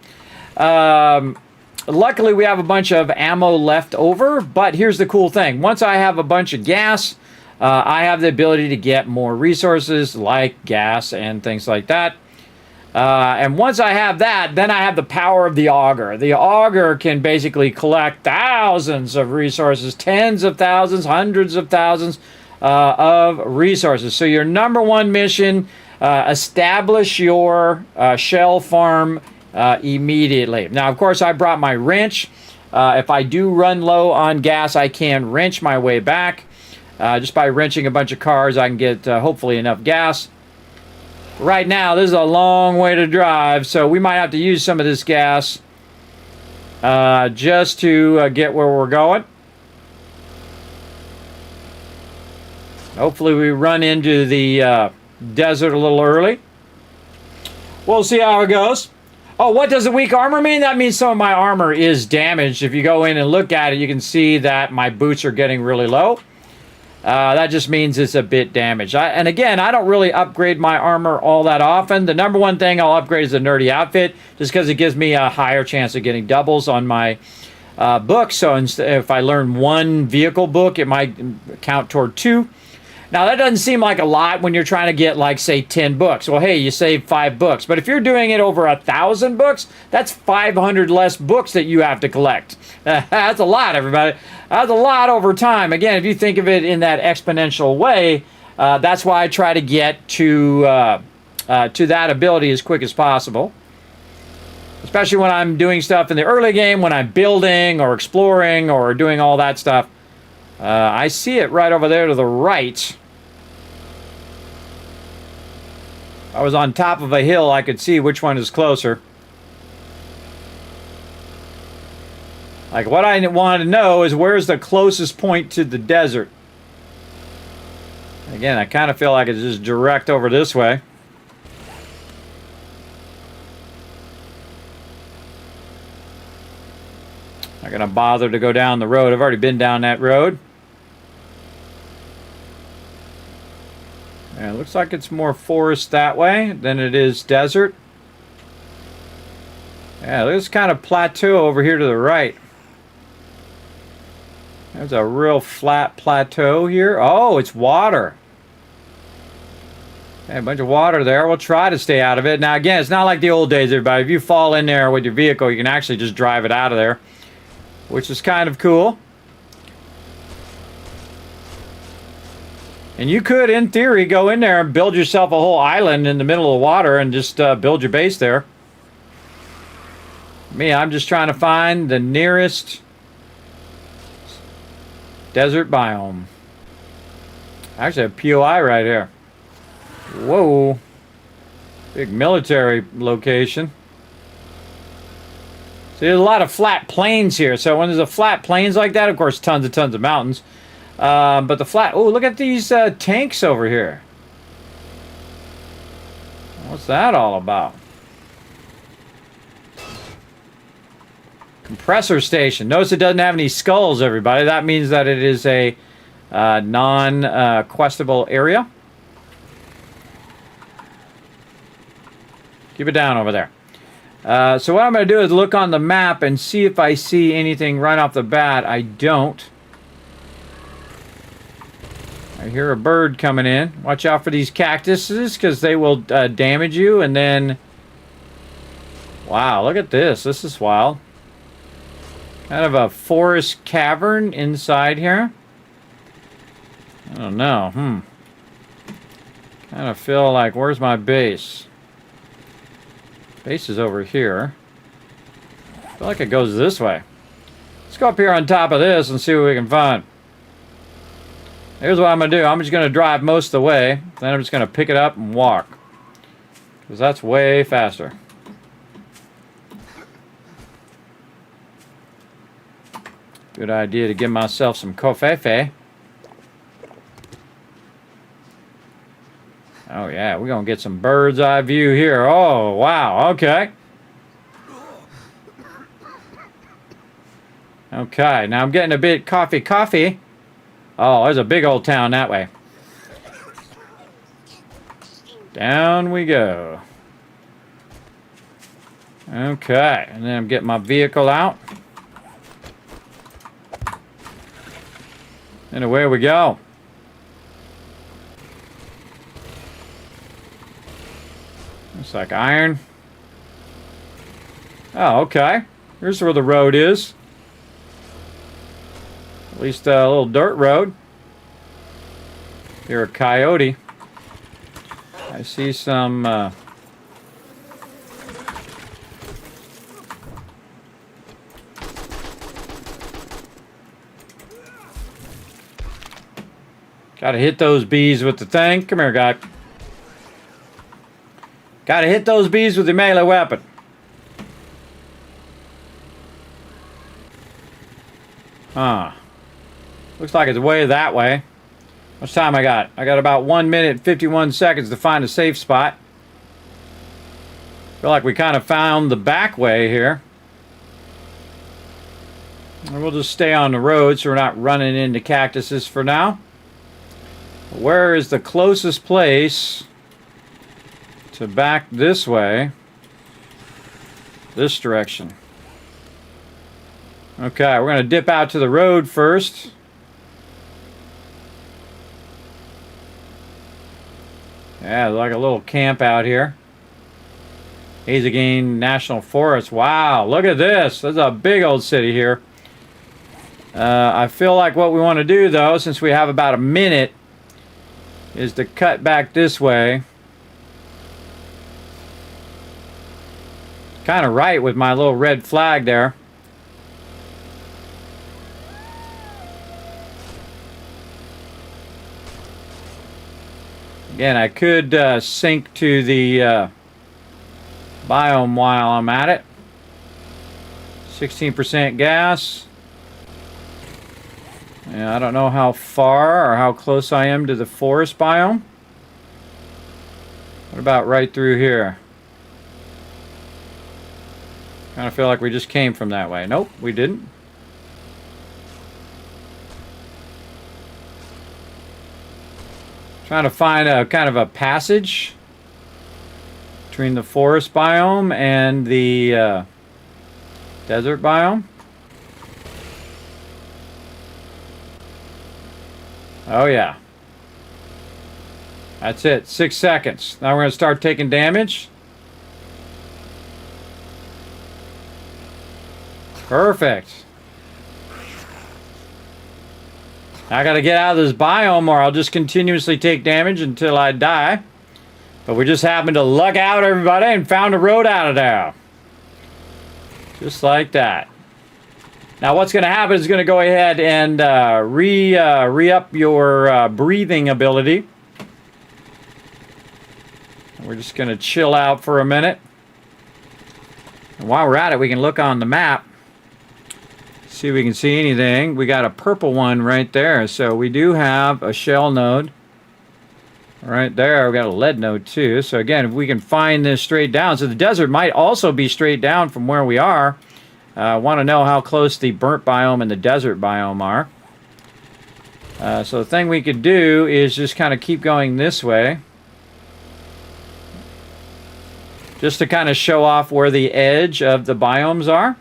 Luckily, we have a bunch of ammo left over, but here's the cool thing. Once I have a bunch of gas, I have the ability to get more resources like gas and things like that. And once I have that, then I have the power of the auger. The auger can basically collect thousands of resources, tens of thousands, hundreds of thousands of resources. So your number one mission, establish your shell farm immediately. Now, of course, I brought my wrench. If I do run low on gas, I can wrench my way back. Just by wrenching a bunch of cars, I can get hopefully enough gas. Right now, this is a long way to drive, so we might have to use some of this gas just to get where we're going. Hopefully we run into the desert a little early. We'll see how it goes. Oh, what does the weak armor mean? That means some of my armor is damaged. If you go in and look at it, you can see that my boots are getting really low. That just means it's a bit damaged. And again, I don't really upgrade my armor all that often. The number one thing I'll upgrade is the nerdy outfit, just because it gives me a higher chance of getting doubles on my book. So if I learn one vehicle book, it might count toward 2. Now, that doesn't seem like a lot when you're trying to get, like, say, 10 books. Well, hey, you save 5 books. But if you're doing it over 1,000 books, that's 500 less books that you have to collect. That's a lot, everybody. That's a lot over time. Again, if you think of it in that exponential way, that's why I try to get to that ability as quick as possible. Especially when I'm doing stuff in the early game, when I'm building or exploring or doing all that stuff. I see it right over there to the right. I was on top of a hill, I could see which one is closer. Like, what I want to know is where's the closest point to the desert. Again, I kind of feel like it's just direct over this way. Not going to bother to go down the road. I've already been down that road. And it looks like it's more forest that way than it is desert. Yeah, there's kind of plateau over here to the right. There's a real flat plateau here. Oh, it's water. Yeah, a bunch of water there. We'll try to stay out of it. Now, again, it's not like the old days, everybody. If you fall in there with your vehicle, you can actually just drive it out of there, which is kind of cool. And you could, in theory, go in there and build yourself a whole island in the middle of the water and just build your base there. Me, I'm just trying to find the nearest desert biome. Actually, a POI right here. Whoa. Big military location. See, there's a lot of flat plains here. So when there's a flat plains like that, of course, tons of mountains. But the flat... Oh, look at these tanks over here. What's that all about? Compressor station. Notice it doesn't have any skulls, everybody. That means that it is a non-questable area. Keep it down over there. So what I'm going to do is look on the map and see if I see anything right off the bat. I don't. I hear a bird coming in. Watch out for these cactuses because they will damage you. And then... Wow, look at this. This is wild. Kind of a forest cavern inside here. I don't know. Kind of feel like, where's my base? Base is over here. I feel like it goes this way. Let's go up here on top of this and see what we can find. Here's what I'm going to do. I'm just going to drive most of the way. Then I'm just going to pick it up and walk. Because that's way faster. Good idea to give myself some kofefe. Oh yeah, we're going to get some bird's eye view here. Oh, wow, okay. Okay, now I'm getting a bit coffee. Oh, there's a big old town that way. Down we go. Okay, and then I'm getting my vehicle out. And away we go. Looks like iron. Oh, okay. Here's where the road is. At least a little dirt road. Here, a coyote. I see some... Gotta hit those bees with the thing. Come here, guy. Gotta hit those bees with the melee weapon. Huh. Looks like it's way that way. How much time I got? I got about 1 minute and 51 seconds to find a safe spot. Feel like we kind of found the back way here. And we'll just stay on the road so we're not running into cactuses for now. Where is the closest place to back this way? This direction. Okay, we're going to dip out to the road first. Yeah, like a little camp out here. Hazegane National Forest. Wow, look at this. There's a big old city here. I feel like what we want to do, though, since we have about a minute, is to cut back this way. Kind of right with my little red flag there. Again, I could sync to the biome while I'm at it. 16% gas. Yeah, I don't know how far or how close I am to the forest biome. What about right through here? Kind of feel like we just came from that way. Nope, we didn't. Trying to find a kind of a passage between the forest biome and the desert biome. Oh yeah. That's it. 6 seconds. Now we're going to start taking damage. Perfect. I got to get out of this biome or I'll just continuously take damage until I die. But we just happened to luck out, everybody, and found a road out of there. Just like that. Now what's going to happen is going to go ahead and re-up your breathing ability. We're just going to chill out for a minute. And while we're at it, we can look on the map. See if we can see anything. We got a purple one right there. So we do have a shell node. Right there. We got a lead node too. So again, if we can find this straight down. So the desert might also be straight down from where we are. I want to know how close the burnt biome and the desert biome are. So the thing we could do is just kind of keep going this way. Just to kind of show off where the edge of the biomes are.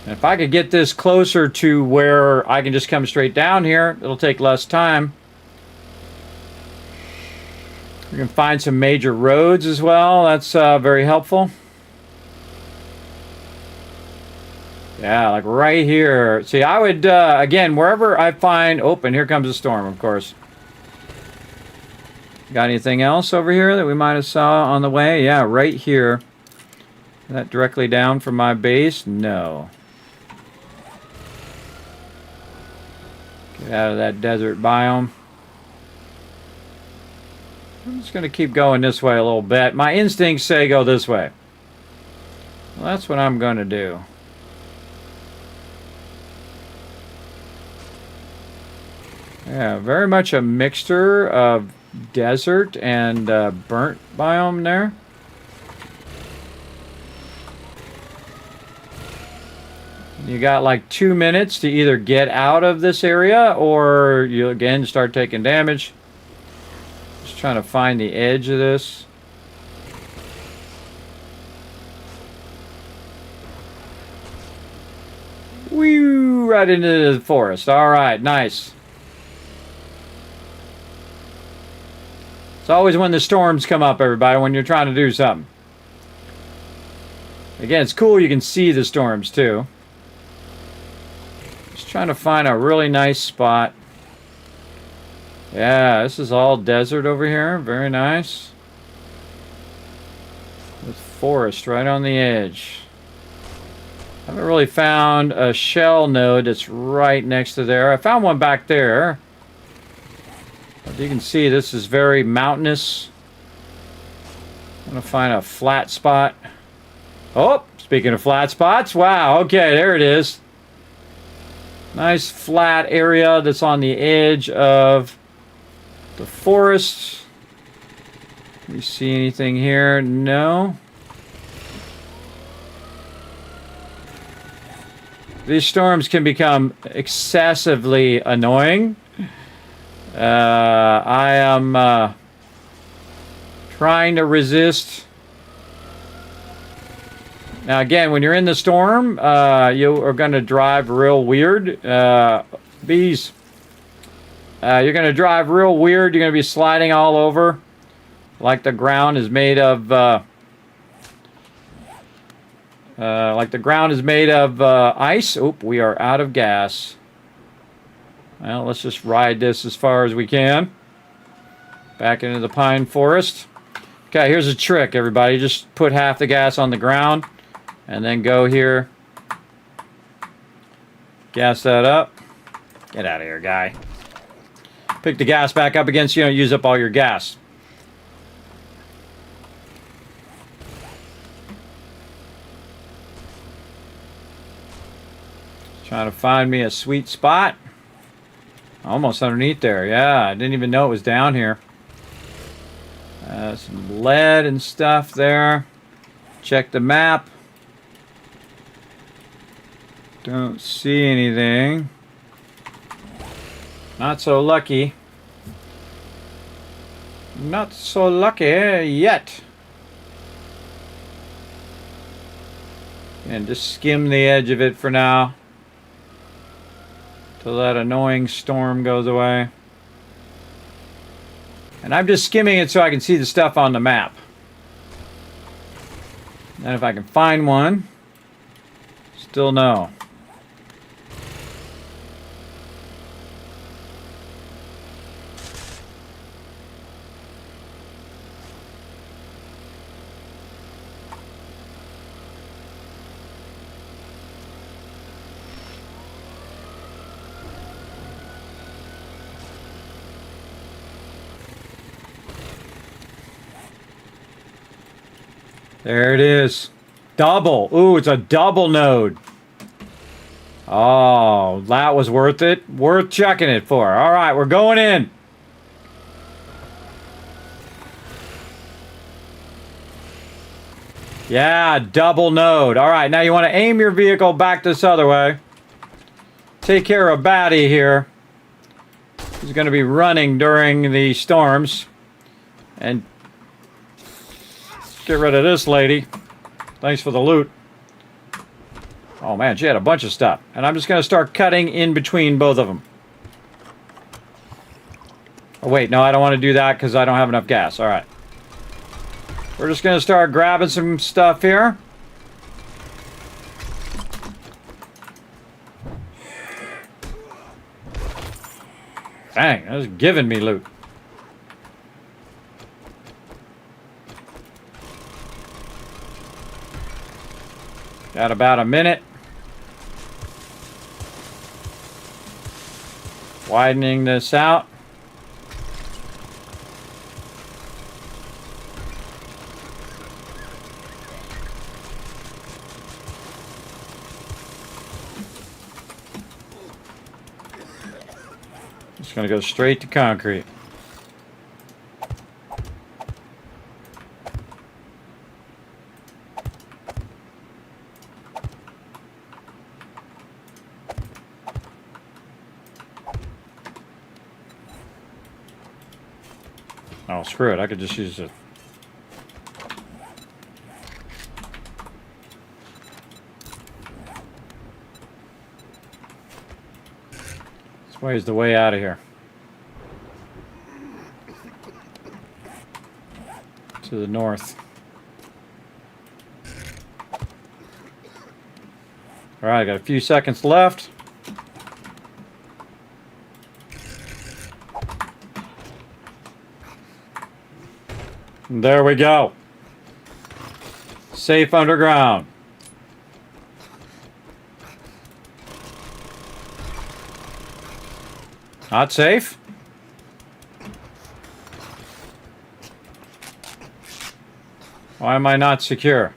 And if I could get this closer to where I can just come straight down here, it'll take less time. We can find some major roads as well. That's very helpful. Yeah, like right here. See, I would, again, wherever I find... Oh, and here comes a storm, of course. Got anything else over here that we might have saw on the way? Yeah, right here. Is that directly down from my base? No. Get out of that desert biome. I'm just going to keep going this way a little bit. My instincts say go this way. Well, that's what I'm going to do. Yeah, very much a mixture of desert and burnt biome there. You got like 2 minutes to either get out of this area or you again start taking damage. Just trying to find the edge of this. Whew, right into the forest. All right, nice. It's always when the storms come up, everybody, when you're trying to do something. Again, it's cool you can see the storms, too. Just trying to find a really nice spot. Yeah, this is all desert over here. Very nice. With forest right on the edge. I haven't really found a shell node that's right next to there. I found one back there. As you can see, this is very mountainous. I'm going to find a flat spot. Oh, speaking of flat spots, wow, okay, there it is. Nice flat area that's on the edge of the forest. Do you see anything here? No. These storms can become excessively annoying. I am trying to resist. Now again, when you're in the storm, you are going to drive real weird. Bees. You're going to drive real weird. You're going to be sliding all over. Like the ground is made of... ice. Oop, we are out of gas. Well, let's just ride this as far as we can. Back into the pine forest. Okay, here's a trick, everybody. Just put half the gas on the ground and then go here. Gas that up. Get out of here, guy. Pick the gas back up again so you don't use up all your gas. Trying to find me a sweet spot. Almost underneath there. Yeah, I didn't even know it was down here. Some lead and stuff there. Check the map. Don't see anything. Not so lucky. Not so lucky yet. And just skim the edge of it for now. Till that annoying storm goes away. And I'm just skimming it so I can see the stuff on the map. And if I can find one, still no. There it is. Double. Ooh, it's a double node. Oh, that was worth it. Worth checking it for. All right, we're going in. Yeah, double node. All right, now you want to aim your vehicle back this other way. Take care of Batty here. He's going to be running during the storms. And get rid of this lady. Thanks for the loot. Oh man, she had a bunch of stuff. And I'm just going to start cutting in between both of them. Oh wait, no, I don't want to do that because I don't have enough gas. All right. We're just going to start grabbing some stuff here. Dang, that was giving me loot. Got about a minute. Widening this out. Just gonna go straight to concrete. Oh, screw it. I could just use it. This way is the way out of here. To the north. All right, I got a few seconds left. There we go. Safe underground. Not safe? Why am I not secure?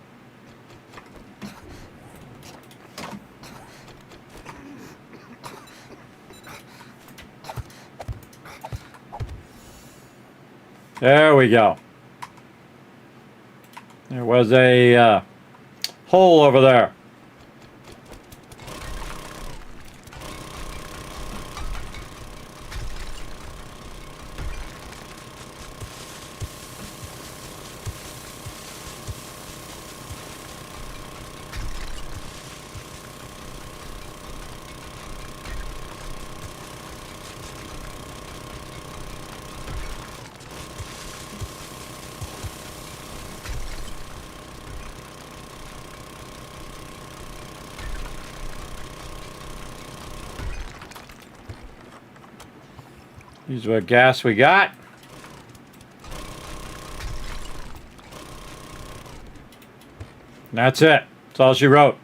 There we go. There was a hole over there. Here's what gas we got. And that's it. That's all she wrote.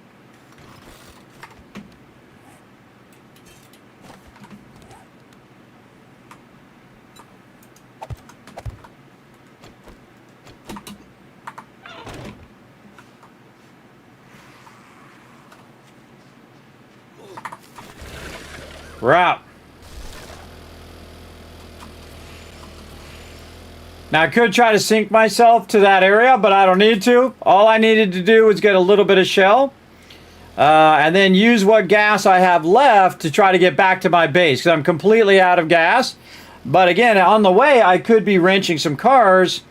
We're out. Now, I could try to sink myself to that area, but I don't need to. All I needed to do was get a little bit of shell and then use what gas I have left to try to get back to my base because I'm completely out of gas. But again, on the way, I could be wrenching some cars,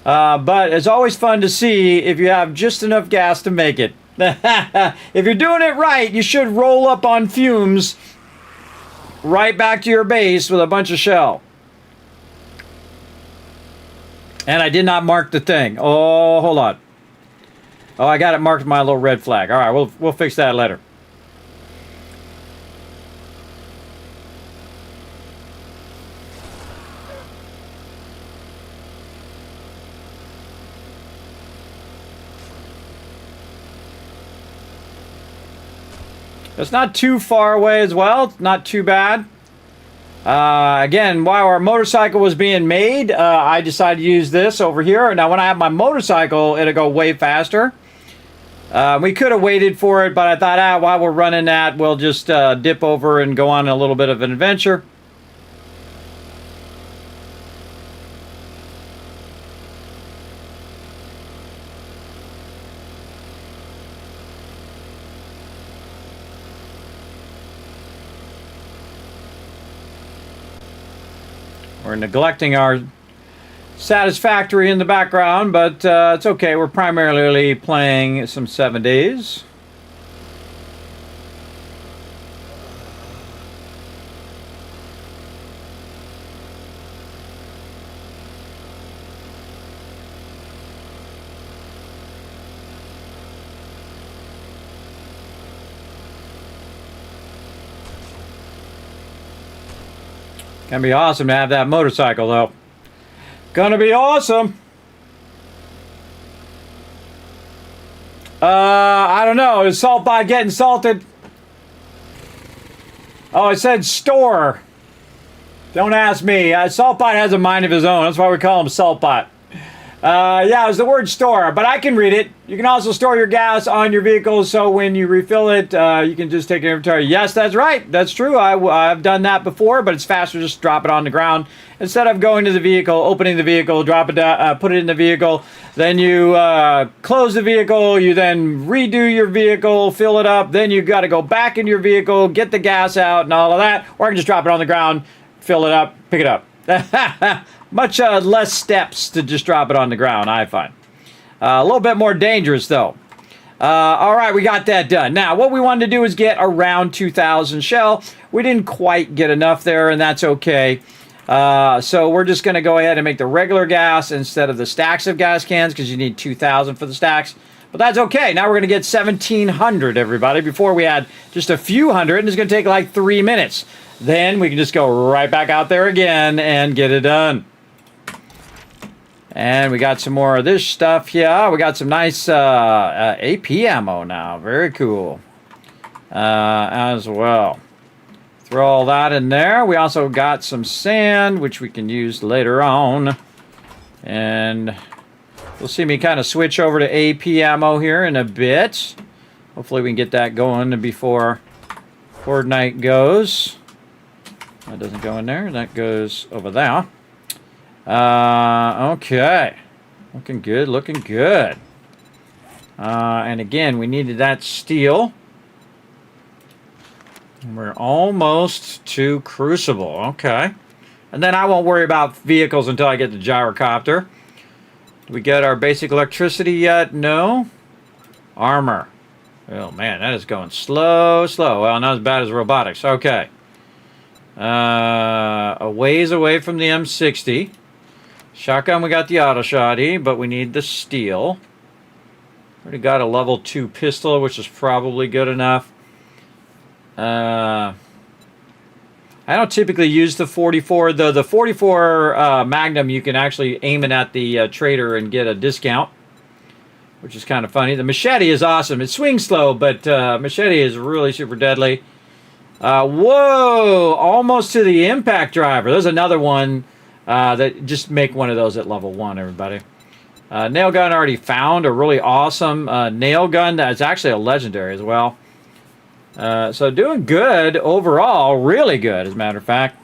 but it's always fun to see if you have just enough gas to make it. If you're doing it right, you should roll up on fumes right back to your base with a bunch of shell. And I did not mark the thing. Oh, hold on. Oh, I got it marked with my little red flag. All right, we'll fix that later. It's not too far away as well. It's not too bad. Again, while our motorcycle was being made, I decided to use this over here. Now, when I have my motorcycle, it'll go way faster. We could have waited for it, but I thought, while we're running that, we'll just dip over and go on a little bit of an adventure. We're neglecting our satisfactory in the background, but it's okay. We're primarily playing some 7 days. Gonna be awesome to have that motorcycle, though. Gonna be awesome. I don't know. Is Saltbot getting salted? Oh, it said store. Don't ask me. Saltbot has a mind of his own. That's why we call him Saltbot. Yeah, it was the word store, but I can read it. You can also store your gas on your vehicle, so when you refill it, you can just take an inventory. Yes, that's right. That's true. I've done that before, but it's faster just drop it on the ground. Instead of going to the vehicle, opening the vehicle, drop it down, put it in the vehicle, then you close the vehicle, you then redo your vehicle, fill it up, then you got to go back in your vehicle, get the gas out and all of that, or I can just drop it on the ground, fill it up, pick it up. Much less steps to just drop it on the ground, I find. A little bit more dangerous, though. All right, we got that done. Now, what we wanted to do is get around 2,000 shell. We didn't quite get enough there, and that's okay. So we're just going to go ahead and make the regular gas instead of the stacks of gas cans, because you need 2,000 for the stacks. But that's okay. Now we're going to get 1,700, everybody. Before we had just a few hundred, and it's going to take like 3 minutes. Then we can just go right back out there again and get it done. And we got some more of this stuff here. We got some nice AP ammo now. Very cool. As well. Throw all that in there. We also got some sand, which we can use later on. And you'll see me kind of switch over to AP ammo here in a bit. Hopefully we can get that going before Horde Night goes. That doesn't go in there. That goes over there. Okay. Looking good, looking good. And again, we needed that steel. And we're almost to Crucible. Okay. And then I won't worry about vehicles until I get the gyrocopter. Do we get our basic electricity yet? No. Armor. Oh, man, that is going slow, slow. Well, not as bad as robotics. Okay. A ways away from the M60. Shotgun, we got the auto shotty, but we need the steel. Already got a level 2 pistol, which is probably good enough. I don't typically use the 44. The 44 Magnum, you can actually aim it at the trader and get a discount, which is kind of funny. The machete is awesome. It swings slow, but machete is really super deadly. Whoa! Almost to the impact driver. There's another one. That just make one of those at level 1, everybody. Nail gun already found. A really awesome nail gun that's actually a legendary as well. So doing good overall. Really good, as a matter of fact.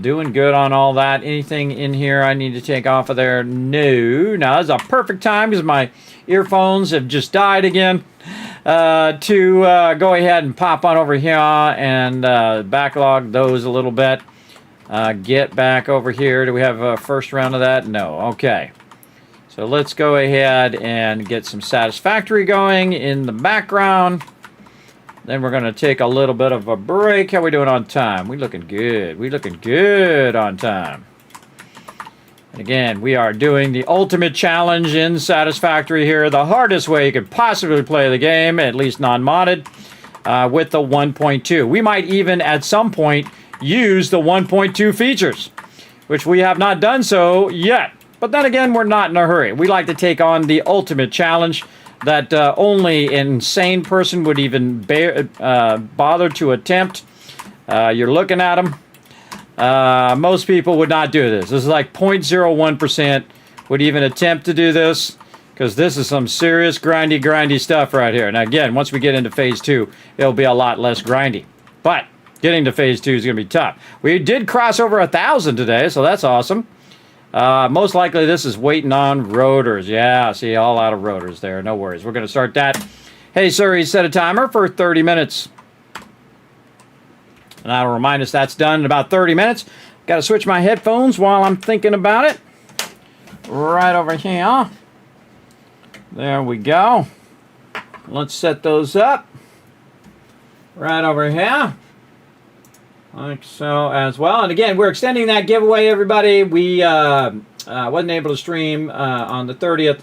Doing good on all that. Anything in here I need to take off of there? No. Now, this is a perfect time because my earphones have just died again. To go ahead and pop on over here and backlog those a little bit. Get back over here. Do we have a first round of that? No. Okay. So let's go ahead and get some satisfactory going in the background. Then we're going to take a little bit of a break. How we doing on time? We looking good. We looking good on time. And again, we are doing the ultimate challenge in satisfactory here. The hardest way you could possibly play the game, at least non-modded, with the 1.2. We might even at some point use the 1.2 features, which we have not done so yet. But then again, we're not in a hurry. We like to take on the ultimate challenge that only an insane person would even bother to attempt. You're looking at them. Most people would not do this. This is like 0.01% would even attempt to do this, because this is some serious grindy stuff right here. Now again, once we get into phase 2, it'll be a lot less grindy. But getting to phase 2 is going to be tough. We did cross over 1,000 today, so that's awesome. Most likely this is waiting on rotors. Yeah, see, all out of rotors there. No worries. We're going to start that. Hey, sir, he set a timer for 30 minutes. And that'll remind us that's done in about 30 minutes. Got to switch my headphones while I'm thinking about it. Right over here. There we go. Let's set those up. Right over here. Like so as well. And again, we're extending that giveaway, everybody. We wasn't able to stream on the 30th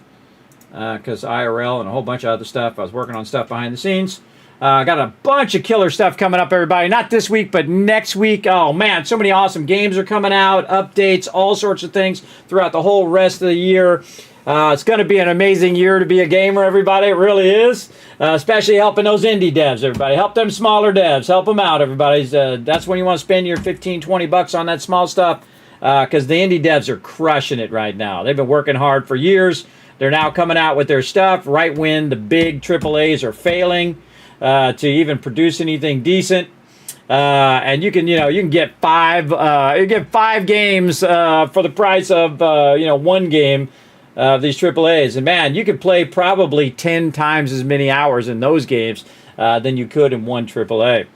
because IRL and a whole bunch of other stuff. I was working on stuff behind the scenes. Got a bunch of killer stuff coming up, everybody. Not this week, but next week. Oh, man, so many awesome games are coming out, updates, all sorts of things throughout the whole rest of the year. It's going to be an amazing year to be a gamer, everybody. It really is. Especially helping those indie devs, everybody. Help them smaller devs. Help them out, everybody. That's when you want to spend your 15, 20 bucks on that small stuff because the indie devs are crushing it right now. They've been working hard for years. They're now coming out with their stuff right when the big AAAs are failing to even produce anything decent. And you can get five games for the price of one game. These AAAs, and man, you could play probably 10 times as many hours in those games than you could in one AAA.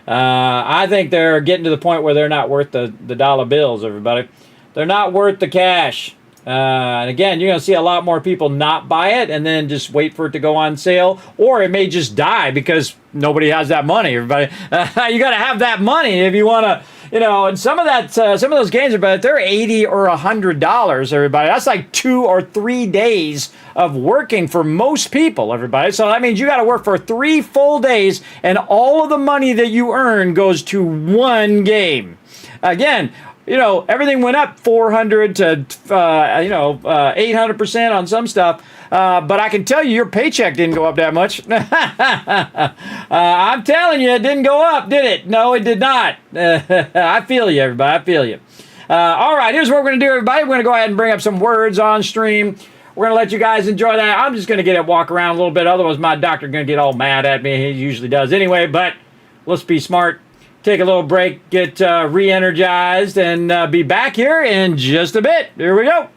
I think they're getting to the point where they're not worth the dollar bills, everybody. They're not worth the cash. And again, you're going to see a lot more people not buy it and then just wait for it to go on sale, or it may just die because nobody has that money, everybody. You got to have that money if you want to. And some of those games are, but they're $80 or $100, everybody. That's like 2 or 3 days of working for most people, everybody. So that means you got to work for 3 full days, and all of the money that you earn goes to one game. Again, everything went up 400 to 800% on some stuff. But I can tell you, your paycheck didn't go up that much. I'm telling you, it didn't go up, did it? No, it did not. I feel you, everybody. I feel you. All right, here's what we're going to do, everybody. We're going to go ahead and bring up some words on stream. We're going to let you guys enjoy that. I'm just going to walk around a little bit. Otherwise, my doctor's going to get all mad at me. He usually does anyway. But let's be smart. Take a little break, get re-energized, and be back here in just a bit. Here we go.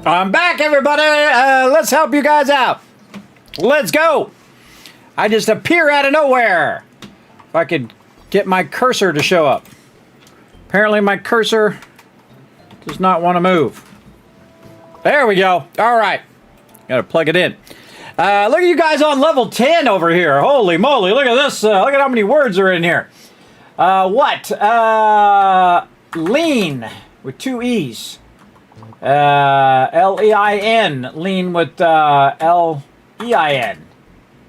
I'm back, everybody. Let's help you guys out. Let's go. I just appear out of nowhere. If I could get my cursor to show up. Apparently my cursor does not want to move. There we go. All right. Got to plug it in. Look at you guys on level 10 over here. Holy moly. Look at this. Look at how many words are in here. Lean with 2 E's. L-E-I-N. Lean with L-E-I-N.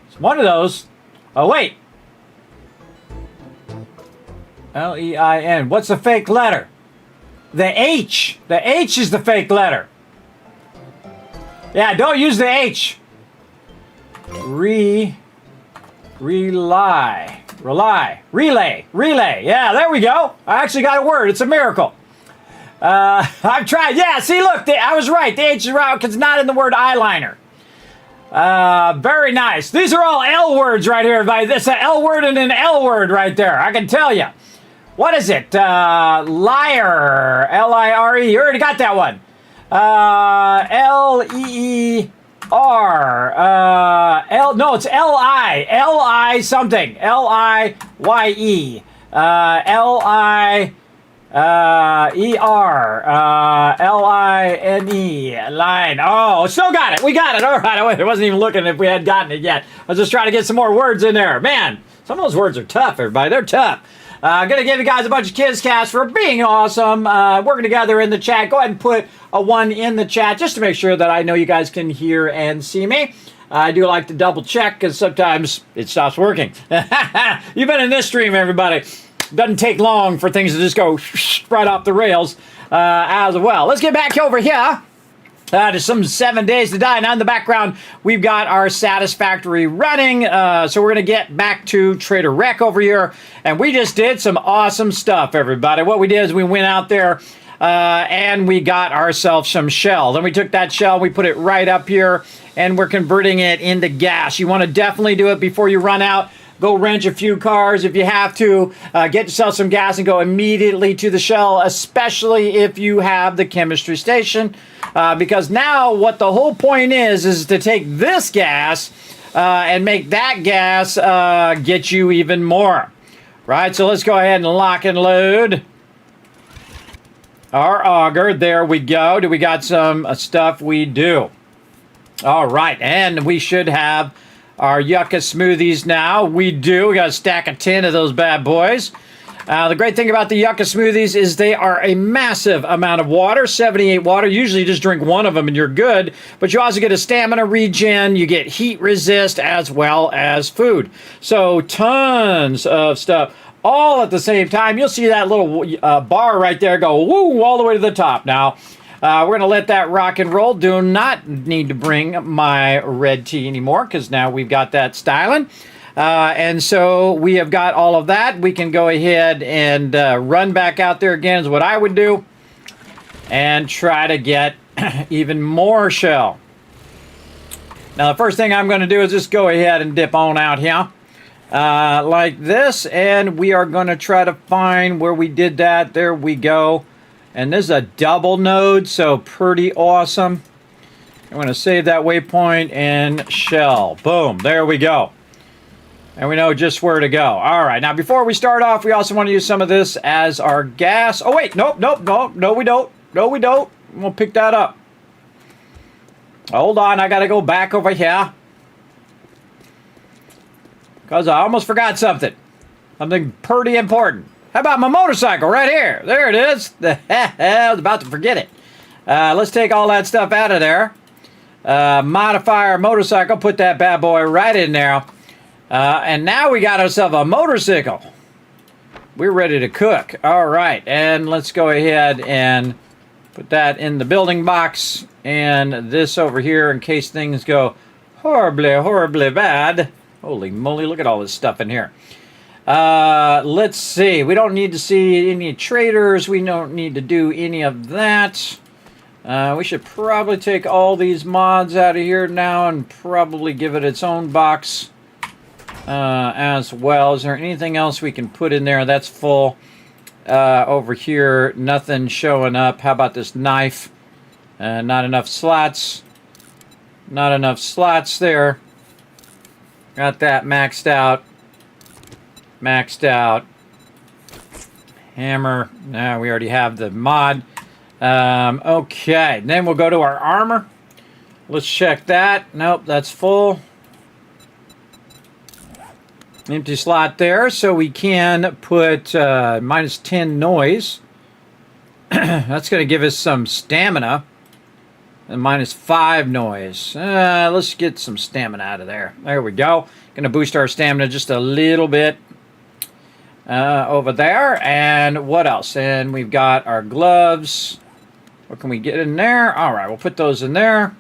It's one of those. Oh, wait. L-E-I-N. What's the fake letter? The H. The H is the fake letter. Yeah, don't use the H. Relay. Yeah, there we go. I actually got a word. It's a miracle. I've tried. Yeah, see, look, I was right. The H is right because it's not in the word eyeliner. Very nice. These are all L words right here, everybody. This is an L word and an L word right there. I can tell you. What is it? Liar. L-I-R-E. You already got that one. L-E-E-R. No, it's L-I. L-I something. L-I-Y-E. L-I... E-R, L-I-N-E, line. Oh, still got it. We got it. All right. I wasn't even looking if we had gotten it yet. I was just trying to get some more words in there. Man, some of those words are tough, everybody. They're tough. Going to give you guys a bunch of kids cast for being awesome. Working together in the chat. Go ahead and put a 1 in the chat just to make sure that I know you guys can hear and see me. I do like to double check because sometimes it stops working. You've been in this stream, everybody. Doesn't take long for things to just go right off the rails as well. Let's get back over here to some 7 Days to Die. Now in the background, we've got our Satisfactory running. So we're going to get back to Trader Rec over here. And we just did some awesome stuff, everybody. What we did is we went out there and we got ourselves some shell. Then we took that shell, we put it right up here, and we're converting it into gas. You want to definitely do it before you run out. Go wrench a few cars if you have to. Get yourself some gas and go immediately to the shell, especially if you have the chemistry station. Because now what the whole point is to take this gas and make that gas get you even more. Right, so let's go ahead and lock and load our auger. There we go. Do we got some stuff? We do. All right, and we should have our yucca smoothies now. We do. We got a stack of 10 of those bad boys. The great thing about the yucca smoothies is they are a massive amount of water, 78 water. Usually you just drink one of them and you're good, but you also get a stamina regen, you get heat resist as well as food. So tons of stuff all at the same time. You'll see that little bar right there go woo all the way to the top now. We're going to let that rock and roll. Do not need to bring my red tea anymore because now we've got that styling. And so we have got all of that. We can go ahead and run back out there again is what I would do. And try to get even more shell. Now the first thing I'm going to do is just go ahead and dip on out here. Like this. And we are going to try to find where we did that. There we go. And this is a double node, so pretty awesome. I'm going to save that waypoint and shell. Boom, there we go. And we know just where to go. All right, now before we start off, we also want to use some of this as our gas. Oh, wait, nope, no, we don't. No, we don't. We'll pick that up. Hold on, I got to go back over here. Because I almost forgot something. Something pretty important. How about my motorcycle right here? There it is. I was about to forget it. Let's take all that stuff out of there. Modify our motorcycle. Put that bad boy right in there. And now we got ourselves a motorcycle. We're ready to cook. All right. And let's go ahead and put that in the building box. And this over here in case things go horribly, horribly bad. Holy moly. Look at all this stuff in here. Let's see. We don't need to see any traders. We don't need to do any of that. We should probably take all these mods out of here now and probably give it its own box as well. Is there anything else we can put in there? That's full. Over here, nothing showing up. How about this knife? Not enough slots. Not enough slots there. Got that maxed out. Maxed out. Hammer. No, we already have the mod. Okay, then we'll go to our armor. Let's check that. Nope, that's full. Empty slot there, so we can put minus 10 noise. That's going to give us some stamina. And minus 5 noise. Let's get some stamina out of there. There we go. Going to boost our stamina just a little bit over there. And what else? And we've got our gloves. What can we get in there? All right, we'll put those in there.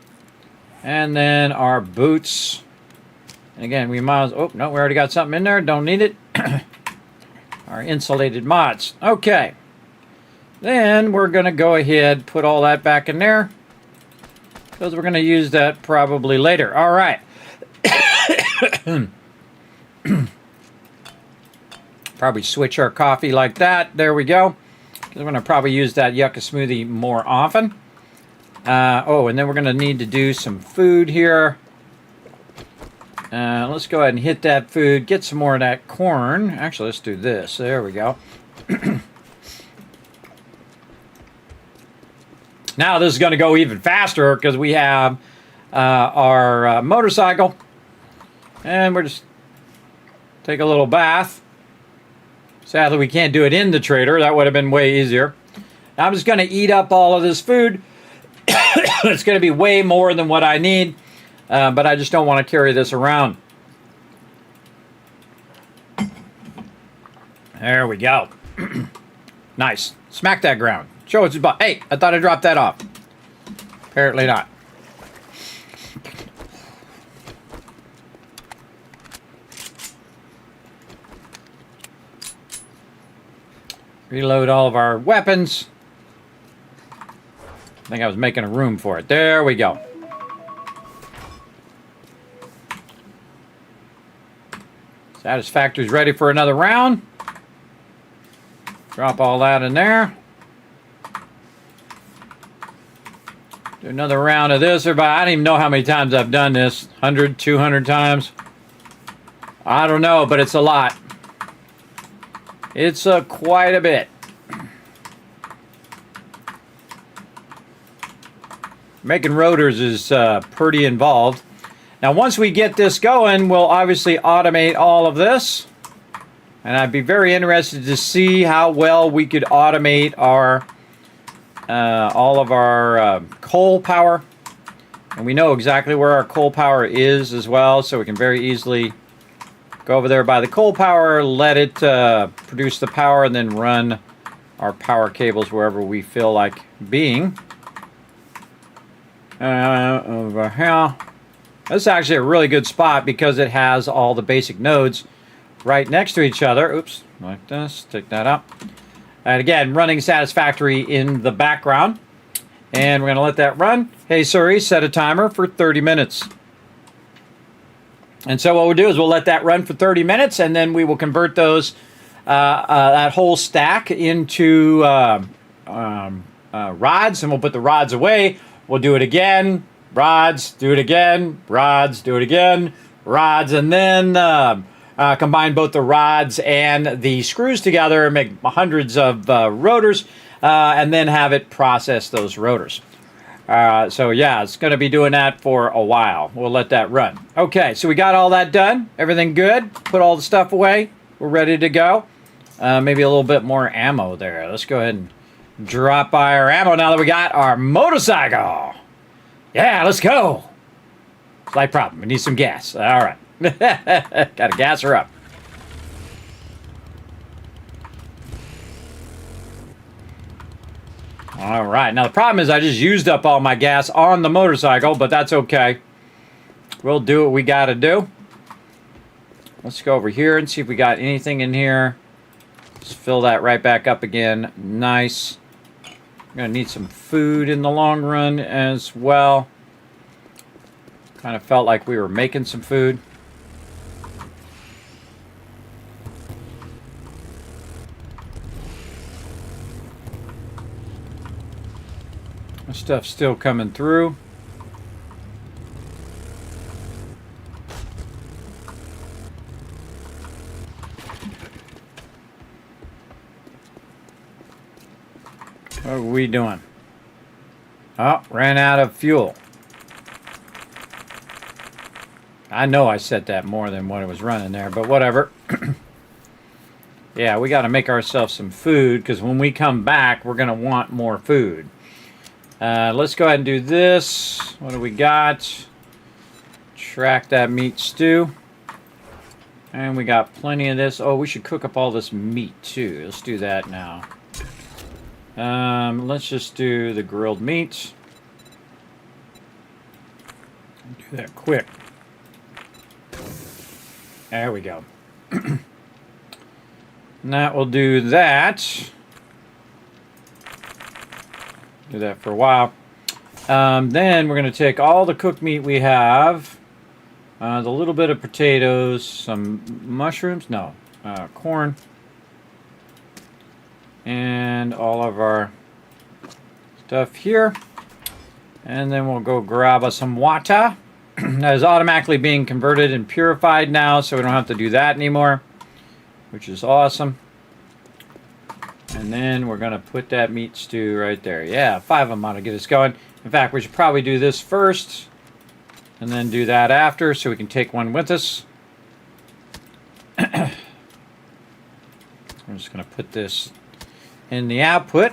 And then our boots. And again, we might as well... Oh, no, we already got something in there. Don't need it. Our insulated mods. Okay. Then we're going to go ahead, put all that back in there. Because we're going to use that probably later. All right. Probably switch our coffee like that. There we go. Because we're going to probably use that yucca smoothie more often. Oh, and then we're going to need to do some food here. Let's go ahead and hit that food. Get some more of that corn. Actually, let's do this. There we go. Now this is going to go even faster because we have our motorcycle. And we're just take a little bath. Sadly, we can't do it in the trader. That would have been way easier. Now I'm just going to eat up all of this food. It's going to be way more than what I need. But I just don't want to carry this around. There we go. Nice. Smack that ground. Show it's about. Hey, I thought I dropped that off. Apparently not. Reload all of our weapons. I think I was making a room for it. There we go. Satisfactory's ready for another round. Drop all that in there. Do another round of this. Everybody, I don't even know how many times I've done this. 100, 200 times. I don't know, but it's a lot. It's quite a bit. Making rotors is pretty involved. Now, once we get this going, we'll obviously automate all of this. And I'd be very interested to see how well we could automate our all of our coal power. And we know exactly where our coal power is as well, so we can very easily go over there by the coal power, let it produce the power, and then run our power cables wherever we feel like being. Over here. This is actually a really good spot because it has all the basic nodes right next to each other. Oops, like this. Take that up. And again, running satisfactory in the background. And we're going to let that run. Hey, Siri, set a timer for 30 minutes. And so what we'll do is we'll let that run for 30 minutes, and then we will convert those, that whole stack into rods, and we'll put the rods away. We'll do it again. Rods, do it again, rods, do it again, rods, and then combine both the rods and the screws together and make hundreds of rotors, and then have it process those rotors. So yeah, it's going to be doing that for a while. We'll let that run. Okay, so we got all that done. Everything good. Put all the stuff away. We're ready to go. Maybe a little bit more ammo there. Let's go ahead and drop by our ammo now that we got our motorcycle. Yeah, let's go. Slight problem. We need some gas. All right. Got to gas her up. All right. Now, the problem is I just used up all my gas on the motorcycle, but that's okay. We'll do what we got to do. Let's go over here and see if we got anything in here. Let's fill that right back up again. Nice. We're going to need some food in the long run as well. Kind of felt like we were making some food. Stuff's still coming through. What are we doing? Oh, ran out of fuel. I know I set that more than what it was running there, but whatever. Yeah, we got to make ourselves some food, because when we come back, we're going to want more food. Let's go ahead and do this. What do we got? Track that meat stew. And we got plenty of this. Oh, we should cook up all this meat, too. Let's do that now. Let's just do the grilled meat. Do that quick. There we go. And that will do that. Do that for a while. Then we're going to take all the cooked meat we have, the little bit of potatoes, some mushrooms, no, corn, and all of our stuff here. And then we'll go grab us some water. That is automatically being converted and purified now, so we don't have to do that anymore, which is awesome. And then we're going to put that meat stew right there. Yeah, 5 of them ought to get us going. In fact, we should probably do this first and then do that after, so we can take one with us. I'm just going to put this in the output.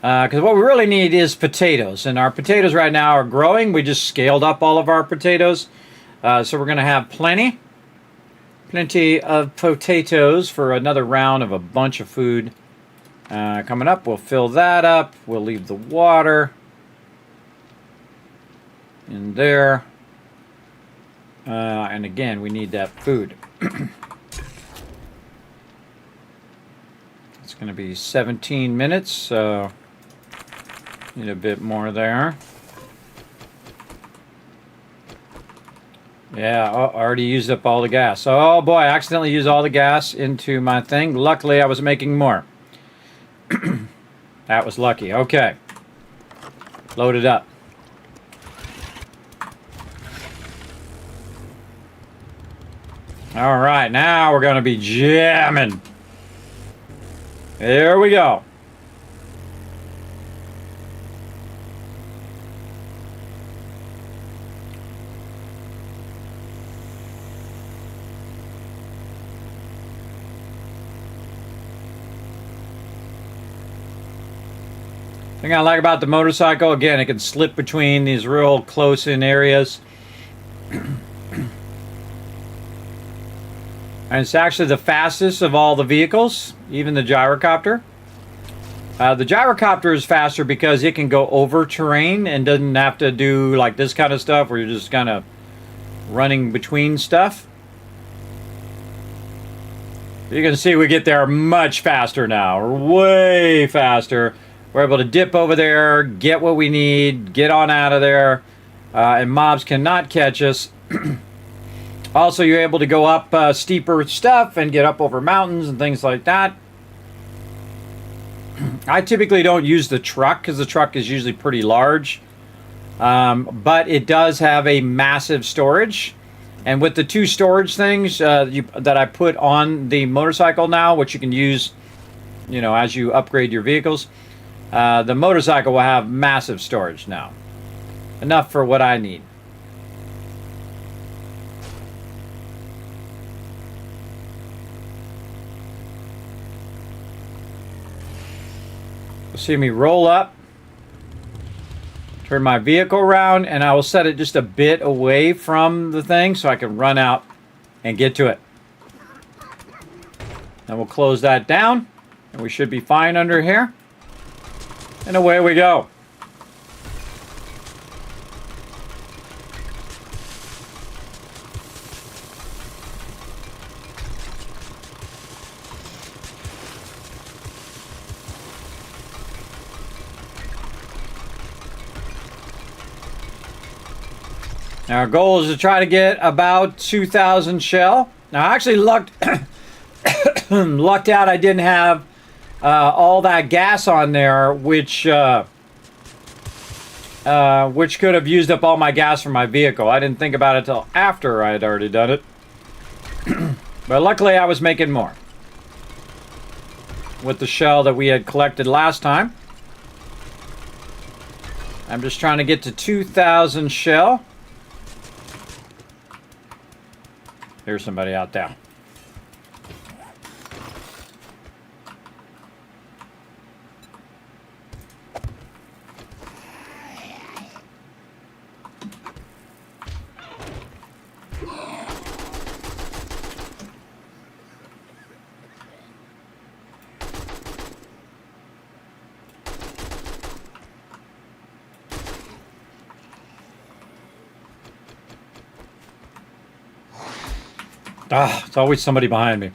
Because what we really need is potatoes. And our potatoes right now are growing. We just scaled up all of our potatoes. So we're going to have plenty of potatoes for another round of a bunch of food coming up. We'll fill that up. We'll leave the water in there. And again, we need that food. It's going to be 17 minutes, so need a bit more there. Yeah, oh, already used up all the gas. Oh boy, I accidentally used all the gas into my thing. Luckily, I was making more. That was lucky. Okay. Load it up. All right, now we're going to be jamming. There we go. Thing I like about the motorcycle, again, it can slip between these real close-in areas. And it's actually the fastest of all the vehicles, even the gyrocopter. The gyrocopter is faster because it can go over terrain and doesn't have to do like this kind of stuff where you're just kind of running between stuff. You can see we get there much faster now, way faster. We're able to dip over there, get what we need, get on out of there, and mobs cannot catch us. Also, you're able to go up steeper stuff and get up over mountains and things like that. I typically don't use the truck because the truck is usually pretty large. But it does have a massive storage. And with the 2 storage things that I put on the motorcycle now, which you can use, you know, as you upgrade your vehicles, the motorcycle will have massive storage now. Enough for what I need. See me roll up, turn my vehicle around, and I will set it just a bit away from the thing so I can run out and get to it. Then we'll close that down, and we should be fine under here. And away we go. Our goal is to try to get about 2,000 shell. Now, I actually lucked out I didn't have all that gas on there, which which could have used up all my gas from my vehicle. I didn't think about it till after I had already done it. But luckily I was making more with the shell that we had collected last time. I'm just trying to get to 2,000 shell. There's somebody out there. Ah, it's always somebody behind me.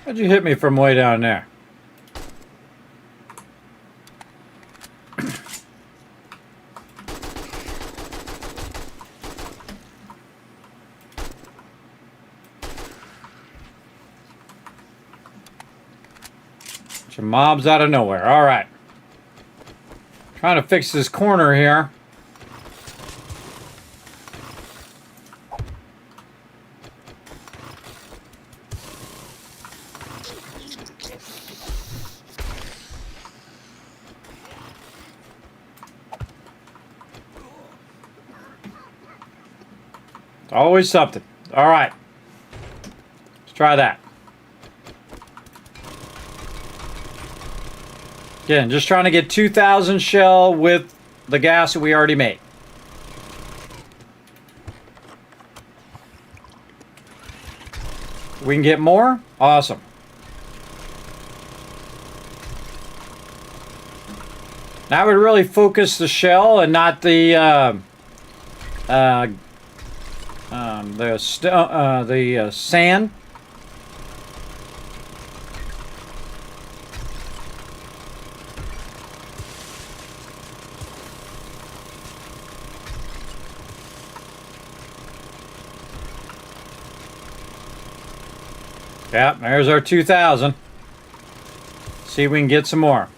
How'd you hit me from way down there? Bunch of mobs out of nowhere. All right. Trying to fix this corner here. Always something. All right. Let's try that. Again, just trying to get 2,000 shell with the gas that we already made. We can get more? Awesome. Now I would really focus the shell and not the sand. Yeah, there's our 2,000. See if we can get some more.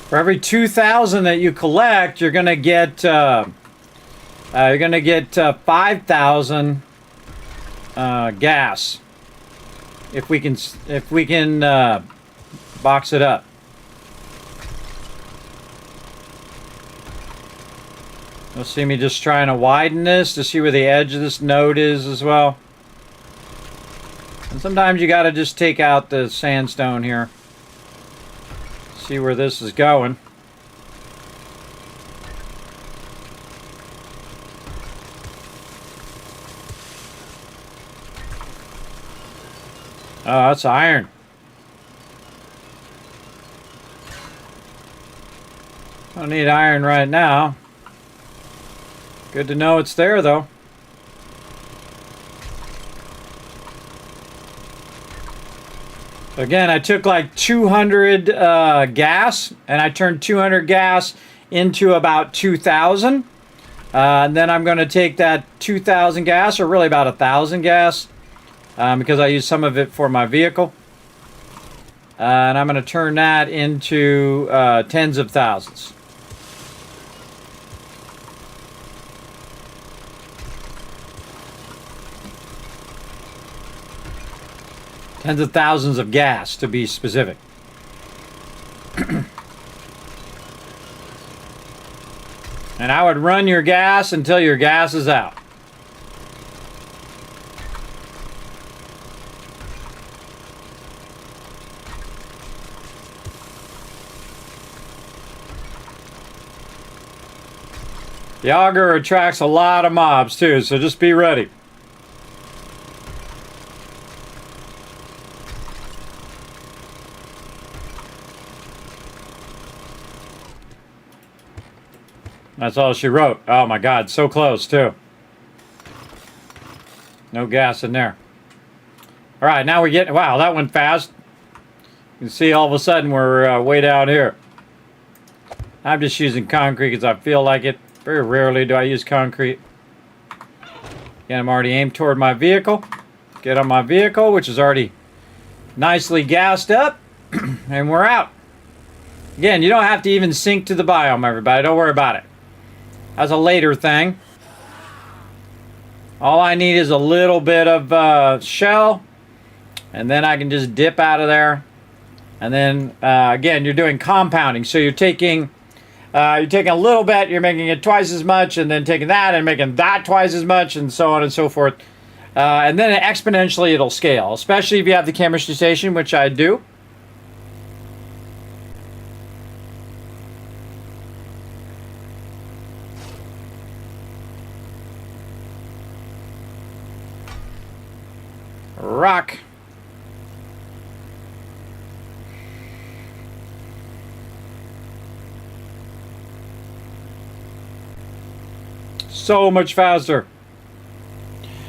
For every 2,000 that you collect, you're gonna get 5,000 gas. If we can box it up. You'll see me just trying to widen this to see where the edge of this node is as well. And sometimes you got to just take out the sandstone here. See where this is going. Oh, that's iron. Don't need iron right now. Good to know it's there, though. Again, I took like 200 gas, and I turned 200 gas into about 2,000. And then I'm going to take that 2,000 gas, or really about 1,000 gas, because I use some of it for my vehicle. And I'm going to turn that into tens of thousands. Tens of thousands of gas, to be specific. And I would run your gas until your gas is out. The auger attracts a lot of mobs too, so just be ready. That's all she wrote. Oh my God, so close too. No gas in there. All right, now we're getting, wow, that went fast. You can see all of a sudden we're way down here. I'm just using concrete because I feel like it. Very rarely do I use concrete. Again, I'm already aimed toward my vehicle. Get on my vehicle, which is already nicely gassed up, and we're out. Again, you don't have to even sync to the biome, everybody. Don't worry about it. That's a later thing. All I need is a little bit of shell, and then I can just dip out of there. And then, again, you're doing compounding. So you're taking a little bit, you're making it twice as much, and then taking that and making that twice as much, and so on and so forth. And then exponentially it'll scale, especially if you have the chemistry station, which I do. Rock. So much faster.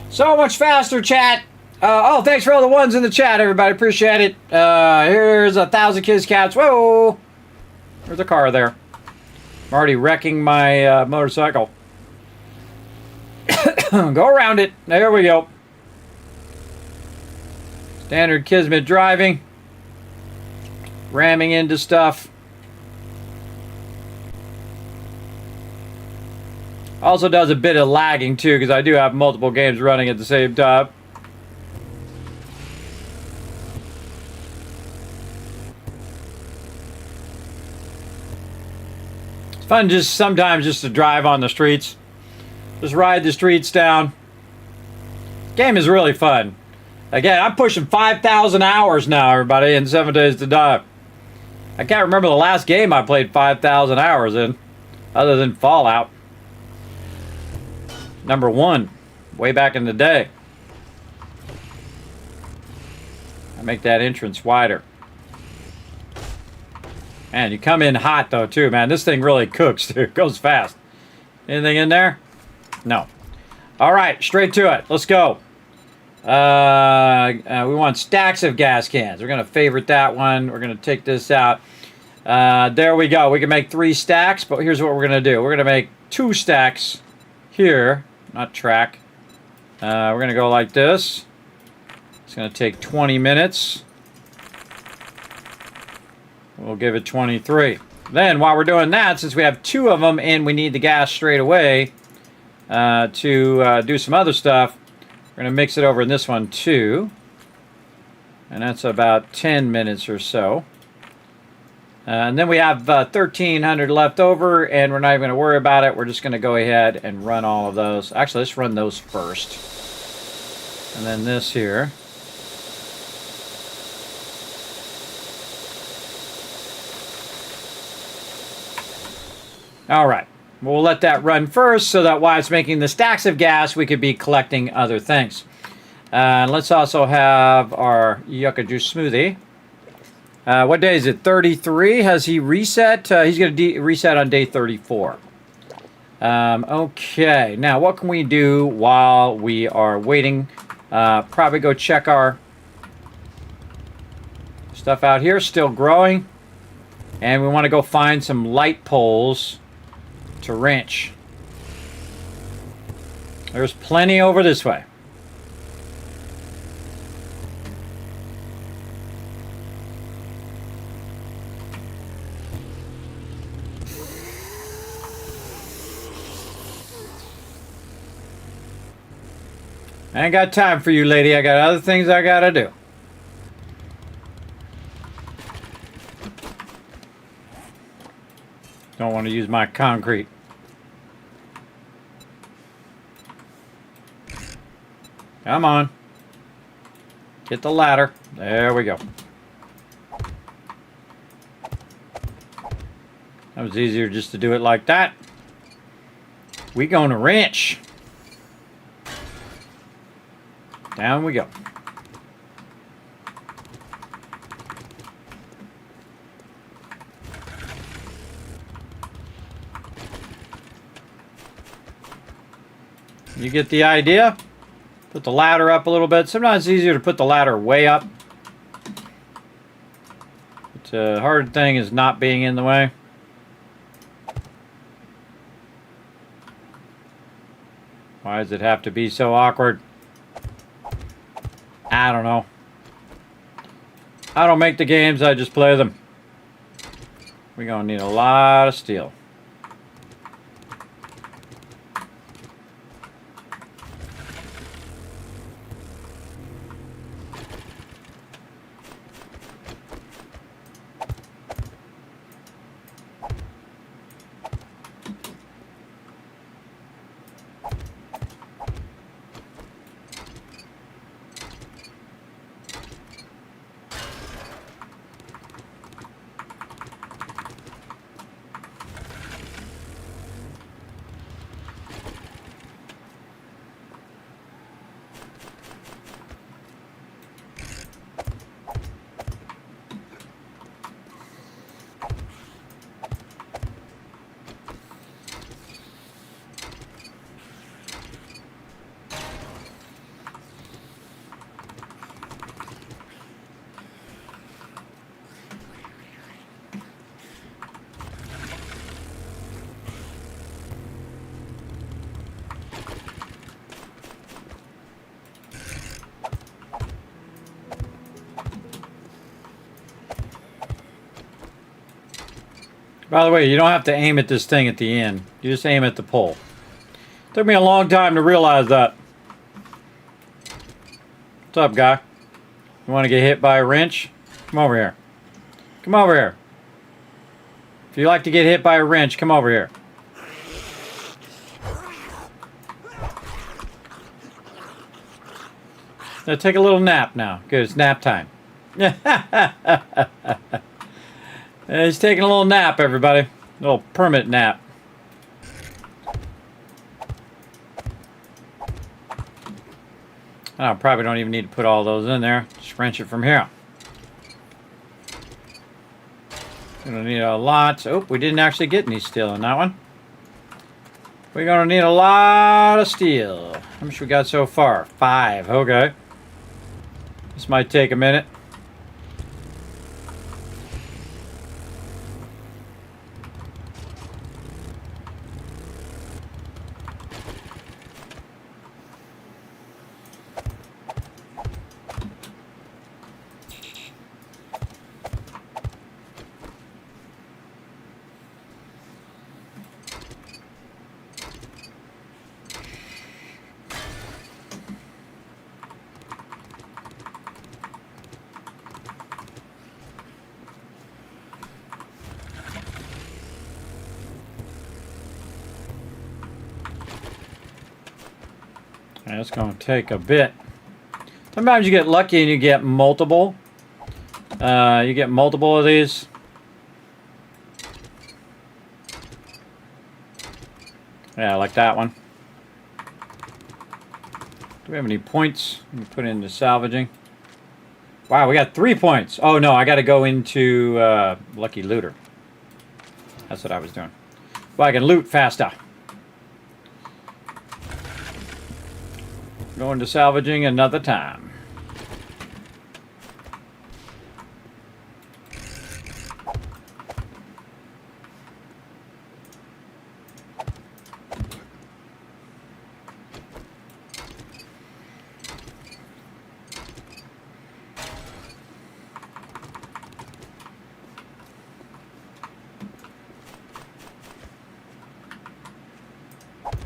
So much faster, chat. Oh, thanks for all the ones in the chat, everybody. Appreciate it. Here's 1,000 kids cats. Whoa. There's a car there. I'm already wrecking my motorcycle. Go around it. There we go. Standard Kismet driving. Ramming into stuff. Also does a bit of lagging too, because I do have multiple games running at the same time. It's fun just sometimes just to drive on the streets. Just ride the streets down. Game is really fun. Again, I'm pushing 5,000 hours now, everybody, in 7 Days to Die. I can't remember the last game I played 5,000 hours in, other than Fallout. Number 1, way back in the day. I make that entrance wider. Man, you come in hot though too, man. This thing really cooks too. It goes fast. Anything in there? No. All right, straight to it. Let's go. We want stacks of gas cans. We're going to favorite that one. We're going to take this out. There we go. We can make 3 stacks, but here's what we're going to do. We're going to make 2 stacks here. Not track. We're going to go like this. It's going to take 20 minutes. We'll give it 23. Then, while we're doing that, since we have 2 of them and we need the gas straight away to do some other stuff, we're going to mix it over in this one too. And that's about 10 minutes or so. And then we have 1,300 left over, and we're not even going to worry about it. We're just going to go ahead and run all of those. Actually, let's run those first. And then this here. All right. We'll let that run first so that while it's making the stacks of gas, we could be collecting other things. And let's also have our yucca juice smoothie. What day is it? 33? Has he reset? He's going to reset on day 34. Okay. Now, what can we do while we are waiting? Probably go check our stuff out here. Still growing. And we want to go find some light poles to wrench. There's plenty over this way. I ain't got time for you, lady. I got other things I gotta do. Don't want to use my concrete. Come on. Get the ladder. There we go. That was easier just to do it like that. We going to wrench. Down we go. You get the idea? Put the ladder up a little bit. Sometimes it's easier to put the ladder way up. But the hard thing is not being in the way. Why does it have to be so awkward? I don't know. I don't make the games, I just play them. We're gonna need a lot of steel. By the way, you don't have to aim at this thing at the end. You just aim at the pole. Took me a long time to realize that. What's up, guy? You want to get hit by a wrench? Come over here. Come over here. If you like to get hit by a wrench, come over here. Now take a little nap now. Good, it's nap time. He's taking a little nap, everybody. A little permit nap. I probably don't even need to put all those in there. Just wrench it from here. Gonna need a lot. Oh, we didn't actually get any steel in that one. We're gonna need a lot of steel. How much we got so far? 5. Okay. This might take a minute. It's going to take a bit. Sometimes you get lucky and you get multiple. You get multiple of these. Yeah, like that one. Do we have any points? Let me put into salvaging. Wow, we got 3 points. Oh no, I got to go into Lucky Looter. That's what I was doing. Well, I can loot faster. Going to salvaging another time.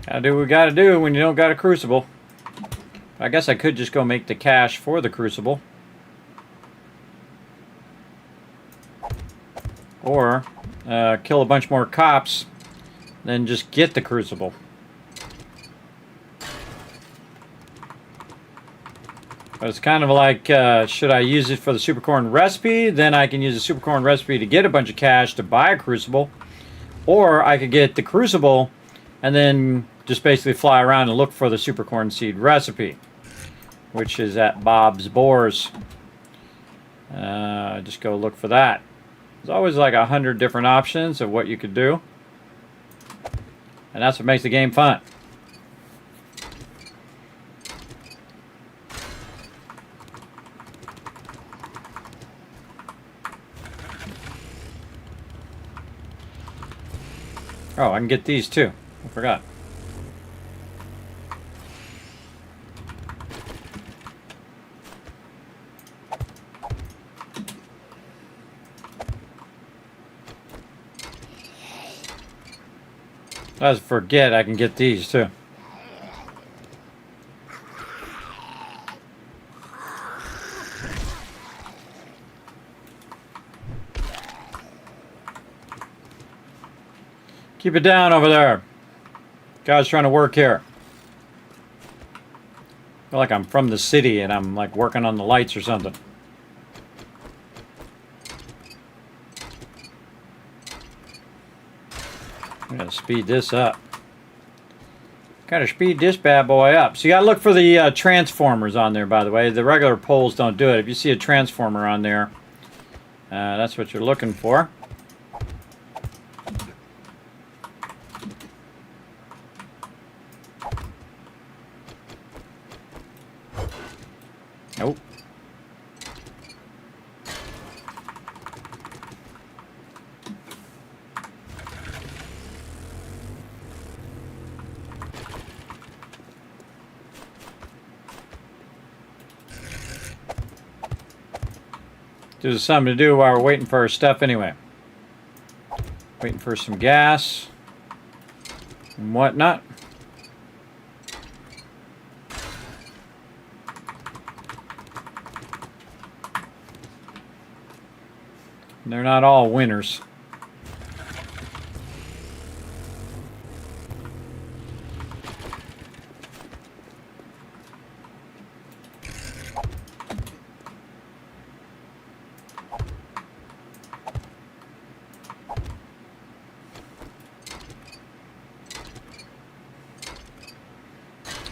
Gotta do what we gotta do when you don't got a crucible. I guess I could just go make the cache for the crucible. Or kill a bunch more cops than just get the crucible. But it's kind of like, should I use it for the supercorn recipe? Then I can use the supercorn recipe to get a bunch of cash to buy a crucible. Or I could get the crucible and then just basically fly around and look for the supercorn seed recipe, which is at Bob's Boars. Just go look for that. There's always like 100 different options of what you could do. And that's what makes the game fun. Oh, I can get these too. I forgot. Let's forget I can get these too. Keep it down over there. Guys trying to work here. I feel like I'm from the city and I'm like working on the lights or something. I'm gonna speed this up. Gotta speed this bad boy up. So you gotta look for the transformers on there, by the way. The regular poles don't do it. If you see a transformer on there, that's what you're looking for. Nope. There's something to do while we're waiting for our stuff anyway. Waiting for some gas and whatnot. They're not all winners.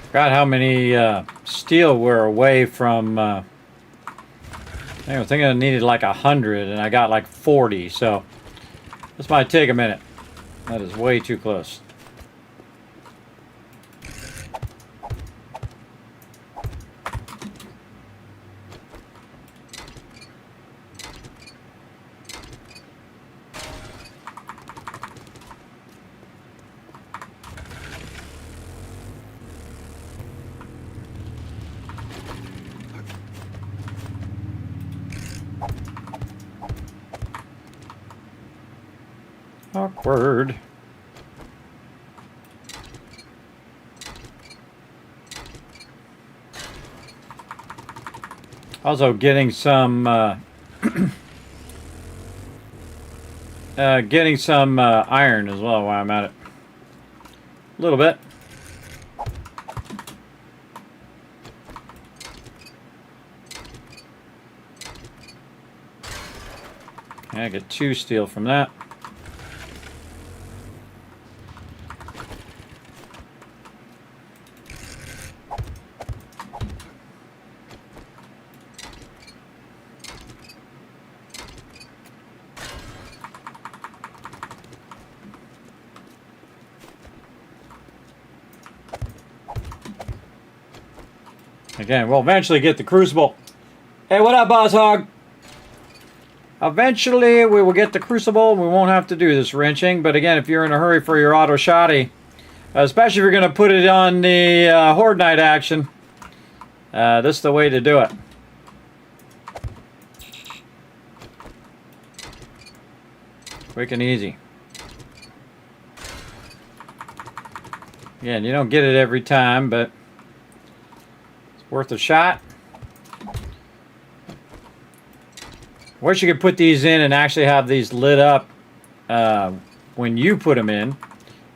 Forgot how many steel we're away from. I think I needed like 100 and I got like 40, so this might take a minute. That is way too close. Awkward. Also getting some iron as well while I'm at it. A little bit. I get 2 steel from that. Again, we'll eventually get the crucible. Hey, what up, Boss Hog? Eventually, we will get the crucible. We won't have to do this wrenching. But again, if you're in a hurry for your auto shotty, especially if you're going to put it on the Horde Night action, this is the way to do it. Quick and easy. Again, you don't get it every time, but worth a shot. Wish you could put these in and actually have these lit up when you put them in.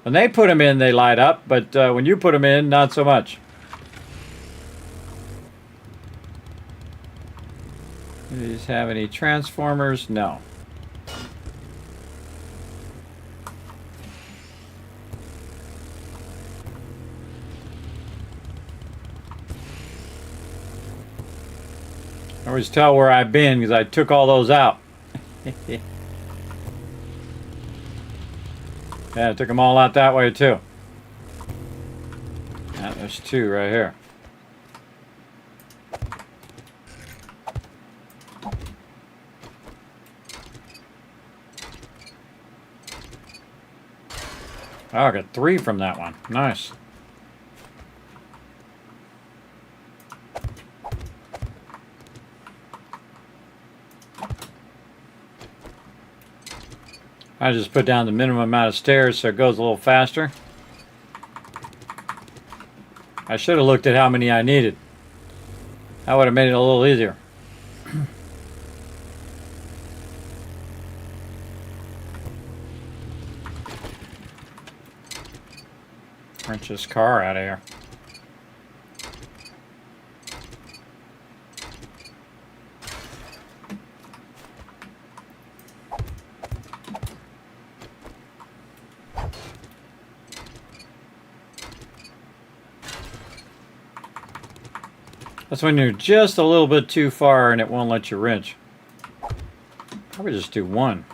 When they put them in, they light up, but when you put them in, not so much. Do these have any transformers? No. I always tell where I've been because I took all those out. Yeah, I took them all out that way too. Yeah, there's two right here. Oh, I got 3 from that one. Nice. I just put down the minimum amount of stairs so it goes a little faster. I should have looked at how many I needed. That would have made it a little easier. Wrench this car out of here. That's when you're just a little bit too far and it won't let you wrench. Probably just do 1.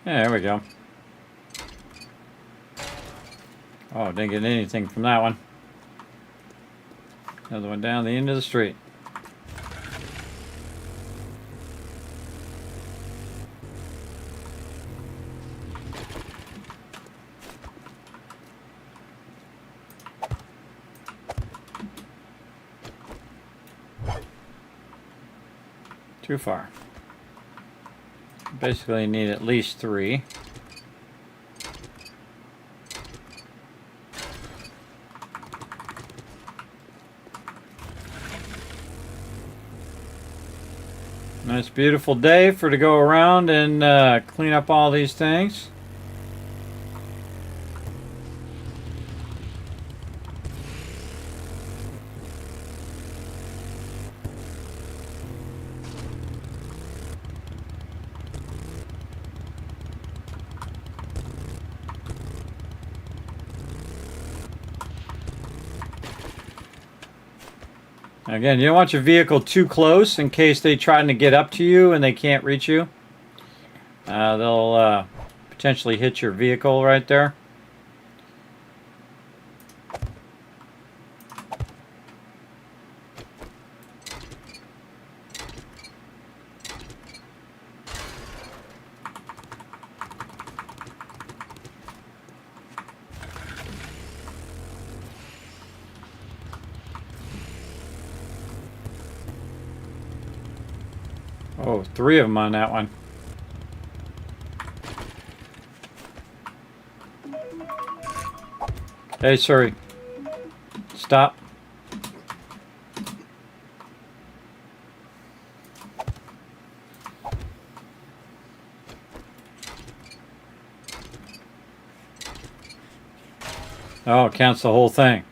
Yeah, there we go. Oh, didn't get anything from that one. Another one down the end of the street. Too far. Basically need at least 3. Nice beautiful day for to go around and clean up all these things. Again, you don't want your vehicle too close in case they're trying to get up to you and they can't reach you. They'll potentially hit your vehicle right there. Oh, 3 of them on that one. Hey, sorry. Stop. Oh, it counts the whole thing.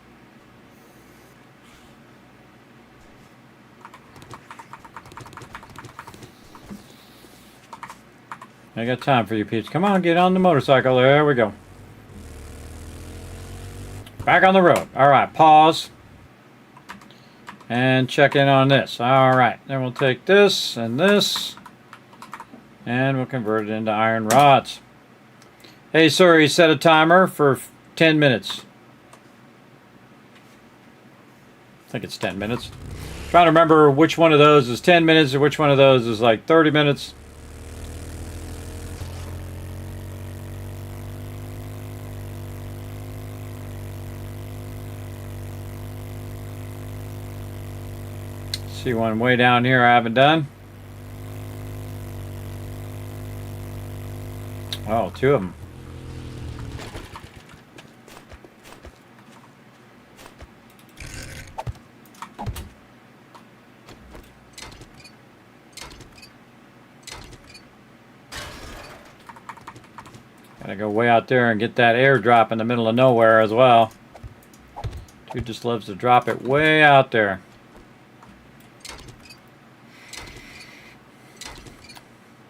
I got time for you, Peach. Come on, get on the motorcycle. There we go. Back on the road. All right, pause. And check in on this. All right, then we'll take this and this. And we'll convert it into iron rods. Hey, sorry, set a timer for 10 minutes. I think it's 10 minutes. Trying to remember which one of those is 10 minutes or which one of those is like 30 minutes. See one way down here I haven't done. Oh, 2 of them. Gotta go way out there and get that airdrop in the middle of nowhere as well. Dude just loves to drop it way out there.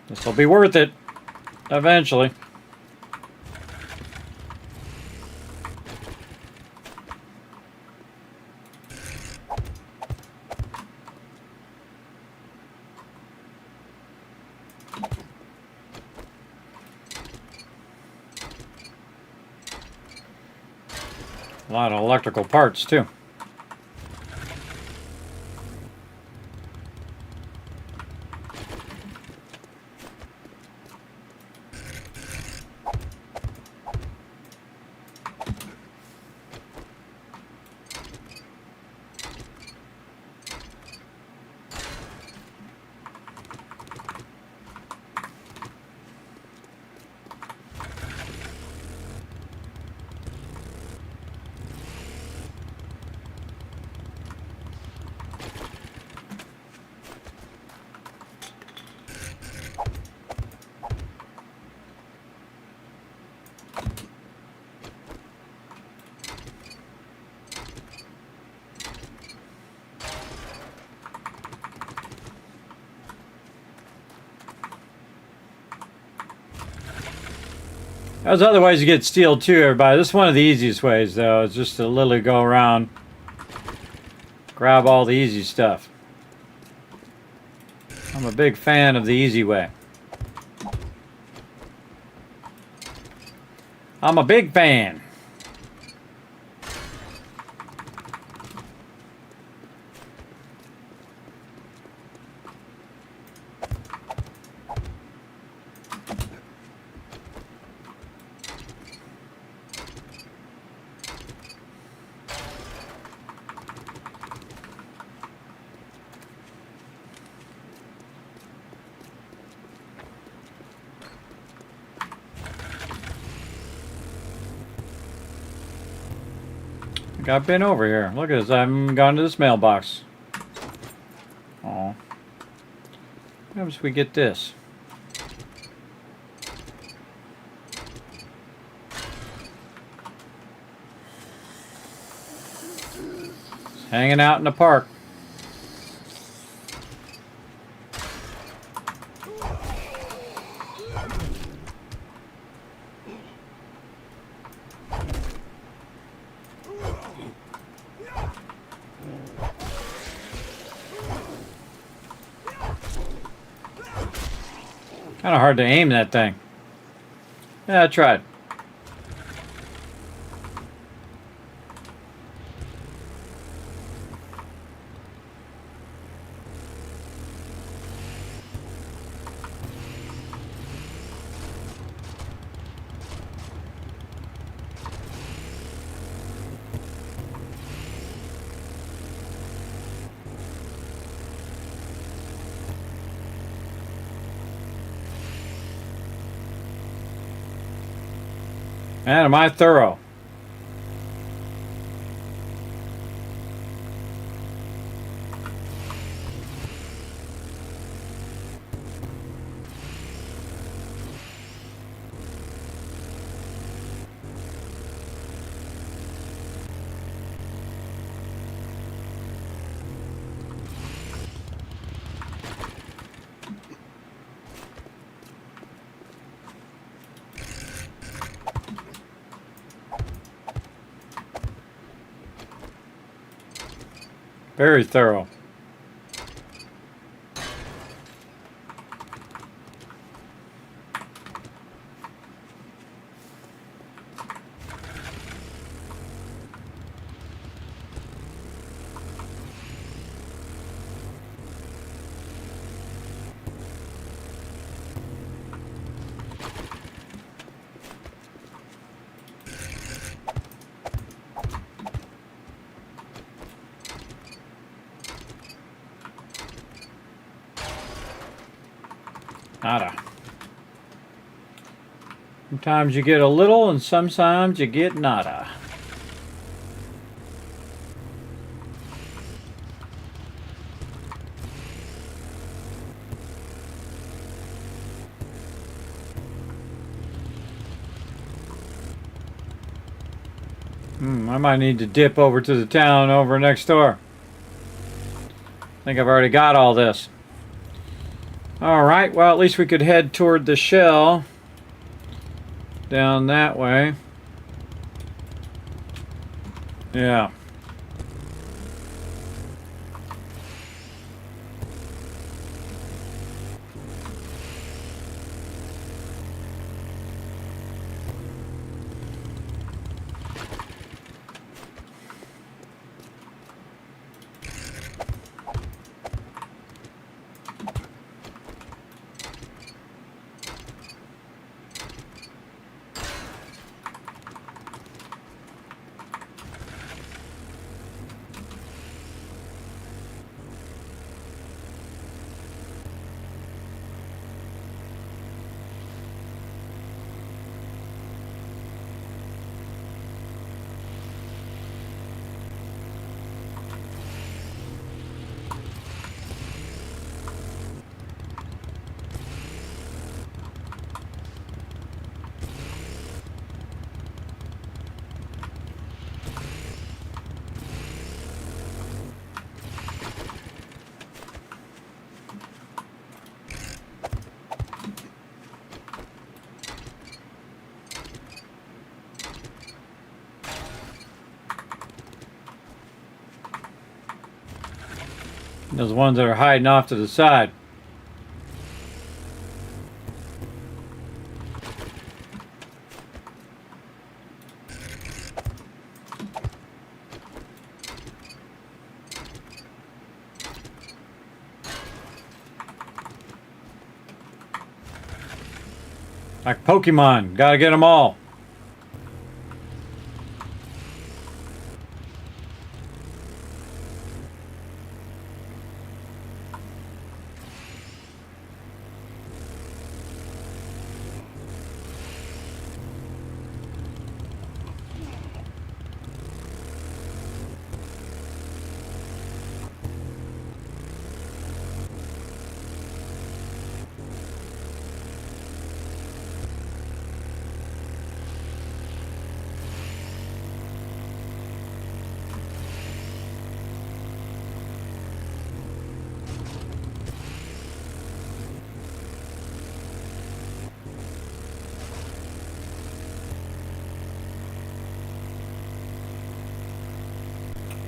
This will be worth it eventually. A lot of electrical parts too. There's other ways to get steel too, everybody. This is one of the easiest ways, though. It's just to literally go around, grab all the easy stuff. I'm a big fan of the easy way. I'm a big fan. I've been over here. Look at this. I haven't gone to this mailbox. Oh. What happens if we get this? It's hanging out in the park. Kind of hard to aim that thing. Yeah, I tried. Man, am I thorough. Very thorough. Nada. Sometimes you get a little and sometimes you get nada. I might need to dip over to the town over next door. I think I've already got all this. Alright, well, at least we could head toward the shell. Down that way. Yeah. Those ones that are hiding off to the side. Like Pokemon, gotta get them all.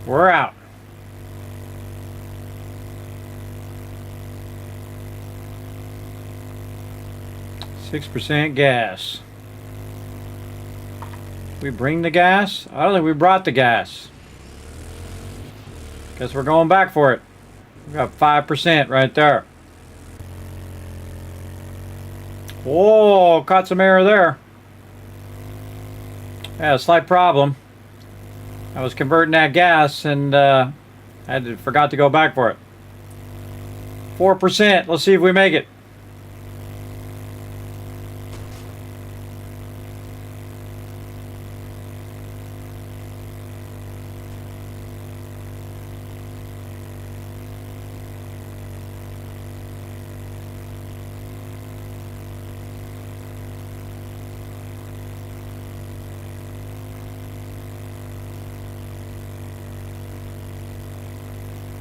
We're out. %6 gas. We bring the gas? I don't think we brought the gas. Guess we're going back for it. We got 5% right there. Whoa, caught some error there. Yeah, a slight problem. I was converting that gas and forgot to go back for it. 4%. Let's see if we make it.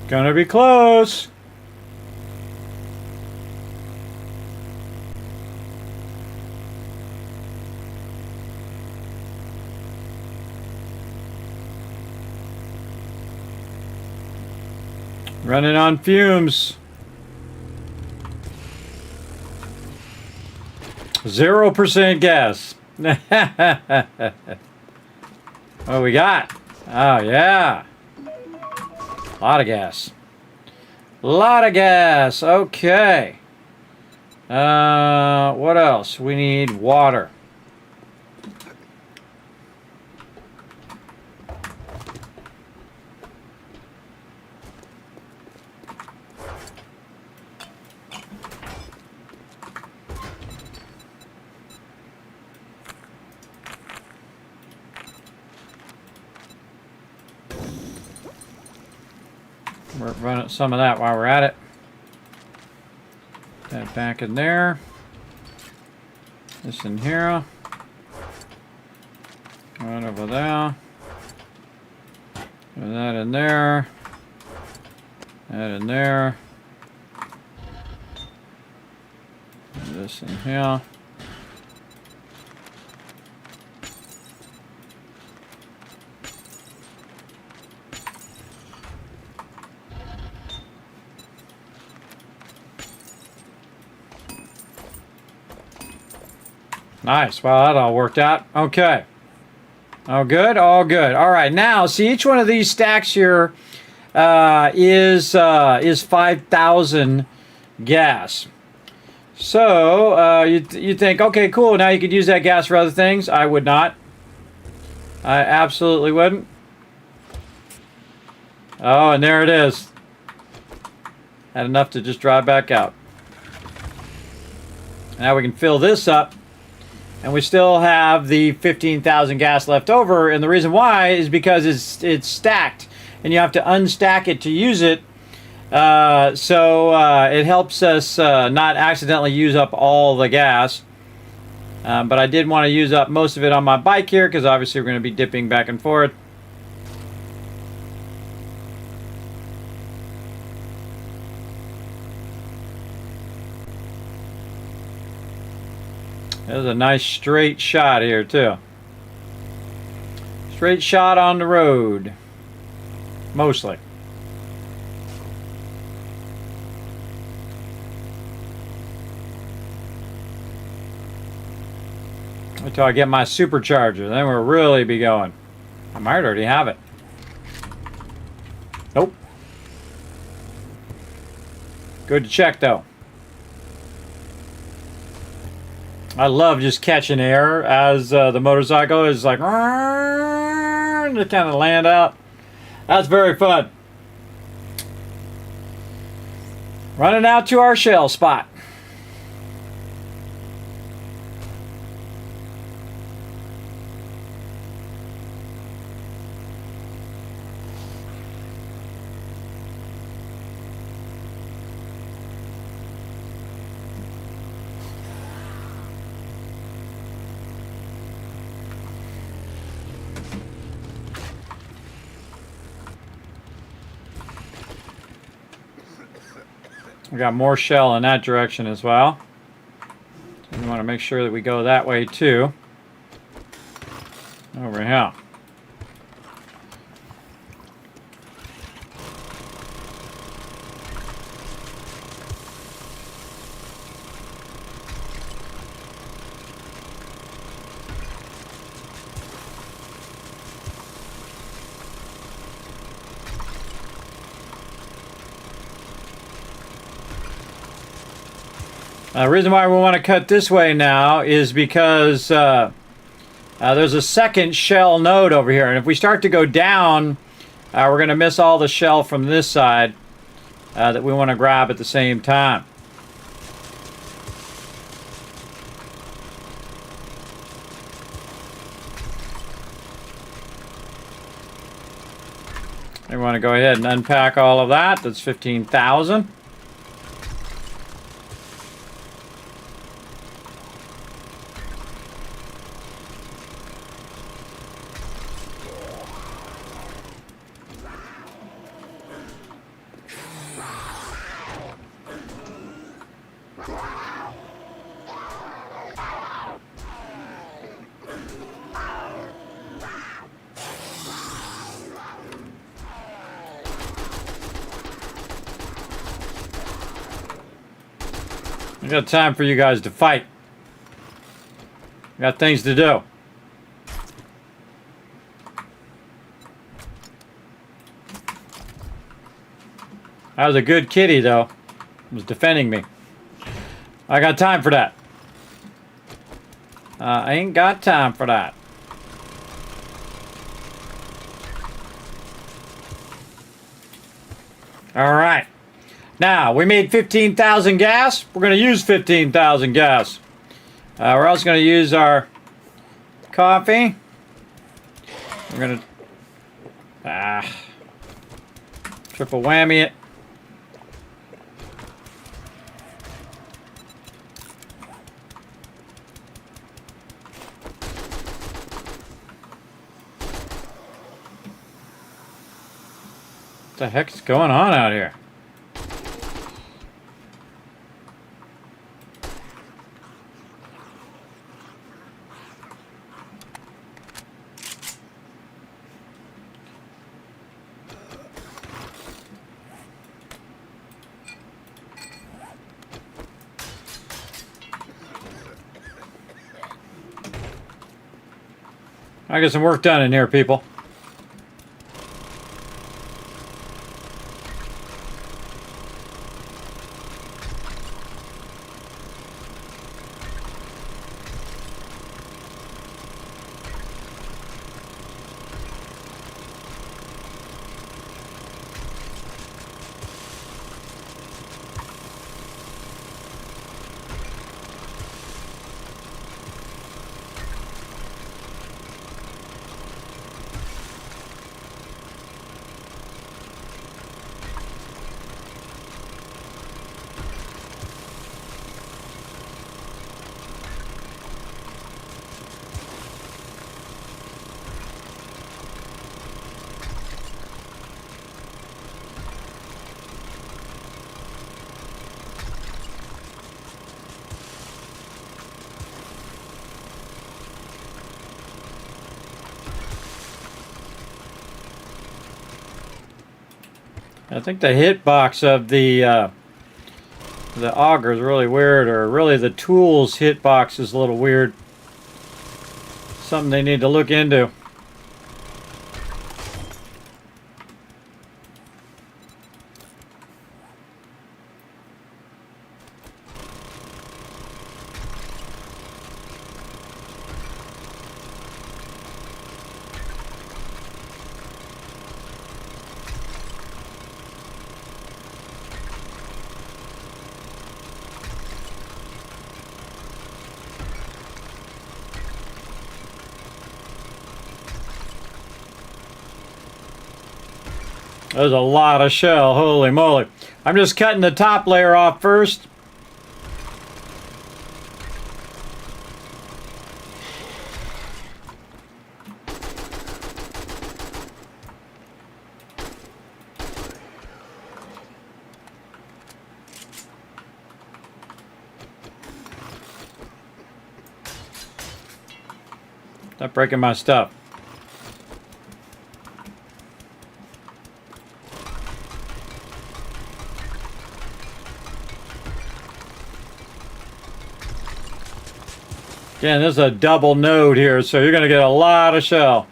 Gonna be close. Running on fumes. 0% gas. What we got? Oh, yeah. A lot of gas. A lot of gas. Okay. What else? We need water. We're running some of that while we're at it. That back in there. This in here. Right over there. And that in there. That in there. And this in here. Nice. Well, that all worked out. Okay. All good. All good. All right. Now, see, each one of these stacks here is 5,000 gas. So you think, okay, cool. Now you could use that gas for other things. I would not. I absolutely wouldn't. Oh, and there it is. Had enough to just drive back out. Now we can fill this up. And we still have the 15,000 gas left over. And the reason why is because it's stacked. And you have to unstack it to use it. So it helps us not accidentally use up all the gas. But I did want to use up most of it on my bike here, because obviously we're going to be dipping back and forth. There's a nice straight shot here too. Straight shot on the road. Mostly. Until I get my supercharger, then we'll really be going. I might already have it. Nope. Good to check though. I love just catching air as the motorcycle is like to kind of land out. That's very fun. Running out to our shell spot. We got more shell in that direction as well. So we want to make sure that we go that way too. Over here. The reason why we want to cut this way now is because there's a second shell node over here. And if we start to go down, we're going to miss all the shell from this side that we want to grab at the same time. We want to go ahead and unpack all of that. That's 15,000. I got time for you guys to fight. I got things to do. That was a good kitty, though. It was defending me. I got time for that. I ain't got time for that. All right. Now, we made 15,000 gas. We're going to use 15,000 gas. We're also going to use our coffee. We're going to triple whammy it. the heck's going on out here? I get some work done in here, people. I think the hitbox of the auger is really weird, or really the tool's hitbox is a little weird. Something they need to look into. There's a lot of shell, holy moly. I'm just cutting the top layer off first. Stop breaking my stuff. Again, this is a double node here, so you're going to get a lot of shell.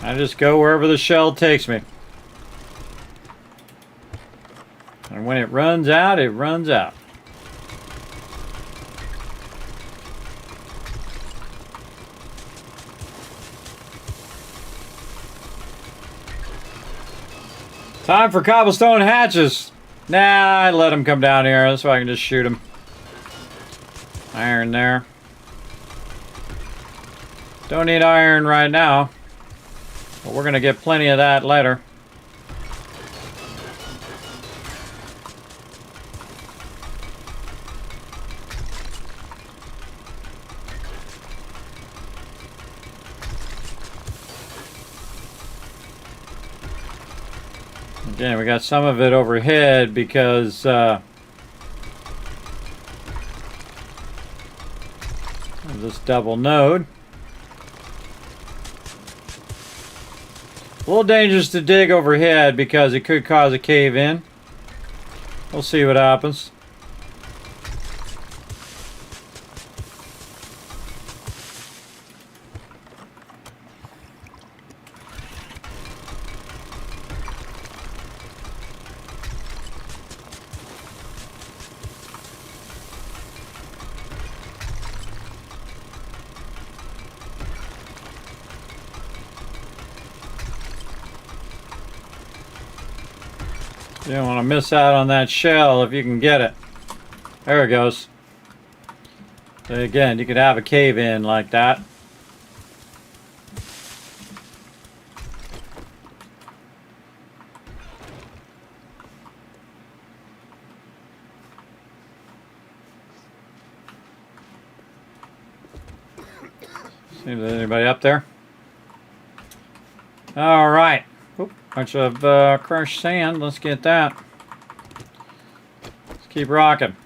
I just go wherever the shell takes me. And when it runs out, it runs out. Time for cobblestone hatches. Nah, I let them come down here so I can just shoot them. Iron there. Don't need iron right now, but we're going to get plenty of that later. Again, we got some of it overhead because of this double node. A little dangerous to dig overhead because it could cause a cave in. We'll see what happens. You don't want to miss out on that shell if you can get it. There it goes. So again, you could have a cave in like that. See if there's anybody up there. All right. Oop, bunch of crushed sand. Let's get that. Let's keep rocking.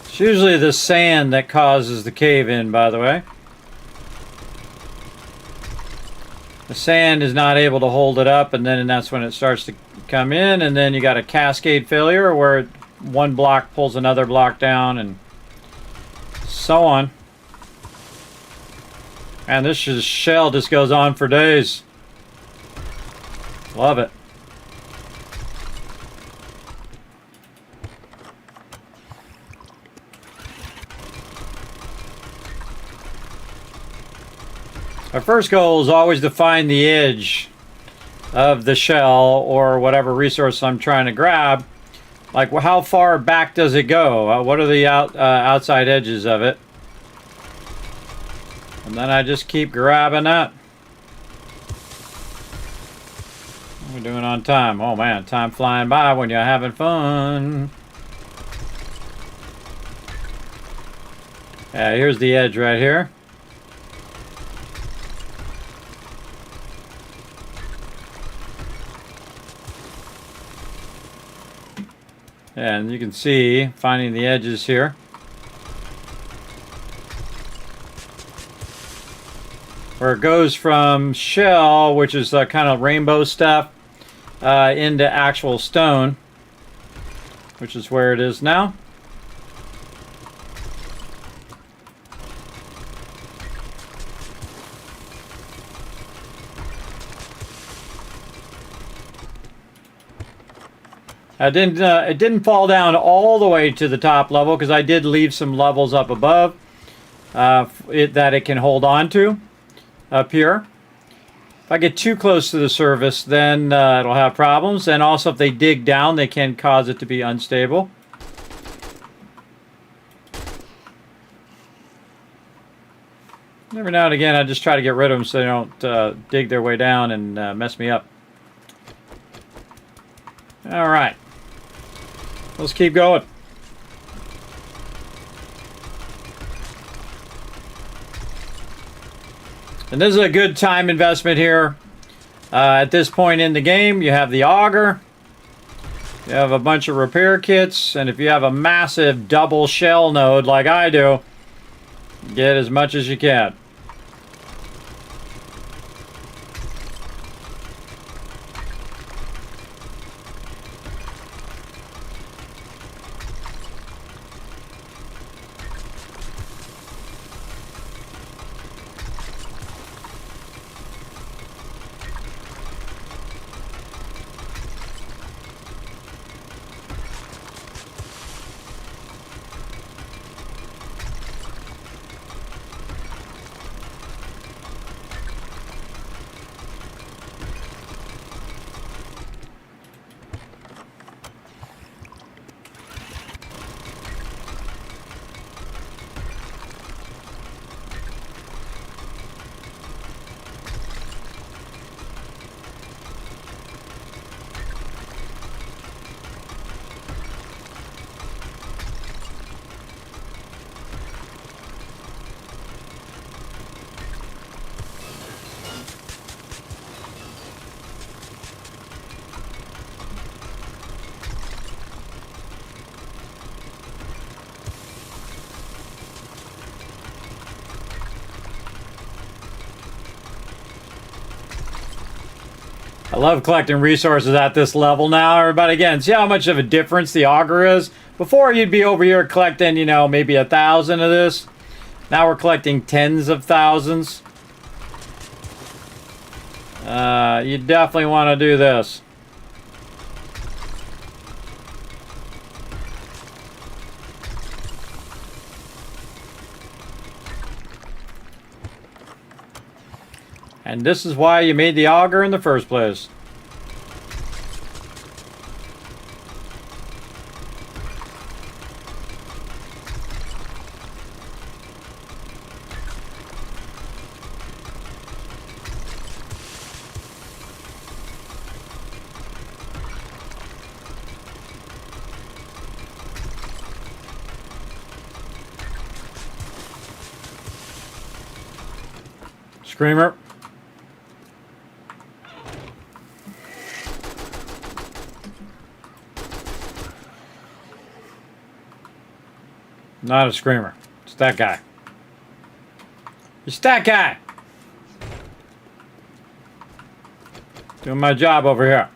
It's usually the sand that causes the cave-in, by the way. The sand is not able to hold it up, and that's when it starts to come in, and then you got a cascade failure where one block pulls another block down, and so on. And this shell just goes on for days. Love it. Our first goal is always to find the edge of the shell or whatever resource I'm trying to grab. Like, how far back does it go? What are the outside edges of it? And then I just keep grabbing that. What are we doing on time? Oh man, time flying by when you're having fun. Yeah, here's the edge right here. And you can see, finding the edges here. Where it goes from shell, which is kind of rainbow stuff, into actual stone, which is where it is now. It didn't fall down all the way to the top level because I did leave some levels up above that it can hold on to up here. If I get too close to the surface, then it'll have problems. And also, if they dig down, they can cause it to be unstable. Every now and again, I just try to get rid of them so they don't dig their way down and mess me up. All right. Let's keep going. And this is a good time investment here. At this point in the game, you have the auger. You have a bunch of repair kits. And if you have a massive double shell node like I do, get as much as you can. I love collecting resources at this level now, everybody. Again, see how much of a difference the auger is? Before, you'd be over here collecting, you know, maybe 1,000 of this. Now we're collecting tens of thousands. You definitely want to do this. And this is why you made the auger in the first place. screamer. Not a screamer. It's that guy. It's that guy. Doing my job over here.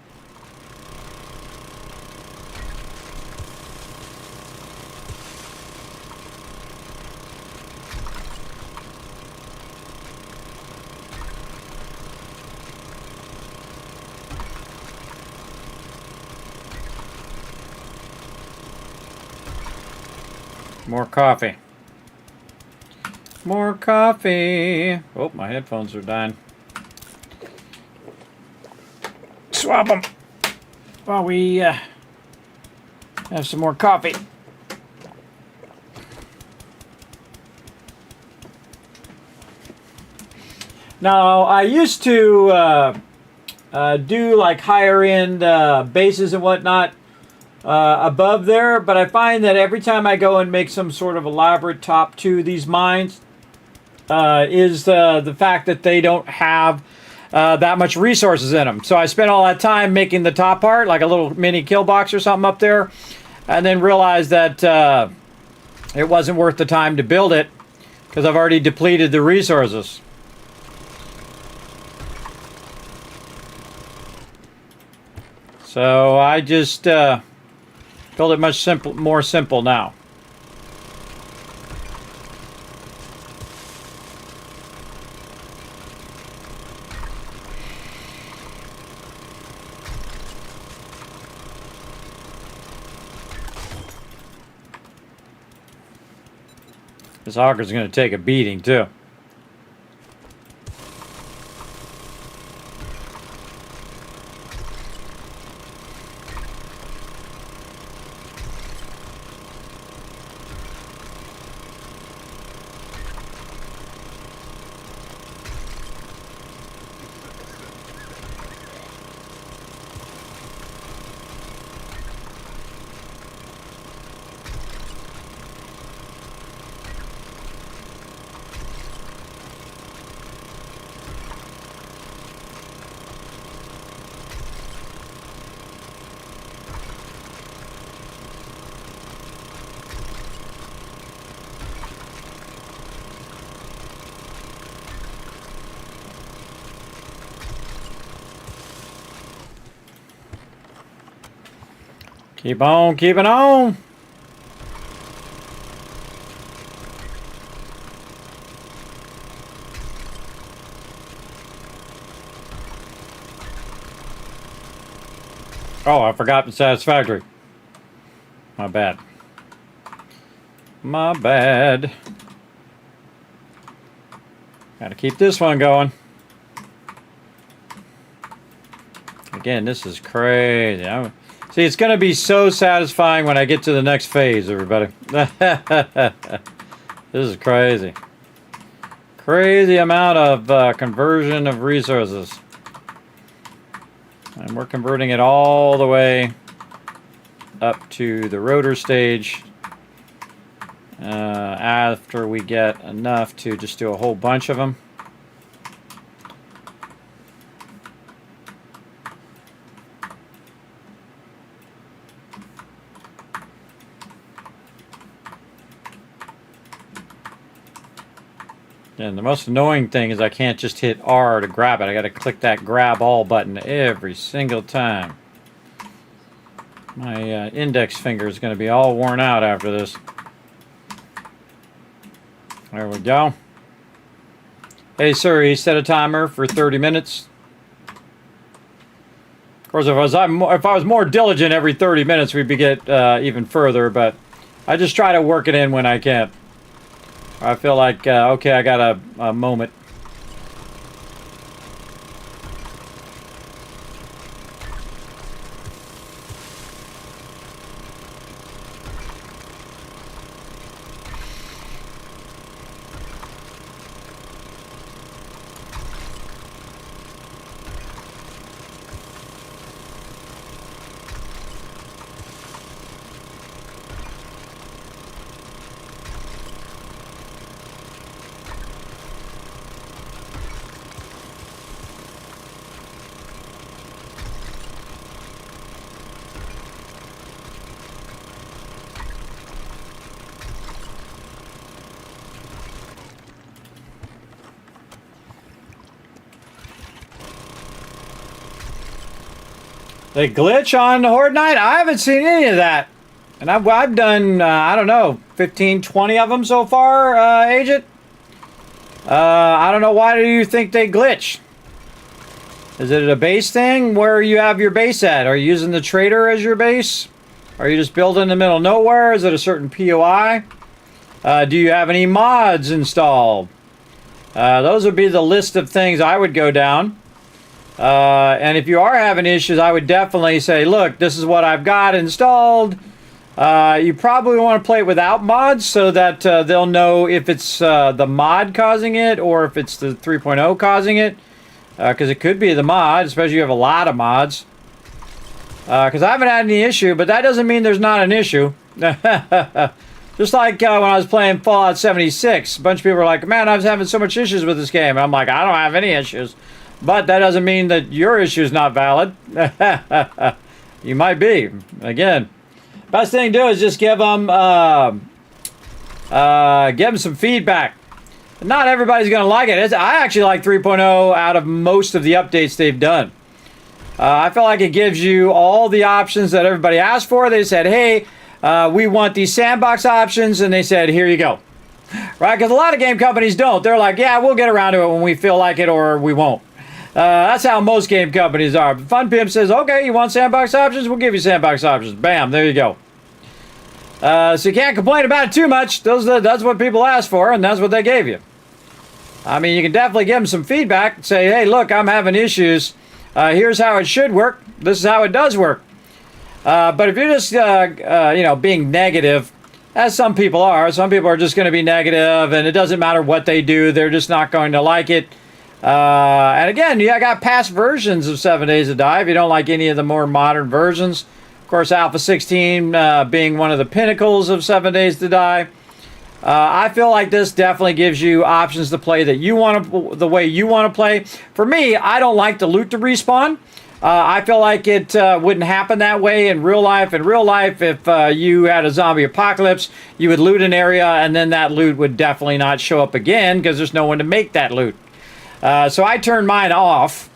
More coffee. More coffee. Oh, my headphones are dying. Swap them while we have some more coffee. Now, I used to do like higher end bases and whatnot above there, but I find that every time I go and make some sort of elaborate top to these mines is the fact that they don't have that much resources in them. So I spent all that time making the top part, like a little mini kill box or something up there, and then realized that it wasn't worth the time to build it because I've already depleted the resources. So I just build it much more simple now. This auger's going to take a beating too. Keep on keeping on. Oh, I forgot the satisfactory. My bad. My bad. Gotta keep this one going. Again, this is crazy. See, it's going to be so satisfying when I get to the next phase, everybody. This is crazy. Crazy amount of conversion of resources. And we're converting it all the way up to the rotor stage after we get enough to just do a whole bunch of them. And the most annoying thing is I can't just hit R to grab it. I got to click that grab all button every single time. My index finger is going to be all worn out after this. There we go. Hey Siri, set a timer for 30 minutes. Of course, if I was more diligent every 30 minutes, we'd get even further, but I just try to work it in when I can. I feel like, okay, I got a moment. They glitch on Horde Night? I haven't seen any of that. And I've done, I don't know, 15, 20 of them so far, Agent. I don't know, why do you think they glitch? Is it a base thing? Where you have your base at? Are you using the trader as your base? Are you just building in the middle of nowhere? Is it a certain POI? Do you have any mods installed? Those would be the list of things I would go down. And if you are having issues, I would definitely say, look, this is what I've got installed. You probably want to play it without mods so that they'll know if it's the mod causing it or if it's the 3.0 causing it. Because it could be the mod, especially if you have a lot of mods. Because I haven't had any issue, but that doesn't mean there's not an issue. Just like when I was playing Fallout 76, a bunch of people were like, man, I was having so much issues with this game. And I'm like, I don't have any issues. But that doesn't mean that your issue is not valid. You might be. Again, best thing to do is just give them some feedback. Not everybody's going to like it. I actually like 3.0 out of most of the updates they've done. I feel like it gives you all the options that everybody asked for. They said, hey, we want these sandbox options, and they said, here you go. Right? Because a lot of game companies don't. They're like, yeah, we'll get around to it when we feel like it or we won't. That's how most game companies are. But Fun Pimp says, okay, you want sandbox options? We'll give you sandbox options. Bam, there you go. So you can't complain about it too much. That's what people asked for, and that's what they gave you. I mean, you can definitely give them some feedback. Say, hey, look, I'm having issues. Here's how it should work. This is how it does work. But if you're just, being negative, as some people are just going to be negative, and it doesn't matter what they do. They're just not going to like it. And again, I got past versions of 7 Days to Die if you don't like any of the more modern versions. Of course, Alpha 16 being one of the pinnacles of 7 Days to Die. I feel like this definitely gives you options to play that you want to, the way you want to play. For me, I don't like the loot to respawn. I feel like it wouldn't happen that way in real life. In real life, if you had a zombie apocalypse, you would loot an area and then that loot would definitely not show up again because there's no one to make that loot. So I turned mine off.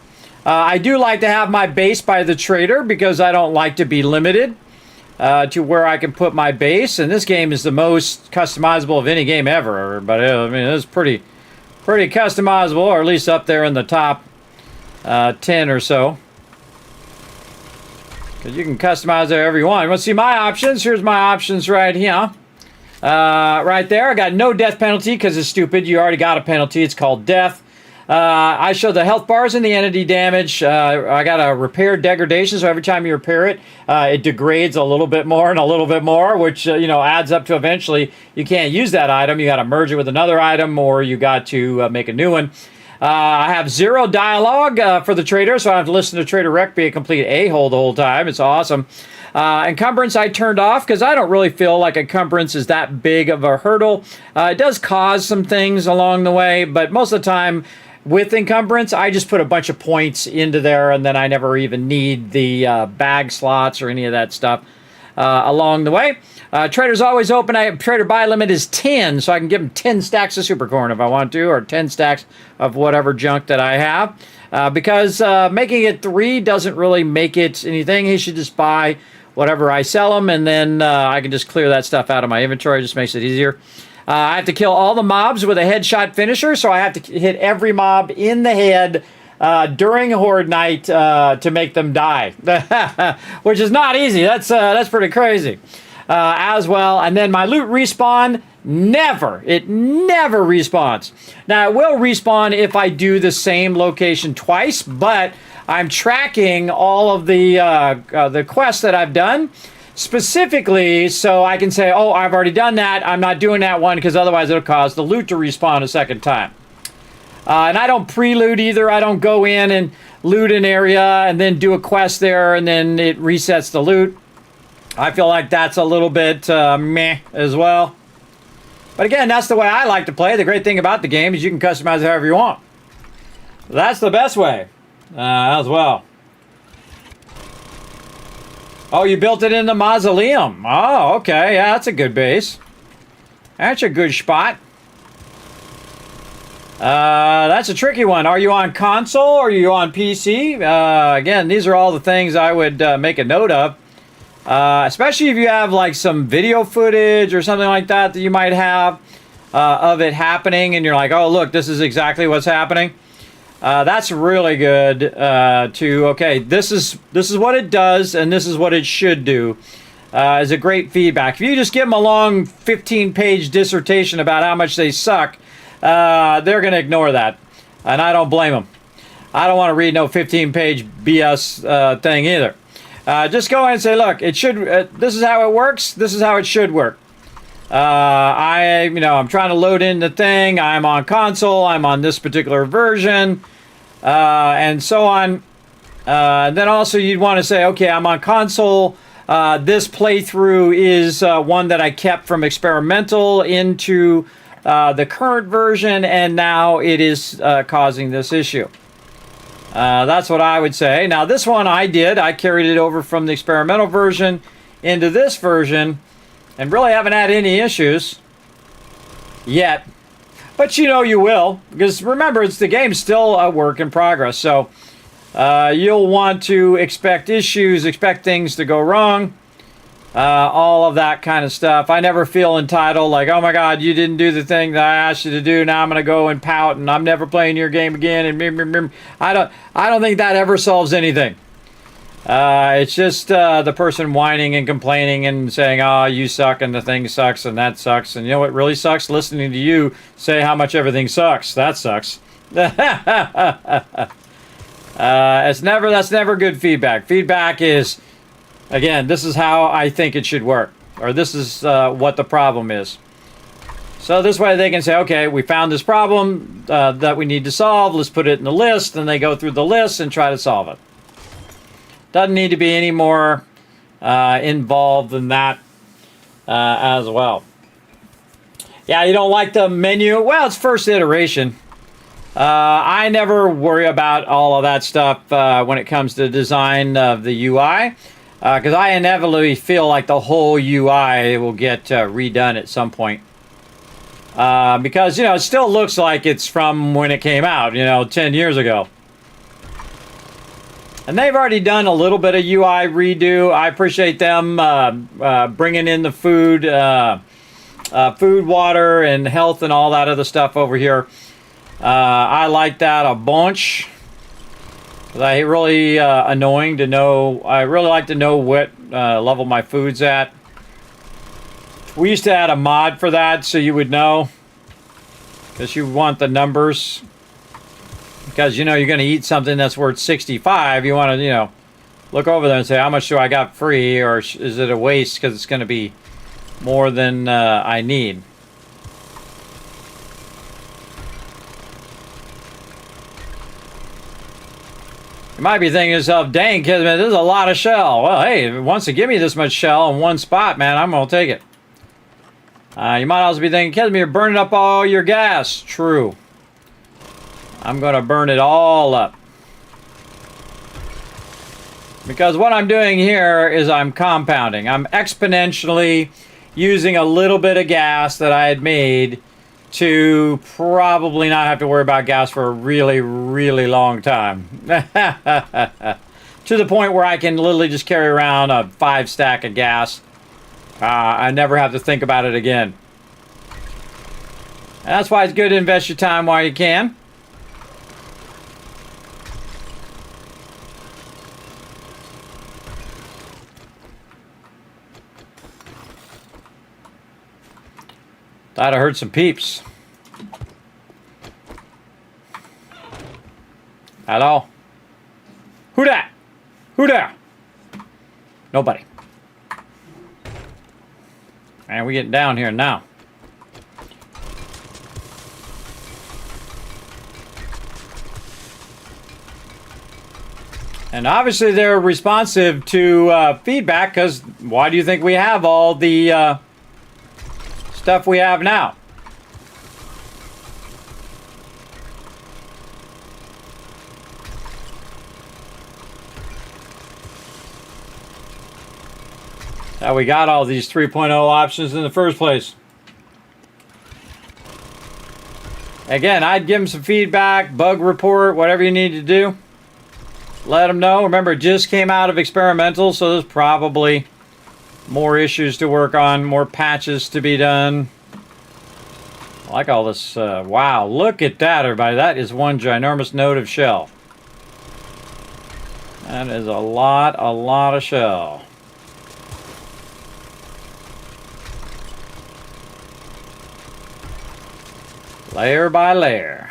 I do like to have my base by the trader because I don't like to be limited to where I can put my base. And this game is the most customizable of any game ever. But I mean, it's pretty customizable, or at least up there in the top 10 or so. Because you can customize it however you want. You want to see my options? Here's my options right here. Right there. I got no death penalty because it's stupid. You already got a penalty. It's called death. I show the health bars and the entity damage. I got a repair degradation, so every time you repair it, it degrades a little bit more and a little bit more, which adds up to eventually you can't use that item. You got to merge it with another item, or you got to make a new one. I have 0 dialogue for the trader, so I have to listen to Trader Rec be a complete a-hole the whole time. It's awesome. Encumbrance I turned off because I don't really feel like encumbrance is that big of a hurdle. It does cause some things along the way, but most of the time with encumbrance, I just put a bunch of points into there, and then I never even need the bag slots or any of that stuff along the way. Trader's always open. Trader buy limit is 10, so I can give him 10 stacks of super corn if I want to, or 10 stacks of whatever junk that I have. Because making it 3 doesn't really make it anything. He should just buy whatever I sell him, and then I can just clear that stuff out of my inventory. It just makes it easier. I have to kill all the mobs with a headshot finisher, so I have to hit every mob in the head during Horde Night to make them die, which is not easy. That's pretty crazy as well. And then my loot respawn, it never respawns. Now, it will respawn if I do the same location twice, but I'm tracking all of the quests that I've done, specifically so I can say, oh, I've already done that. I'm not doing that one because otherwise it'll cause the loot to respawn a second time. And I don't pre-loot either. I don't go in and loot an area and then do a quest there and then it resets the loot. I feel like that's a little bit meh as well. But again, that's the way I like to play. The great thing about the game is you can customize it however you want. That's the best way as well. Oh, you built it in the mausoleum. Oh, okay. Yeah, that's a good base. That's a good spot. That's a tricky one. Are you on console or are you on PC? Again, these are all the things I would make a note of. Especially if you have like some video footage or something like that that you might have of it happening and you're like, oh, look, this is exactly what's happening. That's really good okay, this is what it does and this is what it should do. Is a great feedback. If you just give them a long 15-page dissertation about how much they suck, they're going to ignore that. And I don't blame them. I don't want to read no 15-page BS thing either. Just go ahead and say, look, it should. This is how it works. This is how it should work. I'm trying to load in the thing. I'm on console. I'm on this particular version, and so on. Then also you'd want to say, okay, I'm on console. This playthrough is one that I kept from experimental into the current version, and now it is causing this issue. That's what I would say. Now, this one I did. I carried it over from the experimental version into this version, and really haven't had any issues yet. But you know you will, because remember, the game's still a work in progress. So you'll want to expect issues, expect things to go wrong, all of that kind of stuff. I never feel entitled, like, oh my God, you didn't do the thing that I asked you to do. Now I'm going to go and pout, and I'm never playing your game again. And I don't think that ever solves anything. It's just the person whining and complaining and saying, oh, you suck, and the thing sucks, and that sucks. And you know what really sucks? Listening to you say how much everything sucks. That sucks. That's never good feedback. Feedback is, again, this is how I think it should work, or this is what the problem is. So this way they can say, okay, we found this problem that we need to solve. Let's put it in the list, and they go through the list and try to solve it. Doesn't need to be any more involved than that as well. Yeah, you don't like the menu? Well, it's first iteration. I never worry about all of that stuff when it comes to design of the UI, because I inevitably feel like the whole UI will get redone at some point. Because, it still looks like it's from when it came out, 10 years ago. And they've already done a little bit of UI redo. I appreciate them bringing in the food, water, and health, and all that other stuff over here. I like that a bunch. I really annoying to know. I really like to know what level my food's at. We used to add a mod for that, so you would know, because you want the numbers. Because, you're going to eat something that's worth 65. You want to, look over there and say, how much do I got free? Or is it a waste because it's going to be more than I need? You might be thinking to yourself, dang, Kismet, this is a lot of shell. Well, hey, if it wants to give me this much shell in one spot, man, I'm going to take it. You might also be thinking, Kismet, you're burning up all your gas. True. I'm going to burn it all up. Because what I'm doing here is I'm compounding. I'm exponentially using a little bit of gas that I had made to probably not have to worry about gas for a really, really long time. To the point where I can literally just carry around a 5 stack of gas. I never have to think about it again. And that's why it's good to invest your time while you can. Thought I heard some peeps. Hello? Who that? Who there? Nobody. Man, we getting down here now. And obviously they're responsive to feedback, because why do you think we have all the stuff we have now? How we got all these 3.0 options in the first place. Again, I'd give them some feedback, bug report, whatever you need to do. Let them know. Remember, it just came out of experimental, so there's probably more issues to work on, more patches to be done. I like all this. Wow, look at that, everybody. That is one ginormous node of shell. That is a lot of shell. Layer by layer.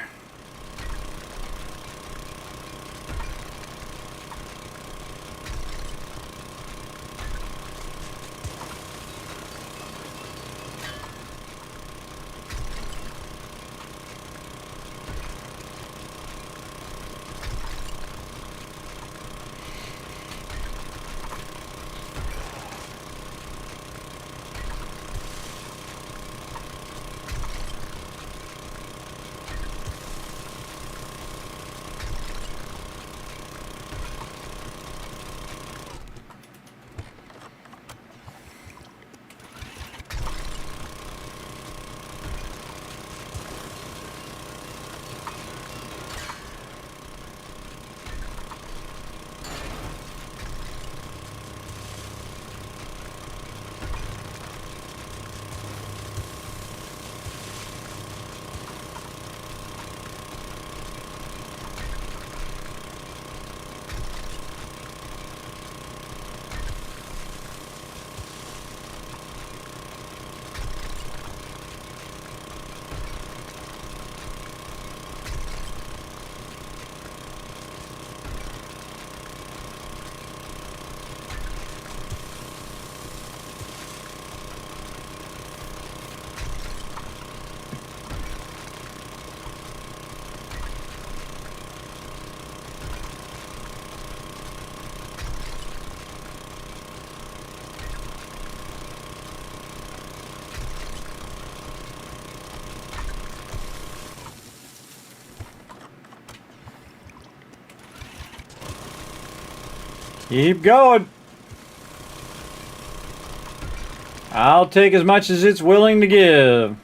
Keep going. I'll take as much as it's willing to give.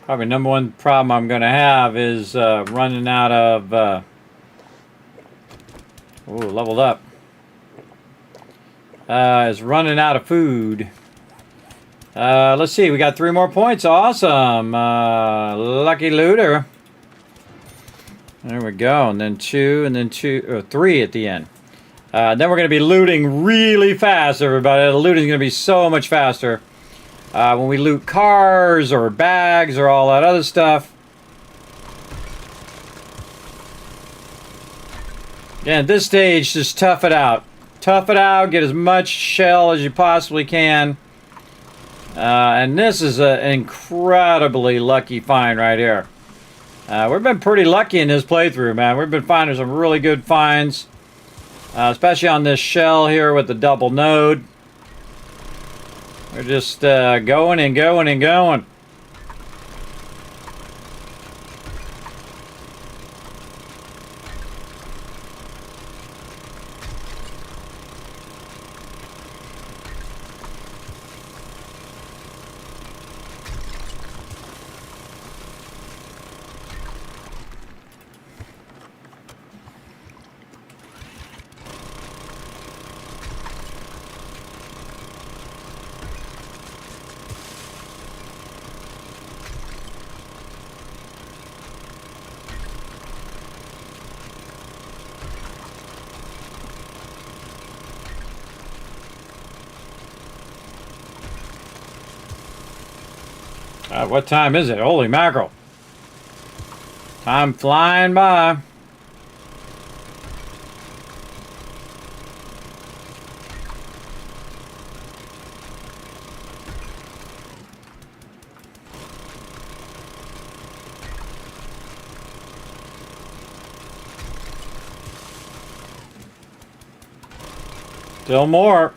Probably number one problem I'm going to have is running out of... ooh, leveled up. Is running out of food. Let's see, we got 3 more points. Awesome. Lucky looter. There we go. And then 2, and then 2, or 3 at the end. Then we're going to be looting really fast, everybody. The looting is going to be so much faster. When we loot cars or bags or all that other stuff. Again, at this stage, just tough it out. Tough it out. Get as much shell as you possibly can. And this is an incredibly lucky find right here. We've been pretty lucky in this playthrough, man. We've been finding some really good finds. Especially on this shell here with the double node. We're just going and going and going. What time is it? Holy mackerel. Time flying by. Still more.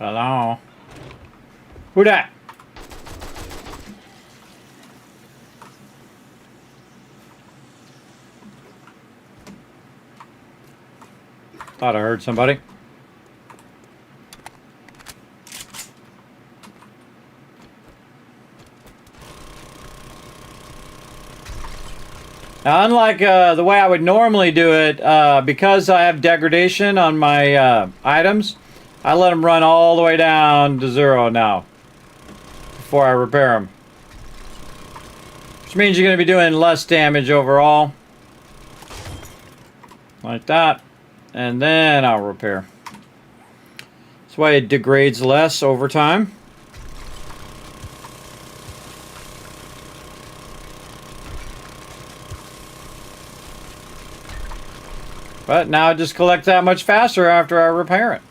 Hello? Who that? Thought I heard somebody. Now, unlike the way I would normally do it, because I have degradation on my items, I let them run all the way down to 0 now before I repair them. Which means you're going to be doing less damage overall. Like that. And then I'll repair. That's why it degrades less over time. But now it just collects that much faster after I repair it.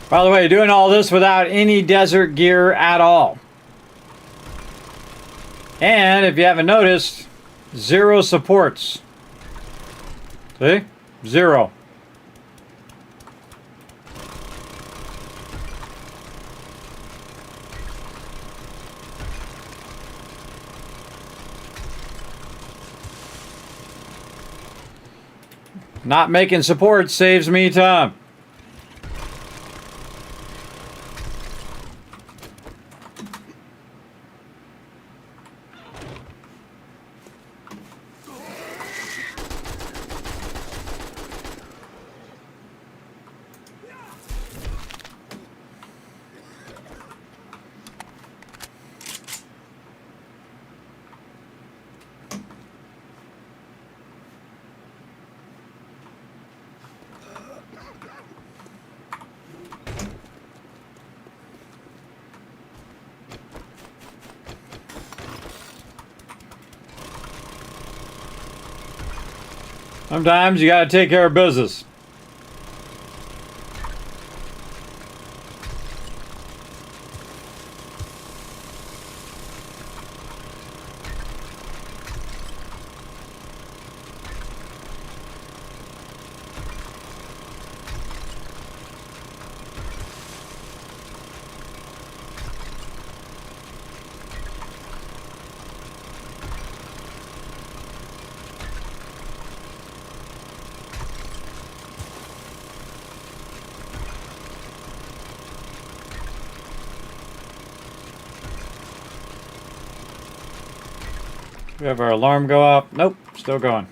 By the way, doing all this without any desert gear at all. And if you haven't noticed, 0 supports. See? 0. Not making support saves me time. Sometimes you gotta take care of business. We have our alarm go off. Nope, still going.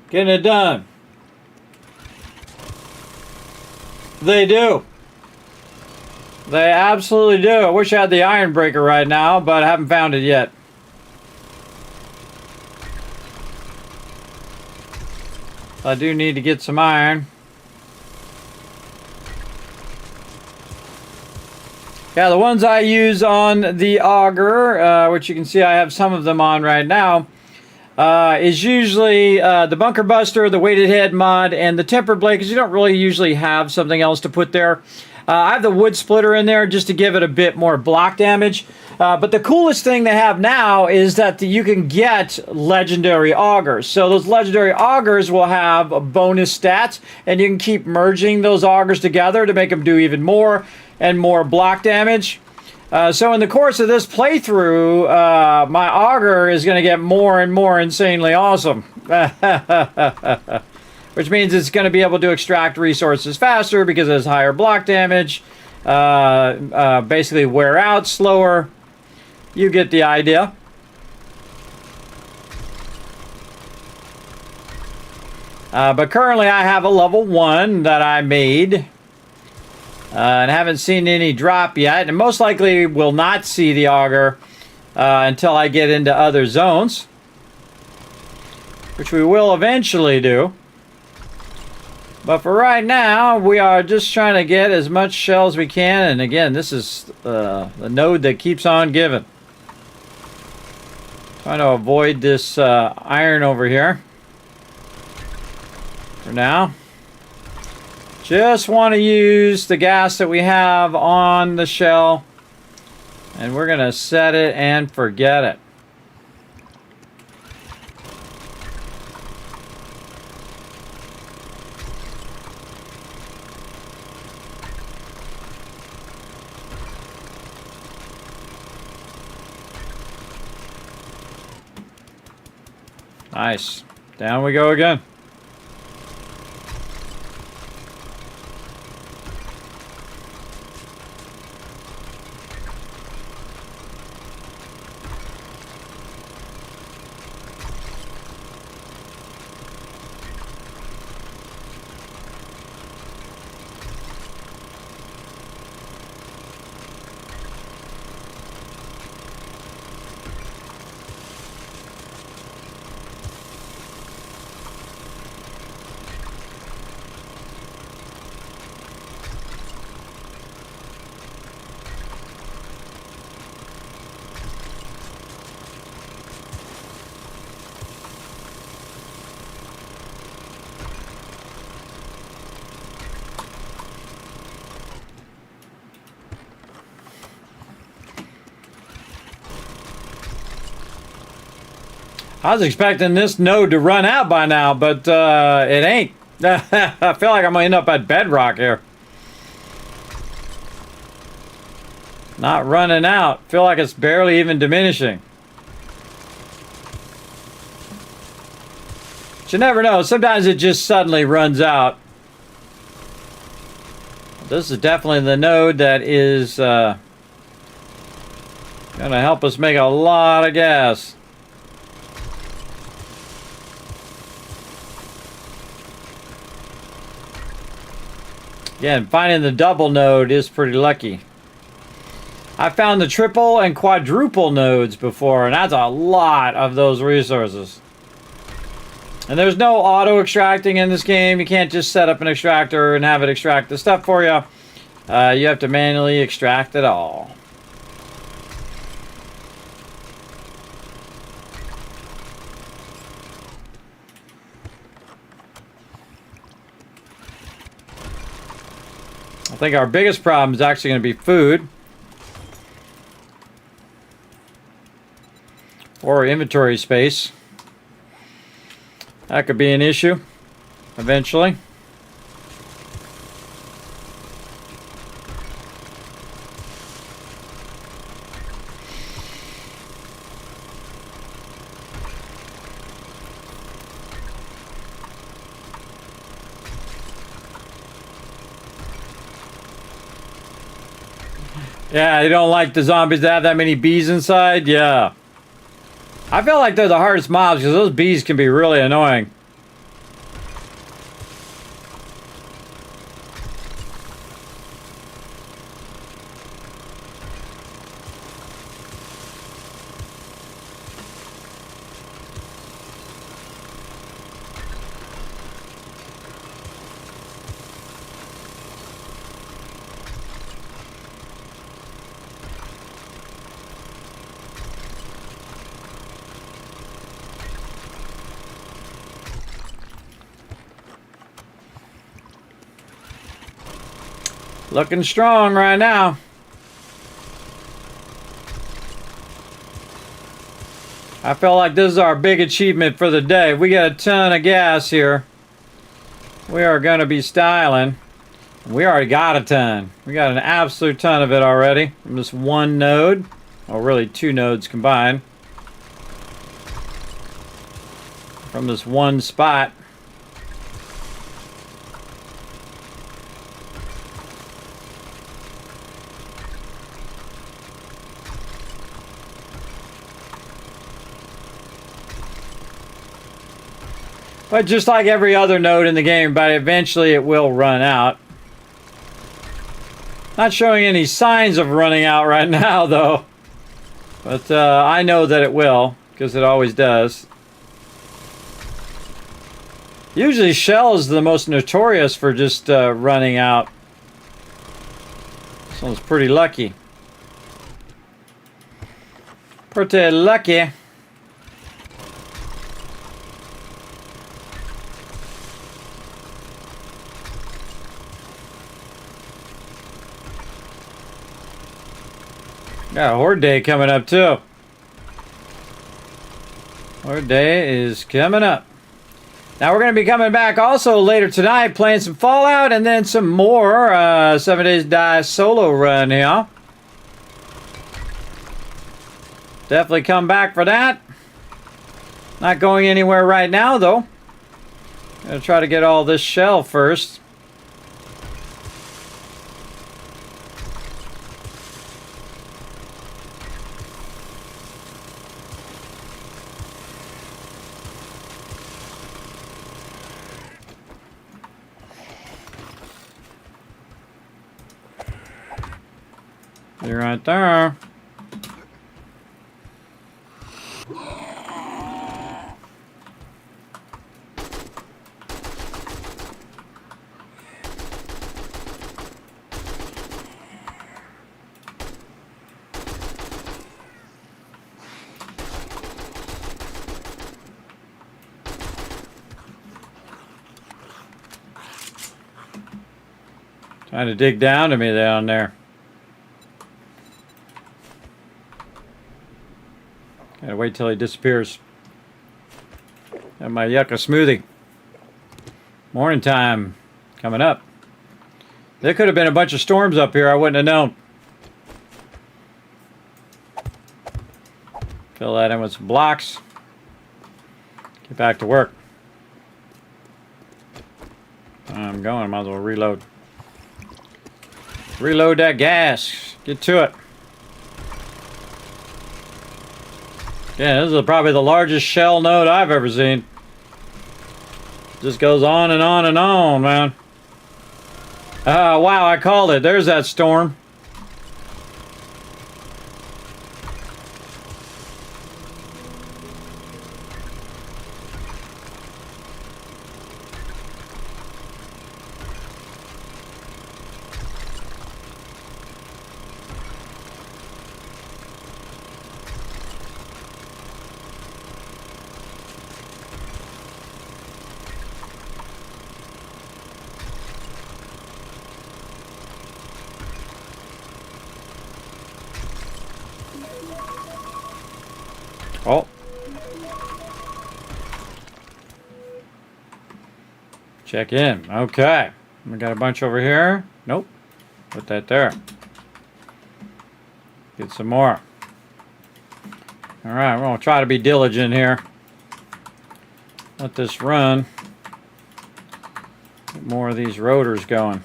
Getting it done. They do. They absolutely do. I wish I had the iron breaker right now, but I haven't found it yet. I do need to get some iron. Yeah, the ones I use on the auger, which you can see I have some of them on right now, is usually the Bunker Buster, the Weighted Head mod, and the Tempered Blade, because you don't really usually have something else to put there. I have the Wood Splitter in there just to give it a bit more block damage. But the coolest thing they have now is that you can get Legendary Augers. So those Legendary Augers will have bonus stats, and you can keep merging those Augers together to make them do even more and more block damage. So in the course of this playthrough, my Auger is going to get more and more insanely awesome. Which means it's going to be able to extract resources faster because it has higher block damage. Basically wear out slower. You get the idea. But currently I have a level 1 that I made. And haven't seen any drop yet. And most likely will not see the Auger until I get into other zones. Which we will eventually do. But for right now, we are just trying to get as much shell as we can. And again, this is the node that keeps on giving. Trying to avoid this iron over here. For now. Just want to use the gas that we have on the shell. And we're going to set it and forget it. Nice. Down we go again. I was expecting this node to run out by now, but it ain't. I feel like I'm gonna end up at bedrock here. Not running out. Feel like it's barely even diminishing. But you never know. Sometimes it just suddenly runs out. This is definitely the node that is gonna help us make a lot of gas. Again, finding the double node is pretty lucky. I found the triple and quadruple nodes before, and that's a lot of those resources. And there's no auto extracting in this game. You can't just set up an extractor and have it extract the stuff for you. You have to manually extract it all. I think our biggest problem is actually going to be food. Or inventory space. That could be an issue eventually. Yeah, you don't like the zombies that have that many bees inside? Yeah. I feel like they're the hardest mobs because those bees can be really annoying. Looking strong right now. I feel like this is our big achievement for the day. We got a ton of gas here. We are going to be styling. We already got a ton. We got an absolute ton of it already from this one node. Well, really 2 nodes combined. From this one spot. But just like every other node in the game, but eventually it will run out. Not showing any signs of running out right now, though. But I know that it will, because it always does. Usually Shell is the most notorious for just running out. This one's pretty lucky. Pretty lucky. Got a Horde Day coming up too. Horde Day is coming up. Now we're going to be coming back also later tonight, playing some Fallout and then some more 7 Days to Die solo run here. Definitely come back for that. Not going anywhere right now though. Gonna try to get all this shell first. You're right there. Trying to dig down to me down there. Gotta wait till he disappears. Have my yucca smoothie. Morning time coming up. There could have been a bunch of storms up here. I wouldn't have known. Fill that in with some blocks. Get back to work. I'm going. Might as well reload. Reload that gas. Get to it. Yeah, this is probably the largest shell node I've ever seen. Just goes on and on and on, man. Wow, I called it. There's that storm. Oh. Check in. Okay. We got a bunch over here. Nope. Put that there. Get some more. Alright, we're going to try to be diligent here. Let this run. Get more of these rotors going.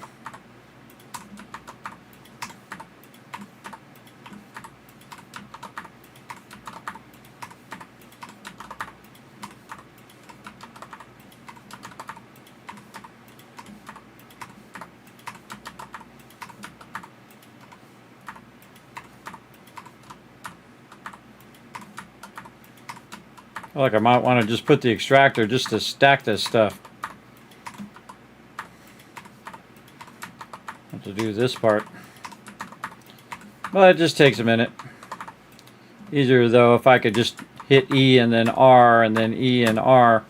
I feel like I might want to just put the extractor just to stack this stuff. Have to do this part. But it just takes a minute. Easier though if I could just hit E and then R and then E and R.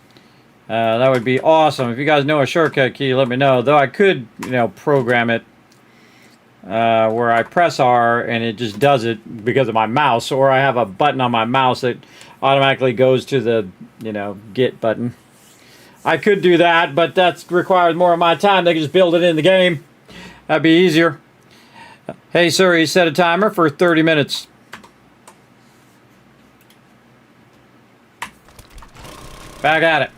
That would be awesome. If you guys know a shortcut key, let me know. Though I could, you know, program it where I press R and it just does it because of my mouse, or I have a button on my mouse that automatically goes to the, get button. I could do that, but that requires more of my time. They can just build it in the game. That'd be easier. Hey Siri, set a timer for 30 minutes. Back at it.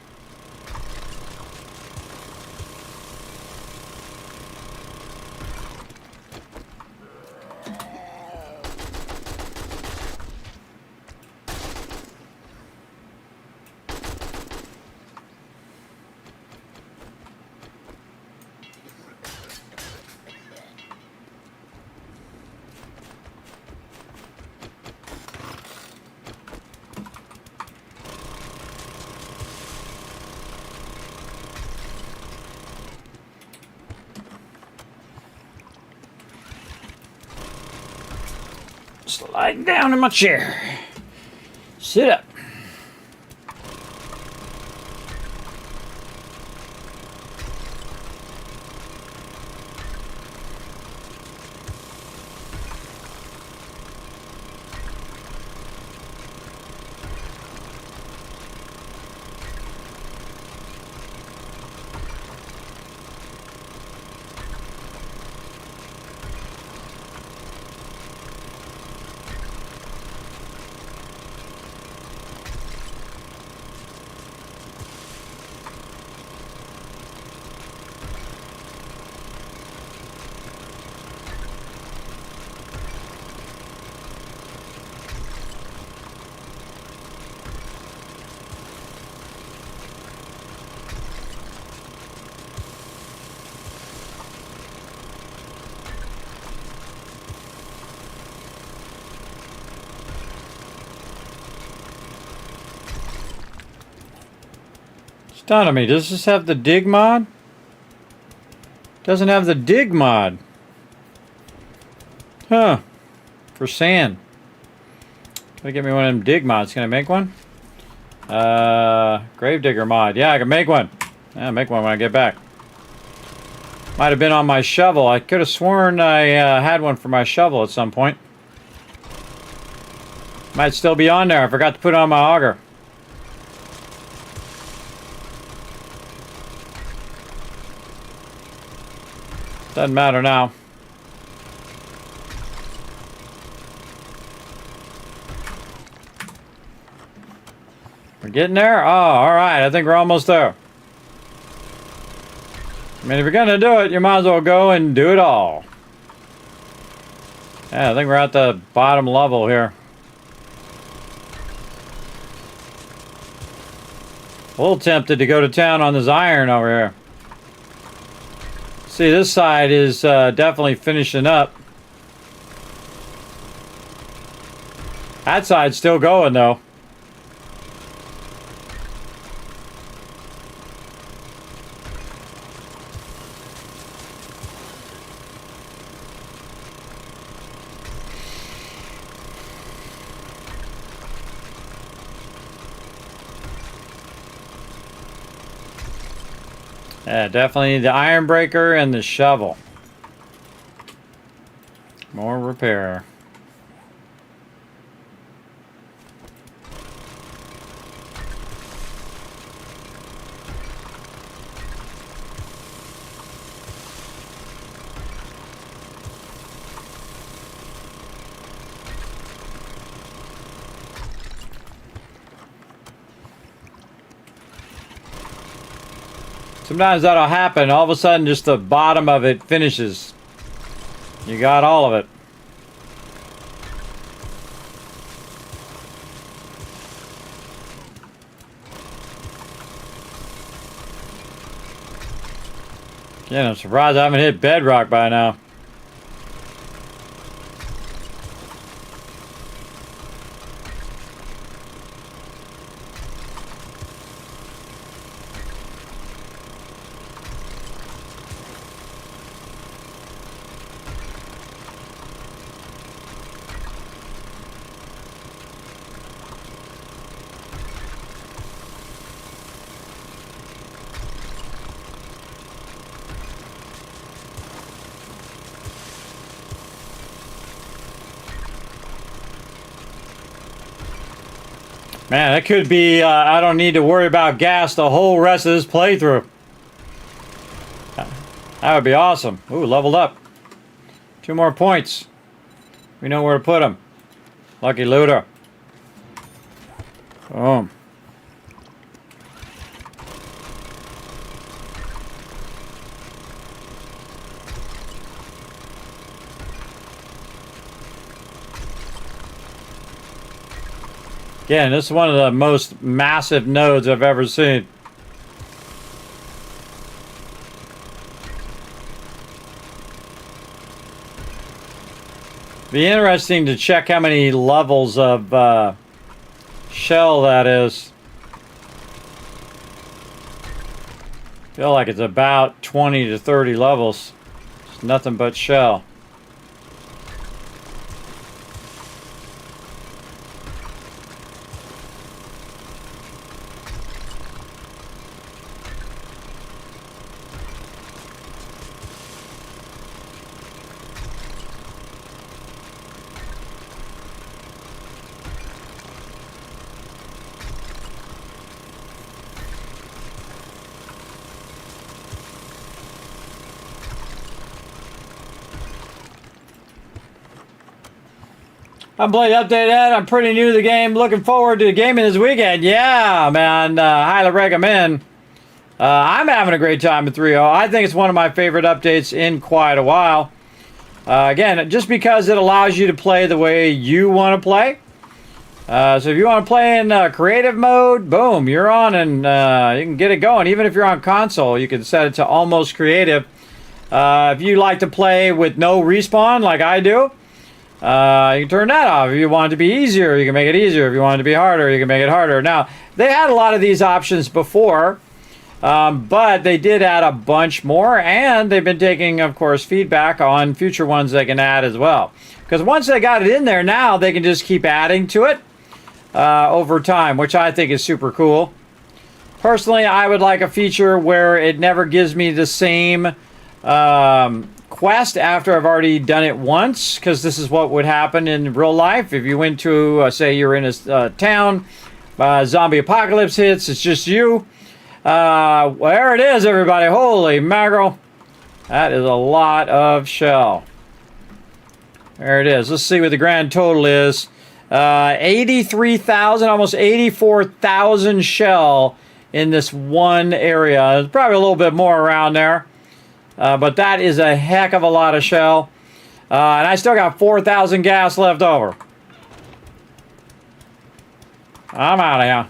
Slide down in my chair. Sit up. Stunning me. Does this have the dig mod? Doesn't have the dig mod. Huh. For sand. Gotta get me one of them dig mods. Can I make one? Gravedigger mod. Yeah, I can make one. Yeah, make one when I get back. Might have been on my shovel. I could have sworn I had one for my shovel at some point. Might still be on there. I forgot to put it on my auger. Doesn't matter now. We're getting there? Oh, alright. I think we're almost there. I mean, if you're gonna do it, you might as well go and do it all. Yeah, I think we're at the bottom level here. A little tempted to go to town on this iron over here. See, this side is definitely finishing up. That side's still going, though. Yeah, definitely the iron breaker and the shovel. More repair. Sometimes that'll happen. All of a sudden, just the bottom of it finishes. You got all of it. Again, I'm surprised I haven't hit bedrock by now. Man, that could be, I don't need to worry about gas the whole rest of this playthrough. That would be awesome. Ooh, leveled up. 2 more points. We know where to put them. Lucky looter. Boom. Again, this is one of the most massive nodes I've ever seen. Be interesting to check how many levels of shell that is. Feel like it's about 20 to 30 levels. It's nothing but shell. I'm playing update Ed. I'm pretty new to the game. Looking forward to gaming this weekend. Yeah, man. Highly recommend. I'm having a great time in 3.0. I think it's one of my favorite updates in quite a while. Again, just because it allows you to play the way you want to play. So if you want to play in creative mode, boom, you're on and you can get it going. Even if you're on console, you can set it to almost creative. If you like to play with no respawn like I do, you can turn that off. If you want it to be easier, you can make it easier. If you want it to be harder, you can make it harder. Now, they had a lot of these options before, but they did add a bunch more, and they've been taking, of course, feedback on future ones they can add as well. Because once they got it in there, now they can just keep adding to it over time, which I think is super cool. Personally, I would like a feature where it never gives me the same quest after I've already done it once, because this is what would happen in real life. If you went to, say you're in a town, zombie apocalypse hits, it's just you. There it is, everybody. Holy mackerel. That is a lot of shell. There it is. Let's see what the grand total is. 83,000, almost 84,000 shell in this one area. There's probably a little bit more around there. But that is a heck of a lot of shell. And I still got 4,000 gas left over. I'm out of here.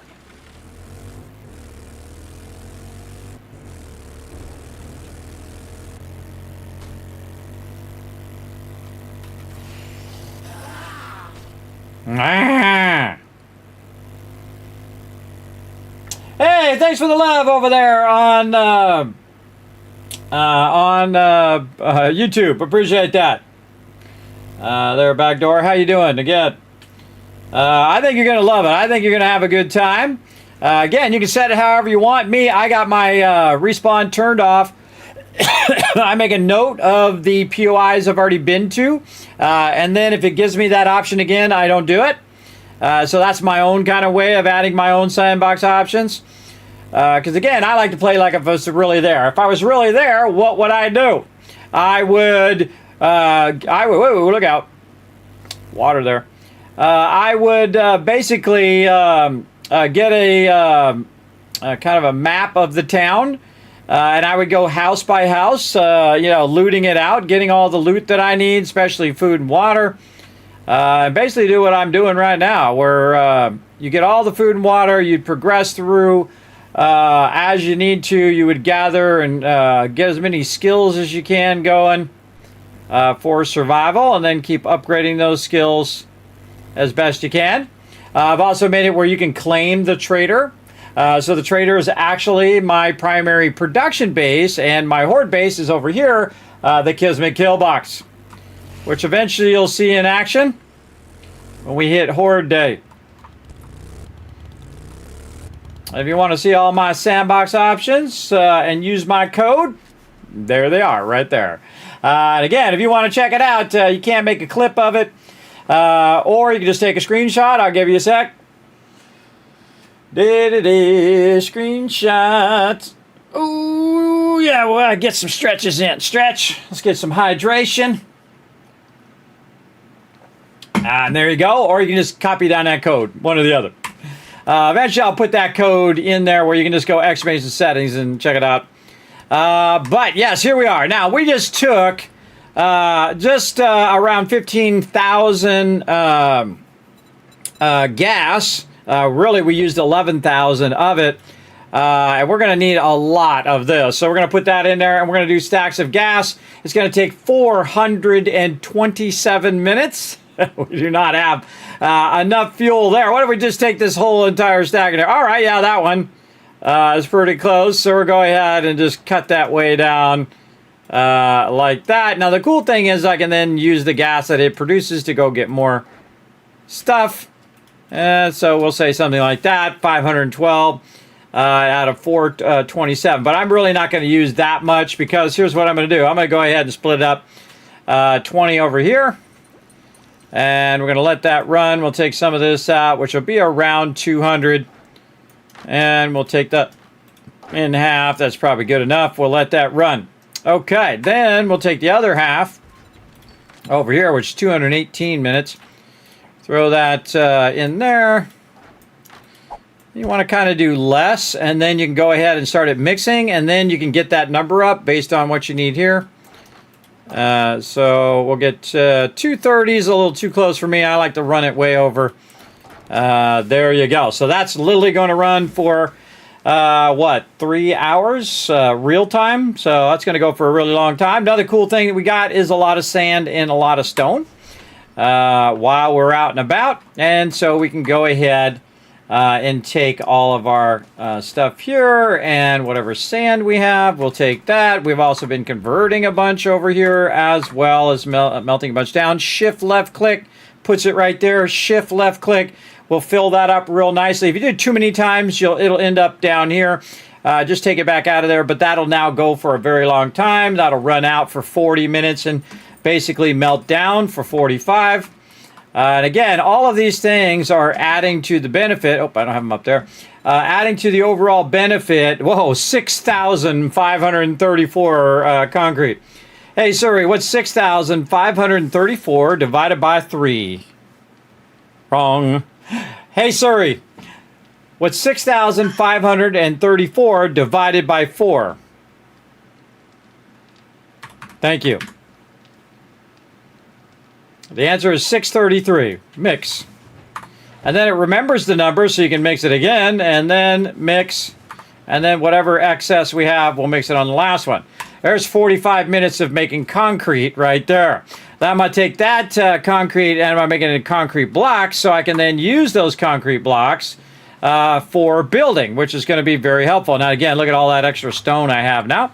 Ah. Hey, thanks for the love over there on YouTube. Appreciate that. There, backdoor. How you doing? Again, I think you're gonna love it. I think you're gonna have a good time. Again, you can set it however you want. Me, I got my respawn turned off. I make a note of the POIs I've already been to, and then if it gives me that option again, I don't do it. So that's my own kind of way of adding my own sandbox options. Because again, I like to play like if I was really there. If I was really there, what would I do? I would, whoa, look out. Water there. I would basically get a kind of a map of the town. And I would go house by house, looting it out, getting all the loot that I need, especially food and water. And basically do what I'm doing right now, where you get all the food and water, you'd progress through as you need to. You would gather and get as many skills as you can going for survival, and then keep upgrading those skills as best you can. I've also made it where you can claim the trader. So the trader is actually my primary production base, and my horde base is over here, the Kismet kill box, which eventually you'll see in action when we hit horde day. If you want to see all my sandbox options and use my code, there they are, right there. And again, if you want to check it out, you can't make a clip of it, or you can just take a screenshot. I'll give you a sec. Screenshots. Ooh, yeah, well, get some stretches in. Stretch. Let's get some hydration. And there you go. Or you can just copy down that code. One or the other. Eventually, I'll put that code in there where you can just go exclamation settings and check it out. But yes, here we are. Now, we just took around 15,000 gas. Really, we used 11,000 of it. And we're going to need a lot of this. So we're going to put that in there, and we're going to do stacks of gas. It's going to take 427 minutes. We do not have enough fuel there. What if we just take this whole entire stack in there? All right, yeah, that one is pretty close. So we're going ahead and just cut that way down like that. Now, the cool thing is I can then use the gas that it produces to go get more stuff. So we'll say something like that, 512 out of 427. But I'm really not going to use that much because here's what I'm going to do. I'm going to go ahead and split it up 20 over here. And we're going to let that run. We'll take some of this out, which will be around 200. And we'll take that in half. That's probably good enough. We'll let that run. Okay, then we'll take the other half over here, which is 218 minutes. Throw that in there. You want to kind of do less, and then you can go ahead and start it mixing, and then you can get that number up based on what you need here. So we'll get 230 is a little too close for me. I like to run it way over. There you go. So that's literally going to run for, 3 hours real time. So that's going to go for a really long time. Another cool thing that we got is a lot of sand and a lot of stone while we're out and about. And so we can go ahead and take all of our stuff here and whatever sand we have, we'll take that. We've also been converting a bunch over here as well as melting a bunch down. Shift left click puts it right there. Shift left click will fill that up real nicely. If you do it too many times, it'll end up down here. Just take it back out of there, but that'll now go for a very long time. That'll run out for 40 minutes and basically melt down for 45. And again, all of these things are adding to the benefit. Oh, I don't have them up there. Adding to the overall benefit. Whoa, 6,534 concrete. Hey, Siri, what's 6,534 divided by 3? Wrong. Hey, Siri, what's 6,534 divided by 4? Thank you. The answer is 633. Mix. And then it remembers the number, so you can mix it again, and then mix, and then whatever excess we have, we'll mix it on the last one. There's 45 minutes of making concrete right there. Now I'm going to take that concrete, and I'm making it in concrete blocks, so I can then use those concrete blocks for building, which is going to be very helpful. Now again, look at all that extra stone I have now.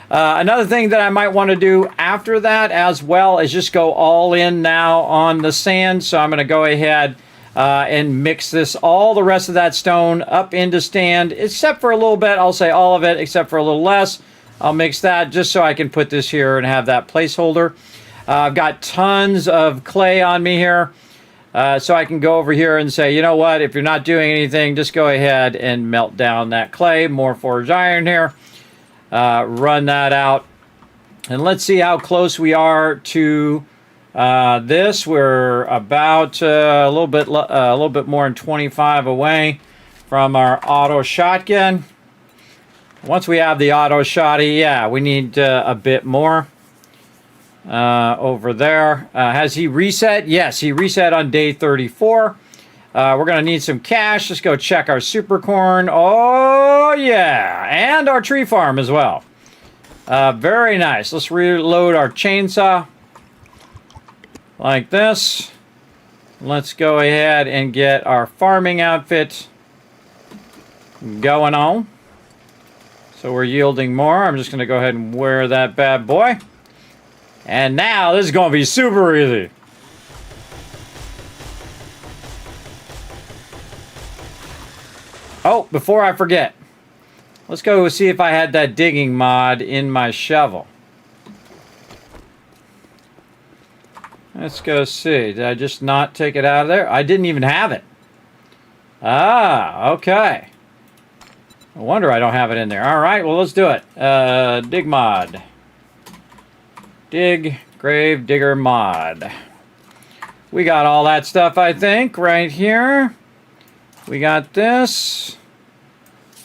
Another thing that I might want to do after that as well is just go all in now on the sand. So I'm going to go ahead and mix all the rest of that stone up into sand, except for a little bit. I'll say all of it, except for a little less. I'll mix that just so I can put this here and have that placeholder. I've got tons of clay on me here. So I can go over here and say, you know what, if you're not doing anything, just go ahead and melt down that clay. More forged iron here. Run that out, and let's see how close we are to this. We're about a little bit more than 25 away from our auto shotgun. Once we have the auto shotty, yeah, we need a bit more over there. Has he reset? Yes, he reset on day 34. We're going to need some cash. Let's go check our super corn. Oh, yeah. And our tree farm as well. Very nice. Let's reload our chainsaw like this. Let's go ahead and get our farming outfit going on. So we're yielding more. I'm just going to go ahead and wear that bad boy. And now this is going to be super easy. Oh, before I forget, let's go see if I had that digging mod in my shovel. Let's go see. Did I just not take it out of there? I didn't even have it. Ah, okay. No wonder I don't have it in there. All right, well, let's do it. Dig mod. Dig grave digger mod. We got all that stuff, I think, right here. We got this.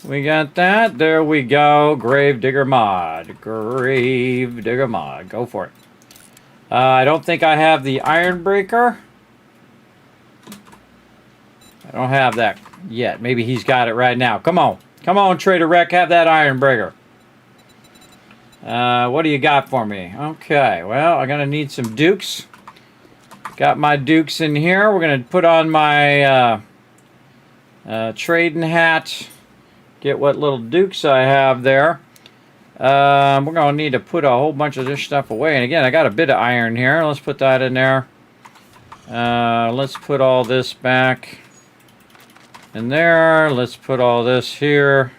We got that. There we go. Grave digger mod. Grave digger mod. Go for it. I don't think I have the iron breaker. I don't have that yet. Maybe he's got it right now. Come on. Come on, Trader Rec. Have that iron breaker. What do you got for me? Okay. Well, I'm going to need some dukes. Got my dukes in here. We're going to put on my trading hat. Get what little dukes I have there. We're going to need to put a whole bunch of this stuff away. And again, I got a bit of iron here. Let's put that in there. Let's put all this back in there. Let's put all this here.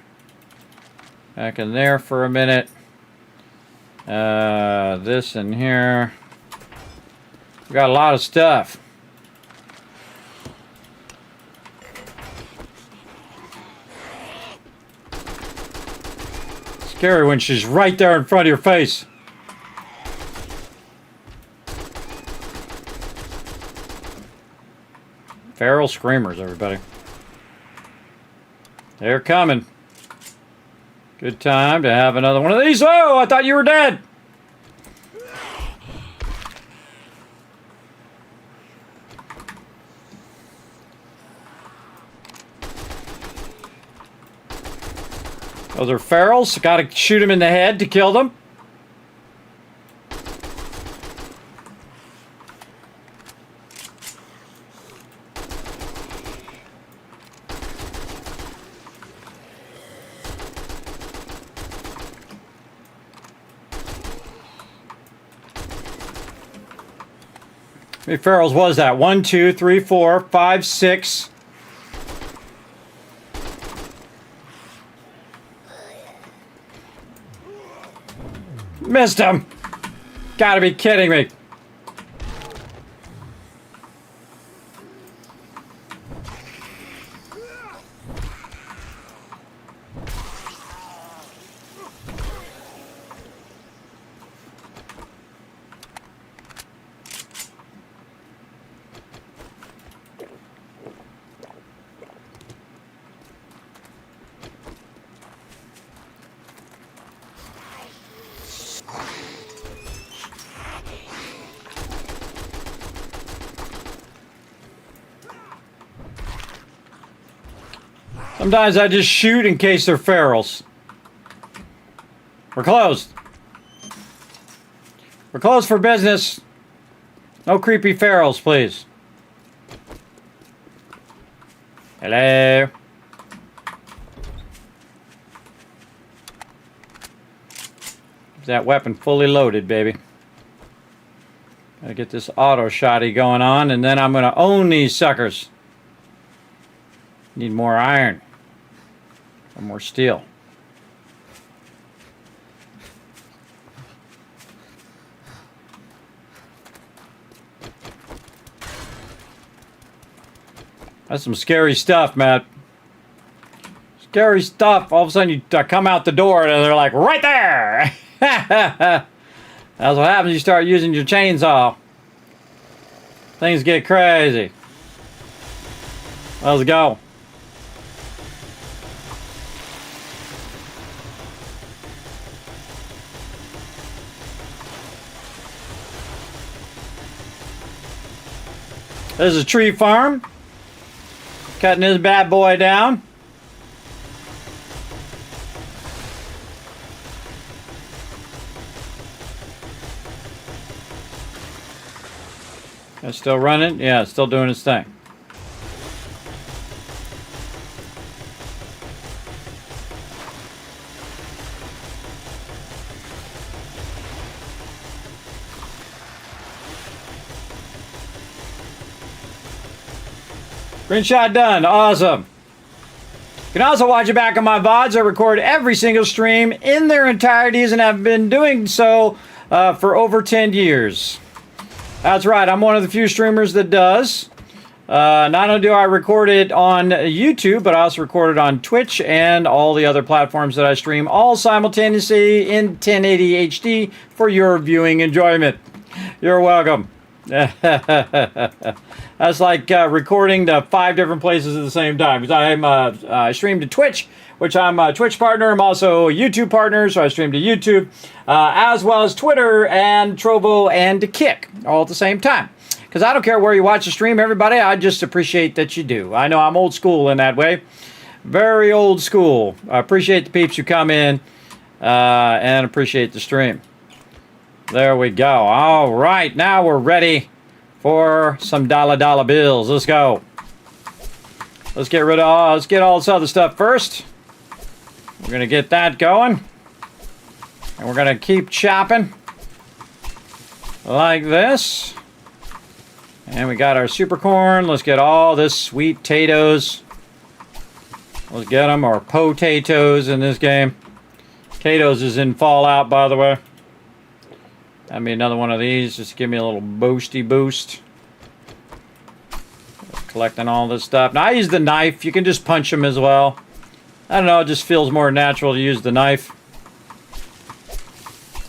Back in there for a minute. This in here. We got a lot of stuff. Scary when she's right there in front of your face. Feral screamers, everybody. They're coming. Good time to have another one of these. Oh, I thought you were dead. Those are ferals. Got to shoot them in the head to kill them. How many ferals was that? 1, 2, 3, 4, 5, 6. Missed him! Gotta be kidding me! Sometimes I just shoot in case they're ferals. We're closed. We're closed for business. No creepy ferals, please. Hello. Is that weapon fully loaded, baby? Gotta get this auto shotty going on, and then I'm gonna own these suckers. Need more iron. Or more steel. That's some scary stuff, Matt. Scary stuff. All of a sudden you come out the door and they're like, right there! That's what happens when you start using your chainsaw. Things get crazy. Let's go. There's a tree farm. Cutting this bad boy down. It's still running? Yeah, it's still doing its thing. Screenshot done. Awesome. You can also watch it back on my VODs. I record every single stream in their entireties and have been doing so for over 10 years. That's right. I'm one of the few streamers that does. Not only do I record it on YouTube, but I also record it on Twitch and all the other platforms that I stream, all simultaneously in 1080 HD for your viewing enjoyment. You're welcome. That's like recording to 5 different places at the same time. Because I stream to Twitch, which I'm a Twitch partner. I'm also a YouTube partner, so I stream to YouTube, as well as Twitter and Trovo and to Kick, all at the same time. Because I don't care where you watch the stream, everybody. I just appreciate that you do. I know I'm old school in that way. Very old school. I appreciate the peeps who come in and appreciate the stream. There we go. All right, now we're ready for some dollar bills. Let's go. Let's get all this other stuff first. We're gonna get that going, and we're gonna keep chopping like this. And we got our super corn. Let's get all this sweet potatoes. Let's get them, or potatoes in this game. Potatoes is in Fallout, by the way. Have me another one of these, just to give me a little boosty boost. Collecting all this stuff. Now I use the knife. You can just punch them as well. I don't know, it just feels more natural to use the knife.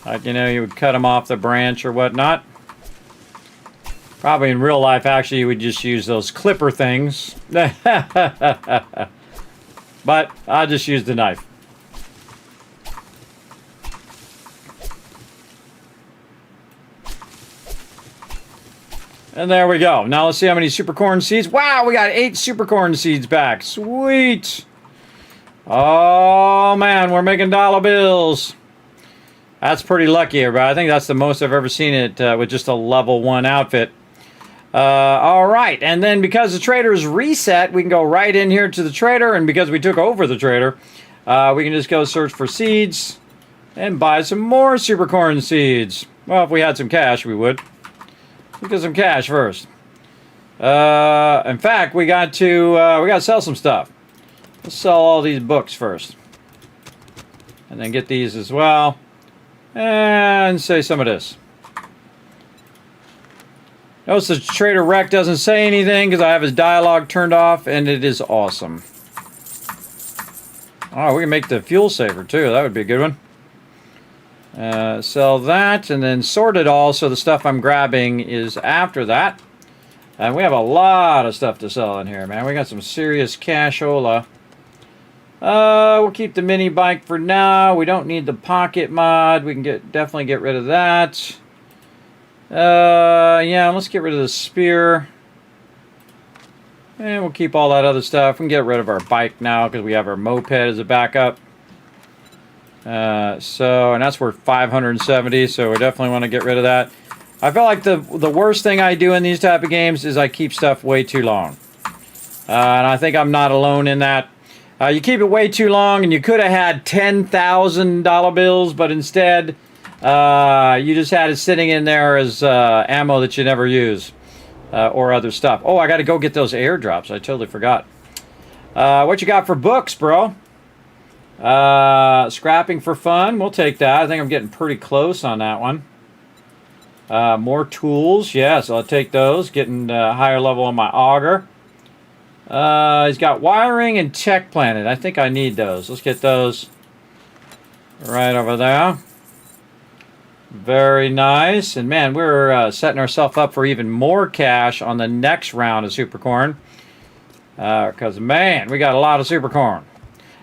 Like, you know, you would cut them off the branch or whatnot. Probably in real life, actually, you would just use those clipper things. But I just use the knife. And there we go. Now let's see how many super corn seeds. Wow, we got 8 super corn seeds back. Sweet. Oh, man, we're making dollar bills. That's pretty lucky, everybody. I think that's the most I've ever seen it with just a level 1 outfit. All right, and then because the trader's reset, we can go right in here to the trader, and because we took over the trader, we can just go search for seeds and buy some more super corn seeds. Well, if we had some cash, we would. Let's get some cash first. In fact, we got to sell some stuff. Let's sell all these books first, and then get these as well, and say some of this. Notice the trader rec doesn't say anything because I have his dialogue turned off, and it is awesome. Oh, we can make the fuel saver too. That would be a good one. Sell that, and then sort it all so the stuff I'm grabbing is after that. And we have a lot of stuff to sell in here, man. We got some serious cashola. We'll keep the mini bike for now. We don't need the pocket mod. We can definitely get rid of that. Yeah, let's get rid of the spear. And we'll keep all that other stuff. We can get rid of our bike now because we have our moped as a backup. And that's worth 570, so we definitely want to get rid of that. I feel like the worst thing I do in these type of games is I keep stuff way too long. And I think I'm not alone in that. You keep it way too long, and you could have had $10,000 bills, but instead, you just had it sitting in there as ammo that you never use, or other stuff. Oh, I got to go get those airdrops. I totally forgot. What you got for books, bro? Scrapping for fun. We'll take that. I think I'm getting pretty close on that one. More tools. Yeah, so I'll take those. Getting higher level on my auger. He's got wiring and tech planet. I think I need those. Let's get those right over there. Very nice. And man, we're setting ourselves up for even more cash on the next round of super corn. Because man, we got a lot of super corn.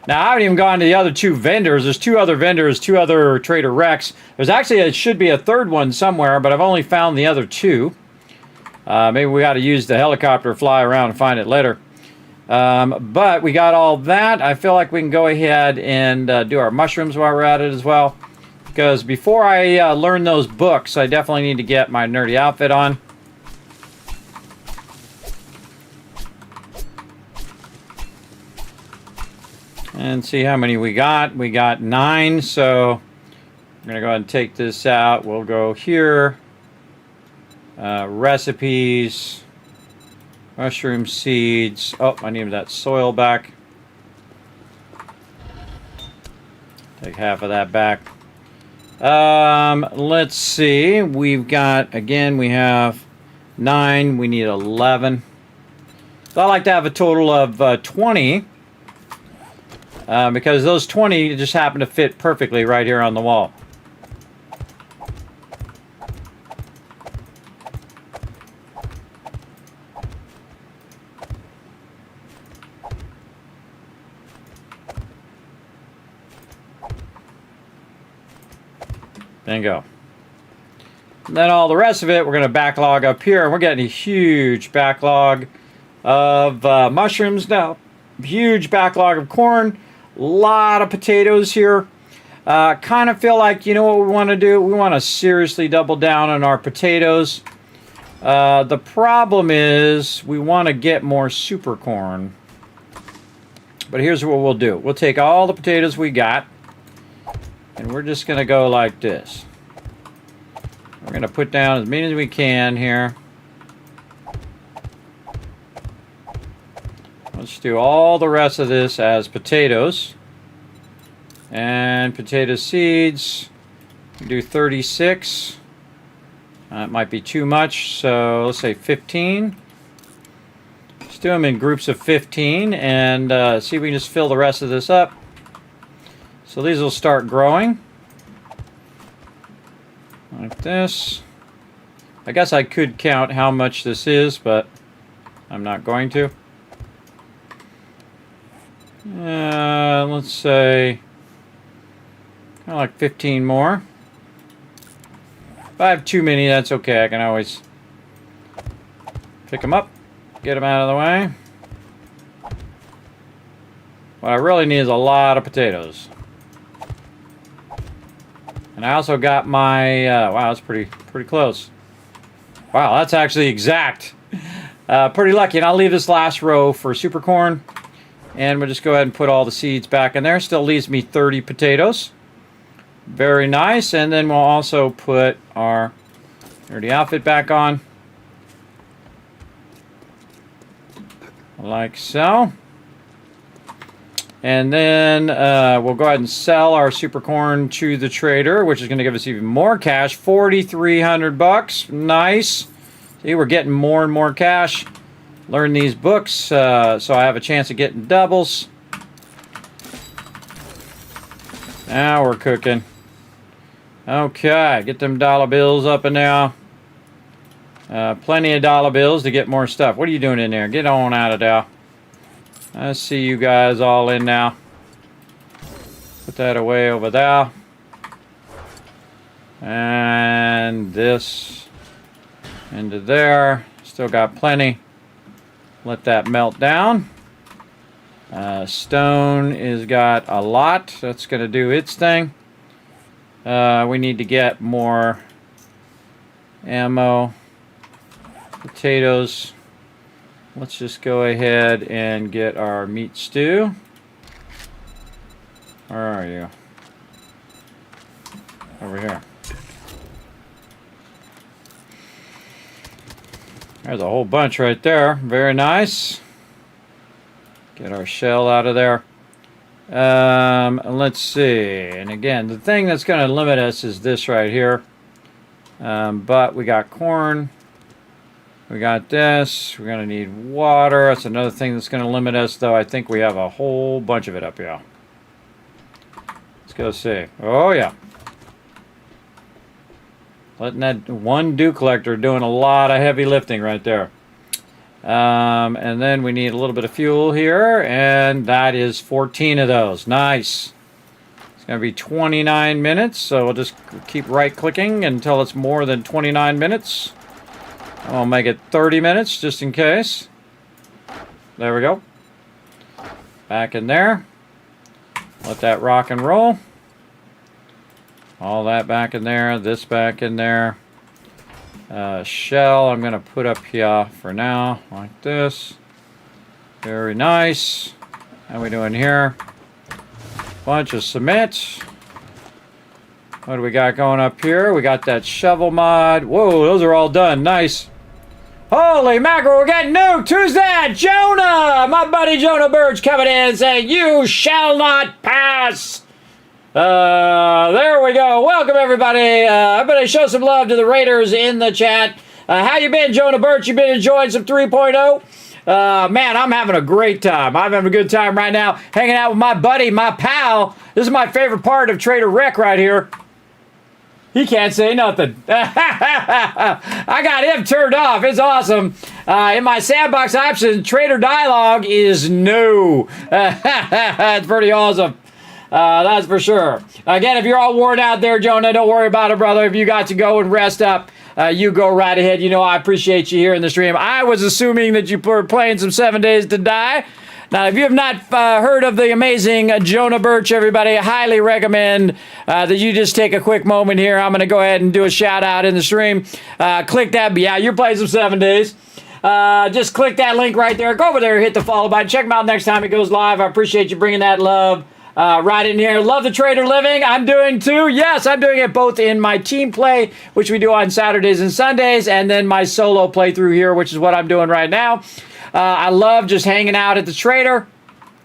Now, I haven't even gone to the other 2 vendors. There's 2 other vendors, 2 other trader recs. There's actually, it should be a 3rd one somewhere, but I've only found the other 2. Maybe we got to use the helicopter, fly around and find it later. But we got all that. I feel like we can go ahead and do our mushrooms while we're at it as well. Because before I learn those books, I definitely need to get my nerdy outfit on. And see how many we got. We got 9, so I'm going to go ahead and take this out. We'll go here. Recipes. Mushroom seeds. Oh, I need that soil back. Take half of that back. Let's see. We've got, again, we have 9. We need 11. So I like to have a total of 20 because those 20 just happen to fit perfectly right here on the wall. Bingo. And then all the rest of it, we're going to backlog up here. And we're getting a huge backlog of mushrooms now. Huge backlog of corn. A lot of potatoes here. Kind of feel like, you know what we want to do? We want to seriously double down on our potatoes. The problem is we want to get more super corn. But here's what we'll do. We'll take all the potatoes we got. And we're just going to go like this. We're going to put down as many as we can here. Let's do all the rest of this as potatoes. And potato seeds. Do 36. It might be too much, so let's say 15. Let's do them in groups of 15 and see if we can just fill the rest of this up. So these will start growing like this. I guess I could count how much this is, but I'm not going to. Let's say kind of like 15 more. If I have too many, that's okay. I can always pick them up, get them out of the way. What I really need is a lot of potatoes. And I also got my, wow, that's pretty close. Wow, that's actually exact. Pretty lucky. And I'll leave this last row for super corn. And we'll just go ahead and put all the seeds back in there. Still leaves me 30 potatoes. Very nice. And then we'll also put our dirty outfit back on. Like so. And then we'll go ahead and sell our super corn to the trader, which is going to give us even more cash. 4,300 bucks. Nice. See, we're getting more and more cash. Learn these books so I have a chance of getting doubles. Now we're cooking. Okay, get them dollar bills up and now. Plenty of dollar bills to get more stuff. What are you doing in there? Get on out of there. I see you guys all in now. Put that away over there. And this into there. Still got plenty. Let that melt down. Stone is got a lot. That's going to do its thing. We need to get more ammo. Potatoes. Let's just go ahead and get our meat stew. Where are you? Over here. There's a whole bunch right there. Very nice. Get our shell out of there. Let's see. And again, the thing that's going to limit us is this right here. But we got corn. We got this. We're going to need water. That's another thing that's going to limit us, though. I think we have a whole bunch of it up here. Let's go see. Oh, yeah. Letting that one dew collector doing a lot of heavy lifting right there. And then we need a little bit of fuel here, and that is 14 of those. Nice. It's going to be 29 minutes, so we'll just keep right-clicking until it's more than 29 minutes. I'll make it 30 minutes just in case. There we go. Back in there. Let that rock and roll. All that back in there. This back in there. Shell I'm going to put up here for now. Like this. Very nice. How we doing here? Bunch of cement. What do we got going up here? We got that shovel mod. Whoa, those are all done. Nice. Holy mackerel, we're getting nuked. Who's that? Jonah! My buddy Jonah Birch coming in saying, "You shall not pass." There we go. Welcome, everybody. Everybody show some love to the Raiders in the chat. How you been, Jonah Birch? You been enjoying some 3.0? Man, I'm having a great time. I'm having a good time right now, hanging out with my buddy, my pal. This is my favorite part of Trader Rick right here. He can't say nothing. I got him turned off. It's awesome. In my sandbox option, Trader Dialogue is no. It's pretty awesome. That's for sure. Again, if you're all worn out there, Jonah, don't worry about it, brother. If you got to go and rest up, you go right ahead. You know I appreciate you here in the stream. I was assuming that you were playing some 7 Days to Die. Now, if you have not heard of the amazing Jonah Birch, everybody, I highly recommend that you just take a quick moment here. I'm going to go ahead and do a shout out in the stream. Click that. Yeah, you're playing some 7 Days. Just click that link right there. Go over there, hit the follow button. Check them out next time it goes live. I appreciate you bringing that love right in here. Love the Trader Living. I'm doing too. Yes, I'm doing it both in my team play, which we do on Saturdays and Sundays, and then my solo playthrough here, which is what I'm doing right now. I love just hanging out at the Trader.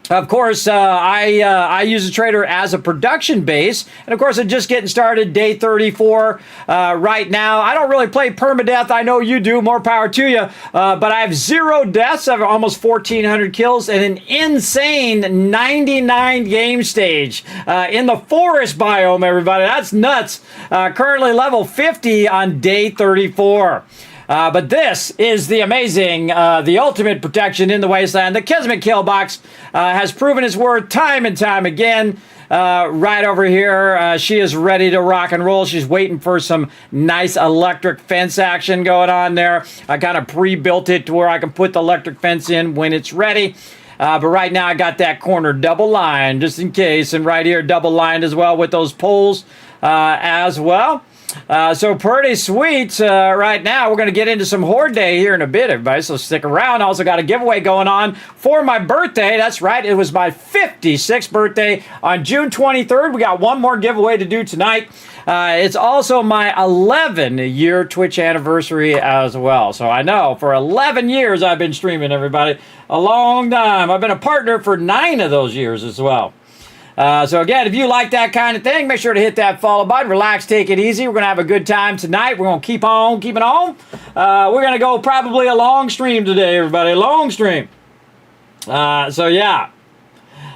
Of course, I use the Trader as a production base. And of course, I'm just getting started, day 34 right now. I don't really play permadeath. I know you do. More power to you. But I have 0 deaths. I have almost 1,400 kills and an insane 99 game stage in the forest biome, everybody. That's nuts. Currently level 50 on day 34. But this is the amazing, the ultimate protection in the wasteland. The Kismet kill box has proven its worth time and time again. Right over here, she is ready to rock and roll. She's waiting for some nice electric fence action going on there. I kind of pre-built it to where I can put the electric fence in when it's ready. But right now I got that corner double lined just in case. And right here double lined as well with those poles as well. So pretty sweet. Right now, we're going to get into some Horde Day here in a bit, everybody, so stick around. Also got a giveaway going on for my birthday. That's right. It was my 56th birthday on June 23rd. We got one more giveaway to do tonight. It's also my 11-year Twitch anniversary as well. So I know for 11 years I've been streaming, everybody. A long time. I've been a partner for 9 of those years as well. So again, if you like that kind of thing, make sure to hit that follow button. Relax, take it easy. We're going to have a good time tonight. We're going to keep on keeping on. We're going to go probably a long stream today, everybody. A long stream. So yeah.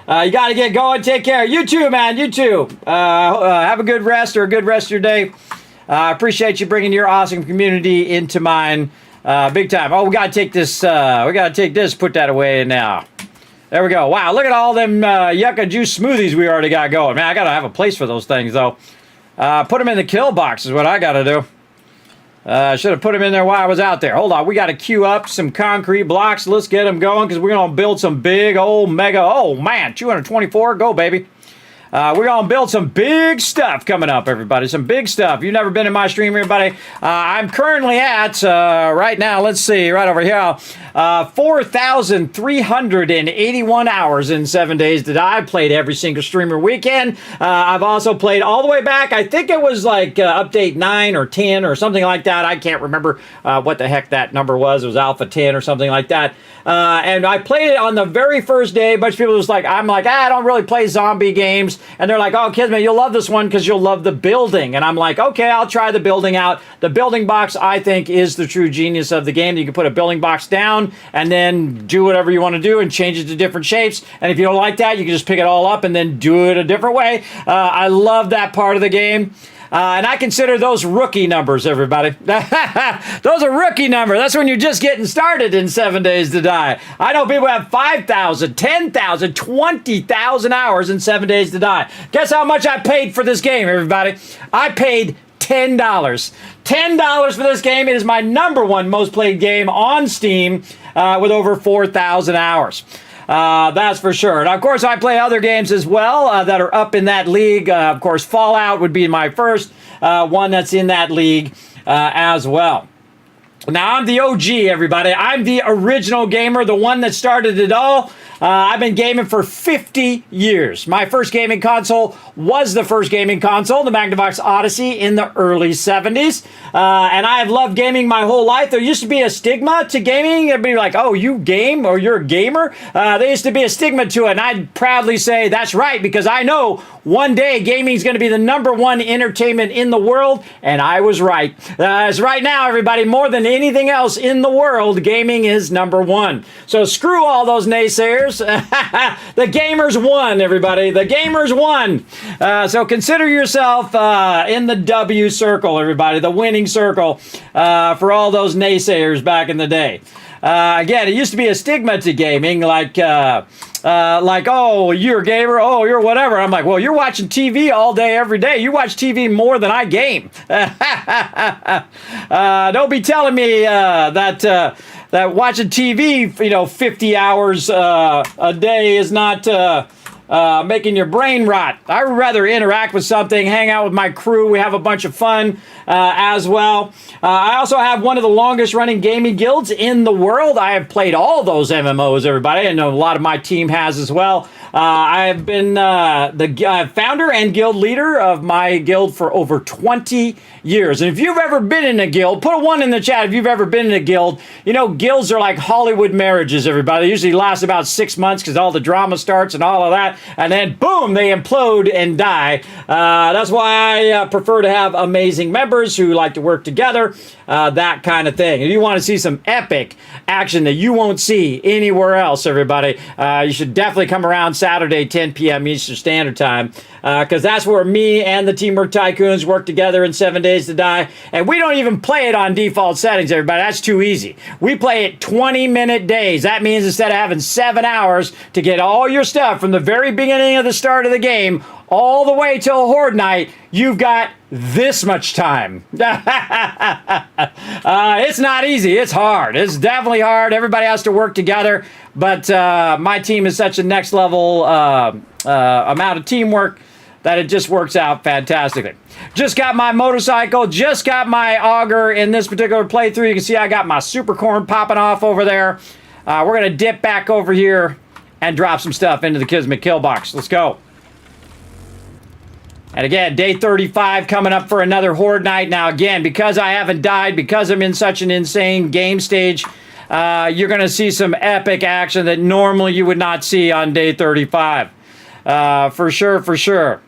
You got to get going. Take care. You too, man. You too. Have a good rest or a good rest of your day. I appreciate you bringing your awesome community into mine. Big time. Oh, we got to take this. Put that away now. There we go. Wow, look at all them yucca juice smoothies we already got going. Man, I got to have a place for those things, though. Put them in the kill box is what I got to do. Should have put them in there while I was out there. Hold on. We got to queue up some concrete blocks. Let's get them going because we're going to build some big old mega. Oh, man, 224. Go, baby. We're going to build some big stuff coming up, everybody. Some big stuff. You've never been in my stream, everybody. I'm currently at, right now, let's see, right over here, 4,381 hours in 7 Days to Die. I've played every single streamer weekend. I've also played all the way back. I think it was like update 9 or 10 or something like that. I can't remember what the heck that number was. It was Alpha 10 or something like that. And I played it on the very first day. A bunch of people was like, I'm like, I don't really play zombie games. And they're like, oh, Kismet, you'll love this one because you'll love the building. And I'm like, okay, I'll try the building out. The building box, I think, is the true genius of the game. You can put a building box down and then do whatever you want to do and change it to different shapes. And if you don't like that, you can just pick it all up and then do it a different way. I love that part of the game. And I consider those rookie numbers, everybody. Those are rookie numbers. That's when you're just getting started in 7 Days to Die. I know people have 5,000, 10,000, 20,000 hours in 7 Days to Die. Guess how much I paid for this game, everybody? I paid $10. $10 for this game. It is my #1 most played game on Steam with over 4,000 hours. That's for sure. And of course, I play other games as well that are up in that league. Of course, Fallout would be my first one that's in that league as well. Now, I'm the OG, everybody. I'm the original gamer, the one that started it all. I've been gaming for 50 years. My first gaming console was the first gaming console, the Magnavox Odyssey, in the early 70s. And I have loved gaming my whole life. There used to be a stigma to gaming. Everybody like, oh, you game or you're a gamer? There used to be a stigma to it. And I'd proudly say that's right, because I know one day gaming is going to be the #1 entertainment in the world. And I was right. As right now, everybody, more than anything else in the world, gaming is #1. So screw all those naysayers. The gamers won, everybody. The gamers won. So consider yourself in the W circle, everybody, the winning circle for all those naysayers back in the day. Again, it used to be a stigma to gaming, like, oh, you're a gamer, oh, you're whatever. I'm like, well, you're watching TV all day, every day. You watch TV more than I game. Don't be telling me that watching TV, 50 hours a day is not making your brain rot. I would rather interact with something, hang out with my crew. We have a bunch of fun as well. I also have one of the longest running gaming guilds in the world. I have played all those MMOs, everybody. I know a lot of my team has as well. I have been the founder and guild leader of my guild for over 20 years. And if you've ever been in a guild, put a 1 in the chat if you've ever been in a guild. Guilds are like Hollywood marriages, everybody. They usually last about 6 months because all the drama starts and all of that. And then, boom, they implode and die. That's why I prefer to have amazing members who like to work together, that kind of thing. If you want to see some epic action that you won't see anywhere else, everybody, you should definitely come around Saturday, 10 p.m. Eastern Standard Time, because that's where me and the Teamwork Tycoons work together in 7 Days to Die. And we don't even play it on default settings, everybody. That's too easy. We play it 20-minute days. That means instead of having 7 hours to get all your stuff from the very beginning of the start of the game all the way till Horde Night, you've got this much time. It's not easy. It's hard. It's definitely hard. Everybody has to work together. But my team is such a next level amount of teamwork that it just works out fantastically. Just got my motorcycle. Just got my auger in this particular playthrough. You can see I got my super corn popping off over there. We're going to dip back over here and drop some stuff into the Kismet kill box. Let's go. And again, day 35 coming up for another Horde Night. Now again, because I haven't died, because I'm in such an insane game stage, you're going to see some epic action that normally you would not see on day 35. For sure, for sure.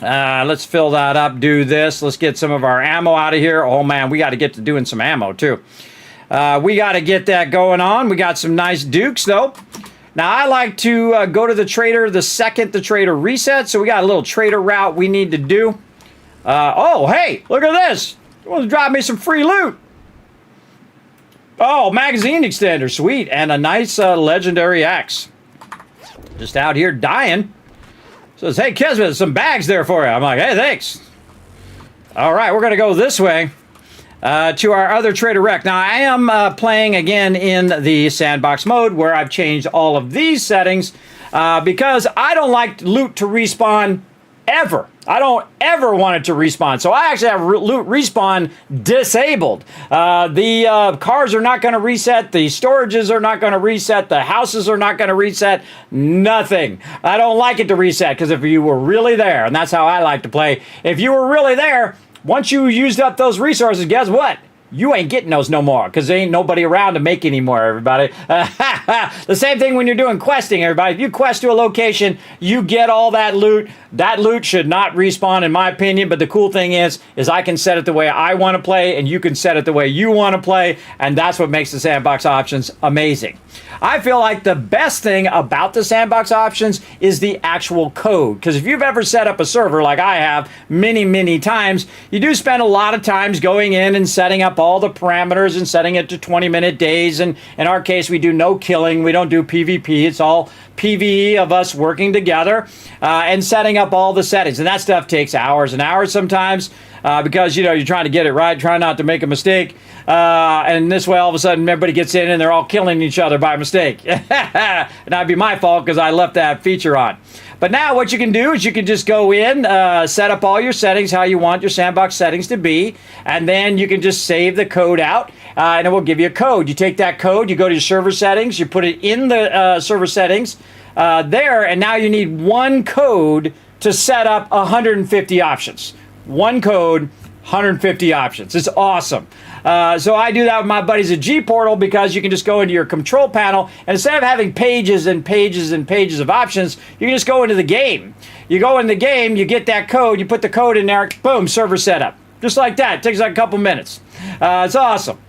Let's fill that up, do this. Let's get some of our ammo out of here. Oh man, we got to get to doing some ammo too. We got to get that going on. We got some nice dukes though. Now, I like to go to the trader the second the trader resets, so we got a little trader route we need to do. Oh, hey, look at this. You want to drop me some free loot? Oh, magazine extender, sweet, and a nice legendary axe. Just out here dying. Says, hey, Kismet, some bags there for you. I'm like, hey, thanks. All right, we're going to go this way. To our other trader wreck. Now, I am playing again in the sandbox mode where I've changed all of these settings because I don't like loot to respawn ever. I don't ever want it to respawn. So I actually have loot respawn disabled. The cars are not going to reset. The storages are not going to reset. The houses are not going to reset. Nothing. I don't like it to reset because if you were really there, and that's how I like to play, if you were really there, once you used up those resources, guess what? You ain't getting those no more because there ain't nobody around to make any more, everybody. The same thing when you're doing questing, everybody. If you quest to a location, you get all that loot. That loot should not respawn, in my opinion, but the cool thing is I can set it the way I want to play, and you can set it the way you want to play, and that's what makes the sandbox options amazing. I feel like the best thing about the sandbox options is the actual code, because if you've ever set up a server like I have many, many times, you do spend a lot of times going in and setting up all the parameters and setting it to 20-minute days, and in our case, we do no killing, we don't do PvP, it's all PvE of us working together and setting up all the settings. And that stuff takes hours and hours sometimes because, you're trying to get it right, try not to make a mistake. And this way, all of a sudden, everybody gets in and they're all killing each other by mistake. And that'd be my fault because I left that feature on. But now what you can do is you can just go in, set up all your settings, how you want your sandbox settings to be, and then you can just save the code out, and it will give you a code. You take that code, you go to your server settings, you put it in the server settings there, and now you need one code to set up 150 options. One code, 150 options. It's awesome. So I do that with my buddies at G-Portal because you can just go into your control panel, and instead of having pages and pages and pages of options, you can just go into the game. You go in the game, you get that code, you put the code in there, boom, server setup. Just like that. It takes like a couple minutes. It's awesome.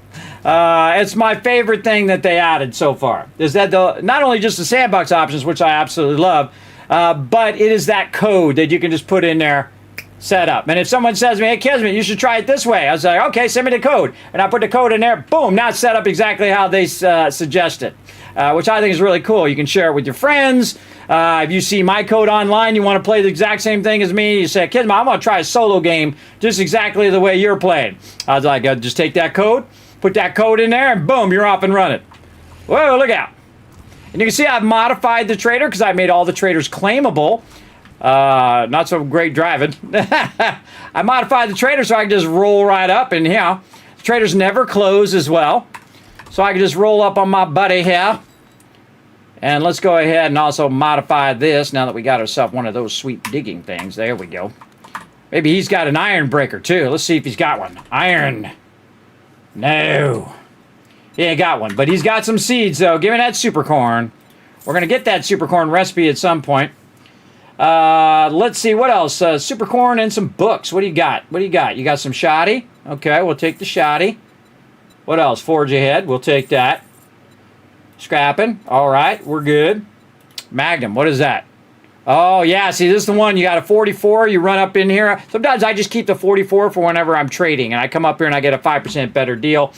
It's my favorite thing that they added so far. Is that not only just the sandbox options, which I absolutely love, but it is that code that you can just put in there, set up. And if someone says to me, hey, Kismet, you should try it this way, I was like, okay, send me the code. And I put the code in there, boom, now it's set up exactly how they suggested, which I think is really cool. You can share it with your friends. If you see my code online, you want to play the exact same thing as me, you say, Kismet, I want to try a solo game just exactly the way you're playing. I was like, just take that code, put that code in there, and boom, you're off and running. Whoa, look out. And you can see I've modified the trader because I made all the traders claimable. Not so great driving. I modified the trader so I can just roll right up, and the traders never close as well. So I can just roll up on my buddy here. And let's go ahead and also modify this now that we got ourselves one of those sweet digging things. There we go. Maybe he's got an iron breaker too. Let's see if he's got one. Iron. No. He ain't got one, but he's got some seeds though. Give me that super corn. We're going to get that super corn recipe at some point. Let's see, what else? Super corn and some books. What do you got? What do you got? You got some shoddy? Okay, we'll take the shoddy. What else? Forge ahead. We'll take that. Scrapping. All right, we're good. Magnum, what is that? Oh, yeah, see, this is the one. You got a 44. You run up in here. Sometimes I just keep the 44 for whenever I'm trading, and I come up here and I get a 5% better deal.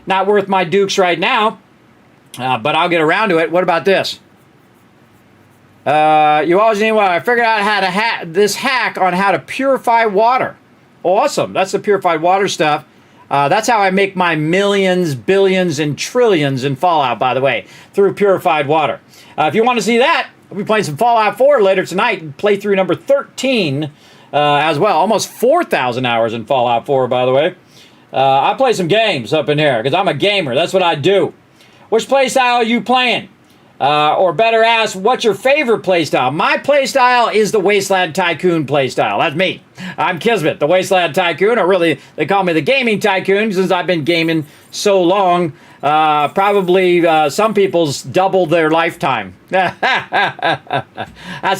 Not worth my dukes right now, but I'll get around to it. What about this? You always need one. I figured out how to this hack on how to purify water. Awesome. That's the purified water stuff. That's how I make my millions, billions, and trillions in Fallout, by the way, through purified water. If you want to see that, I'll be playing some Fallout 4 later tonight. Playthrough number 13 as well. Almost 4,000 hours in Fallout 4, by the way. I play some games up in here because I'm a gamer. That's what I do. Which playstyle are you playing? Or better ask, what's your favorite playstyle? My playstyle is the Wasteland Tycoon playstyle. That's me. I'm Kismet, the Wasteland Tycoon, or really, they call me the Gaming Tycoon since I've been gaming so long. Probably some people's double their lifetime. That's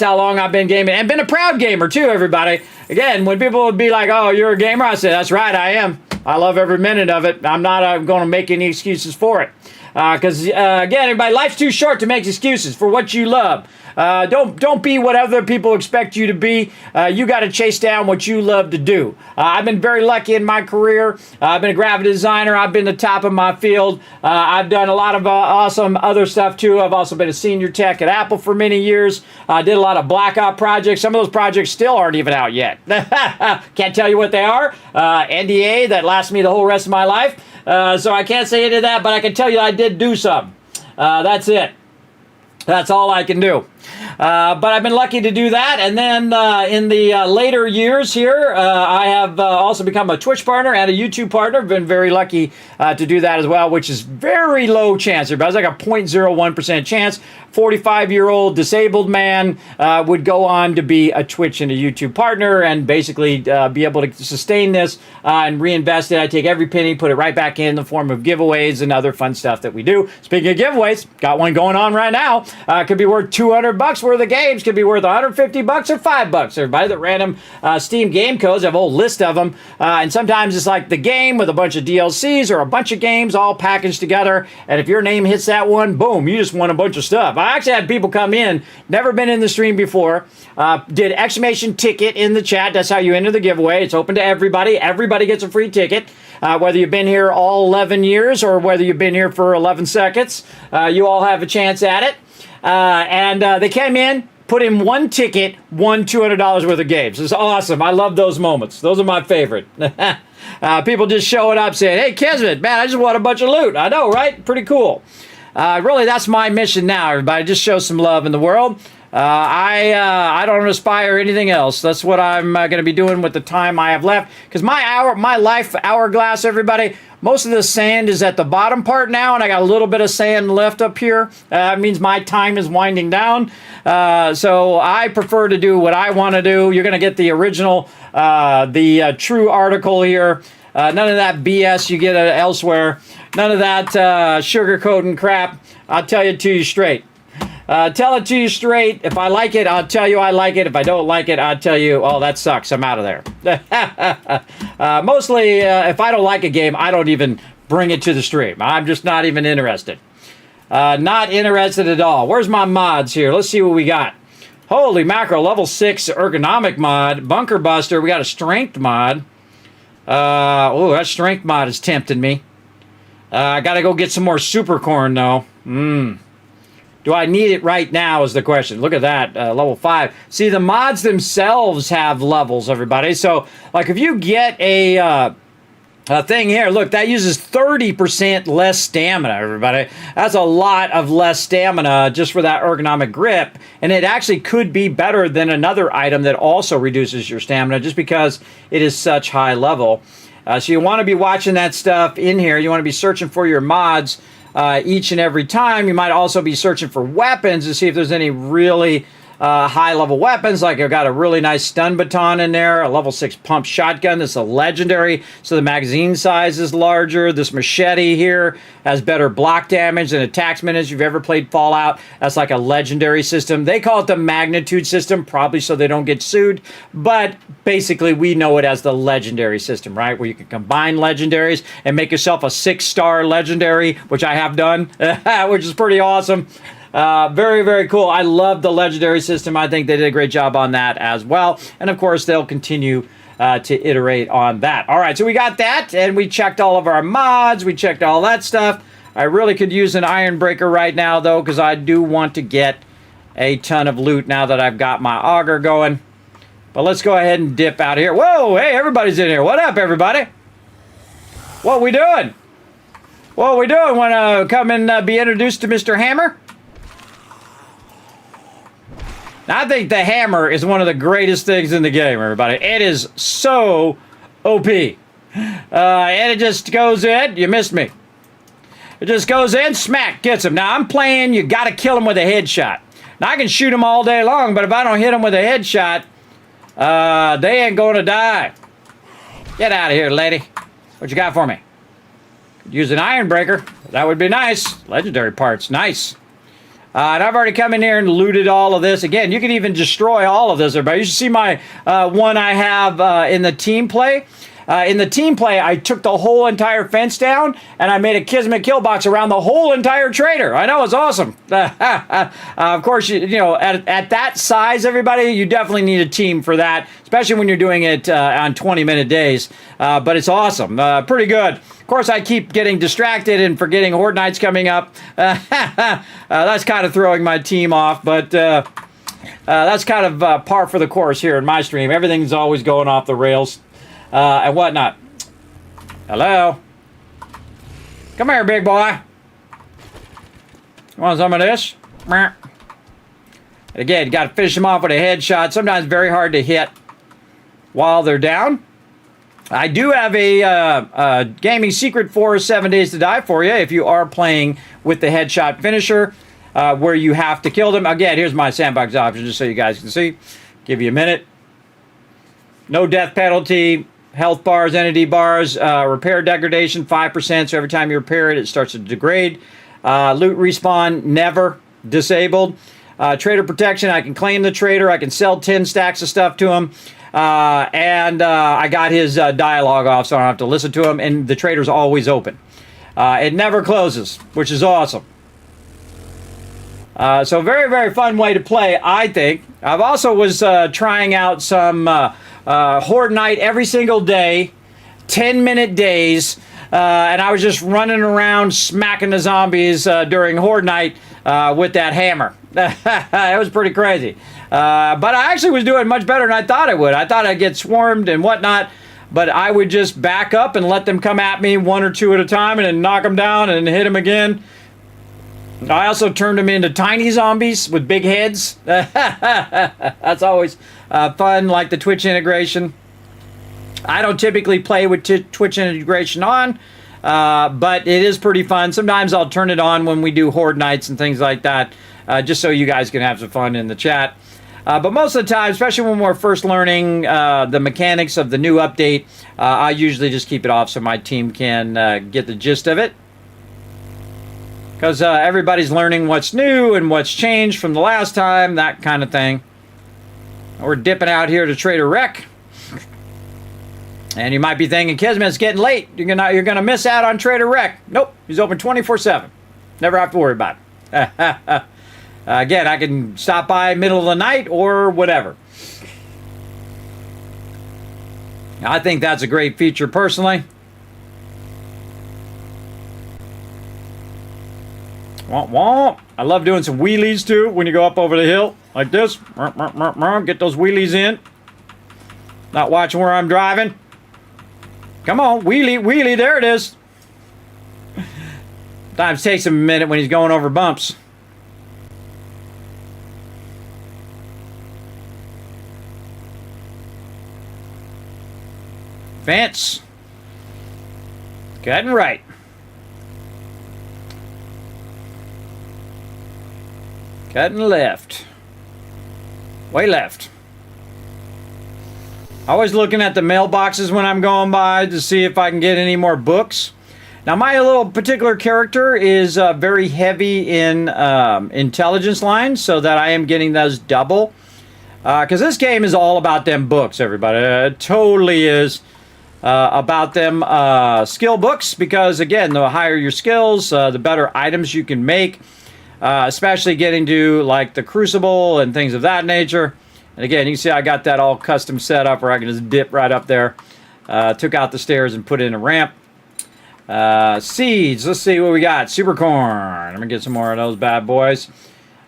how long I've been gaming. And been a proud gamer, too, everybody. Again, when people would be like, oh, you're a gamer, I say, that's right, I am. I love every minute of it. I'm not going to make any excuses for it. Because, again, everybody, life's too short to make excuses for what you love. Don't be what other people expect you to be. You got to chase down what you love to do. I've been very lucky in my career. I've been a graphic designer. I've been the top of my field. I've done a lot of awesome other stuff, too. I've also been a senior tech at Apple for many years. I did a lot of blackout projects. Some of those projects still aren't even out yet. Can't tell you what they are. NDA that lasts me the whole rest of my life. So I can't say any of that, but I can tell you I did do some. That's it. That's all I can do. But I've been lucky to do that. And then in the later years here, I have also become a Twitch partner and a YouTube partner. Been very lucky to do that as well, which is very low chance. It's like a 0.01% chance. 45-year-old disabled man would go on to be a Twitch and a YouTube partner and basically be able to sustain this and reinvest it. I take every penny, put it right back in the form of giveaways and other fun stuff that we do. Speaking of giveaways, got one going on right now. Could be worth $200 worth of games. Could be worth $150 or $5. Everybody, the random Steam game codes. I have a whole list of them. And sometimes it's like the game with a bunch of DLCs or a bunch of games all packaged together. And if your name hits that one, boom, you just won a bunch of stuff. I actually had people come in, never been in the stream before, did exclamation ticket in the chat. That's how you enter the giveaway. It's open to everybody. Everybody gets a free ticket. Whether you've been here all 11 years or whether you've been here for 11 seconds, you all have a chance at it. And they came in, put in one ticket, won $200 worth of games. It's awesome. I love those moments. Those are my favorite. People just showing up saying, hey, Kismet, man, I just won a bunch of loot. I know, right? Pretty cool. Really, that's my mission now, everybody. Just show some love in the world. I don't aspire to anything else. That's what I'm going to be doing with the time I have left. Because my life hourglass, everybody, most of the sand is at the bottom part now, and I got a little bit of sand left up here. That means my time is winding down. So I prefer to do what I want to do. You're going to get the original, the true article here. None of that BS you get elsewhere. None of that sugarcoating crap. I'll tell it to you straight. Tell it to you straight. If I like it, I'll tell you I like it. If I don't like it, I'll tell you, oh, that sucks. I'm out of there. Mostly, if I don't like a game, I don't even bring it to the stream. I'm just not even interested. Not interested at all. Where's my mods here? Let's see what we got. Holy mackerel, level 6 ergonomic mod. Bunker buster. We got a strength mod. Oh, that strength mod is tempting me. I gotta go get some more super corn, though. Do I need it right now is the question. Look at that, level 5. See, the mods themselves have levels, everybody. So, like, if you get a thing here, look, that uses 30% less stamina, everybody. That's a lot of less stamina just for that ergonomic grip. And it actually could be better than another item that also reduces your stamina just because it is such high level. So you want to be watching that stuff in here. You want to be searching for your mods each and every time. You might also be searching for weapons to see if there's any really high-level weapons. Like I've got a really nice stun baton in there, a level 6 pump shotgun. That's a legendary, so the magazine size is larger. This machete here has better block damage and attacks minutes. If you've ever played Fallout, that's like a legendary system. They call it the magnitude system, probably so they don't get sued, but basically we know it as the legendary system, right? Where you can combine legendaries and make yourself a 6-star legendary, which I have done, which is pretty awesome. Very, very cool. I love the legendary system. I think they did a great job on that as well. And of course, they'll continue to iterate on that. All right, so we got that, and we checked all of our mods. We checked all that stuff. I really could use an iron breaker right now, though, because I do want to get a ton of loot now that I've got my auger going. But let's go ahead and dip out of here. Whoa, hey, everybody's in here. What up, everybody? What we doing? What we doing? Want to come and be introduced to Mr. Hammer? I think the hammer is one of the greatest things in the game, everybody. It is so OP. And it just goes in. You missed me. It just goes in, smack, gets him. Now, I'm playing, you got to kill him with a headshot. Now, I can shoot him all day long, but if I don't hit him with a headshot, they ain't going to die. Get out of here, lady. What you got for me? Could use an iron breaker. That would be nice. Legendary parts. Nice. And I've already come in here and looted all of this. Again, you can even destroy all of this, everybody. You should see my one I have in the team play. In the team play, I took the whole entire fence down, and I made a Kismet kill box around the whole entire trader. I know, it's awesome. Of course, you know, at that size, everybody, you definitely need a team for that, especially when you're doing it on 20-minute days. But it's awesome. Pretty good. Of course, I keep getting distracted and forgetting Horde Nights coming up. That's kind of throwing my team off, but that's kind of par for the course here in my stream. Everything's always going off the rails. And whatnot. Hello? Come here, big boy. You want some of this? Again, you got to finish them off with a headshot. Sometimes very hard to hit while they're down. I do have a gaming secret for 7 Days to Die for you if you are playing with the headshot finisher where you have to kill them. Again, here's my sandbox option just so you guys can see. Give you a minute. No death penalty. Health bars, entity bars, repair degradation 5%. So every time you repair it, it starts to degrade. Loot respawn never disabled. Trader protection, I can claim the trader. I can sell 10 stacks of stuff to him. And I got his dialogue off, so I don't have to listen to him. And the trader's always open. It never closes, which is awesome. So very, very fun way to play, I think. I've also was trying out some Horde Night every single day, 10-minute days, and I was just running around smacking the zombies during Horde Night with that hammer. It was pretty crazy. But I actually was doing much better than I thought I would. I thought I'd get swarmed and whatnot, but I would just back up and let them come at me one or two at a time and then knock them down and hit them again. I also turned them into tiny zombies with big heads. That's always fun, like the Twitch integration. I don't typically play with Twitch integration on, but it is pretty fun. Sometimes I'll turn it on when we do Horde nights and things like that, just so you guys can have some fun in the chat. But most of the time, especially when we're first learning the mechanics of the new update, I usually just keep it off so my team can get the gist of it. Because everybody's learning what's new and what's changed from the last time, that kind of thing. We're dipping out here to Trader Rec. And you might be thinking, Kismet's getting late. You're gonna miss out on Trader Rec. Nope, he's open 24/7. Never have to worry about it. Again, I can stop by middle of the night or whatever. I think that's a great feature personally. Womp womp. I love doing some wheelies too when you go up over the hill like this. Get those wheelies in. Not watching where I'm driving. Come on, wheelie, wheelie, there it is. Sometimes takes him a minute when he's going over bumps. Fence. Cutting right. Cutting left. Way left. Always looking at the mailboxes when I'm going by to see if I can get any more books. Now my little particular character is very heavy in intelligence lines, so that I am getting those double. Because this game is all about them books, everybody. It totally is about them skill books, because again, the higher your skills, the better items you can make. Especially getting to like the Crucible and things of that nature. And again, you can see I got that all custom set up where I can just dip right up there. Took out the stairs and put in a ramp. Seeds, let's see what we got. Super corn, I'm gonna get some more of those bad boys.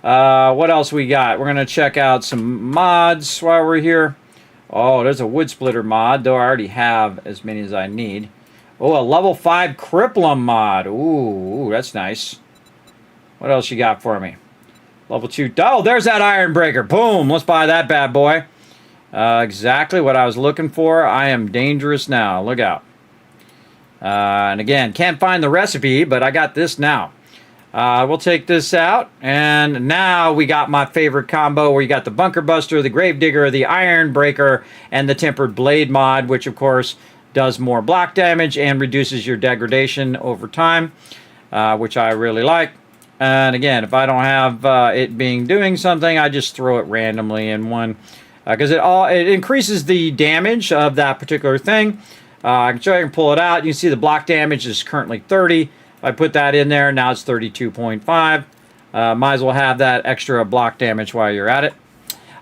What else we got? We're gonna check out some mods while we're here. Oh, there's a wood splitter mod, though I already have as many as I need. Oh, a level 5 Cripplum mod. Ooh, that's nice. What else you got for me? Level 2. Oh, there's that Iron Breaker. Boom. Let's buy that bad boy. Exactly what I was looking for. I am dangerous now. Look out. And again, can't find the recipe, but I got this now. We'll take this out. And now we got my favorite combo where you got the Bunker Buster, the Grave Digger, the Iron Breaker, and the Tempered Blade mod, which of course does more block damage and reduces your degradation over time, which I really like. And again, if I don't have it doing something, I just throw it randomly in one, because it increases the damage of that particular thing. I can show you, I can pull it out. You can see the block damage is currently 30. If I put that in there, now it's 32.5. Might as well have that extra block damage while you're at it.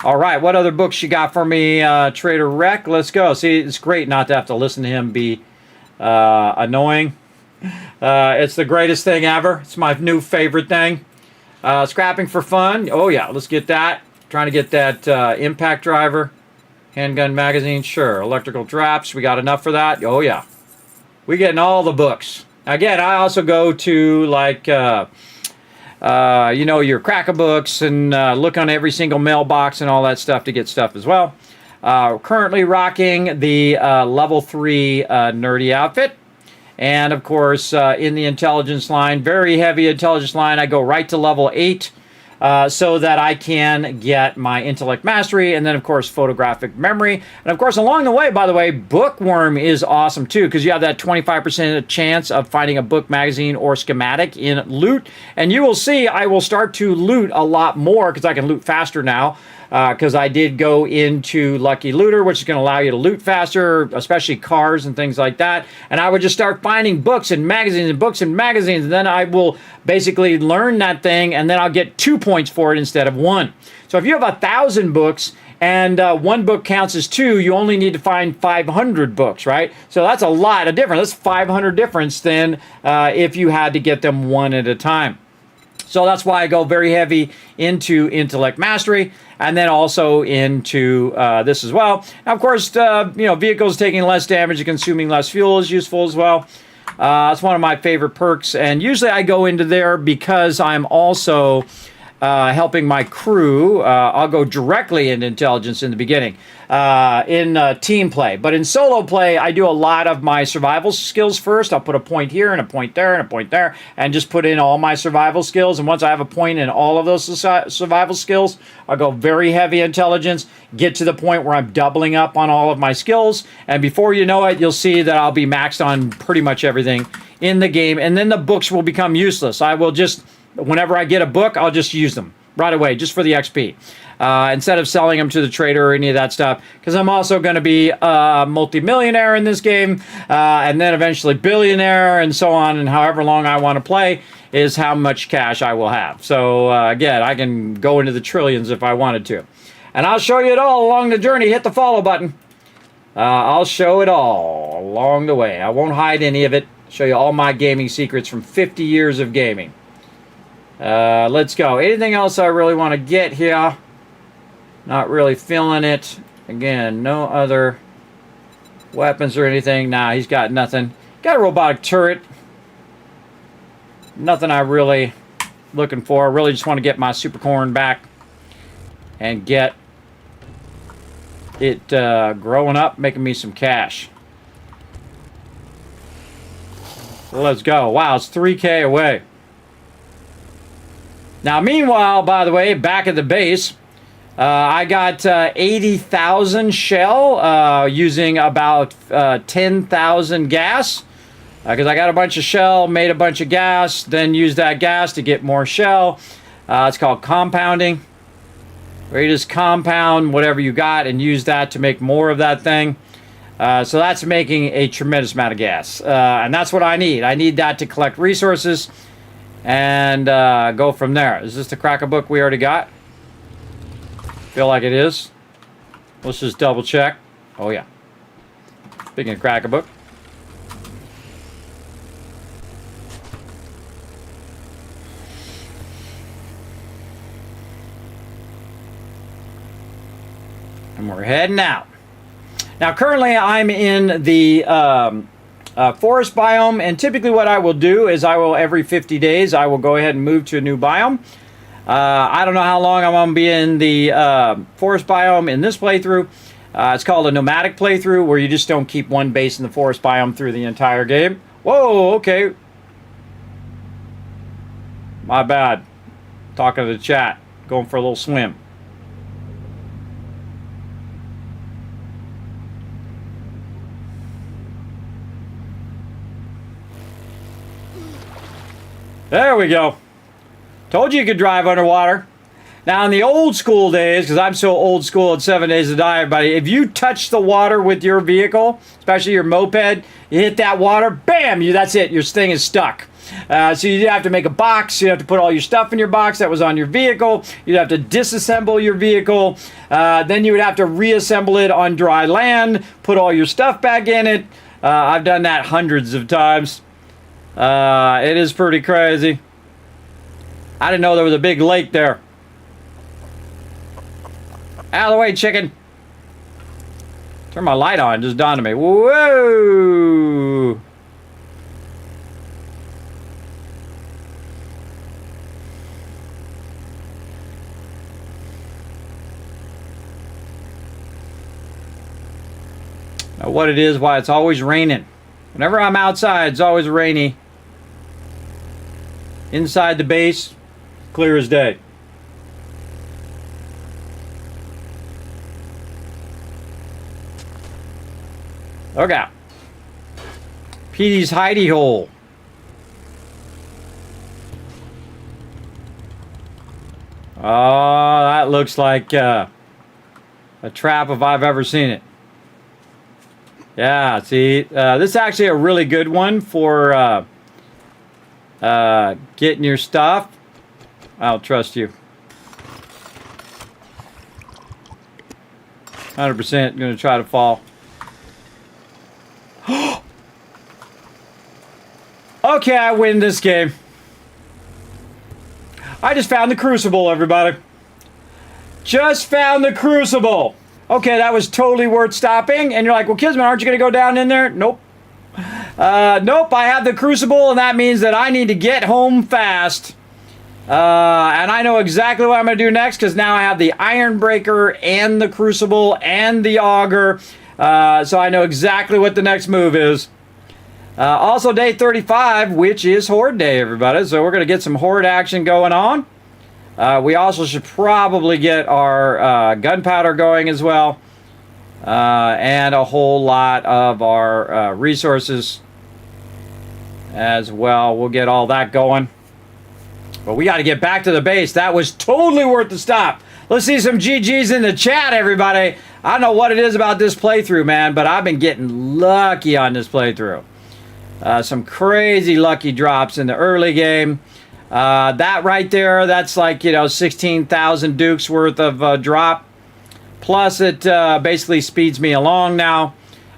All right, what other books you got for me, Trader Rec? Let's go. See, it's great not to have to listen to him be annoying. It's the greatest thing ever. It's my new favorite thing. Scrapping for fun. Oh yeah, let's get that. Trying to get that impact driver. Handgun magazine, sure. Electrical traps, we got enough for that. Oh yeah. We're getting all the books. Again, I also go to like, you know, your Cracker books and look on every single mailbox and all that stuff to get stuff as well. Currently rocking the level 3 nerdy outfit. And of course, in the intelligence line, very heavy intelligence line, I go right to level 8 so that I can get my intellect mastery, and then of course photographic memory. And of course, along the way, by the way, bookworm is awesome too, because you have that 25% chance of finding a book, magazine, or schematic in loot. And you will see I will start to loot a lot more because I can loot faster now. Because I did go into Lucky Looter, which is going to allow you to loot faster, especially cars and things like that. And I would just start finding books and magazines and books and magazines, and then I will basically learn that thing, and then I'll get 2 points for it instead of 1. So if you have 1,000 books and one book counts as 2, you only need to find 500 books, right? So that's a lot of difference. That's 500 difference than if you had to get them one at a time. So that's why I go very heavy into intellect mastery, and then also into this as well. Now, of course, vehicles taking less damage and consuming less fuel is useful as well. It's one of my favorite perks, and usually I go into there because I'm also helping my crew. I'll go directly into intelligence in the beginning in team play. But in solo play, I do a lot of my survival skills first. I'll put a point here and a point there and a point there and just put in all my survival skills. And once I have a point in all of those survival skills, I'll go very heavy intelligence, get to the point where I'm doubling up on all of my skills. And before you know it, you'll see that I'll be maxed on pretty much everything in the game. And then the books will become useless. I will just... Whenever I get a book, I'll just use them right away, just for the XP. Instead of selling them to the trader or any of that stuff, because I'm also going to be a multi-millionaire in this game, and then eventually billionaire, and so on, and however long I want to play is how much cash I will have. So again, I can go into the trillions if I wanted to. And I'll show you it all along the journey. Hit the follow button. I'll show it all along the way. I won't hide any of it. Show you all my gaming secrets from 50 years of gaming. Let's go. Anything else I really want to get here? Not really feeling it. Again, no other weapons or anything. Nah, he's got nothing. Got a robotic turret. Nothing I really looking for. I really just want to get my super corn back and get it growing up, making me some cash. Let's go. Wow, it's 3K away. Now, meanwhile, by the way, back at the base, I got 80,000 shell using about 10,000 gas. Because I got a bunch of shell, made a bunch of gas, then used that gas to get more shell. It's called compounding. Where you just compound whatever you got and use that to make more of that thing. So that's making a tremendous amount of gas. And that's what I need. I need that to collect resources and go from there. Is this the cracker book we already got? Feel like it is. Let's just double check. Oh yeah. Speaking of cracker book. And we're heading out. Now currently I'm in the forest biome, and typically what I will do is I will, every 50 days, I will go ahead and move to a new biome. I don't know how long I'm going to be in the forest biome in this playthrough. It's called a nomadic playthrough, where you just don't keep one base in the forest biome through the entire game. Whoa, okay. My bad. Talking to the chat. Going for a little swim. There we go. Told you could drive underwater. Now, in the old school days, because I'm so old school at 7 Days to Die, everybody, if you touch the water with your vehicle, especially your moped, you hit that water, bam, that's it. Your thing is stuck. So you'd have to make a box. You'd have to put all your stuff in your box that was on your vehicle. You'd have to disassemble your vehicle. Then you would have to reassemble it on dry land, put all your stuff back in it. I've done that hundreds of times. It is pretty crazy. I didn't know there was a big lake there. Out of the way, chicken. Turn my light on, just dawned on me. Whoa! Now what it is, why it's always raining. Whenever I'm outside, it's always rainy. Inside the base, clear as day. Look out. Petey's hidey hole. Oh, that looks like a trap if I've ever seen it. Yeah, see, this is actually a really good one for getting your stuff. I'll trust you. 100% going to try to fall. Okay, I win this game. I just found the crucible, everybody. Just found the crucible. Okay, that was totally worth stopping. And you're like, well, Kismet, aren't you going to go down in there? Nope. Nope, I have the crucible, and that means that I need to get home fast. And I know exactly what I'm going to do next, because now I have the iron breaker and the crucible and the auger. So I know exactly what the next move is. Also, day 35, which is Horde Day, everybody. So we're going to get some Horde action going on. We also should probably get our gunpowder going as well. And a whole lot of our resources as well. We'll get all that going. But we got to get back to the base. That was totally worth the stop. Let's see some GGs in the chat, everybody. I don't know what it is about this playthrough, man, but I've been getting lucky on this playthrough. Some crazy lucky drops in the early game. That right there, that's like, 16,000 dukes worth of drop. Plus, it basically speeds me along now.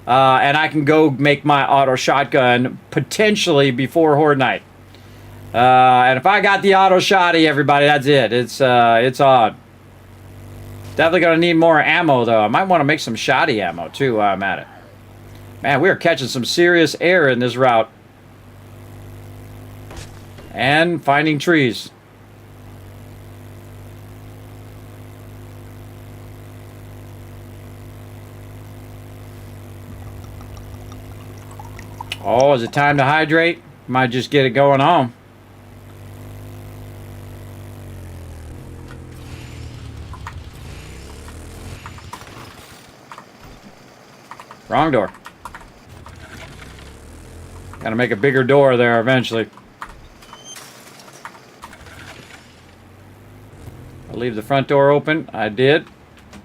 And I can go make my auto shotgun potentially before Horde Night. And if I got the auto shotty, everybody, that's it. It's on. Definitely going to need more ammo, though. I might want to make some shotty ammo, too, while I'm at it. Man, we are catching some serious air in this route. And finding trees. Oh, is it time to hydrate? Might just get it going on. Wrong door. Gotta make a bigger door there eventually. I'll leave the front door open. I did.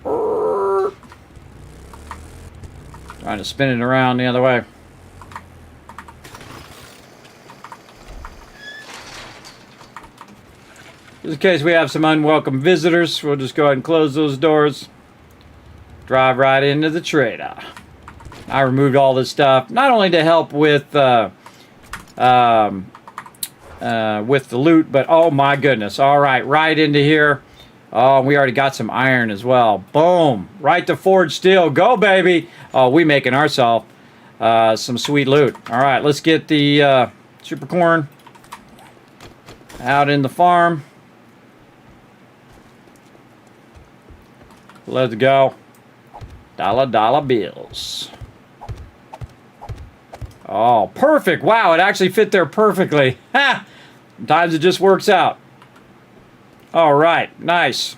Trying to spin it around the other way. Just in case we have some unwelcome visitors, we'll just go ahead and close those doors. Drive right into the trader. I removed all this stuff, not only to help with the loot, but oh my goodness. All right into here. Oh, we already got some iron as well. Boom. Right to forged steel. Go, baby. Oh, we making ourselves some sweet loot. All right, let's get the super corn out in the farm. Let's go. Dollar bills. Oh, perfect. Wow, it actually fit there perfectly. Ha! Sometimes it just works out. All right, nice.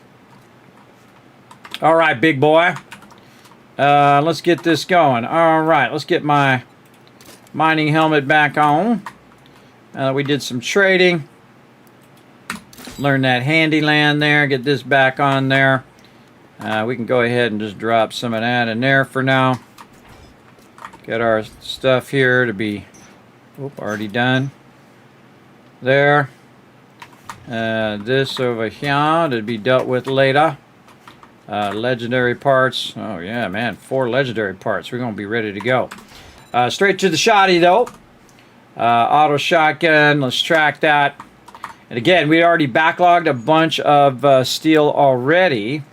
All right, big boy. Let's get this going. All right, let's get my mining helmet back on. We did some trading. Learn that handy land there. Get this back on there. We can go ahead and just drop some of that in there for now. Get our stuff here to be already done. There. This over here to be dealt with later. Legendary parts. Oh yeah, man. 4 legendary parts. We're going to be ready to go. Straight to the shotty though. Auto shotgun. Let's track that. And again, we already backlogged a bunch of steel already.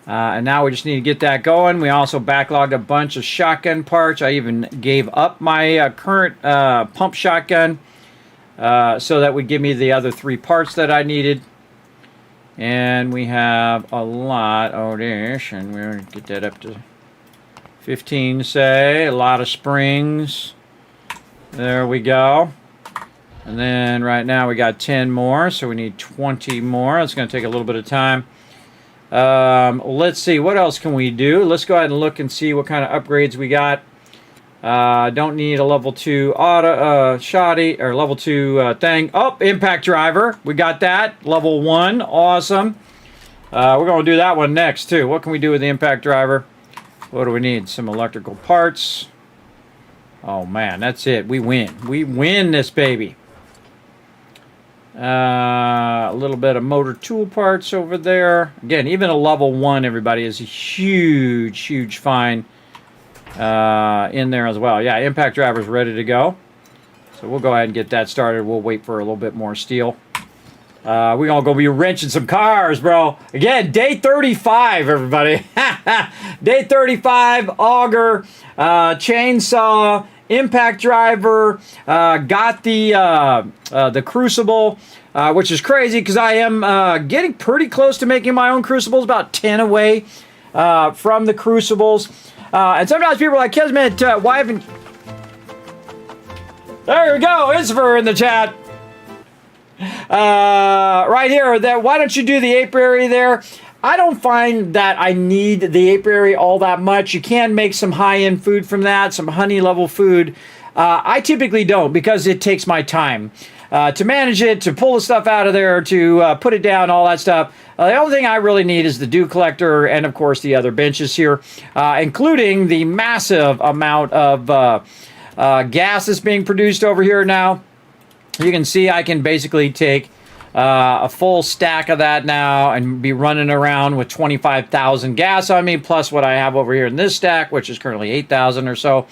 And now we just need to get that going. We also backlogged a bunch of shotgun parts. I even gave up my current pump shotgun so that would give me the other 3 parts that I needed. And we have a lot of this, and we're going to get that up to 15, say. A lot of springs. There we go. And then right now we got 10 more, so we need 20 more. It's going to take a little bit of time. Let's see, what else can we do? Let's go ahead and look and see what kind of upgrades we got. Don't need a level 2 auto shoddy or level 2 thing. Oh, impact driver. We got that. Level 1. Awesome. We're going to do that one next too. What can we do with the impact driver? What do we need? Some electrical parts. Oh man, that's it. We win. We win this baby. A little bit of motor tool parts over there. Again, even a level 1, everybody, is a huge find in there as well. Yeah, impact driver's ready to go. So we'll go ahead and get that started. We'll wait for a little bit more steel. We're going to go be wrenching some cars, bro. Again, day 35, everybody. Day 35, auger, chainsaw, impact driver, got the crucible, which is crazy because I am getting pretty close to making my own crucibles, about 10 away from the crucibles. And sometimes people are like, Kismet, why haven't... There we go, Isver in the chat. Right here, why don't you do the apiary there? I don't find that I need the apiary all that much. You can make some high-end food from that, some honey level food. I typically don't because it takes my time to manage it, to pull the stuff out of there, to put it down, all that stuff. The only thing I really need is the dew collector and, of course, the other benches here, including the massive amount of gas that's being produced over here now. You can see I can basically take a full stack of that now and be running around with 25,000 gas on me, plus what I have over here in this stack, which is currently 8,000 or so.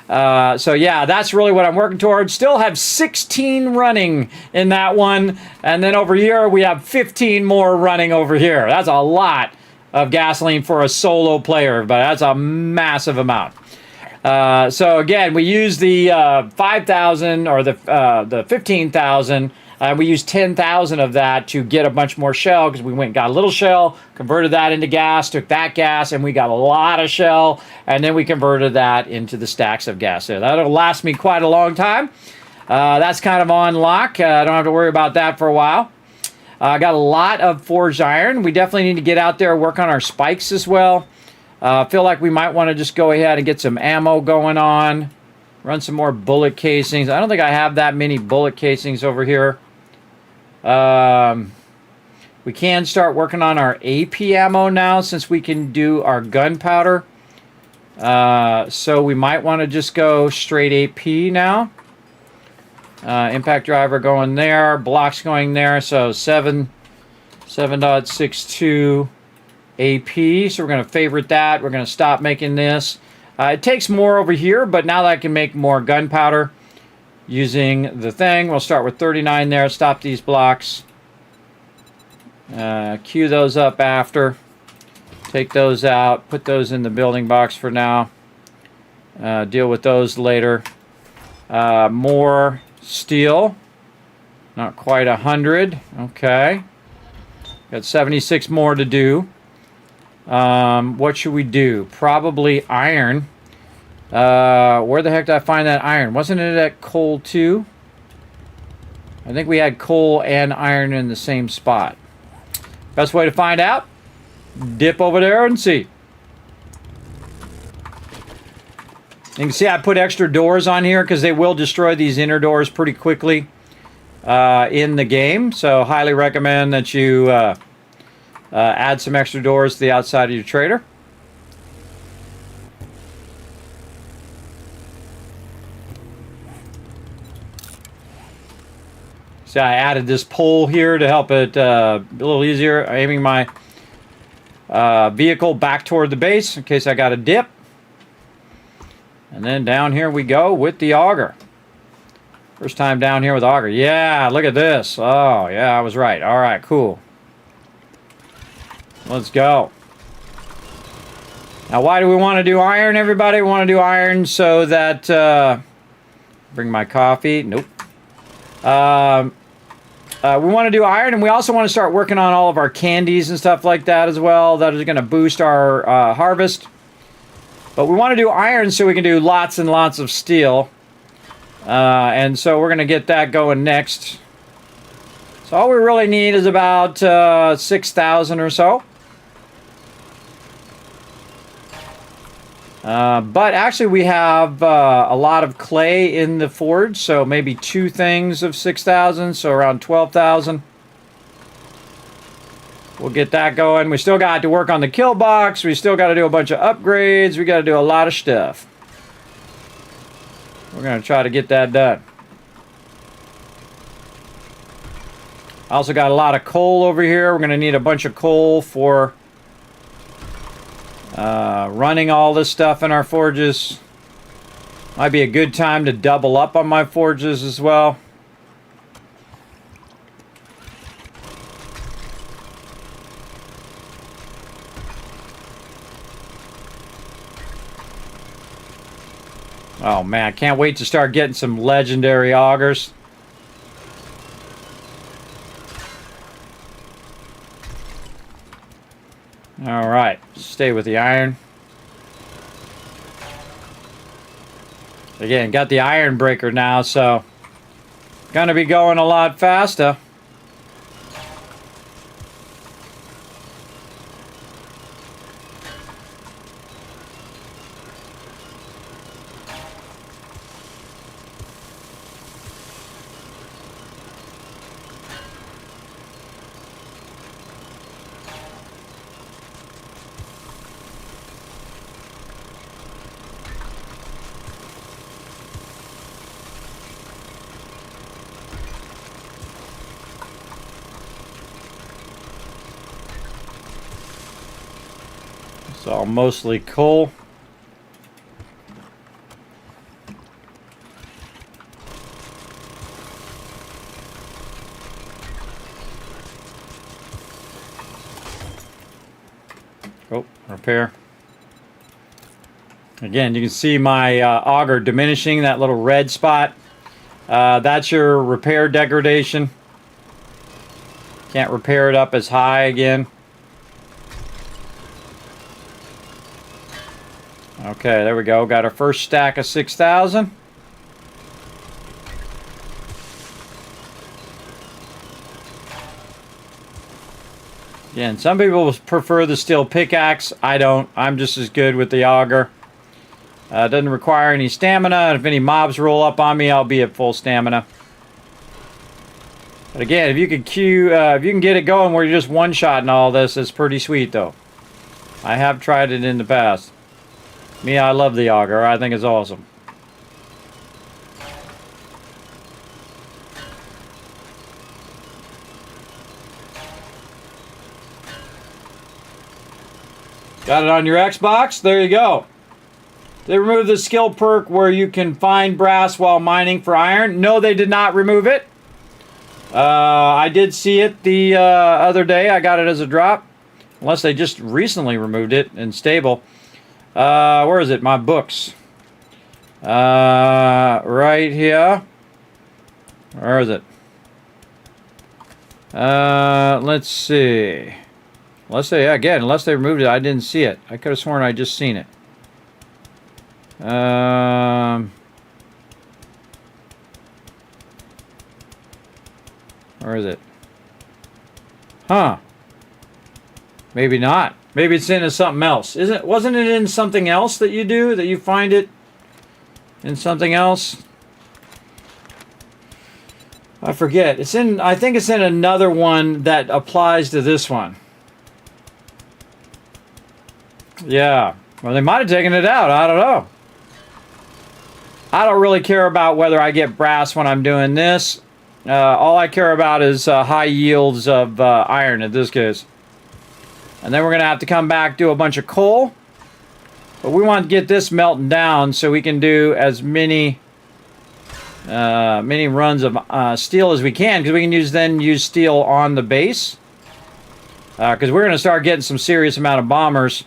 So yeah, that's really what I'm working towards. Still have 16 running in that one. And then over here, we have 15 more running over here. That's a lot of gasoline for a solo player, but that's a massive amount. So again, we use the 5,000 or the 15,000. We used 10,000 of that to get a bunch more shell because we went and got a little shell, converted that into gas, took that gas, and we got a lot of shell, and then we converted that into the stacks of gas there. That'll last me quite a long time. That's kind of on lock. I don't have to worry about that for a while. I got a lot of forged iron. We definitely need to get out there and work on our spikes as well. Feel like we might want to just go ahead and get some ammo going on. Run some more bullet casings. I don't think I have that many bullet casings over here. We can start working on our AP ammo now since we can do our gunpowder. So we might want to just go straight AP now. Impact driver going there, blocks going there. So 7.62 AP. So we're going to favorite that. We're going to stop making this. It takes more over here, but now that I can make more gunpowder using the thing, we'll start with 39 there. Stop these blocks. Queue those up after. Take those out. Put those in the building box for now. Deal with those later. More steel. Not quite 100. Okay. Got 76 more to do. What should we do? Probably iron. Where the heck did I find that iron? Wasn't it at coal too? I think we had coal and iron in the same spot. Best way to find out, dip over there and see. You can see I put extra doors on here because they will destroy these inner doors pretty quickly in the game. So highly recommend that you add some extra doors to the outside of your trader. See, I added this pole here to help it a little easier. Aiming my vehicle back toward the base in case I got a dip. And then down here we go with the auger. First time down here with auger. Yeah, look at this. Oh, yeah, I was right. All right, cool. Let's go. Now, why do we want to do iron, everybody? We want to do iron so that... bring my coffee. Nope. We want to do iron, and we also want to start working on all of our candies and stuff like that as well. That is going to boost our harvest. But we want to do iron so we can do lots and lots of steel. And so we're going to get that going next. So all we really need is about 6,000 or so. But actually we have a lot of clay in the forge, so maybe 2 things of 6,000, so around 12,000. We'll get that going. We still got to work on the kill box. We still got to do a bunch of upgrades. We got to do a lot of stuff. We're going to try to get that done. Also got a lot of coal over here. We're going to need a bunch of coal for running all this stuff in our forges. Might be a good time to double up on my forges as well. Oh man, I can't wait to start getting some legendary augers. Alright, stay with the iron. Again, got the iron breaker now, so gonna be going a lot faster. It's all mostly coal. Oh, repair. Again, you can see my auger diminishing, that little red spot. That's your repair degradation. Can't repair it up as high again. Okay, there we go. Got our first stack of 6,000. Again, some people prefer the steel pickaxe. I don't. I'm just as good with the auger. Doesn't require any stamina. If any mobs roll up on me, I'll be at full stamina. But again, if you can if you can get it going where you're just one-shotting all this, it's pretty sweet, though. I have tried it in the past. Me, I love the auger. I think it's awesome. Got it on your Xbox? There you go. They removed the skill perk where you can find brass while mining for iron. No, they did not remove it. I did see it the other day. I got it as a drop. Unless they just recently removed it in stable. Where is it? My books. Right here. Where is it? Let's see. Unless they removed it, I didn't see it. I could have sworn I just seen it. Where is it? Huh. Maybe not. Maybe it's in something else. Wasn't it in something else that you do? That you find it in something else? I forget. I think it's in another one that applies to this one. Yeah. Well, they might have taken it out. I don't know. I don't really care about whether I get brass when I'm doing this. All I care about is high yields of iron in this case. And then we're going to have to come back, do a bunch of coal. But we want to get this melting down so we can do as many runs of steel as we can. Because we can use steel on the base. Because we're going to start getting some serious amount of bombers.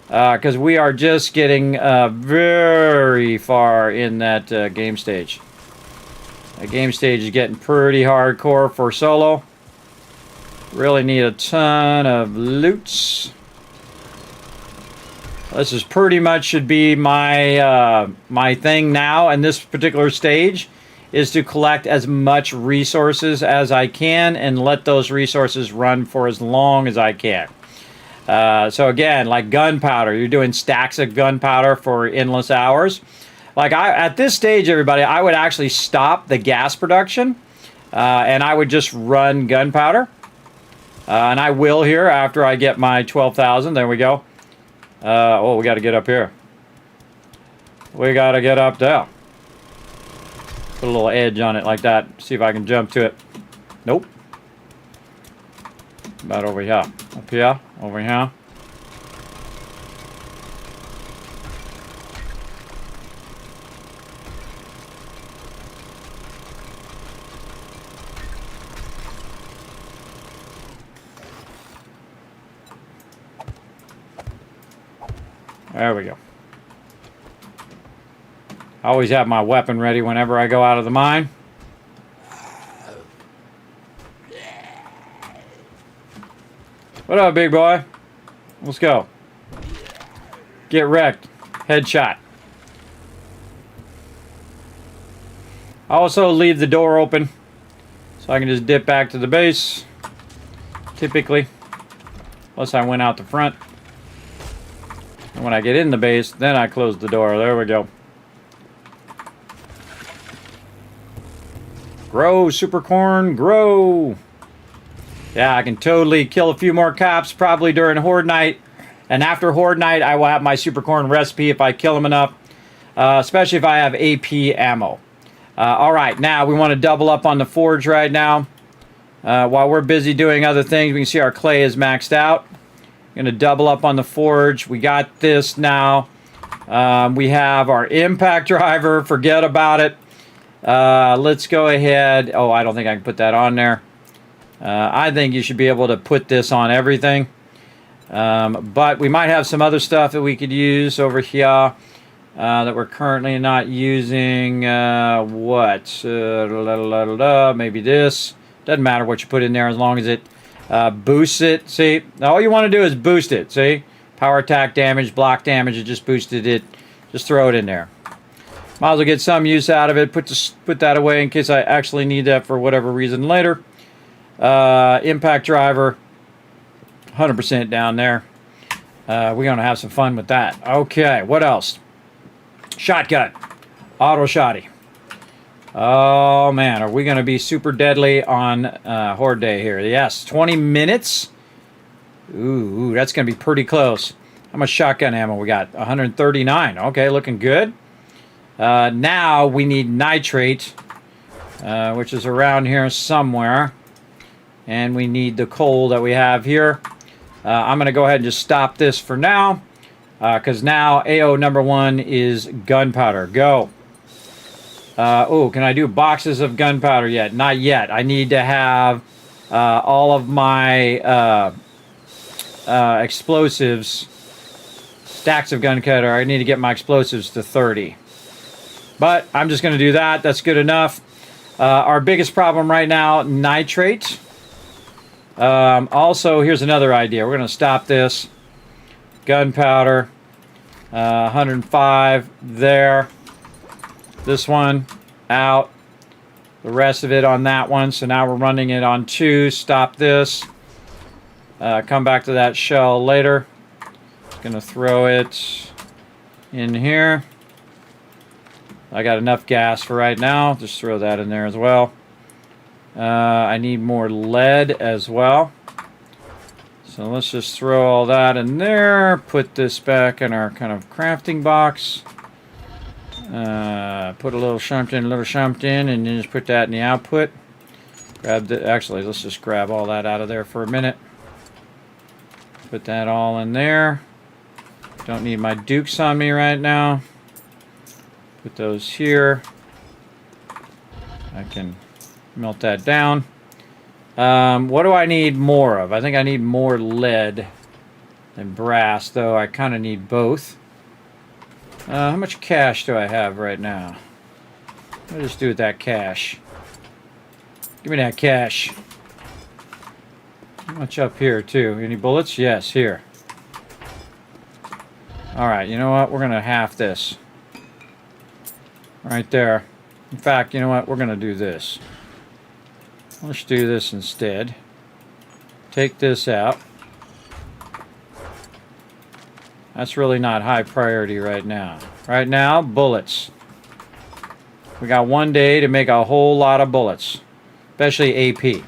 Because we are just getting very far in that game stage. The game stage is getting pretty hardcore for solo. Really need a ton of loots. This is pretty much should be my my thing now in this particular stage, is to collect as much resources as I can and let those resources run for as long as I can. So again, like gunpowder, you're doing stacks of gunpowder for endless hours. Like at this stage, everybody, I would actually stop the gas production, and I would just run gunpowder. And I will here after I get my 12,000. There we go. Oh, we got to get up here. We got to get up there. Put a little edge on it like that. See if I can jump to it. Nope. About over here. Up here. Over here. There we go. I always have my weapon ready whenever I go out of the mine. What up, big boy? Let's go. Get wrecked. Headshot. I also leave the door open so I can just dip back to the base. Typically. Unless I went out the front. And when I get in the base, then I close the door. There we go. Grow, super corn, grow. Yeah, I can totally kill a few more cops probably during Horde Night. And after Horde Night, I will have my super corn recipe if I kill them enough. Especially if I have AP ammo. Alright, now we want to double up on the forge right now. While we're busy doing other things, we can see our clay is maxed out. Going to double up on the forge. We got this now. We have our impact driver. Forget about it. Let's go ahead. Oh, I don't think I can put that on there. I think you should be able to put this on everything. But we might have some other stuff that we could use over here that we're currently not using. Maybe this. Doesn't matter what you put in there as long as it boosts it. See, all you want to do is boost it. See, power attack damage, block damage. It just boosted it. Just throw it in there. Might as well get some use out of it. Put that away in case I actually need that for whatever reason later. Impact driver, 100% down there. We're going to have some fun with that. Okay, what else? Shotgun. Auto shotty. Oh, man. Are we going to be super deadly on Horde Day here? Yes, 20 minutes. Ooh, that's going to be pretty close. How much shotgun ammo we got? 139. Okay, looking good. Now we need nitrate, which is around here somewhere. And we need the coal that we have here. I'm going to go ahead and just stop this for now. Because now AO number 1 is gunpowder. Go. Oh, can I do boxes of gunpowder yet? Not yet. I need to have all of my explosives, stacks of gunpowder. I need to get my explosives to 30. But I'm just going to do that. That's good enough. Our biggest problem right now, nitrate. Also, here's another idea. We're going to stop this. Gunpowder. 105 there. This one out. The rest of it on that one. So now we're running it on 2. Stop this. Come back to that shell later. Just going to throw it in here. I got enough gas for right now. Just throw that in there as well. I need more lead as well. So let's just throw all that in there. Put this back in our kind of crafting box. Put a little something, and then just put that in the output. Grab the. Actually, let's just grab all that out of there for a minute. Put that all in there. Don't need my dukes on me right now. Put those here. I can melt that down. What do I need more of? I think I need more lead than brass, though I kind of need both. How much cash do I have right now? What do I just do with that cash? Give me that cash. How much up here, too? Any bullets? Yes, here. Alright, you know what? We're going to half this. Right there. In fact, you know what? We're going to do this. Let's do this instead. Take this out. That's really not high priority right now. Right now, bullets. We got 1 day to make a whole lot of bullets. Especially AP.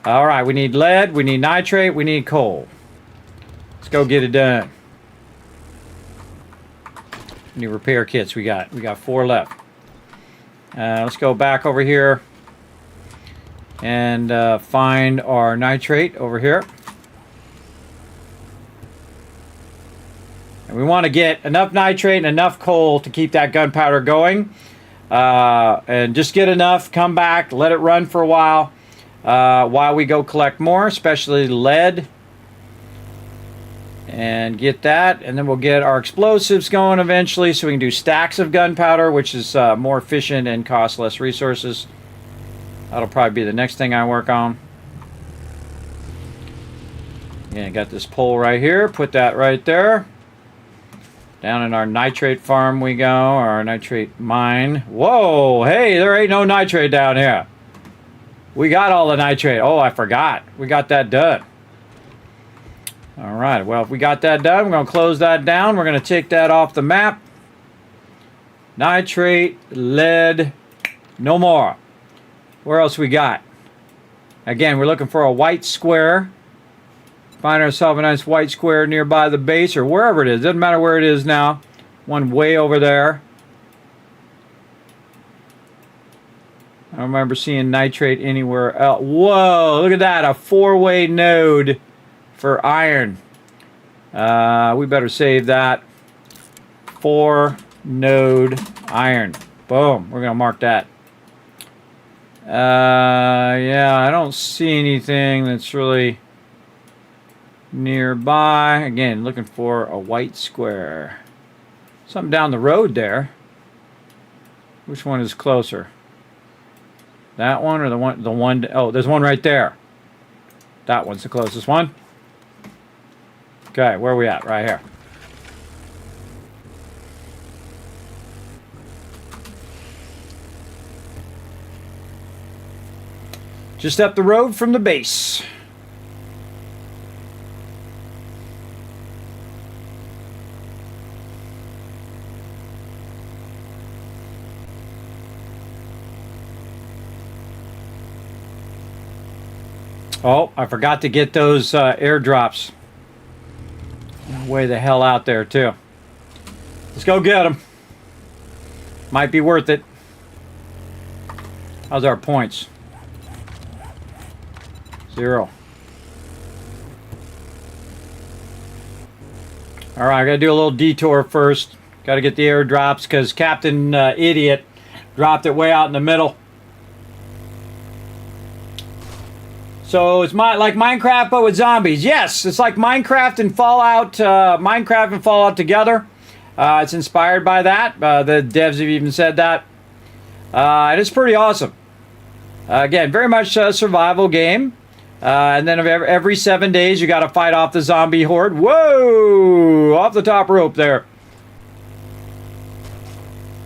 Alright, we need lead, we need nitrate, we need coal. Let's go get it done. Any repair kits we got? We got 4 left. Let's go back over here and find our nitrate over here. And we want to get enough nitrate and enough coal to keep that gunpowder going. And just get enough, come back, let it run for a while we go collect more, especially lead. and get that, and then we'll get our explosives going eventually so we can do stacks of gunpowder, which is more efficient and costs less resources. That'll probably be the next thing I work on. Yeah, got this pole right here. Put that right there. Down in our nitrate farm we go, our nitrate mine. Whoa, hey, there ain't no nitrate down here. We got all the nitrate. Oh, I forgot. We got that done. All right, well, if we got that done, we're going to close that down. We're going to take that off the map. Nitrate, lead, no more. Where else we got? Again, we're looking for a white square. Find ourselves a nice white square nearby the base or wherever it is. Doesn't matter where it is now. One way over there. I don't remember seeing nitrate anywhere else. Whoa, look at that. A 4-way node for iron. We better save that. 4-node iron. Boom. We're going to mark that. Yeah, I don't see anything that's really nearby. Again, looking for a white square. Something down the road there. Which one is closer? That one or the one? Oh, there's one right there. That one's the closest one. Okay, where are we at? Right here. Just up the road from the base. Oh, I forgot to get those airdrops. Way the hell out there, too. Let's go get them. Might be worth it. How's our points? 0. All right, I got to do a little detour first. Got to get the airdrops because Captain Idiot dropped it way out in the middle. So it's like Minecraft, but with zombies. Yes, it's like Minecraft and Fallout. Minecraft and Fallout together. It's inspired by that. The devs have even said that, and it's pretty awesome. Again, very much a survival game. And then every 7 days, you got to fight off the zombie horde. Whoa! Off the top rope there.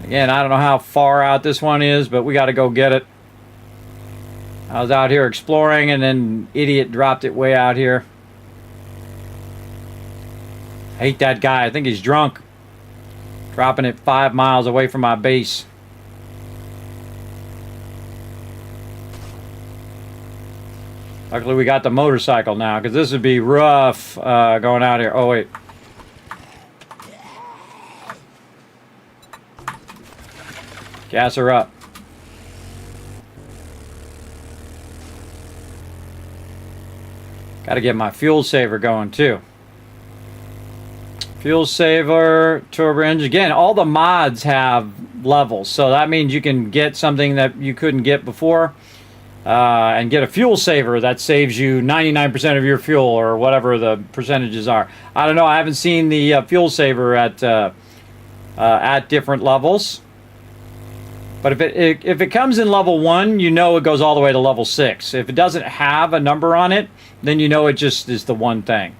Again, I don't know how far out this one is, but we got to go get it. I was out here exploring, and then Idiot dropped it way out here. I hate that guy. I think he's drunk. Dropping it 5 miles away from my base. Luckily, we got the motorcycle now, because this would be rough going out here. Oh, wait. Gas her up. Got to get my fuel saver going too. Fuel saver, turbo engine. Again, all the mods have levels, so that means you can get something that you couldn't get before, and get a fuel saver that saves you 99% of your fuel or whatever the percentages are. I don't know. I haven't seen the fuel saver at different levels. But if it comes in level 1, you know it goes all the way to level 6. If it doesn't have a number on it, then you know it just is the one thing.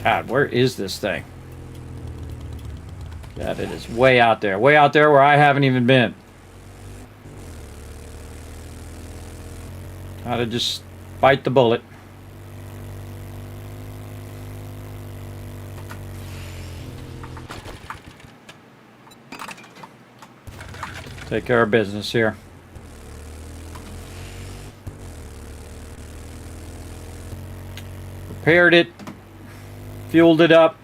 God, where is this thing? God, it is way out there. Way out there where I haven't even been. Gotta just bite the bullet. Take care of business here. Repaired it. Fueled it up.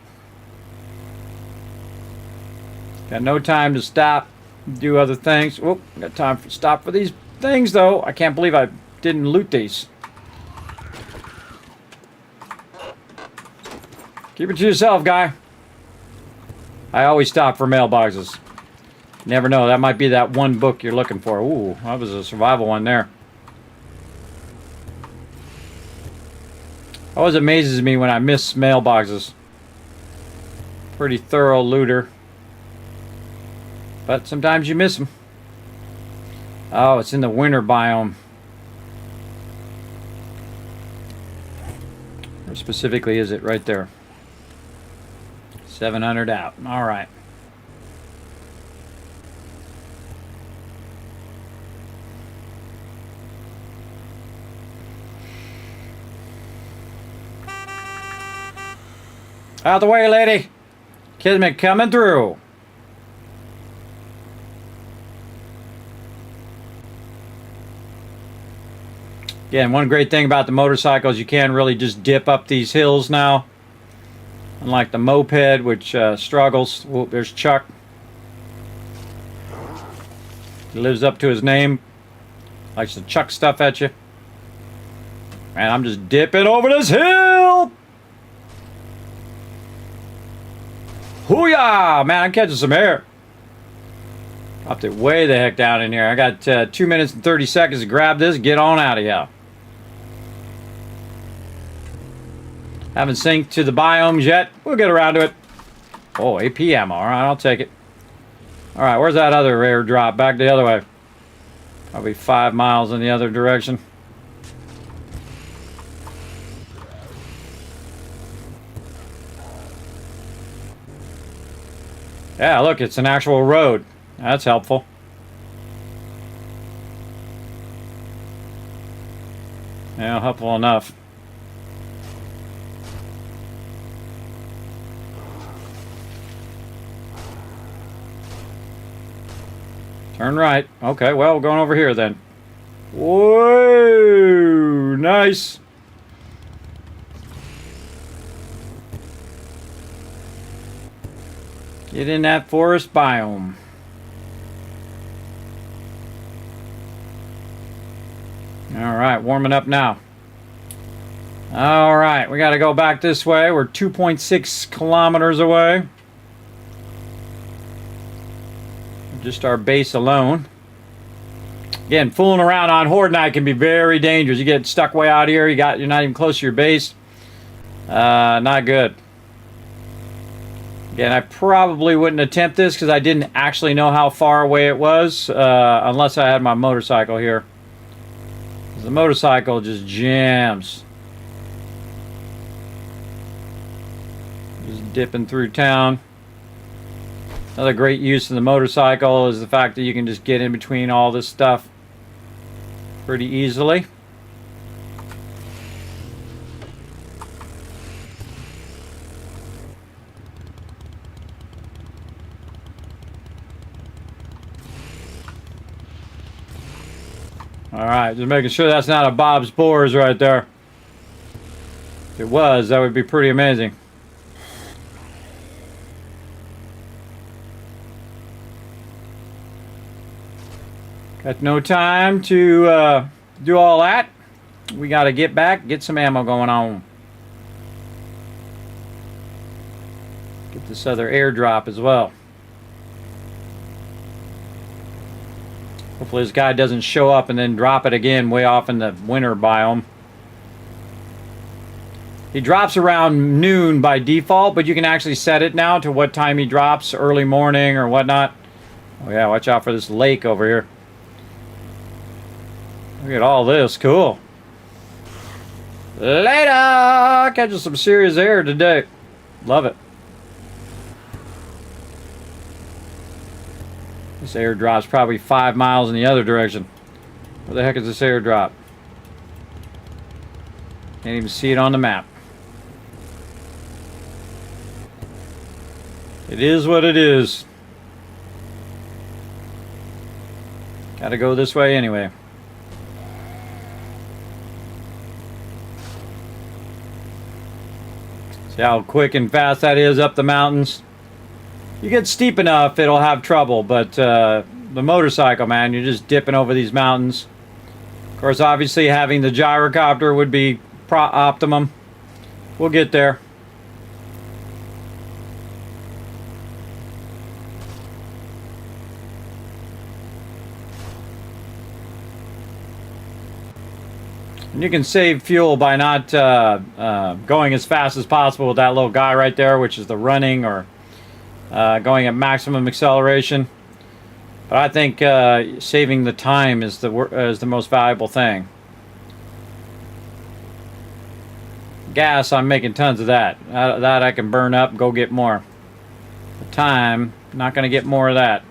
Got no time to stop, do other things. Oh, got time to stop for these things, though. I can't believe I didn't loot these. Keep it to yourself, guy. I always stop for mailboxes. Never know. That might be that one book you're looking for. Ooh, that was a survival one there. Always amazes me when I miss mailboxes. Pretty thorough looter. But sometimes you miss them. Oh, it's in the winter biome. Where specifically is it? Right there. 700 out. All right. Out the way, lady. Kismet coming through. Again, one great thing about the motorcycles, you can really just dip up these hills now. Unlike the moped, which struggles. Whoa, there's Chuck. He lives up to his name. Likes to chuck stuff at you. Man, I'm just dipping over this hill. Hoo-yah! Man, I'm catching some air. Dropped it way the heck down in here. I got 2 minutes and 30 seconds to grab this and get on out of here. Haven't synced to the biomes yet. We'll get around to it. Oh, AP ammo. All right, I'll take it. All right, where's that other airdrop? Back the other way. Probably 5 miles in the other direction. Yeah, look, it's an actual road. That's helpful. Yeah, helpful enough. Turn right. Okay, well, we're going over here then. Whoa, nice. Get in that forest biome. All right, warming up now. All right, we got to go back this way. We're 2.6 kilometers away. Just our base alone. Again, fooling around on Horde Night can be very dangerous. You get stuck way out here. You're not even close to your base. Not good. Again, I probably wouldn't attempt this because I didn't actually know how far away it was, unless I had my motorcycle here. The motorcycle just jams. Just dipping through town. Another great use of the motorcycle is the fact that you can just get in between all this stuff pretty easily. Alright, just making sure that's not a Bob's Boars right there. If it was, that would be pretty amazing. Got no time to do all that. We got to get back, get some ammo going on. Get this other airdrop as well. Hopefully this guy doesn't show up and then drop it again way off in the winter biome. He drops around noon by default, but you can actually set it now to what time he drops, early morning or whatnot. Oh yeah, watch out for this lake over here. Look at all this, cool. Later! Catching some serious air today. Love it. This airdrop's probably 5 miles in the other direction. Where the heck is this airdrop? Can't even see it on the map. It is what it is. Gotta go this way anyway. See how quick and fast that is up the mountains? You get steep enough, it'll have trouble, but the motorcycle, man, you're just dipping over these mountains. Of course, obviously, having the gyrocopter would be optimum. We'll get there. And you can save fuel by not going as fast as possible with that little guy right there, which is the running, or going at maximum acceleration. But I think saving the time is the most valuable thing. Gas, I'm making tons of that. That I can burn up, go get more. The time, not going to get more of that.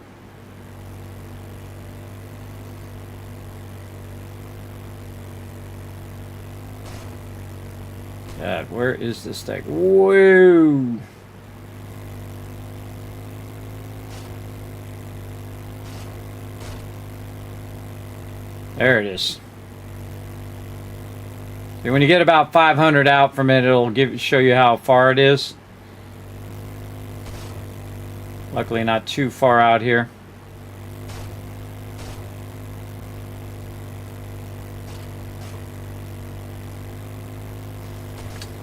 God, where is this thing? Whoa! There it is. See, when you get about 500 out from it, it'll show you how far it is. Luckily not too far out here.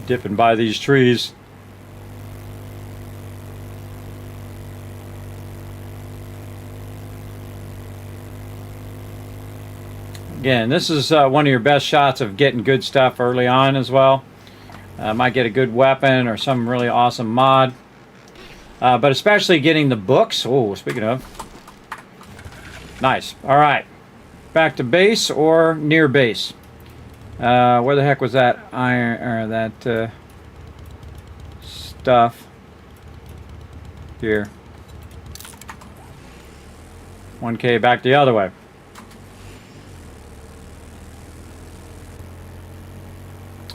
Dipping by these trees. Again, this is one of your best shots of getting good stuff early on as well. Might get a good weapon or some really awesome mod. But especially getting the books. Oh, speaking of. Nice. All right. Back to base or near base. Where the heck was that iron or that stuff? Here. 1K back the other way.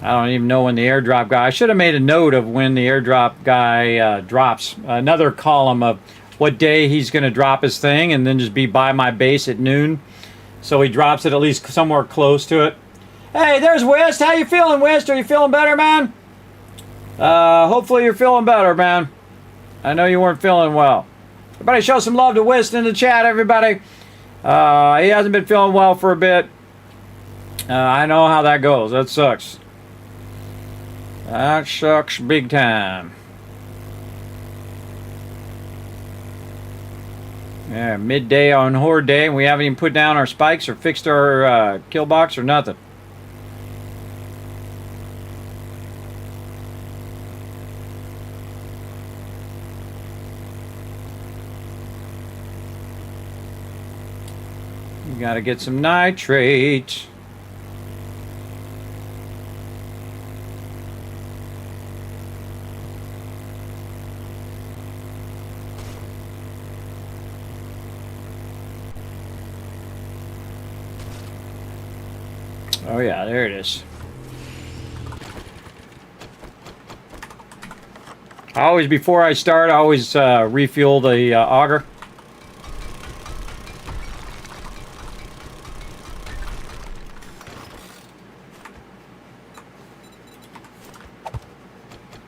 I don't even know when the airdrop guy... I should have made a note of when the airdrop guy drops. Another column of what day he's going to drop his thing, and then just be by my base at noon. So he drops it at least somewhere close to it. Hey, there's West. How you feeling, West? Are you feeling better, man? Hopefully you're feeling better, man. I know you weren't feeling well. Everybody show some love to West in the chat, everybody. He hasn't been feeling well for a bit. I know how that goes. That sucks. That sucks big time. Yeah, midday on Horde Day, and we haven't even put down our spikes or fixed our kill box or nothing. You gotta get some nitrate. Oh yeah, there it is. Before I start, I always refuel the auger.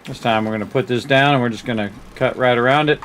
This time we're going to put this down and we're just going to cut right around it.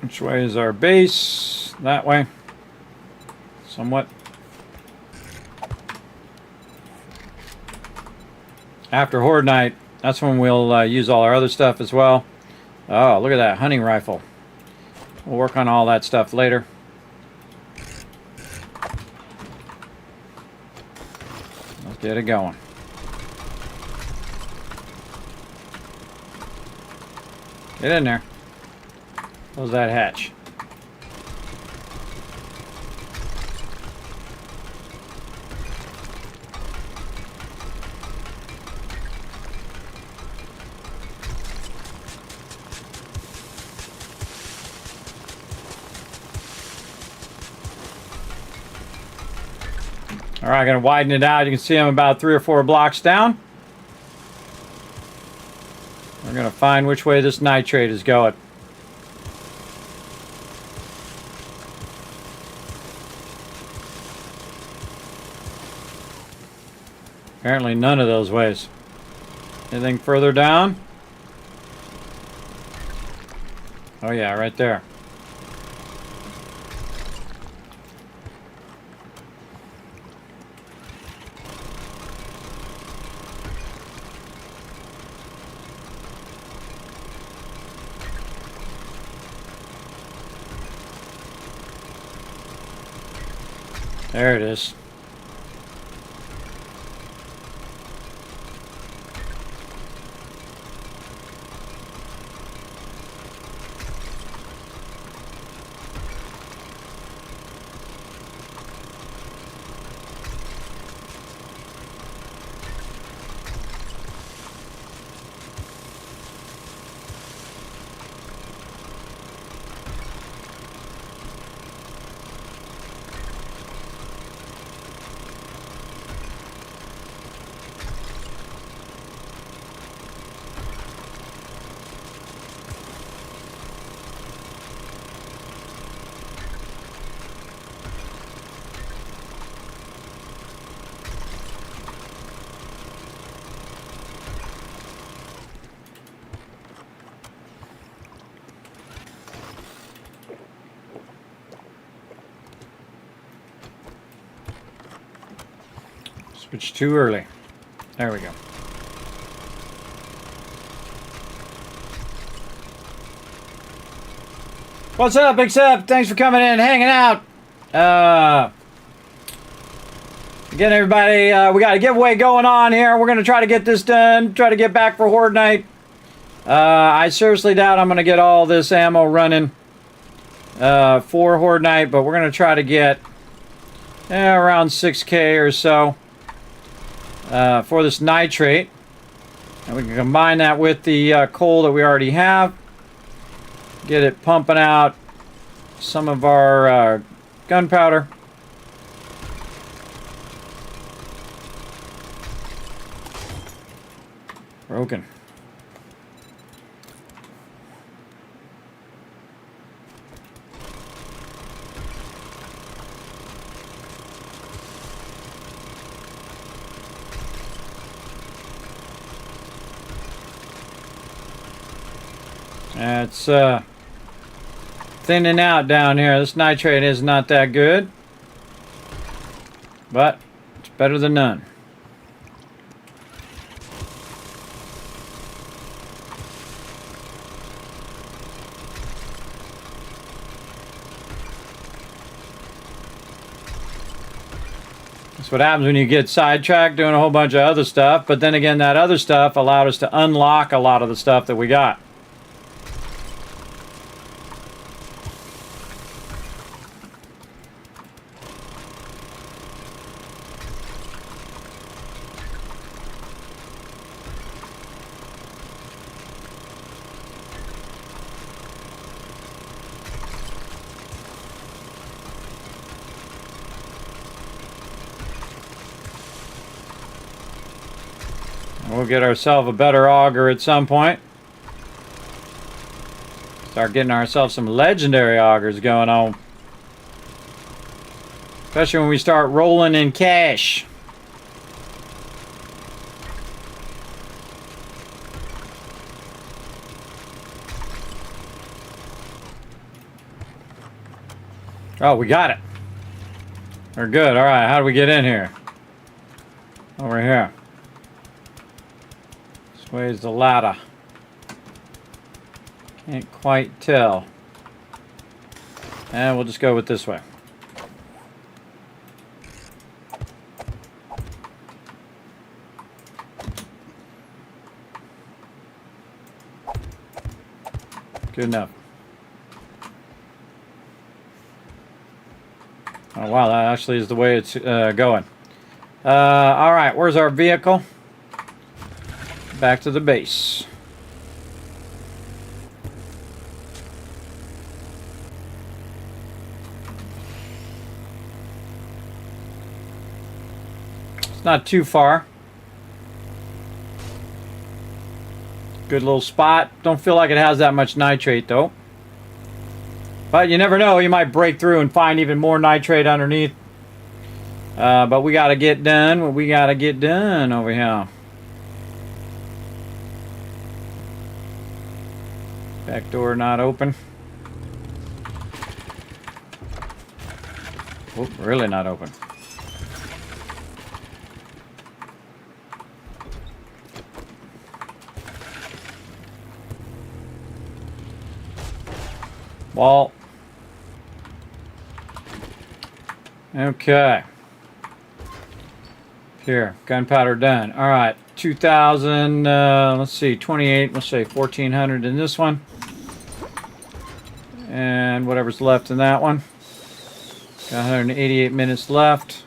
Which way is our base? That way. Somewhat. After Horde Night, that's when we'll use all our other stuff as well. Oh, look at that hunting rifle. We'll work on all that stuff later. Let's get it going. Get in there. Close that hatch. All right, going to widen it out. You can see I'm about 3 or 4 blocks down. We're going to find which way this nitrate is going. Apparently none of those ways. Anything further down? Oh yeah, right there. There it is. Switch too early. There we go. What's up, Big Sep? Thanks for coming in and hanging out. Again, everybody, we got a giveaway going on here. We're going to try to get this done. Try to get back for Horde Night. I seriously doubt I'm going to get all this ammo running for Horde Night, but we're going to try to get around 6K or so for this nitrate. And we can combine that with the coal that we already have. Get it pumping out some of our gunpowder. Broken. It's thinning out down here. This nitrate is not that good, but it's better than none. That's what happens when you get sidetracked doing a whole bunch of other stuff, but then again, that other stuff allowed us to unlock a lot of the stuff that we got. We'll get ourselves a better auger at some point. Start getting ourselves some legendary augers going on. Especially when we start rolling in cash. Oh, we got it. We're good. All right, how do we get in here? Over here. This way is the ladder. Can't quite tell. And we'll just go with this way. Good enough. Oh wow, that actually is the way it's going. All right, where's our vehicle? Back to the base. It's not too far. Good little spot. Don't feel like it has that much nitrate though. But you never know, you might break through and find even more nitrate underneath. But we gotta get done what we gotta get done over here. Back door not open. Oh, really not open. Wall. Okay. Here, gunpowder done. All right, 2,000, let's see, 28, let's say 1,400 in this one. And whatever's left in that one. Got 188 minutes left.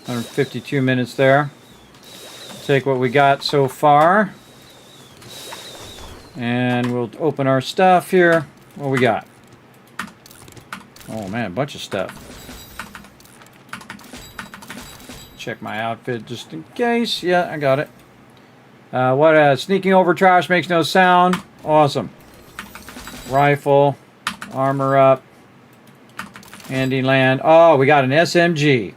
152 minutes there. Take what we got so far. And we'll open our stuff here. What we got? Oh man, a bunch of stuff. Check my outfit just in case. Yeah, I got it. Sneaking over trash makes no sound. Awesome. Rifle. Armor up. Handy land. Oh, we got an SMG.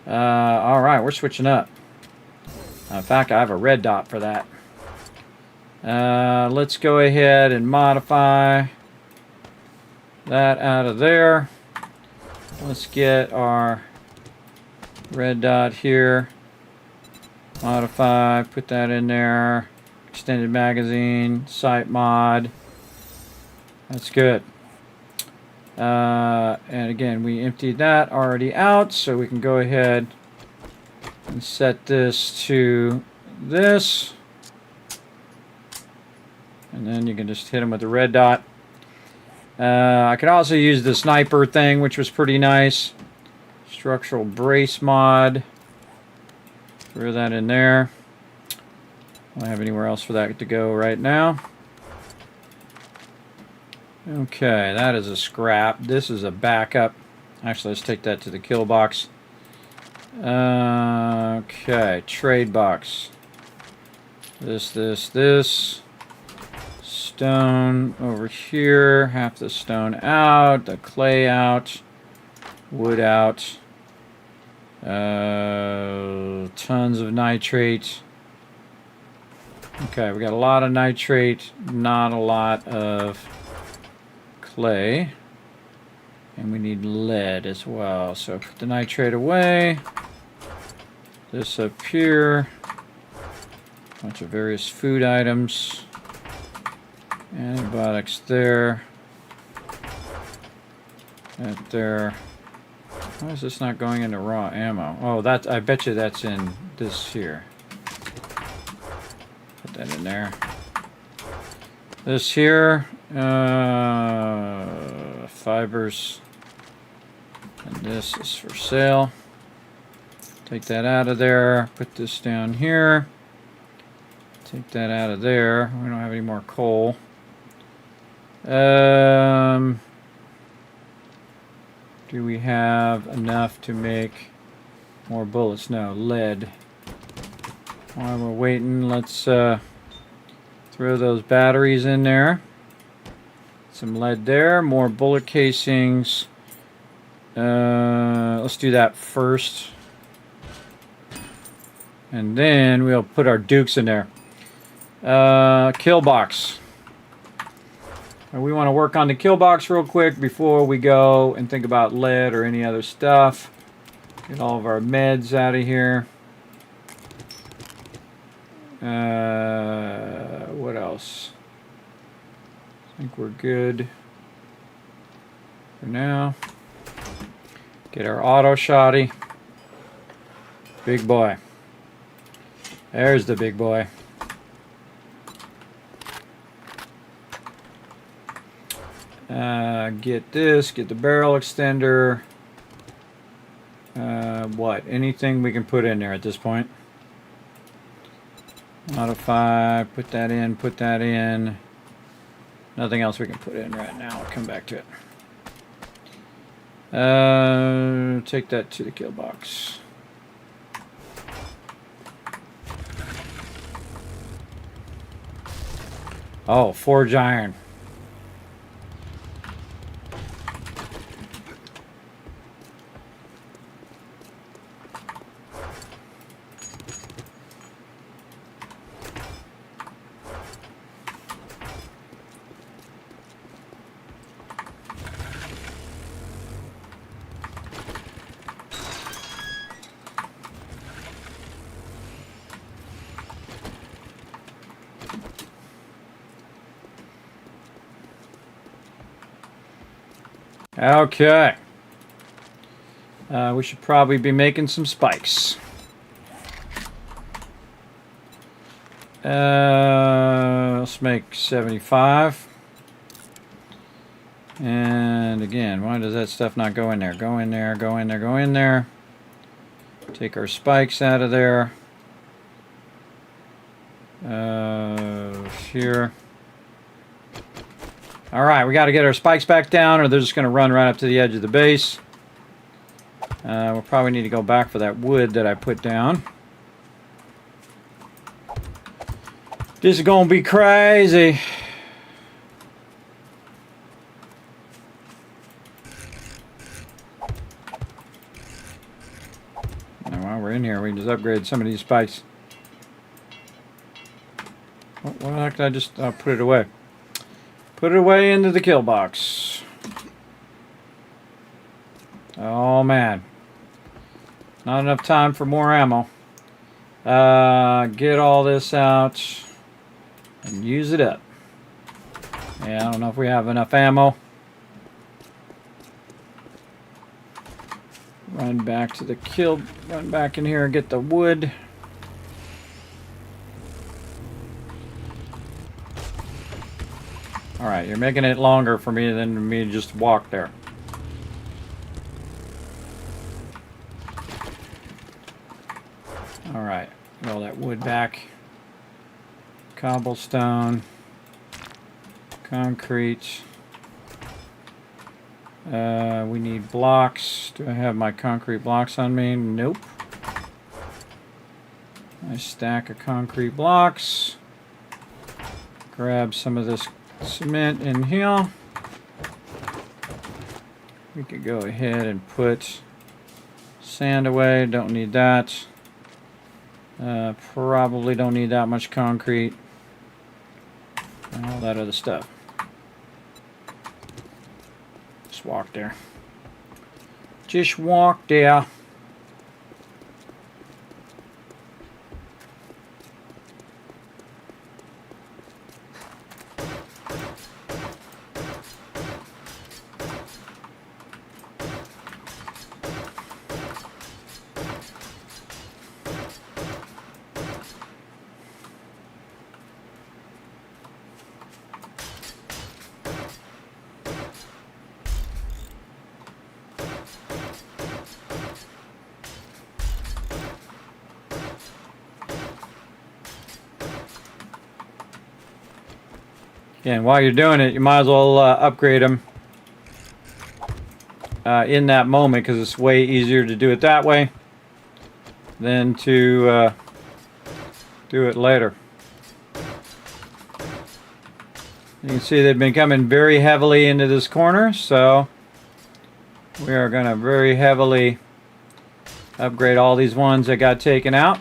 Alright, we're switching up. In fact, I have a red dot for that. Let's go ahead and modify that out of there. Let's get our red dot here. Modify, put that in there. Extended magazine, sight mod. That's good. And again, we emptied that already out, so we can go ahead and set this to this. And then you can just hit them with the red dot. I could also use the sniper thing, which was pretty nice. Structural brace mod. Throw that in there. I don't have anywhere else for that to go right now. Okay, that is a scrap. This is a backup. Actually, let's take that to the kill box. Okay, trade box. This. Stone over here. Half the stone out. The clay out. Wood out. Tons of nitrate. Okay, we got a lot of nitrate. Not a lot of clay. And we need lead as well. So put the nitrate away. This up here. Bunch of various food items. Antibiotics there. That there. Why is this not going into raw ammo? Oh, that, I bet you that's in this here. Put that in there. This here. Fibers. And this is for sale. Take that out of there. Put this down here. Take that out of there. We don't have any more coal. Do we have enough to make more bullets? No, lead. While we're waiting, let's throw those batteries in there. Some lead there. More bullet casings. Let's do that first. And then we'll put our dukes in there. Kill box. We want to work on the kill box real quick before we go and think about lead or any other stuff. Get all of our meds out of here. What else? I think we're good for now. Get our auto shotty. Big boy. There's the big boy. Get this, get the barrel extender. What? Anything we can put in there at this point. Modify, put that in, put that in. Nothing else we can put in right now. I'll come back to it. Take that to the kill box. Oh, forge iron. Okay. We should probably be making some spikes. Let's make 75. And again, why does that stuff not go in there? Go in there, go in there, go in there. Take our spikes out of there. Here. Alright, we got to get our spikes back down or they're just going to run right up to the edge of the base. We'll probably need to go back for that wood that I put down. This is going to be crazy. Now, while we're in here, we can just upgrade some of these spikes. What the heck did I just put it away? Put it away into the kill box. Oh, man. Not enough time for more ammo. Get all this out and use it up. Yeah, I don't know if we have enough ammo. Run back to the kill. Run back in here and get the wood. Alright, you're making it longer for me than me to just walk there. Alright, all that wood back. Cobblestone. Concrete. We need blocks. Do I have my concrete blocks on me? Nope. Nice stack of concrete blocks. Grab some of this cement in here. We could go ahead and put sand away. Don't need that. Probably don't need that much concrete. And all that other stuff. Just walk there. Just walk there. Again, while you're doing it, you might as well upgrade them in that moment because it's way easier to do it that way than to do it later. You can see they've been coming very heavily into this corner, so we are going to very heavily upgrade all these ones that got taken out.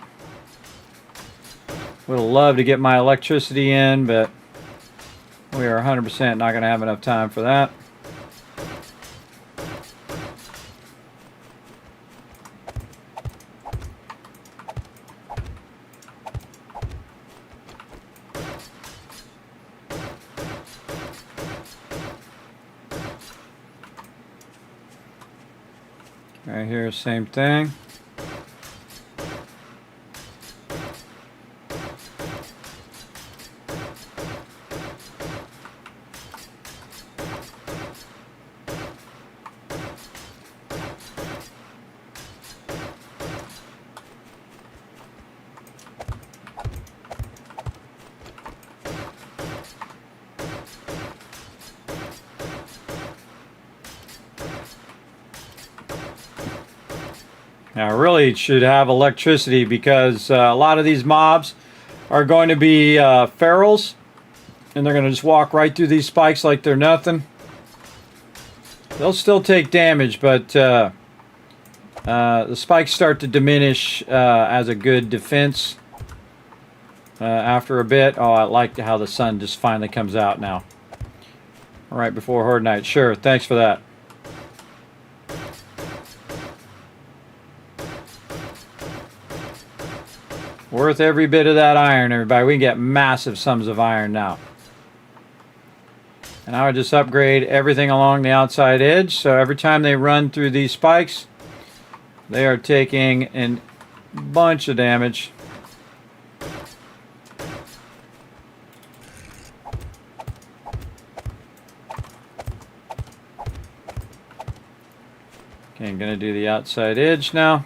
Would have loved to get my electricity in, but we are 100% not going to have enough time for that. Right here, same thing. Now, I really should have electricity because a lot of these mobs are going to be ferals, and they're going to just walk right through these spikes like they're nothing. They'll still take damage, but the spikes start to diminish as a good defense after a bit. Oh, I like how the sun just finally comes out now. Right before Horde Night. Sure, thanks for that. Worth every bit of that iron, everybody. We can get massive sums of iron now. And I would just upgrade everything along the outside edge. So every time they run through these spikes, they are taking a bunch of damage. Okay, I'm going to do the outside edge now.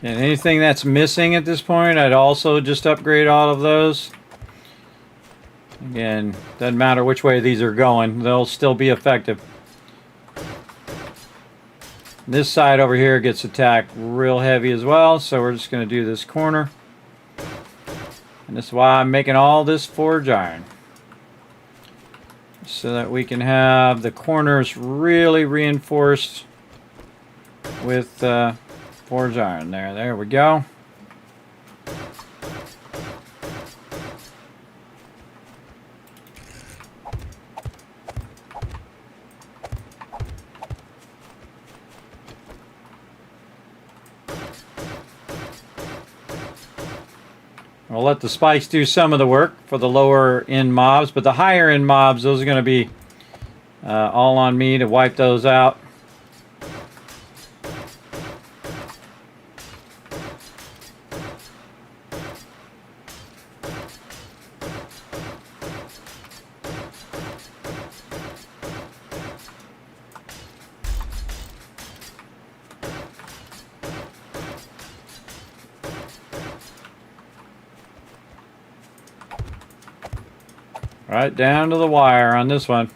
And anything that's missing at this point, I'd also just upgrade all of those. Again, doesn't matter which way these are going, they'll still be effective. This side over here gets attacked real heavy as well, so we're just going to do this corner. And this is why I'm making all this forge iron, so that we can have the corners really reinforced with forge iron. There we go. We'll let the spikes do some of the work for the lower end mobs, but the higher end mobs, those are going to be all on me to wipe those out. Right down to the wire on this one.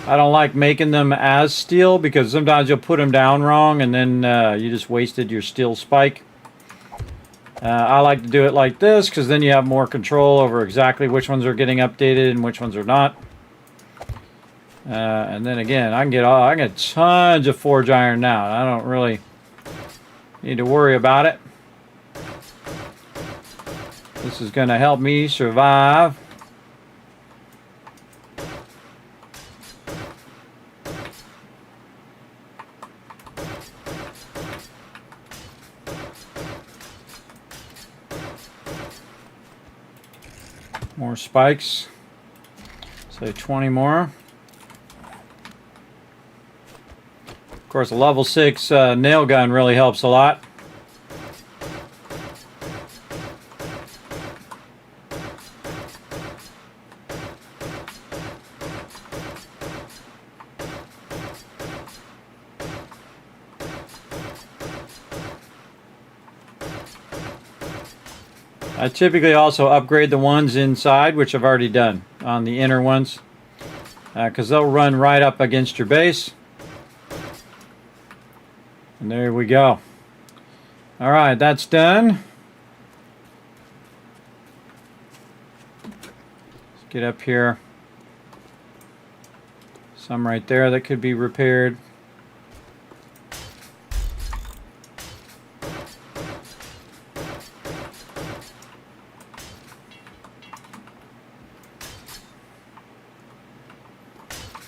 I don't like making them as steel because sometimes you'll put them down wrong and then you just wasted your steel spike. I like to do it like this because then you have more control over exactly which ones are getting updated and which ones are not. And then again, I get tons of forge iron now. I don't really need to worry about it. This is going to help me survive. More spikes. Say 20 more. Of course, a level 6 nail gun really helps a lot. I typically also upgrade the ones inside, which I've already done on the inner ones, because they'll run right up against your base. And there we go. All right, that's done. Let's get up here. Some right there that could be repaired.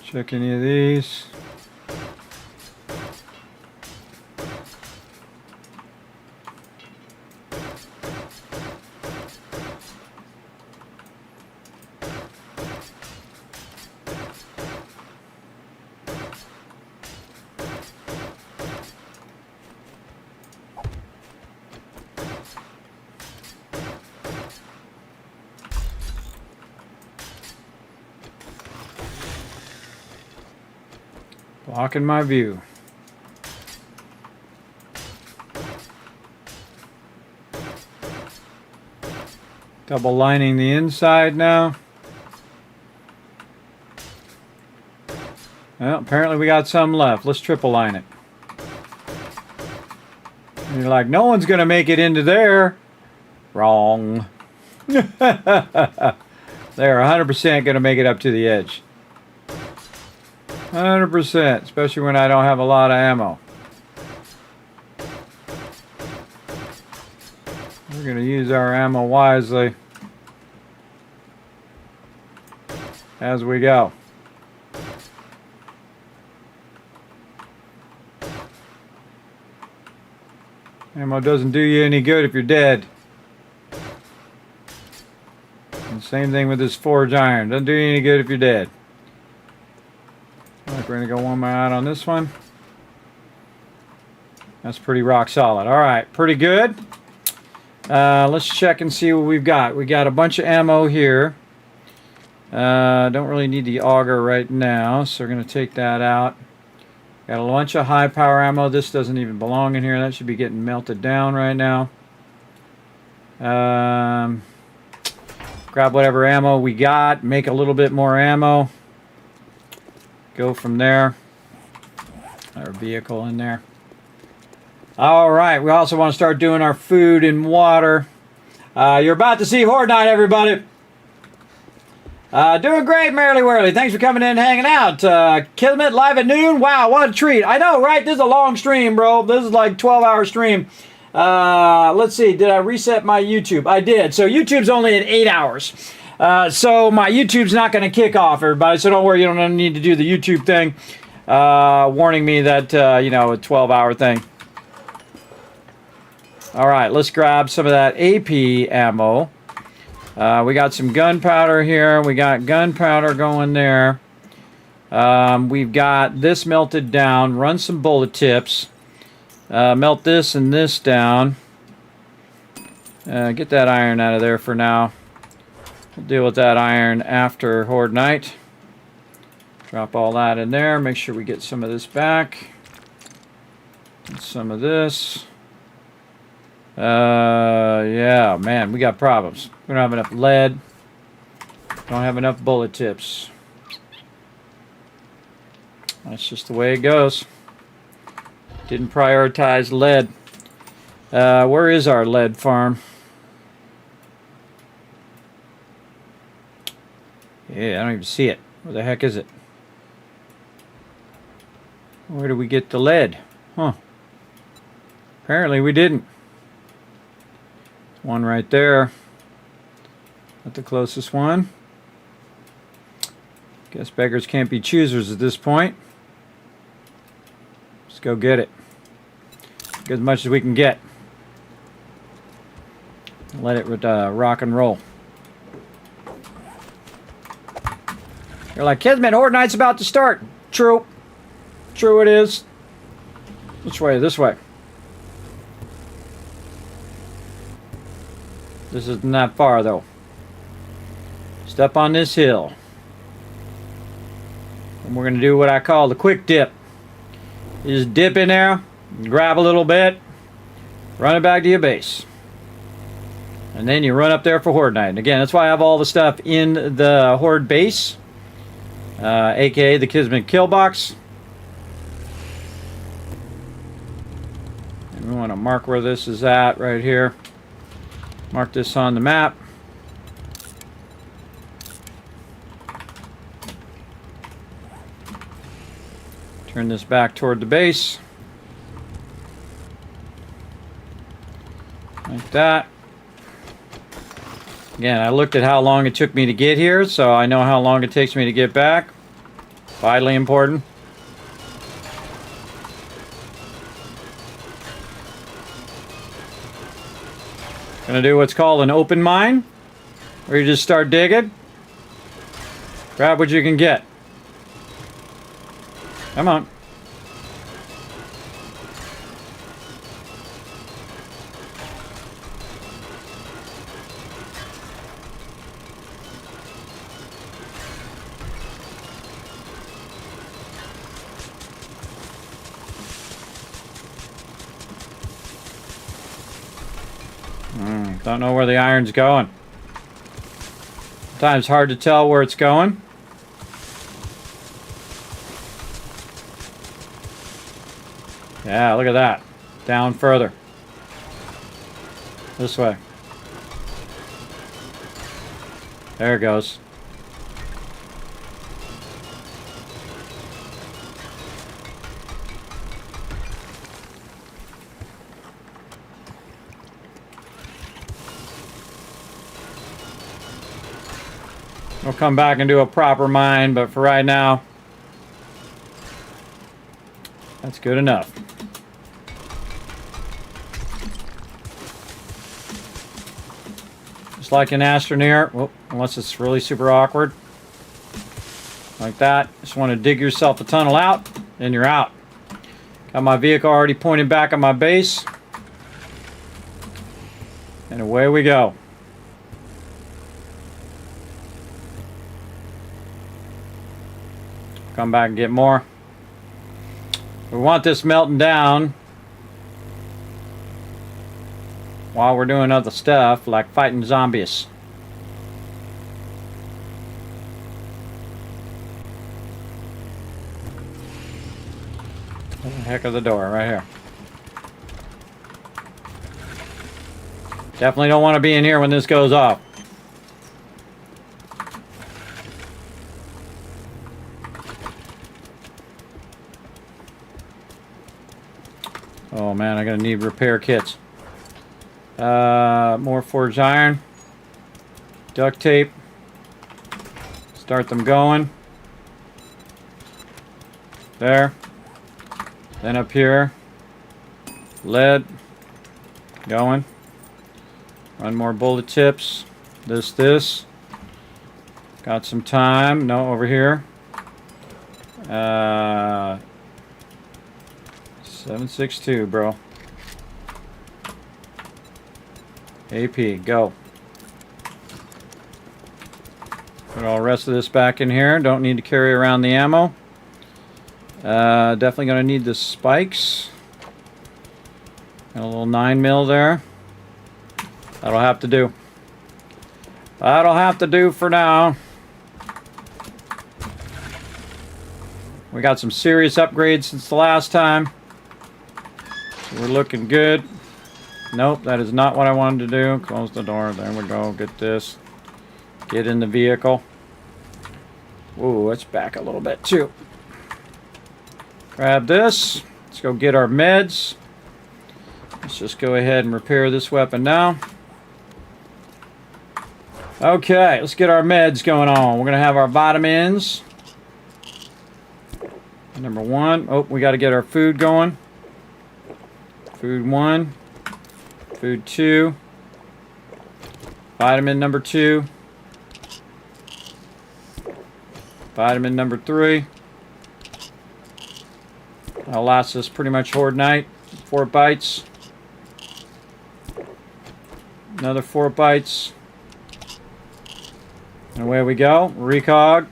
Check any of these. Blocking my view. Double lining the inside now. Well, apparently we got some left. Let's triple line it. And you're like, no one's going to make it into there. Wrong. They're 100% going to make it up to the edge. 100%, especially when I don't have a lot of ammo. We're going to use our ammo wisely as we go. Ammo doesn't do you any good if you're dead. And same thing with this forge iron. Doesn't do you any good if you're dead. Alright, we're going to go one more out on this one. That's pretty rock solid. Alright, pretty good. Let's check and see what we've got. We got a bunch of ammo here. Don't really need the auger right now, so we're going to take that out. Got a bunch of high power ammo. This doesn't even belong in here. That should be getting melted down right now. Grab whatever ammo we got. Make a little bit more ammo. Go from there. Our vehicle in there. Alright, we also want to start doing our food and water. You're about to see Horde Night, everybody. Doing great, Merrily Whirly. Thanks for coming in and hanging out. Kismet live at noon. Wow, what a treat. I know, right? This is a long stream, bro. This is like a 12-hour stream. Let's see. Did I reset my YouTube? I did. So YouTube's only at 8 hours. So my YouTube's not going to kick off, everybody. So don't worry. You don't need to do the YouTube thing. Warning me that, you know, a 12-hour thing. All right, let's grab some of that AP ammo. We got some gunpowder here. We got gunpowder going there. We've got this melted down. Run some bullet tips. Melt this and this down. Get that iron out of there for now. We'll deal with that iron after Horde Night. Drop all that in there. Make sure we get some of this back. And some of this. Yeah, man, we got problems. We don't have enough lead. Don't have enough bullet tips. That's just the way it goes. Didn't prioritize lead. Where is our lead farm? Yeah, I don't even see it. Where the heck is it? Where do we get the lead? Huh. Apparently we didn't. One right there. Not the closest one. Guess beggars can't be choosers at this point. Let's go get it. Get as much as we can get. Let it rock and roll. You're like, Kismet, Horde Night's about to start. True. True it is. Which way? This way. This isn't that far, though. Step on this hill. And we're going to do what I call the quick dip. You just dip in there, grab a little bit, run it back to your base. And then you run up there for Horde Night. And again, that's why I have all the stuff in the Horde base. A.K.a. the Kismet kill box. And we want to mark where this is at right here. Mark this on the map. Turn this back toward the base. Like that. Again, I looked at how long it took me to get here, so I know how long it takes me to get back. Vitally important. Gonna do what's called an open mine, where you just start digging. Grab what you can get. Come on. Don't know where the iron's going. Sometimes hard to tell where it's going. Yeah, look at that. Down further. This way. There it goes. We'll come back and do a proper mine, but for right now, that's good enough. Just like an Astroneer, whoop, unless it's really super awkward. Like that. Just want to dig yourself a tunnel out, and you're out. Got my vehicle already pointed back at my base. And away we go. Come back and get more. We want this melting down while we're doing other stuff, like fighting zombies. Oh, heck of the door right here. Definitely don't want to be in here when this goes off. Oh man, I'm gonna need repair kits. More forged iron. Duct tape. Start them going. There. Then up here. Lead. Going. Run more bullet tips. This. Got some time. No, over here. 762, bro. AP, go. Put all the rest of this back in here. Don't need to carry around the ammo. Definitely going to need the spikes. And a little 9mm there. That'll have to do. That'll have to do for now. We got some serious upgrades since the last time. So we're looking good. Nope, that is not what I wanted to do. Close the door. There we go. Get this. Get in the vehicle. Ooh, let's back a little bit too. Grab this. Let's go get our meds. Let's just go ahead and repair this weapon now. Okay, let's get our meds going on. We're going to have our vitamins. Number 1. Oh, we got to get our food going. Food 1. Food 2. Vitamin number 2. Vitamin number 3. That'll last us pretty much whole night. 4 bites. Another 4 bites. And away we go. Recog.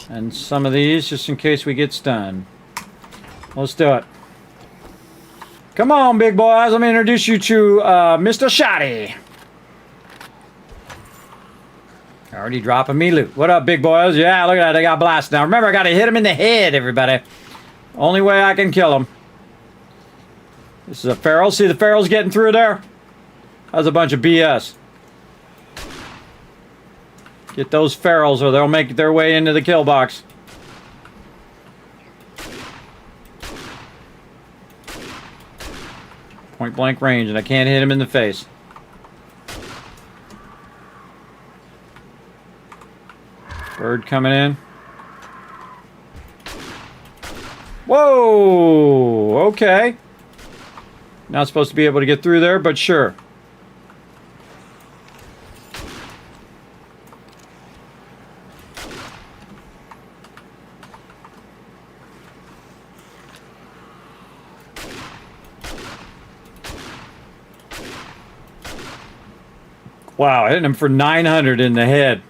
And some of these just in case we get stunned. Let's do it. Come on, big boys. Let me introduce you to Mr. Shotty. Already dropping me loot. What up, big boys? Yeah, look at that. They got blasted. Now, remember, I got to hit him in the head, everybody. Only way I can kill him. This is a feral. See the ferals getting through there? That's a bunch of BS. Get those ferals or they'll make their way into the kill box. Point blank range and I can't hit him in the face. Bird coming in. Whoa! Okay. Not supposed to be able to get through there, but sure. Wow, hitting him for 900 in the head.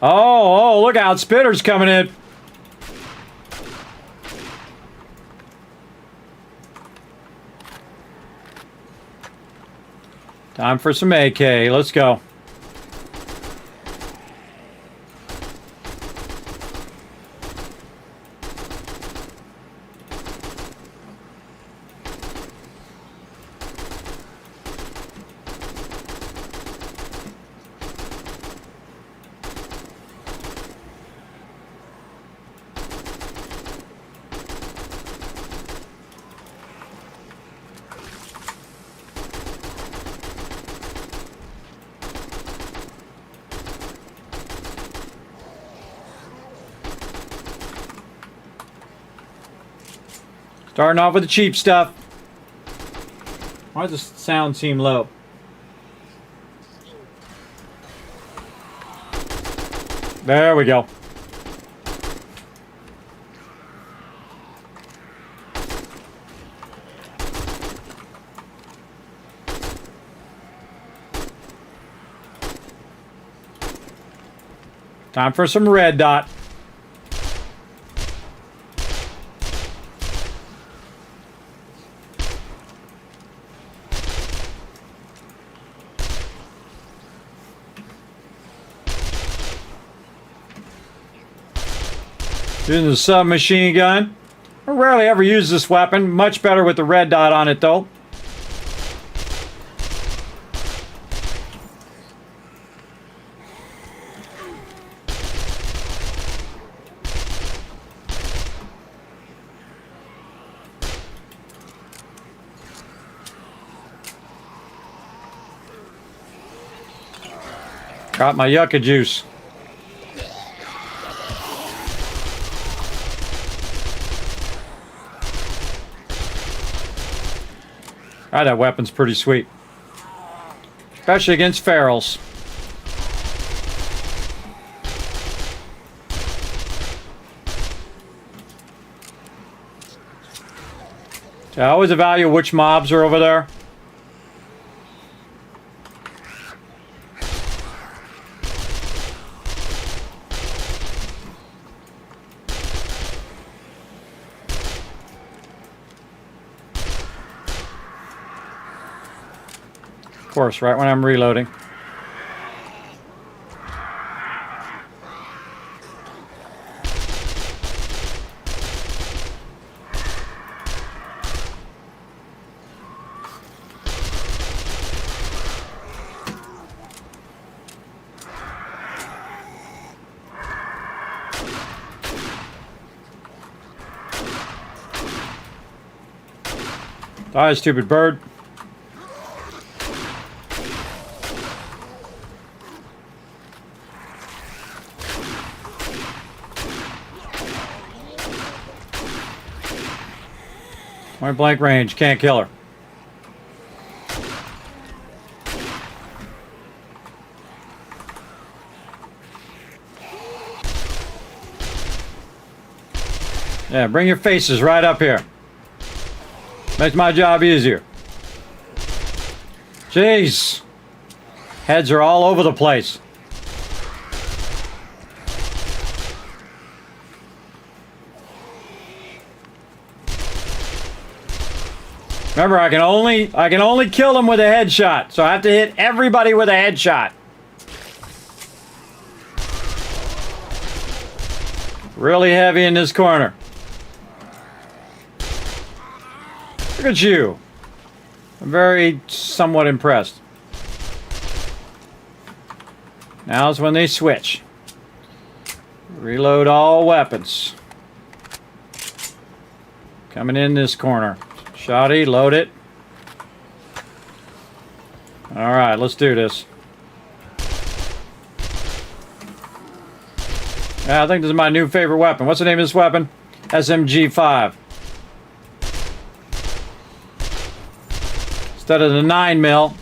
Oh, look out. Spitter's coming in. Time for some AK. Let's go. Starting off with the cheap stuff. Why does the sound seem low? There we go. Time for some red dot. Using the submachine gun. I rarely ever use this weapon. Much better with the red dot on it, though. Got my yucca juice. Ah, that weapon's pretty sweet. Especially against ferals. So I always evaluate which mobs are over there. Of course, right when I'm reloading. Die, stupid bird. Point blank range, can't kill her. Yeah, bring your faces right up here. Makes my job easier. Jeez. Heads are all over the place. Remember, I can only kill them with a headshot, so I have to hit everybody with a headshot. Really heavy in this corner. Look at you. I'm very somewhat impressed. Now's when they switch. Reload all weapons. Coming in this corner. Shoddy, load it. Alright, let's do this. Yeah, I think this is my new favorite weapon. What's the name of this weapon? SMG-5. Instead of the 9mm,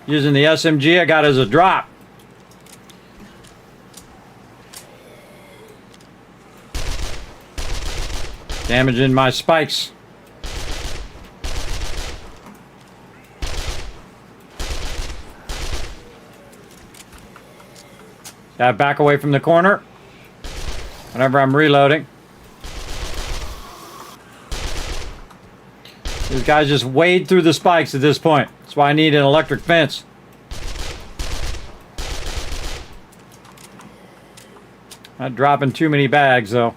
using the SMG I got as a drop. Damaging my spikes. Gotta back away from the corner whenever I'm reloading. These guys just wade through the spikes at this point. That's why I need an electric fence. Not dropping too many bags though.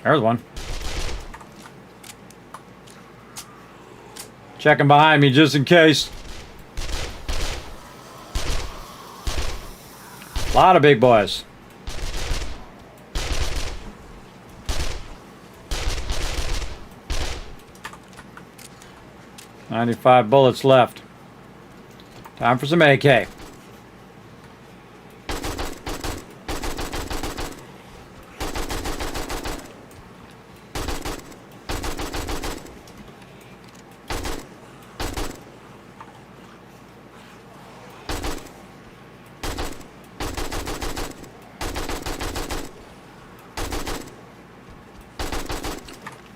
There's one. Checking behind me just in case. A lot of big boys. $95 bullets left. Time for some AK.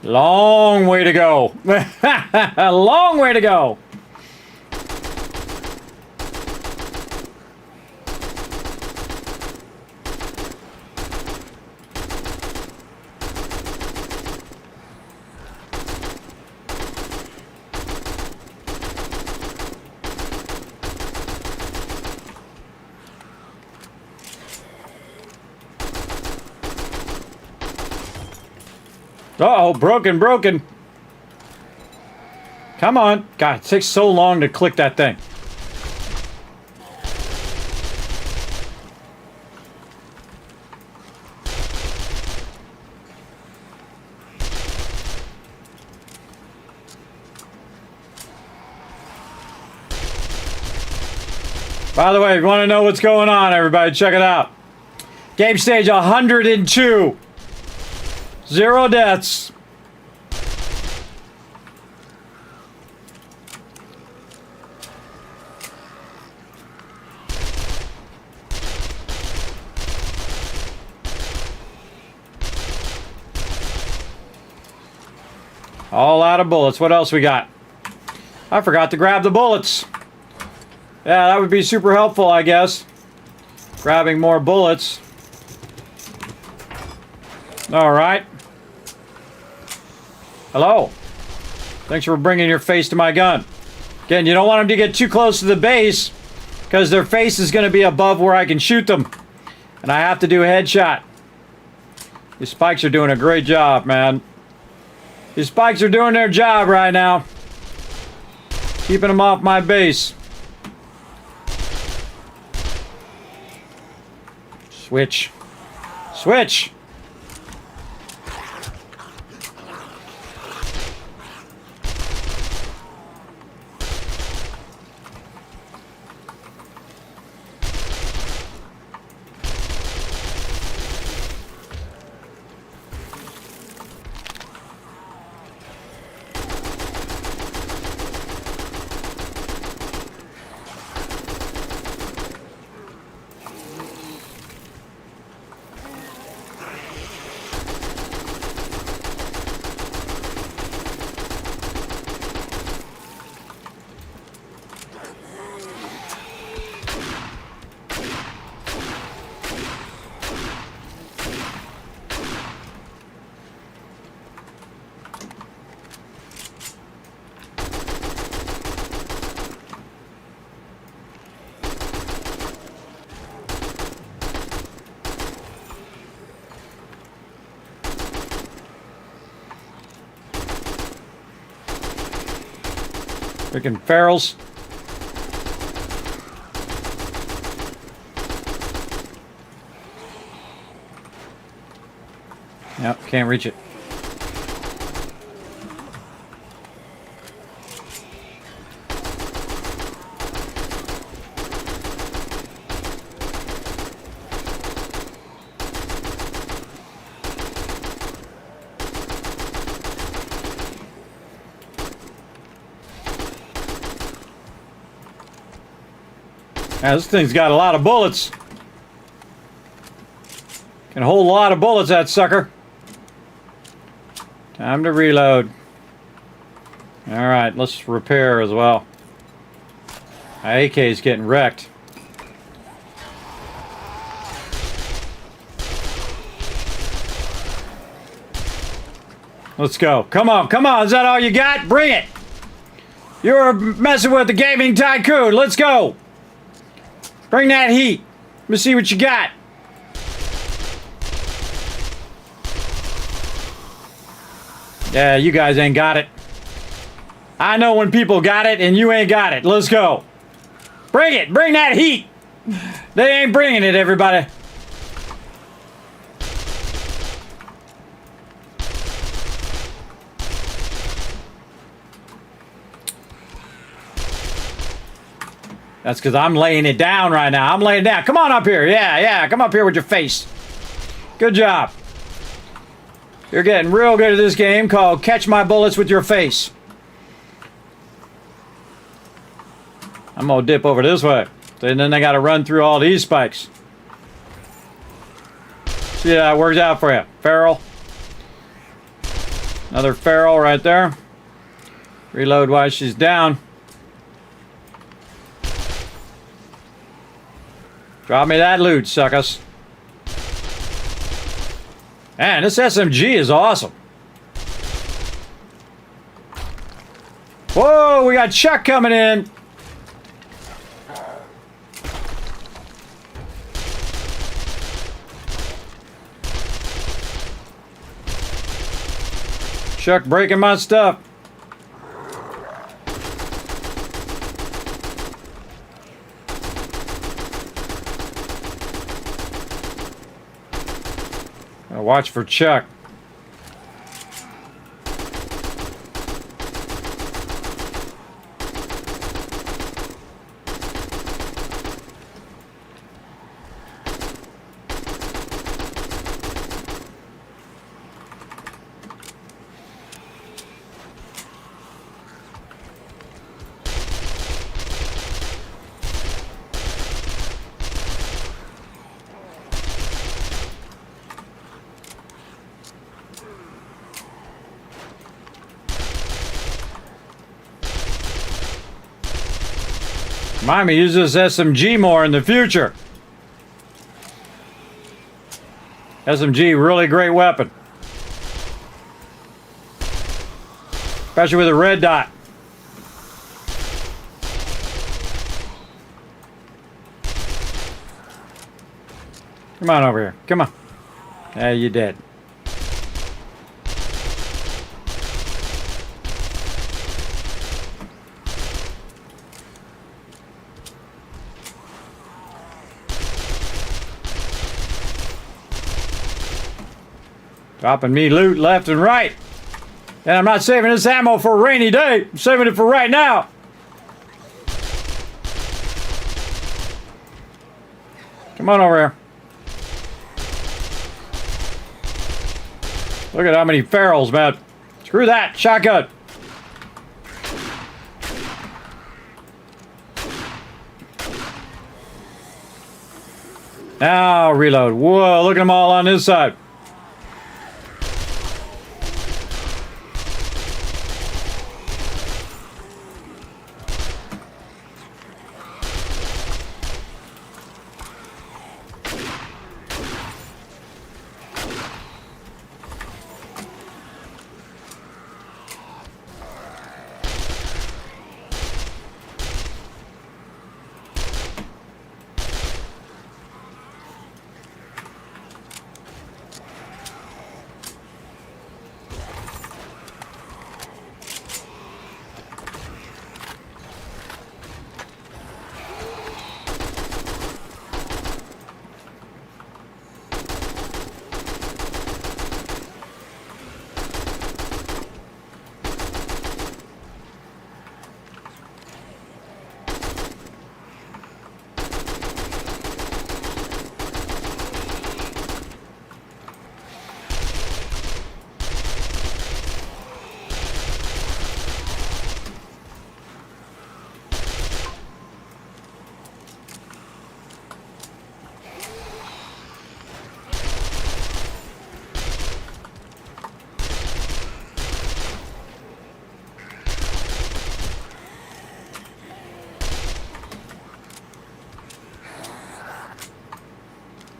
Long way to go. A long way to go. Uh-oh, broken. Come on. God, it takes so long to click that thing. By the way, if you want to know what's going on, everybody, check it out. Game stage 102. 0 deaths. All out of bullets. What else we got? I forgot to grab the bullets. Yeah, that would be super helpful, I guess. Grabbing more bullets. All right. Hello. Thanks for bringing your face to my gun. Again, you don't want them to get too close to the base because their face is going to be above where I can shoot them. And I have to do a headshot. These spikes are doing a great job, man. These spikes are doing their job right now. Keeping them off my base. Switch. Switch! Freaking ferals. Yep, can't reach it. Yeah, this thing's got a lot of bullets. Can hold a lot of bullets, that sucker. Time to reload. Alright, let's repair as well. My AK is getting wrecked. Let's go. Come on, come on. Is that all you got? Bring it. You're messing with the gaming tycoon. Let's go. Bring that heat. Let me see what you got. Yeah, you guys ain't got it. I know when people got it and you ain't got it. Let's go. Bring it. Bring that heat. They ain't bringing it, everybody. That's because I'm laying it down right now. I'm laying it down. Come on up here. Yeah, yeah. Come up here with your face. Good job. You're getting real good at this game called Catch My Bullets with Your Face. I'm going to dip over this way. And then I got to run through all these spikes. See how it works out for you. Feral. Another feral right there. Reload while she's down. Drop me that loot, suckers. Man, this SMG is awesome. Whoa, we got Chuck coming in. Chuck breaking my stuff. Gotta watch for Chuck. Remind me, use this SMG more in the future. SMG, really great weapon. Especially with a red dot. Come on over here. Come on. Yeah, you dead. Dropping me loot left and right. And I'm not saving this ammo for a rainy day. I'm saving it for right now. Come on over here. Look at how many ferals, man. Screw that. Shotgun. Now reload. Whoa, look at them all on this side.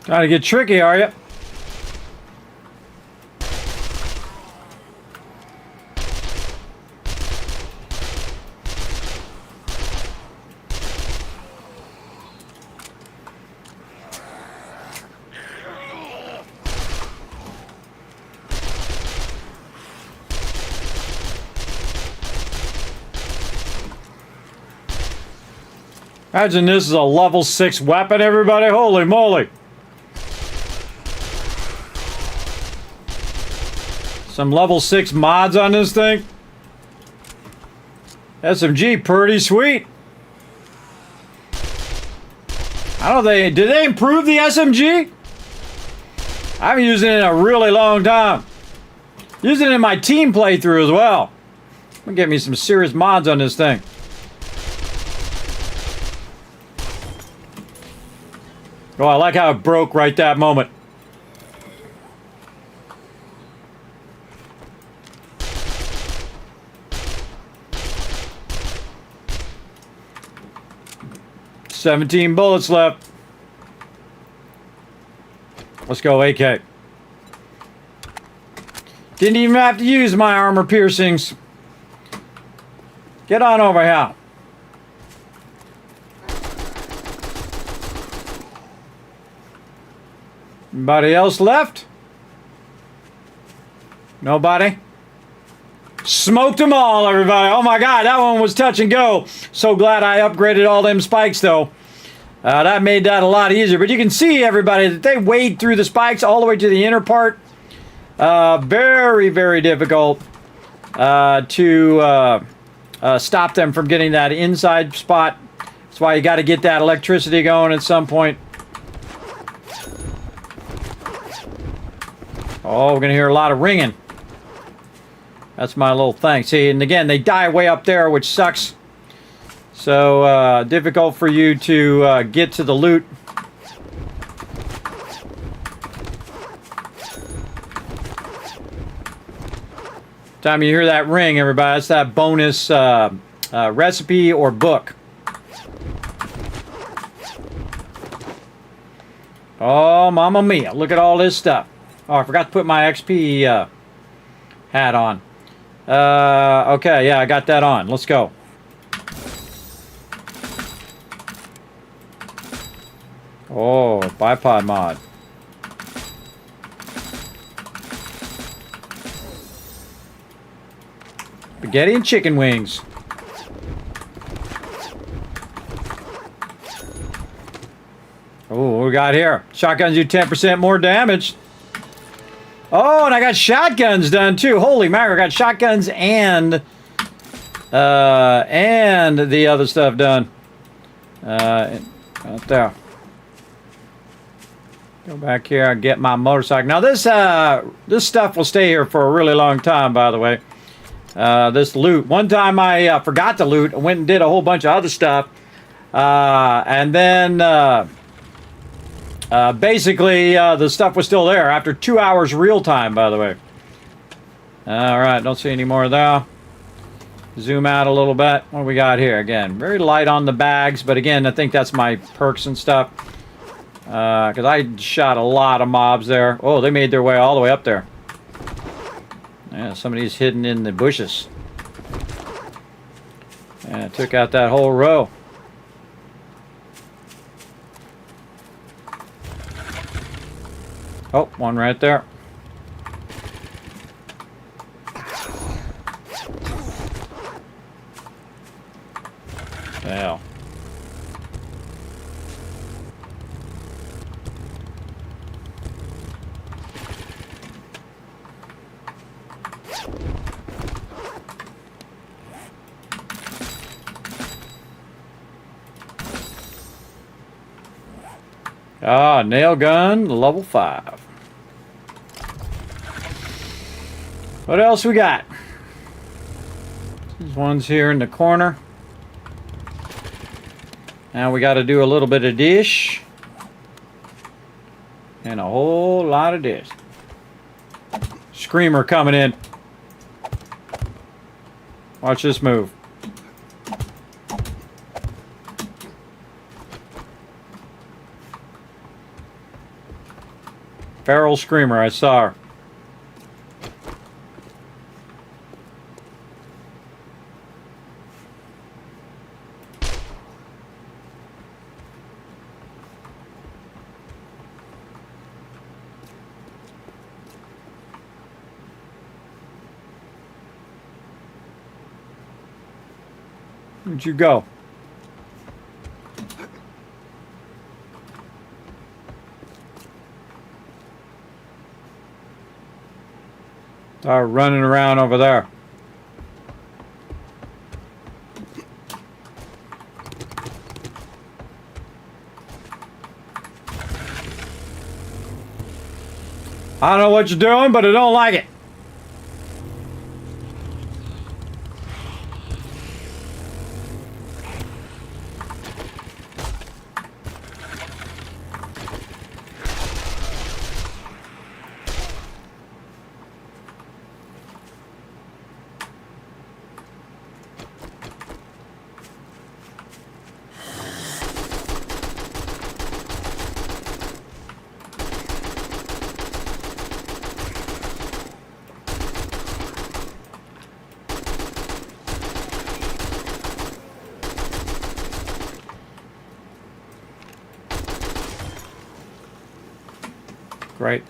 Trying to get tricky, are you? Imagine this is a level 6 weapon, everybody. Holy moly. Some level 6 mods on this thing. SMG, pretty sweet. I don't know, did they improve the SMG? I haven't used it in a really long time. Using it in my team playthrough as well. I'm gonna get me some serious mods on this thing. Oh, I like how it broke right that moment. 17 bullets left. Let's go, AK. Didn't even have to use my armor piercings. Get on over here. Anybody else left? Nobody? Smoked them all, everybody. Oh my God, that one was touch and go. So glad I upgraded all them spikes, though. That made that a lot easier. But you can see, everybody, that they wade through the spikes all the way to the inner part. Very, very difficult to stop them from getting that inside spot. That's why you got to get that electricity going at some point. Oh, we're going to hear a lot of ringing. That's my little thing. See, and again, they die way up there, which sucks. So, difficult for you to get to the loot. Time you hear that ring, everybody, that's that bonus recipe or book. Oh, mamma mia. Look at all this stuff. Oh, I forgot to put my XP hat on. Okay, yeah, I got that on. Let's go. Oh, bipod mod. Spaghetti and chicken wings. Oh, what we got here? Shotguns do 10% more damage. Oh, and I got shotguns done too. Holy mackerel, I got shotguns and the other stuff done. Right there. Go back here and get my motorcycle. Now this stuff will stay here for a really long time, by the way. This loot. One time I forgot to loot. I went and did a whole bunch of other stuff. And then basically the stuff was still there after 2 hours real time, by the way. Alright, don't see any more there. Zoom out a little bit. What do we got here? Again, very light on the bags, but again, I think that's my perks and stuff. Because I shot a lot of mobs there. Oh, they made their way all the way up there. Yeah, somebody's hidden in the bushes. Yeah, took out that whole row. Oh, one right there. Hell. Ah, nail gun, level 5. What else we got? These ones here in the corner. Now we got to do a little bit of dish. And a whole lot of dish. Screamer coming in. Watch this move. Feral screamer, I saw her. Where'd you go? Start running around over there. I don't know what you're doing, but I don't like it. Great.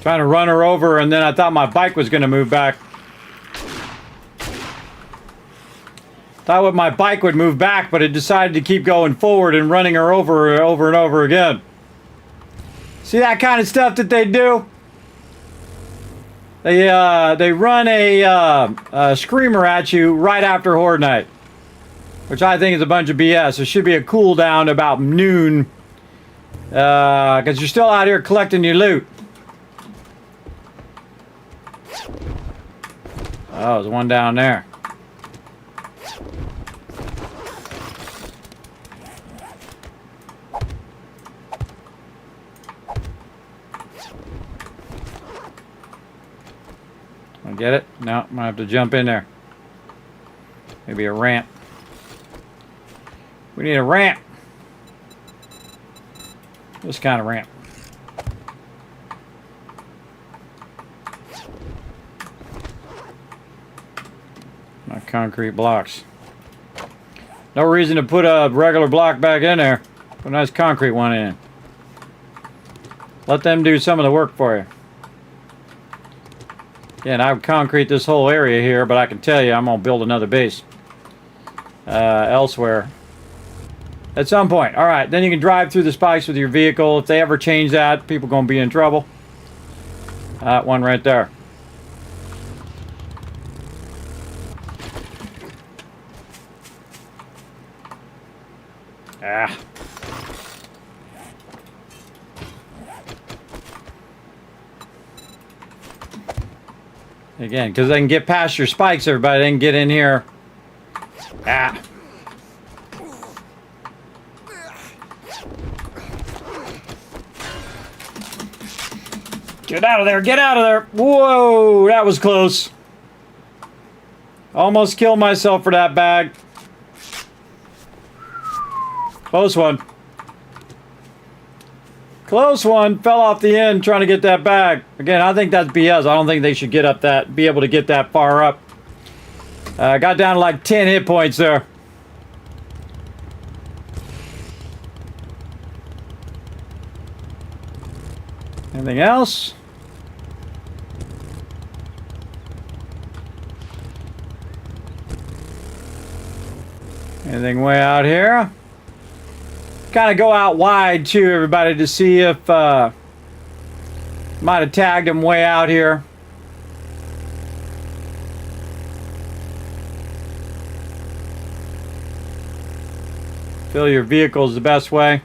Trying to run her over, and then I thought my bike was going to move back. Thought my bike would move back, but it decided to keep going forward and running her over and over again. See that kind of stuff that they do? They run a screamer at you right after Horde Night, which I think is a bunch of BS. There should be a cooldown about noon, because you're still out here collecting your loot. Oh, there's one down there. Get it? No, I'm gonna have to jump in there. Maybe a ramp. We need a ramp. This kind of ramp. Not concrete blocks. No reason to put a regular block back in there. Put a nice concrete one in. Let them do some of the work for you. Again, I would concrete this whole area here, but I can tell you I'm going to build another base elsewhere at some point. All right, then you can drive through the spikes with your vehicle. If they ever change that, people are going to be in trouble. That one right there. Ah. Again, because they can get past your spikes, everybody. They can get in here. Ah. Get out of there. Get out of there. Whoa, that was close. Almost killed myself for that bag. Close one. Close one. Fell off the end trying to get that bag. Again, I think that's BS. I don't think they should get up that, be able to get that far up. Got down to like 10 hit points there. Anything else? Anything way out here? Kind of go out wide too, everybody, to see if might have tagged them way out here. Fill your vehicles the best way.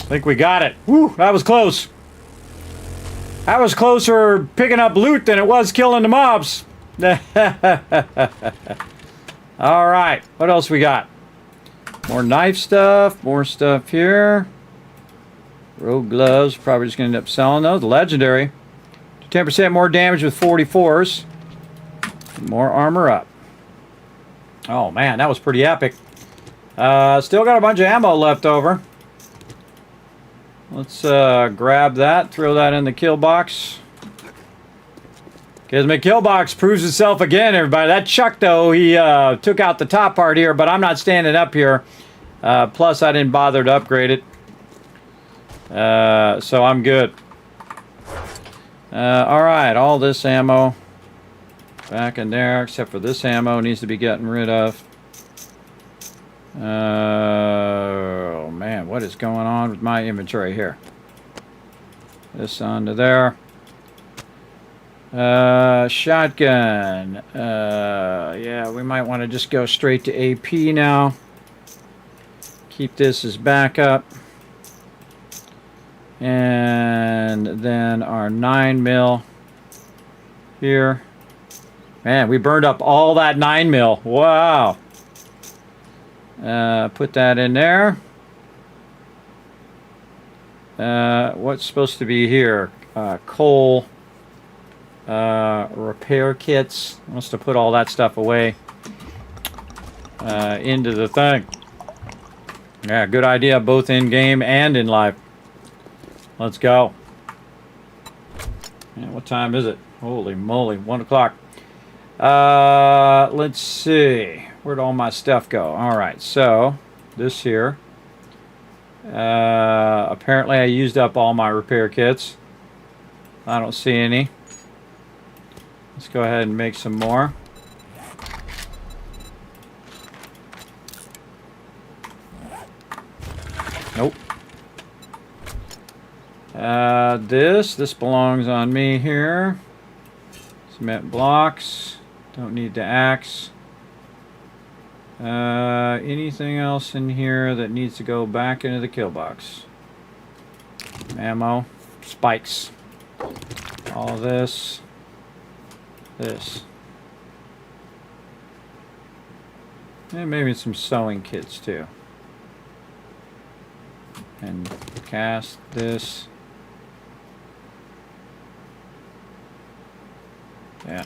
I think we got it. Woo, that was close. That was closer picking up loot than it was killing the mobs. All right, what else we got? More knife stuff, more stuff here. Rogue gloves, probably just gonna end up selling those. Legendary. 10% more damage with 44s. More armor up. Oh man, that was pretty epic. Still got a bunch of ammo left over. Let's grab that, throw that in the kill box. Kismet kill box proves itself again, everybody. That Chuck, though, he took out the top part here, but I'm not standing up here. Plus, I didn't bother to upgrade it. So I'm good. All right, all this ammo back in there, except for this ammo needs to be getting rid of. Oh man, what is going on with my inventory here? This onto there. Shotgun. Yeah, we might want to just go straight to AP now. Keep this as backup. And then our 9mm here. Man, we burned up all that 9mm. Wow. Put that in there. what's supposed to be here? Coal repair kits. Must have put all that stuff away into the thing. Yeah, good idea, both in game and in live. Let's go. Yeah, what time is it? Holy moly, 1 o'clock. Let's see. Where'd all my stuff go? All right, so this here. Apparently I used up all my repair kits. I don't see any. Let's go ahead and make some more. Nope. This belongs on me here. Cement blocks. Don't need the axe. Anything else in here that needs to go back into the kill box? Ammo. Spikes. All this. This. And maybe some sewing kits too. And cast this. Yeah.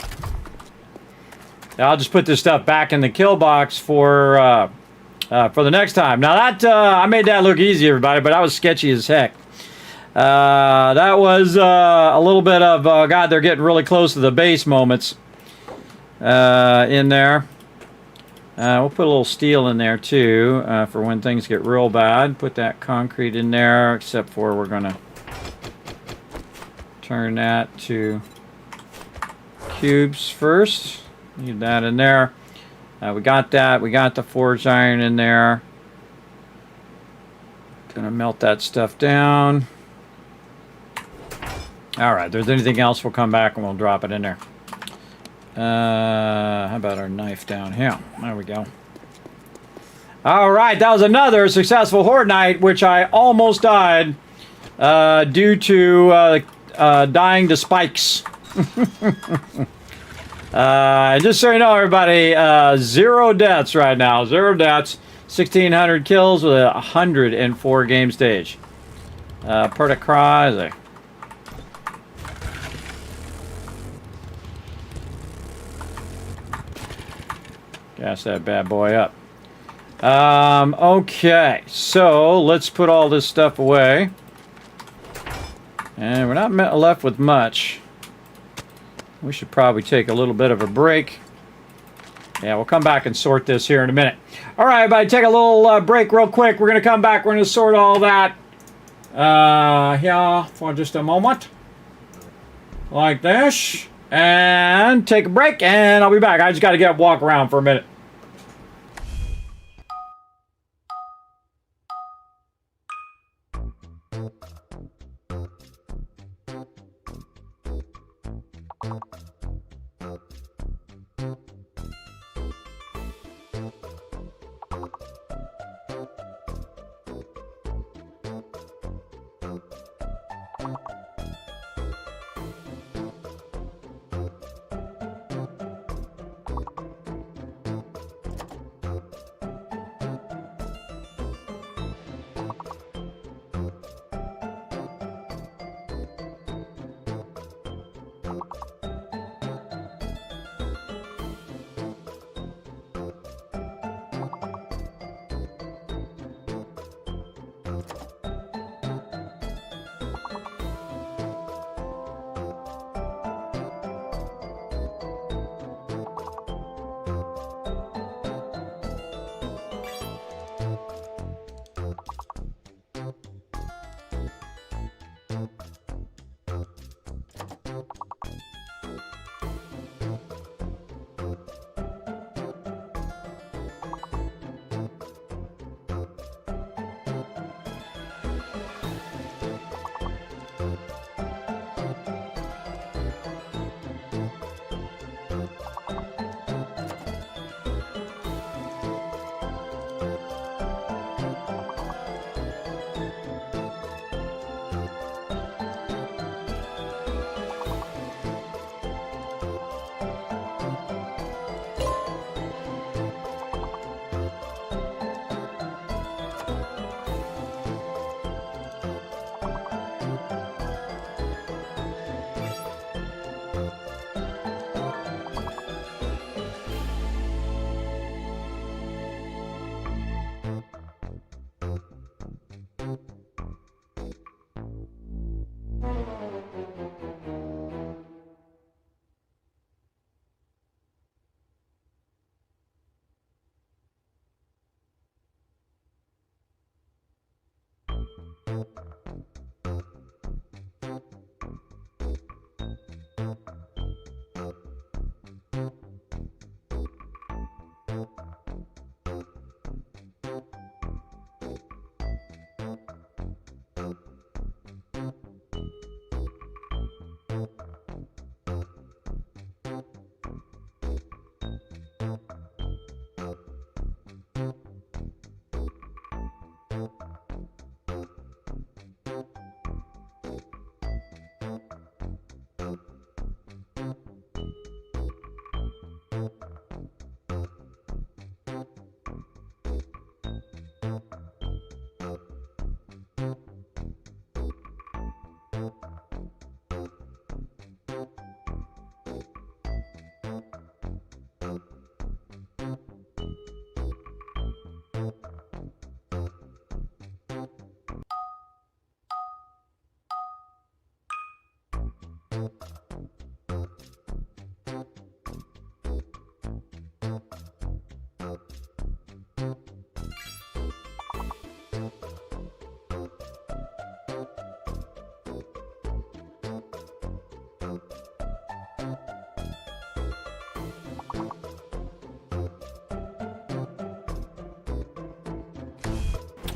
I'll just put this stuff back in the kill box for the next time. Now that I made that look easy, everybody, but that was sketchy as heck. That was a little bit of God, they're getting really close to the base moments in there. We'll put a little steel in there too for when things get real bad. Put that concrete in there, except for we're gonna turn that to cubes first. Need that in there. We got that. We got the forged iron in there. Gonna melt that stuff down. All right. If there's anything else, we'll come back and we'll drop it in there. How about our knife down here? There we go. All right. That was another successful horde night, which I almost died due to dying to spikes. Just so you know, everybody, 0 deaths right now. 0 deaths. 1,600 kills with 104 game stage. Pretty crazy. Gas that bad boy up. Okay, so let's put all this stuff away. And we're not left with much. We should probably take a little bit of a break. Yeah, we'll come back and sort this here in a minute. All right, everybody, take a little break real quick. We're going to come back. We're going to sort all that here for just a moment. Like this. And take a break, and I'll be back. I just got to walk around for a minute.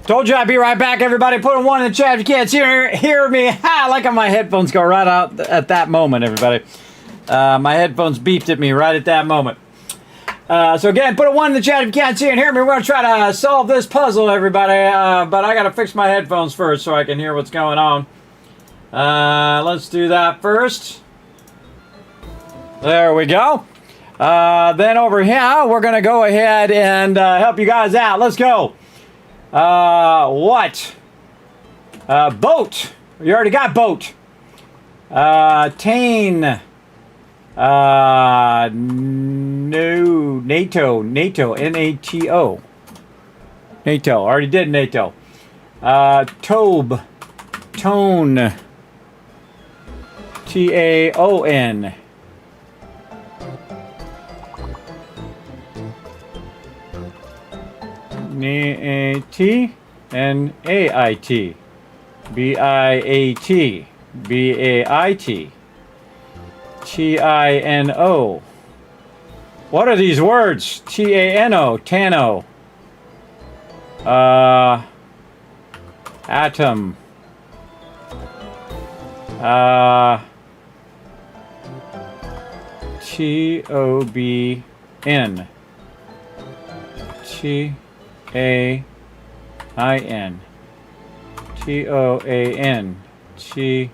Told you I'd be right back, everybody. Put a 1 in the chat if you can't hear me. Ha! I like how my headphones go right out at that moment, everybody. My headphones beeped at me right at that moment. So again, put a 1 in the chat if you can't see and hear me. We're going to try to solve this puzzle, everybody. But I got to fix my headphones first so I can hear what's going on. Let's do that first. There we go. Then over here, we're going to go ahead and help you guys out. Let's go. What? Boat. You already got boat. Tain. No, NATO. N-A-T-O. NATO. Already did NATO. Tobe. Tone. T-A-O-N. N-A-T-N-A-I-T. B-I-A-T. B-A-I-T. T-I-N-O. What are these words? T-A-N-O. Tano. Atom. T-O-B-N. T-A-I-N. T-O-A-N. T-A-O-N.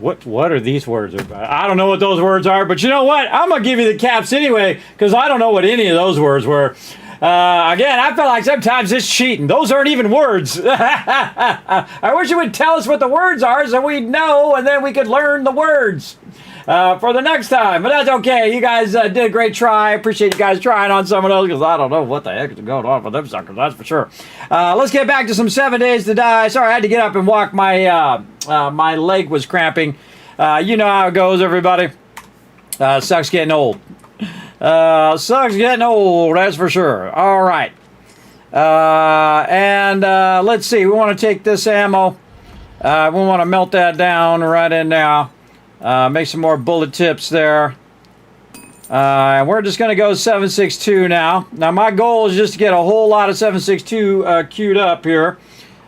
What are these words about? I don't know what those words are, but you know what? I'm going to give you the caps anyway, because I don't know what any of those words were. Again, I feel like sometimes it's cheating. Those aren't even words. I wish you would tell us what the words are so we'd know, and then we could learn the words for the next time. But that's okay. You guys did a great try. I appreciate you guys trying on some of those, because I don't know what the heck is going on with them suckers, that's for sure. Let's get back to some 7 Days to Die. Sorry, I had to get up and walk. My my leg was cramping. You know how it goes, everybody. Sucks getting old. Sucks getting old, that's for sure. All right. And let's see. We want to take this ammo. We want to melt that down right in now. Make some more bullet tips there. And we're just going to go 7.62 now. Now, my goal is just to get a whole lot of 7.62 queued up here.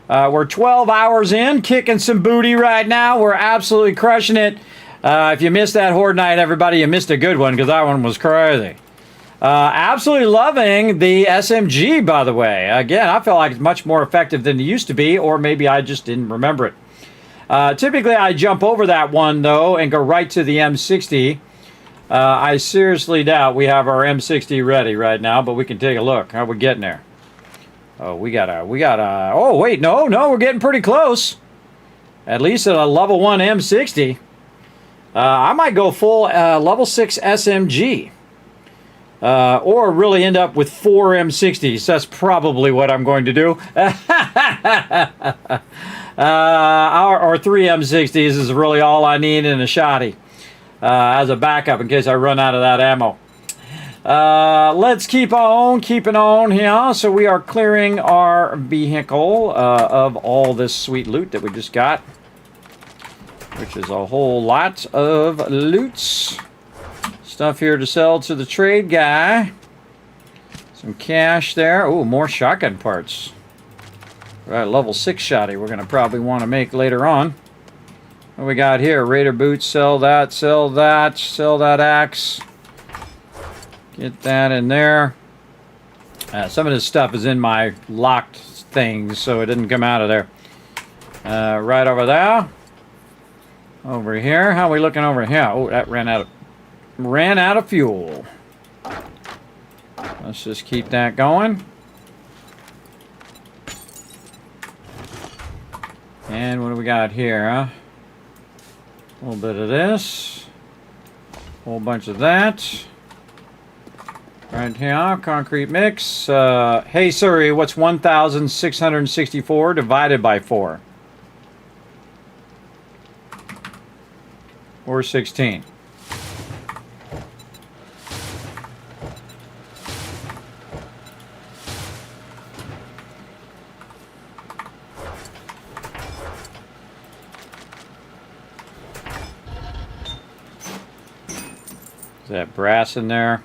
We're 12 hours in, kicking some booty right now. We're absolutely crushing it. If you missed that Horde Night, everybody, you missed a good one, because that one was crazy. Absolutely loving the SMG, by the way. Again, I feel like it's much more effective than it used to be, or maybe I just didn't remember it. Typically, I jump over that one, though, and go right to the M60. I seriously doubt we have our M60 ready right now, but we can take a look. How are we getting there? Oh, we got oh, wait, no, we're getting pretty close. At least at a level 1 M60. I might go full level 6 SMG. or really end up with 4 M60s. That's probably what I'm going to do. Or 3 M60s is really all I need in a shotty as a backup in case I run out of that ammo. Let's keep on keeping on here. So we are clearing our vehicle of all this sweet loot that we just got, which is a whole lot of loots. Stuff here to sell to the trade guy. Some cash there. Oh, more shotgun parts. Right, level 6 shotty we're going to probably want to make later on. What we got here? Raider boots, sell that, sell that, sell that axe. Get that in there. Some of this stuff is in my locked things, so it didn't come out of there. Right over there. Over here. How are we looking over here? Oh, that ran out of fuel. Let's just keep that going. And what do we got here? A little bit of this. A whole bunch of that. Right here, concrete mix. Hey Siri, what's 1,664 divided by 4? Or 16. Is that brass in there?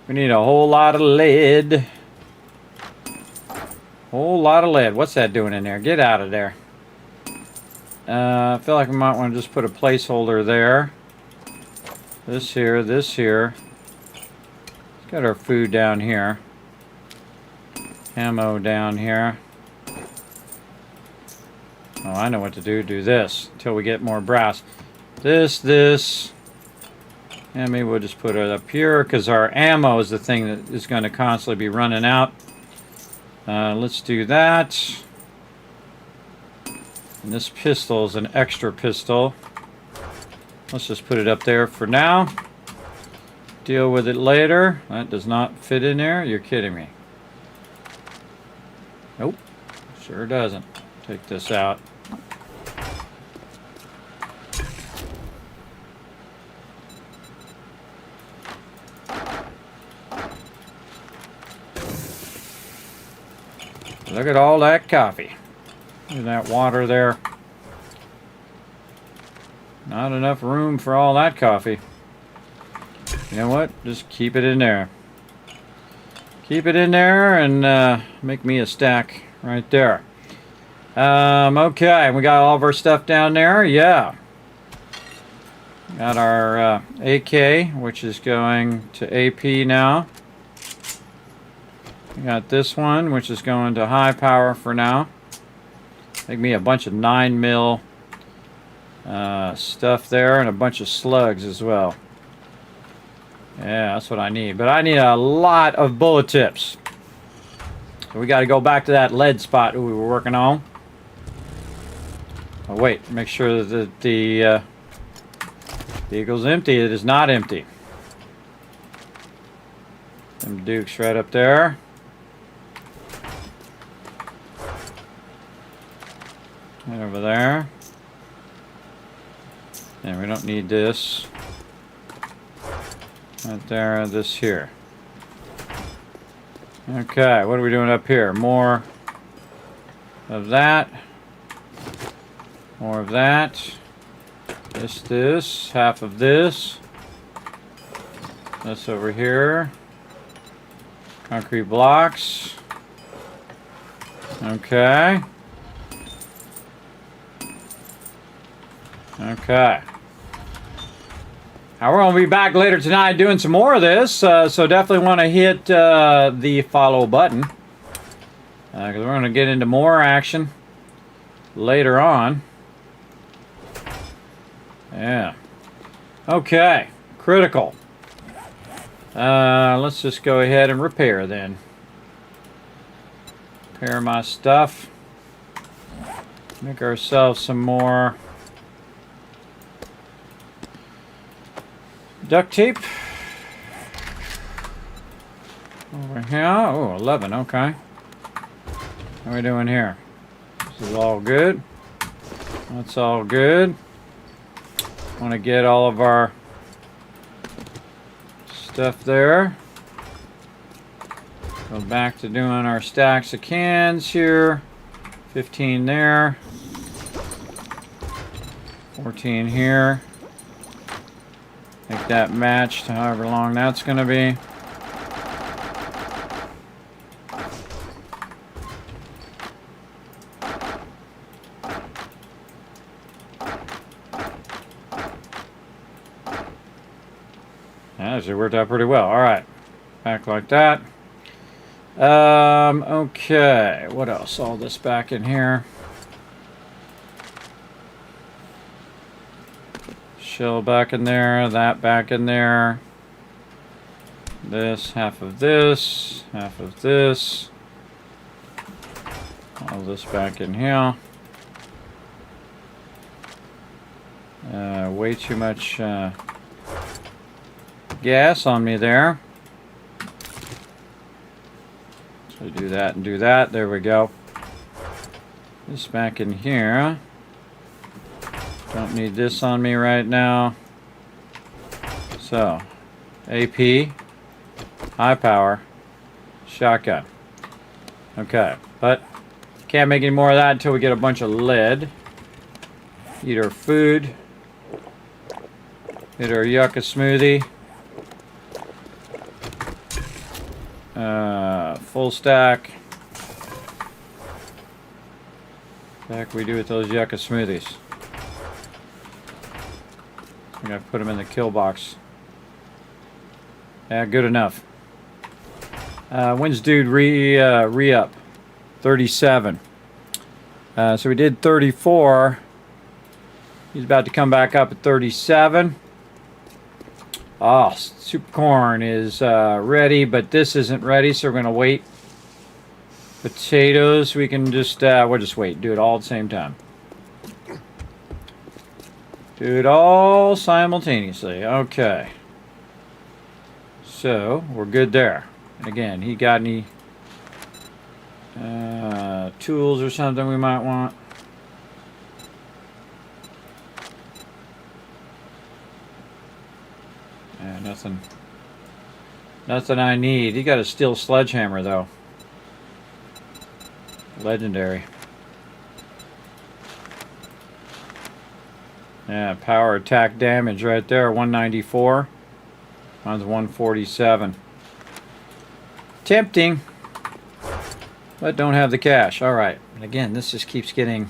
We need a whole lot of lead. Whole lot of lead. What's that doing in there? Get out of there. I feel like we might want to just put a placeholder there. This here, this here. Let's get our food down here. Ammo down here. Oh, I know what to do. Do this until we get more brass. This. And maybe we'll just put it up here because our ammo is the thing that is going to constantly be running out. Let's do that. And this pistol is an extra pistol. Let's just put it up there for now. Deal with it later. That does not fit in there. You're kidding me. Nope. Sure doesn't. Take this out. Look at all that coffee. Look at that water there. Not enough room for all that coffee. You know what? Just keep it in there. Keep it in there and make me a stack right there. Okay, we got all of our stuff down there. Yeah. Got our AK, which is going to AP now. We got this one, which is going to high power for now. Make me a bunch of 9mm stuff there and a bunch of slugs as well. Yeah, that's what I need. But I need a lot of bullet tips. So we got to go back to that lead spot we were working on. Oh, wait, make sure that the vehicle's empty. It is not empty. Them dukes right up there. Right over there. And we don't need this. Right there, this here. Okay, what are we doing up here? More of that. More of that. This, half of this. This over here. Concrete blocks. Okay. Okay. Now we're going to be back later tonight doing some more of this, so definitely want to hit the follow button. Because we're going to get into more action later on. Yeah. Okay. Critical. Let's just go ahead and repair then. Repair my stuff. Make ourselves some more duct tape. here. Oh, 11, okay. What are we doing here? This is all good. That's all good. Want to get all of our stuff there. Go back to doing our stacks of cans here. 15 there. 14 here. Make that match to however long that's going to be. That actually worked out pretty well. All right. Back like that. Okay. What else? All this back in here. Shell back in there. That back in there. This, half of this. Half of this. All this back in here. Way too much gas on me there. So do that and do that. There we go. This back in here. Don't need this on me right now. So, AP, high power, shotgun. Okay, but can't make any more of that until we get a bunch of lead. Eat our food. Hit our yucca smoothie. Full stack. Heck we do with those yucca smoothies. I'm gonna put them in the kill box. Yeah, good enough. When's dude re-up? 37. So we did 34. He's about to come back up at 37. Oh, soup corn is ready, but this isn't ready, so we're going to wait. Potatoes, we can just, we'll just wait. Do it all at the same time. Do it all simultaneously. Okay. So, we're good there. And again, he got any tools or something we might want? Nothing I need. He got a steel sledgehammer though. Legendary. Yeah, power attack damage right there, 194. Mine's 147. Tempting, but don't have the cash. All right. And again, this just keeps getting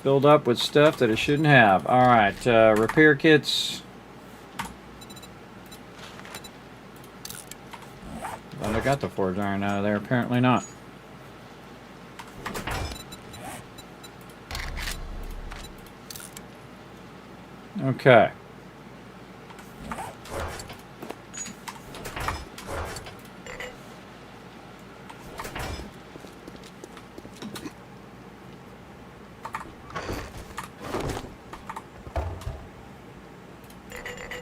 filled up with stuff that it shouldn't have. All right, repair kits. Thought I got the forged iron out of there. Apparently not. Okay.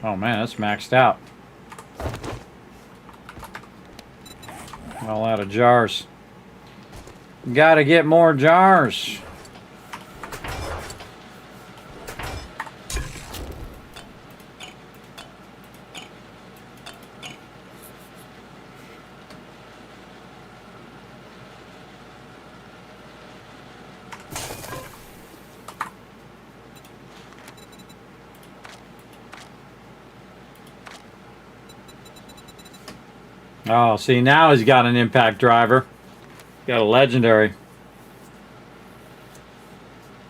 Oh man, that's maxed out. All out of jars. Gotta get more jars. Oh, see, now he's got an impact driver. Got a legendary.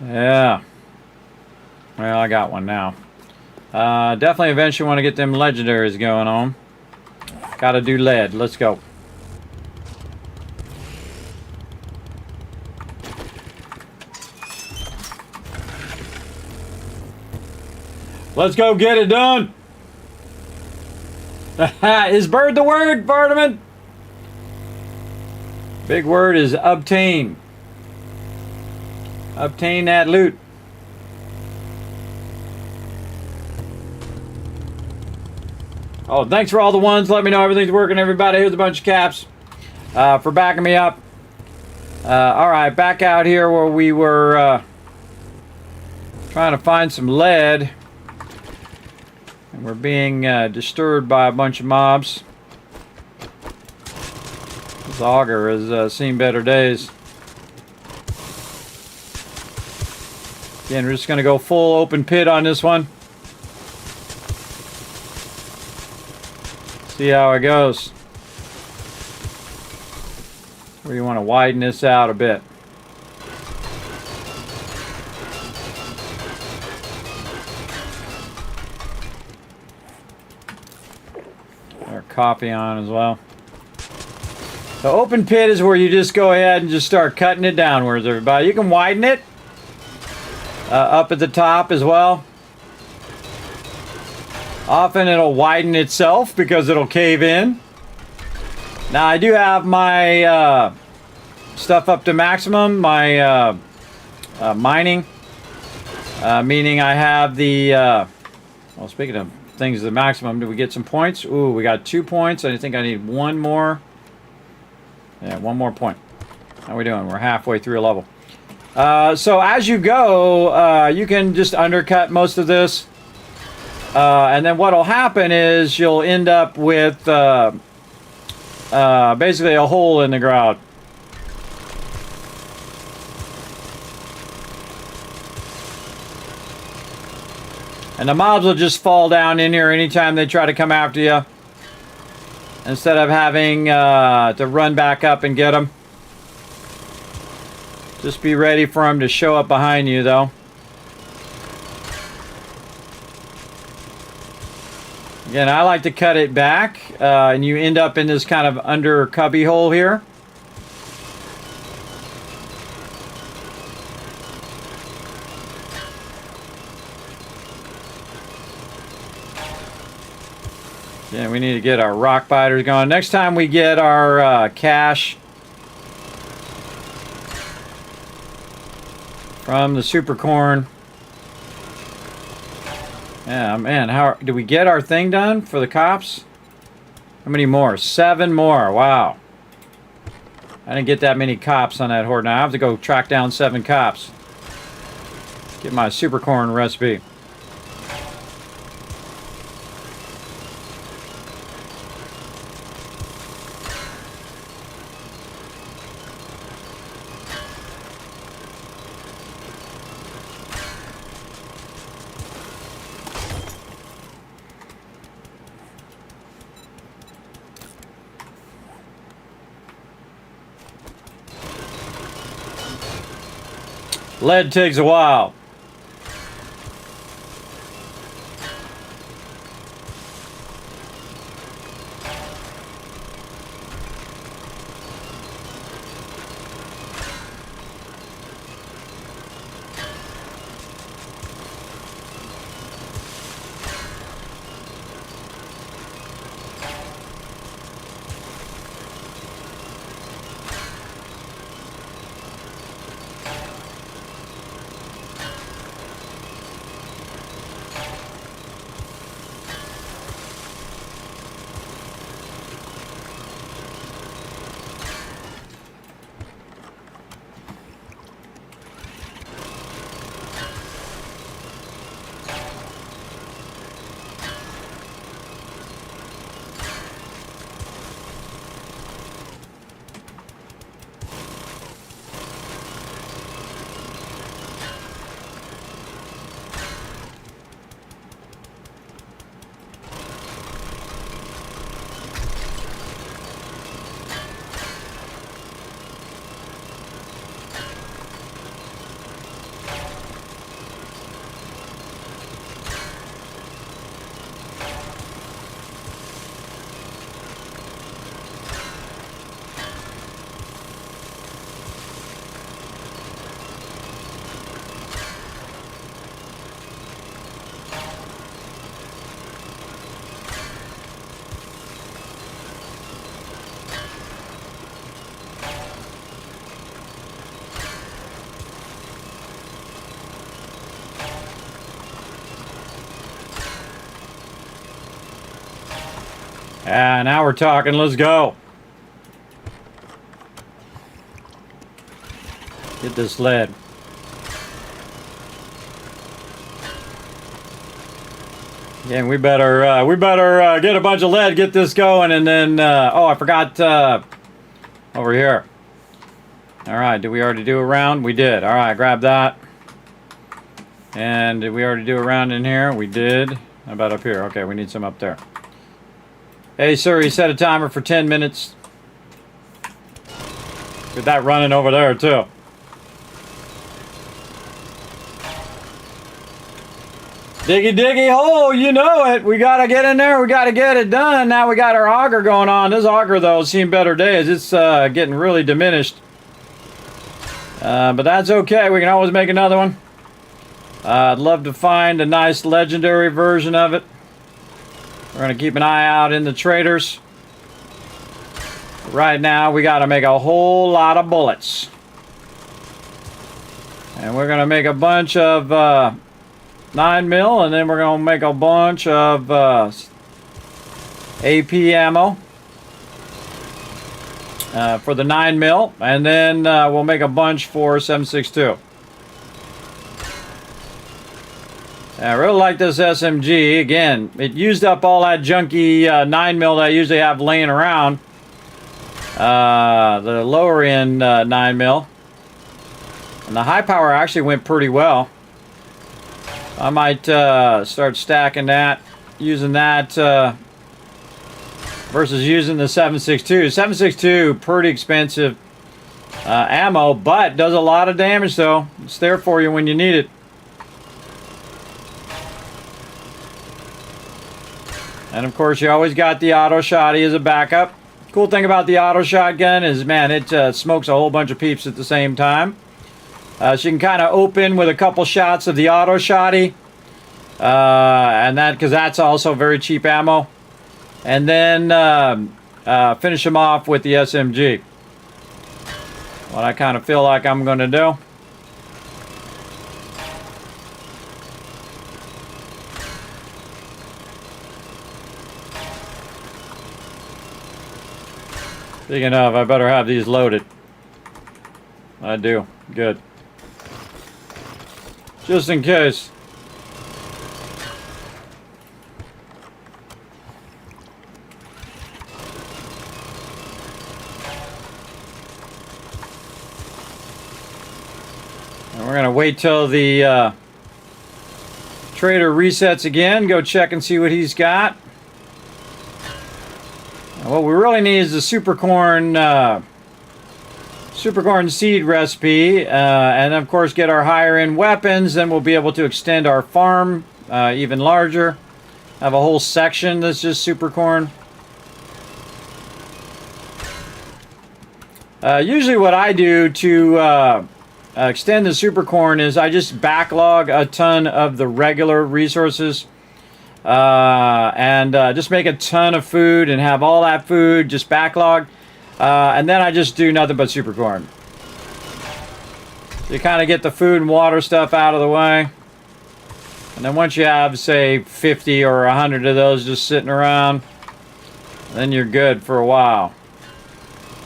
Yeah. Well, I got one now. Definitely eventually want to get them legendaries going on. Gotta do lead. Let's go. Let's go get it done. Is bird the word, Bartman? Big word is obtain. Obtain that loot. Oh, thanks for all the ones. Let me know everything's working, everybody. Here's a bunch of caps for backing me up. All right, back out here where we were trying to find some lead. And we're being disturbed by a bunch of mobs. This auger has seen better days. Again, we're just going to go full open pit on this one. See how it goes. Where you want to widen this out a bit. Our coffee on as well. The open pit is where you just go ahead and just start cutting it downwards, everybody. You can widen it up at the top as well. Often it'll widen itself because it'll cave in. Now I do have my stuff up to maximum, my mining, meaning I have the, well, speaking of things the maximum, did we get some points? Ooh, we got 2 points. I think I need one more. Yeah, one more point. How are we doing? We're halfway through a level. So as you go, you can just undercut most of this. And then what'll happen is you'll end up with basically a hole in the ground. And the mobs will just fall down in here anytime they try to come after you. Instead of having to run back up and get them. Just be ready for them to show up behind you, though. Again, I like to cut it back, and you end up in this kind of under cubby hole here. Yeah, we need to get our rock biters going. Next time we get our cash from the super corn. Yeah, man, how did we get our thing done for the cops? How many more? 7 more. Wow. I didn't get that many cops on that horde. Now I have to go track down 7 cops. Get my super corn recipe. Lead takes a while. Now we're talking. Let's go. Get this lead. Yeah, we better get a bunch of lead, get this going, and then oh, I forgot over here. All right, did we already do a round? We did. All right, grab that. And did we already do a round in here? We did. How about up here? Okay, we need some up there. Hey, sir, he set a timer for 10 minutes. Get that running over there, too. Diggy, diggy, hole, you know it. We got to get in there. We got to get it done. Now we got our auger going on. This auger, though, has seen better days. It's getting really diminished. But that's okay. We can always make another one. I'd love to find a nice legendary version of it. We're going to keep an eye out in the traders. Right now, we got to make a whole lot of bullets. And we're going to make a bunch of 9mm, and then we're going to make a bunch of AP ammo for the 9mm, and then we'll make a bunch for 7.62. I really like this SMG. Again, it used up all that junky 9mm that I usually have laying around. The lower end 9mm. And the high power actually went pretty well. I might start stacking that, using that versus using the 7.62. 7.62, pretty expensive ammo, but does a lot of damage though. It's there for you when you need it. And of course, you always got the auto shotty as a backup. Cool thing about the auto shotgun is, man, it smokes a whole bunch of peeps at the same time. So you can kind of open with a couple shots of the auto shotty, and that because that's also very cheap ammo. And then finish them off with the SMG. What I kind of feel like I'm going to do. Speaking of, I better have these loaded. I do. Good. Just in case. And we're going to wait till the trader resets again. Go check and see what he's got. What we really need is the supercorn seed recipe, and of course get our higher end weapons. Then we'll be able to extend our farm even larger. Have a whole section that's just supercorn. Usually what I do to extend the supercorn is I just backlog a ton of the regular resources. And just make a ton of food and have all that food just backlog, and then I just do nothing but supercorn. You kind of get the food and water stuff out of the way, and then once you have, say, 50 or 100 of those just sitting around, then you're good for a while.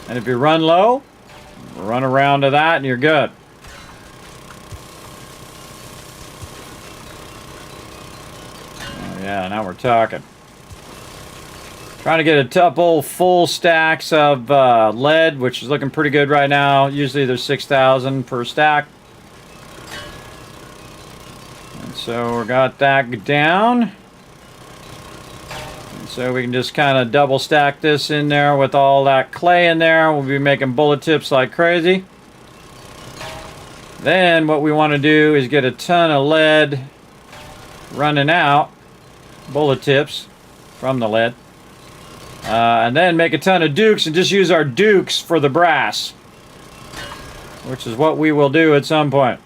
And if you run low, run around to that and you're good. Yeah, now we're talking. Trying to get a couple full stacks of lead, which is looking pretty good right now. Usually there's 6,000 per stack. And so we got that down. And so we can just kind of double stack this in there with all that clay in there. We'll be making bullet tips like crazy. Then what we want to do is get a ton of lead running out. Bullet tips from the lead, and then make a ton of dukes and just use our dukes for the brass, which is what we will do at some point,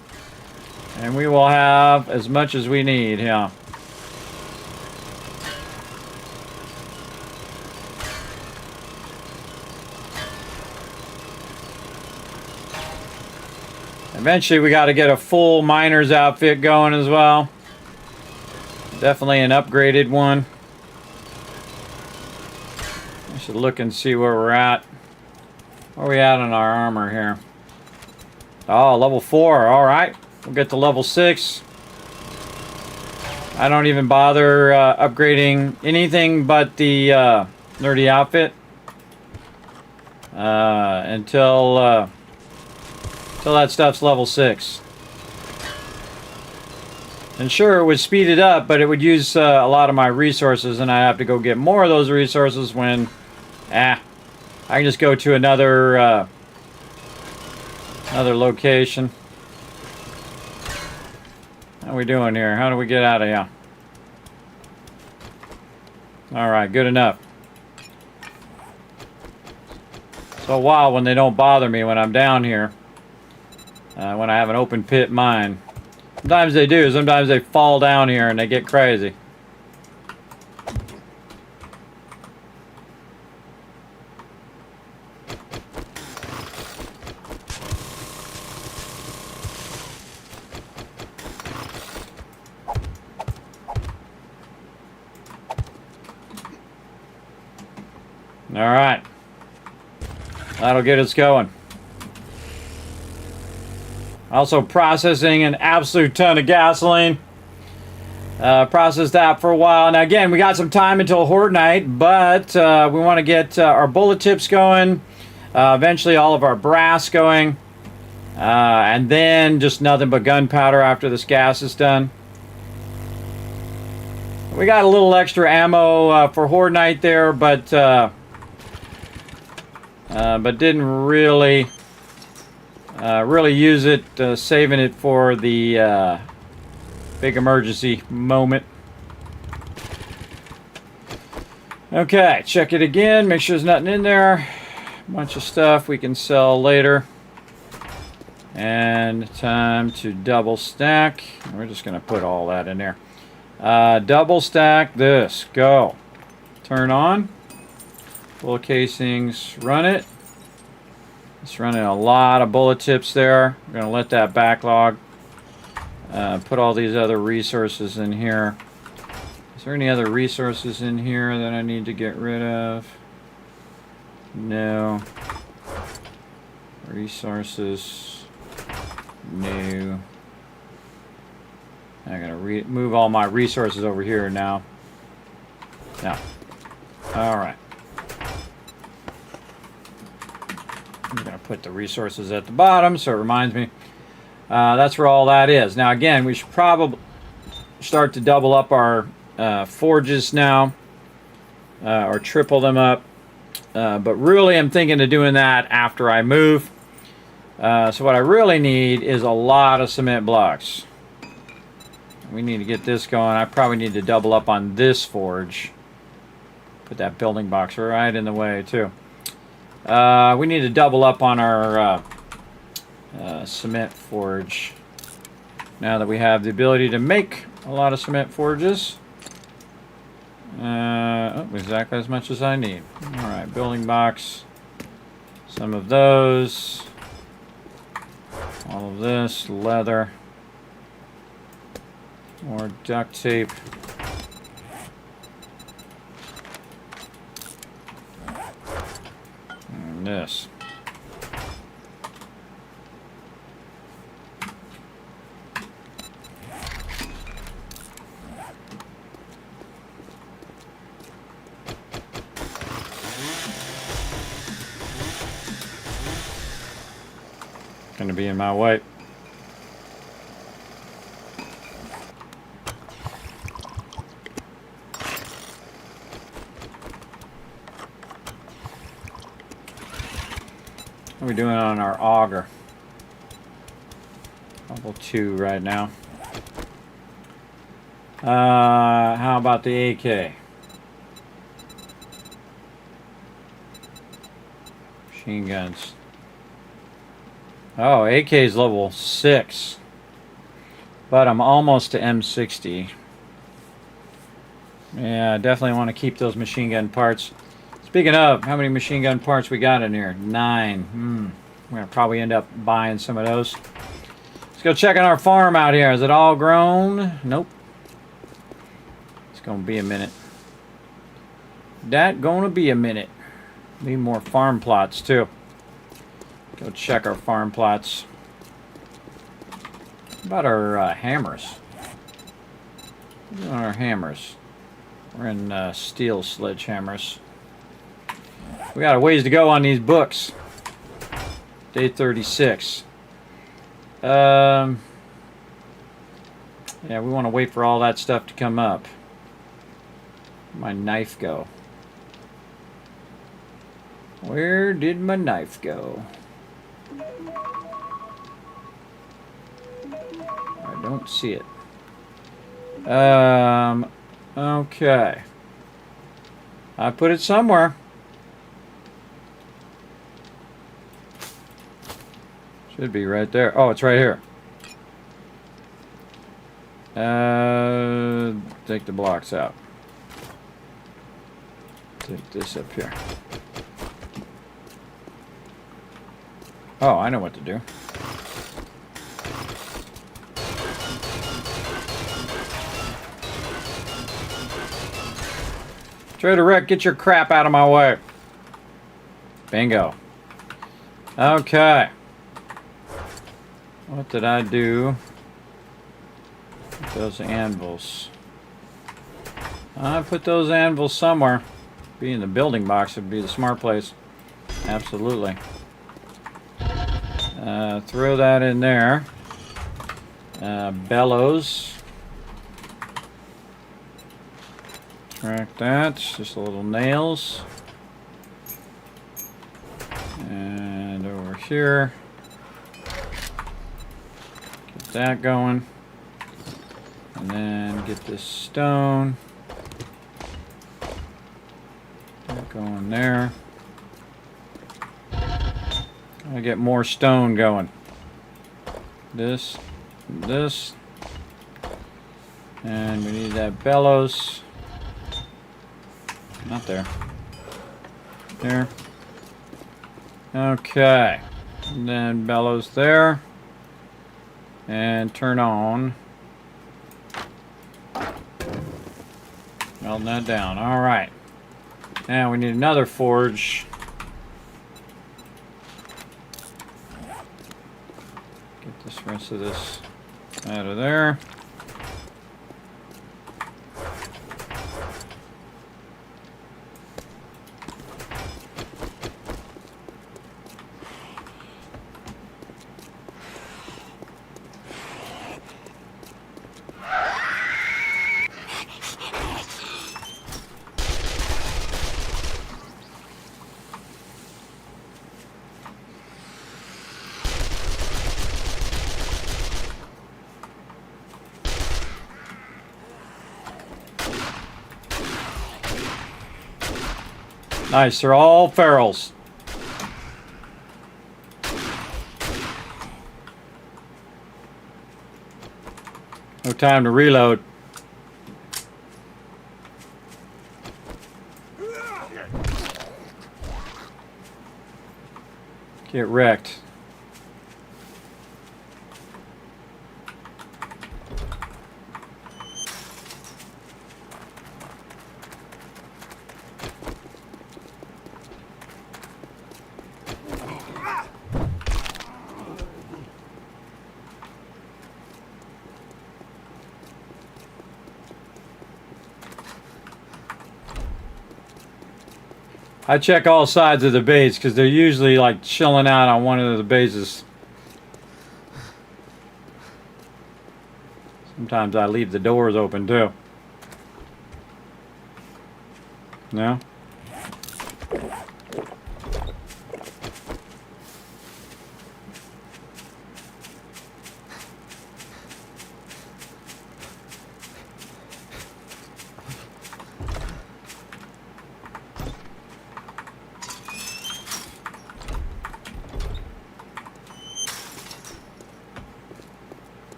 and we will have as much as we need. Yeah. Eventually we got to get a full miner's outfit going as well. Definitely an upgraded one. should look and see where we're at. Where are we at on our armor here? Oh, level 4. All right. We'll get to level 6. I don't even bother upgrading anything but the nerdy outfit until that stuff's level 6. And sure, it would speed it up, but it would use a lot of my resources, and I'd have to go get more of those resources when, I can just go to another location. How are we doing here? How do we get out of here? Alright, good enough. So wild when they don't bother me when I'm down here. When I have an open pit mine. Sometimes they do. Sometimes they fall down here and they get crazy. All right. That'll get us going. Also processing an absolute ton of gasoline. Processed that for a while. Now again, we got some time until Horde Night, but we want to get our bullet tips going. Eventually all of our brass going. And then just nothing but gunpowder after this gas is done. We got a little extra ammo for Horde Night there, but didn't really use it, saving it for the big emergency moment. Okay, check it again, make sure there's nothing in there. Bunch of stuff we can sell later. And time to double stack. We're just going to put all that in there. Double stack this. Go. Turn on. Full casings. Run it. It's running a lot of bullet tips there. We're going to let that backlog. Put all these other resources in here. Is there any other resources in here that I need to get rid of? No. Resources. No. I'm going to move all my resources over here now. Now. Alright. I'm going to put the resources at the bottom so it reminds me. That's where all that is. Now again, we should probably start to double up our forges now. Or triple them up. But really I'm thinking of doing that after I move. So what I really need is a lot of cement blocks. We need to get this going. I probably need to double up on this forge. Put that building box right in the way too. We need to double up on our cement forge. Now that we have the ability to make a lot of cement forges. Exactly as much as I need. Alright, building box. Some of those. All of this. Leather. More duct tape. And this. Gonna be in my way. What are we doing on our auger? Level 2 right now. How about the AK? Machine guns. Oh, AK is level 6. But I'm almost to M60. Yeah, I definitely want to keep those machine gun parts. Speaking of, how many machine gun parts we got in here? 9. We're going to probably end up buying some of those. Let's go check on our farm out here. Is it all grown? Nope. It's going to be a minute. That going to be a minute. Need more farm plots too. Go check our farm plots. What about our hammers? What are our hammers? We're in steel sledgehammers. We got a ways to go on these books. Day 36. Yeah, we want to wait for all that stuff to come up. Where'd my knife go? Where did my knife go? I don't see it. Okay. I put it somewhere. Should be right there. Oh, it's right here. Take the blocks out. Take this up here. Oh, I know what to do. Trader Rick, get your crap out of my way. Bingo. Okay. What did I do with those anvils? I put those anvils somewhere. Be in the building box would be the smart place. Absolutely. Throw that in there. Bellows. Track that. Just a little nails. And over here. Get that going. And then get this stone. That going there. I get more stone going. This, this. And we need that bellows. Not there. There. Okay. And then bellows there. And turn on. Melting that down. Alright. Now we need another forge. Get this rest of this out of there. Nice, they're all ferals. No time to reload. Get wrecked. I check all sides of the base because they're usually like chilling out on one of the bases. Sometimes I leave the doors open too. No?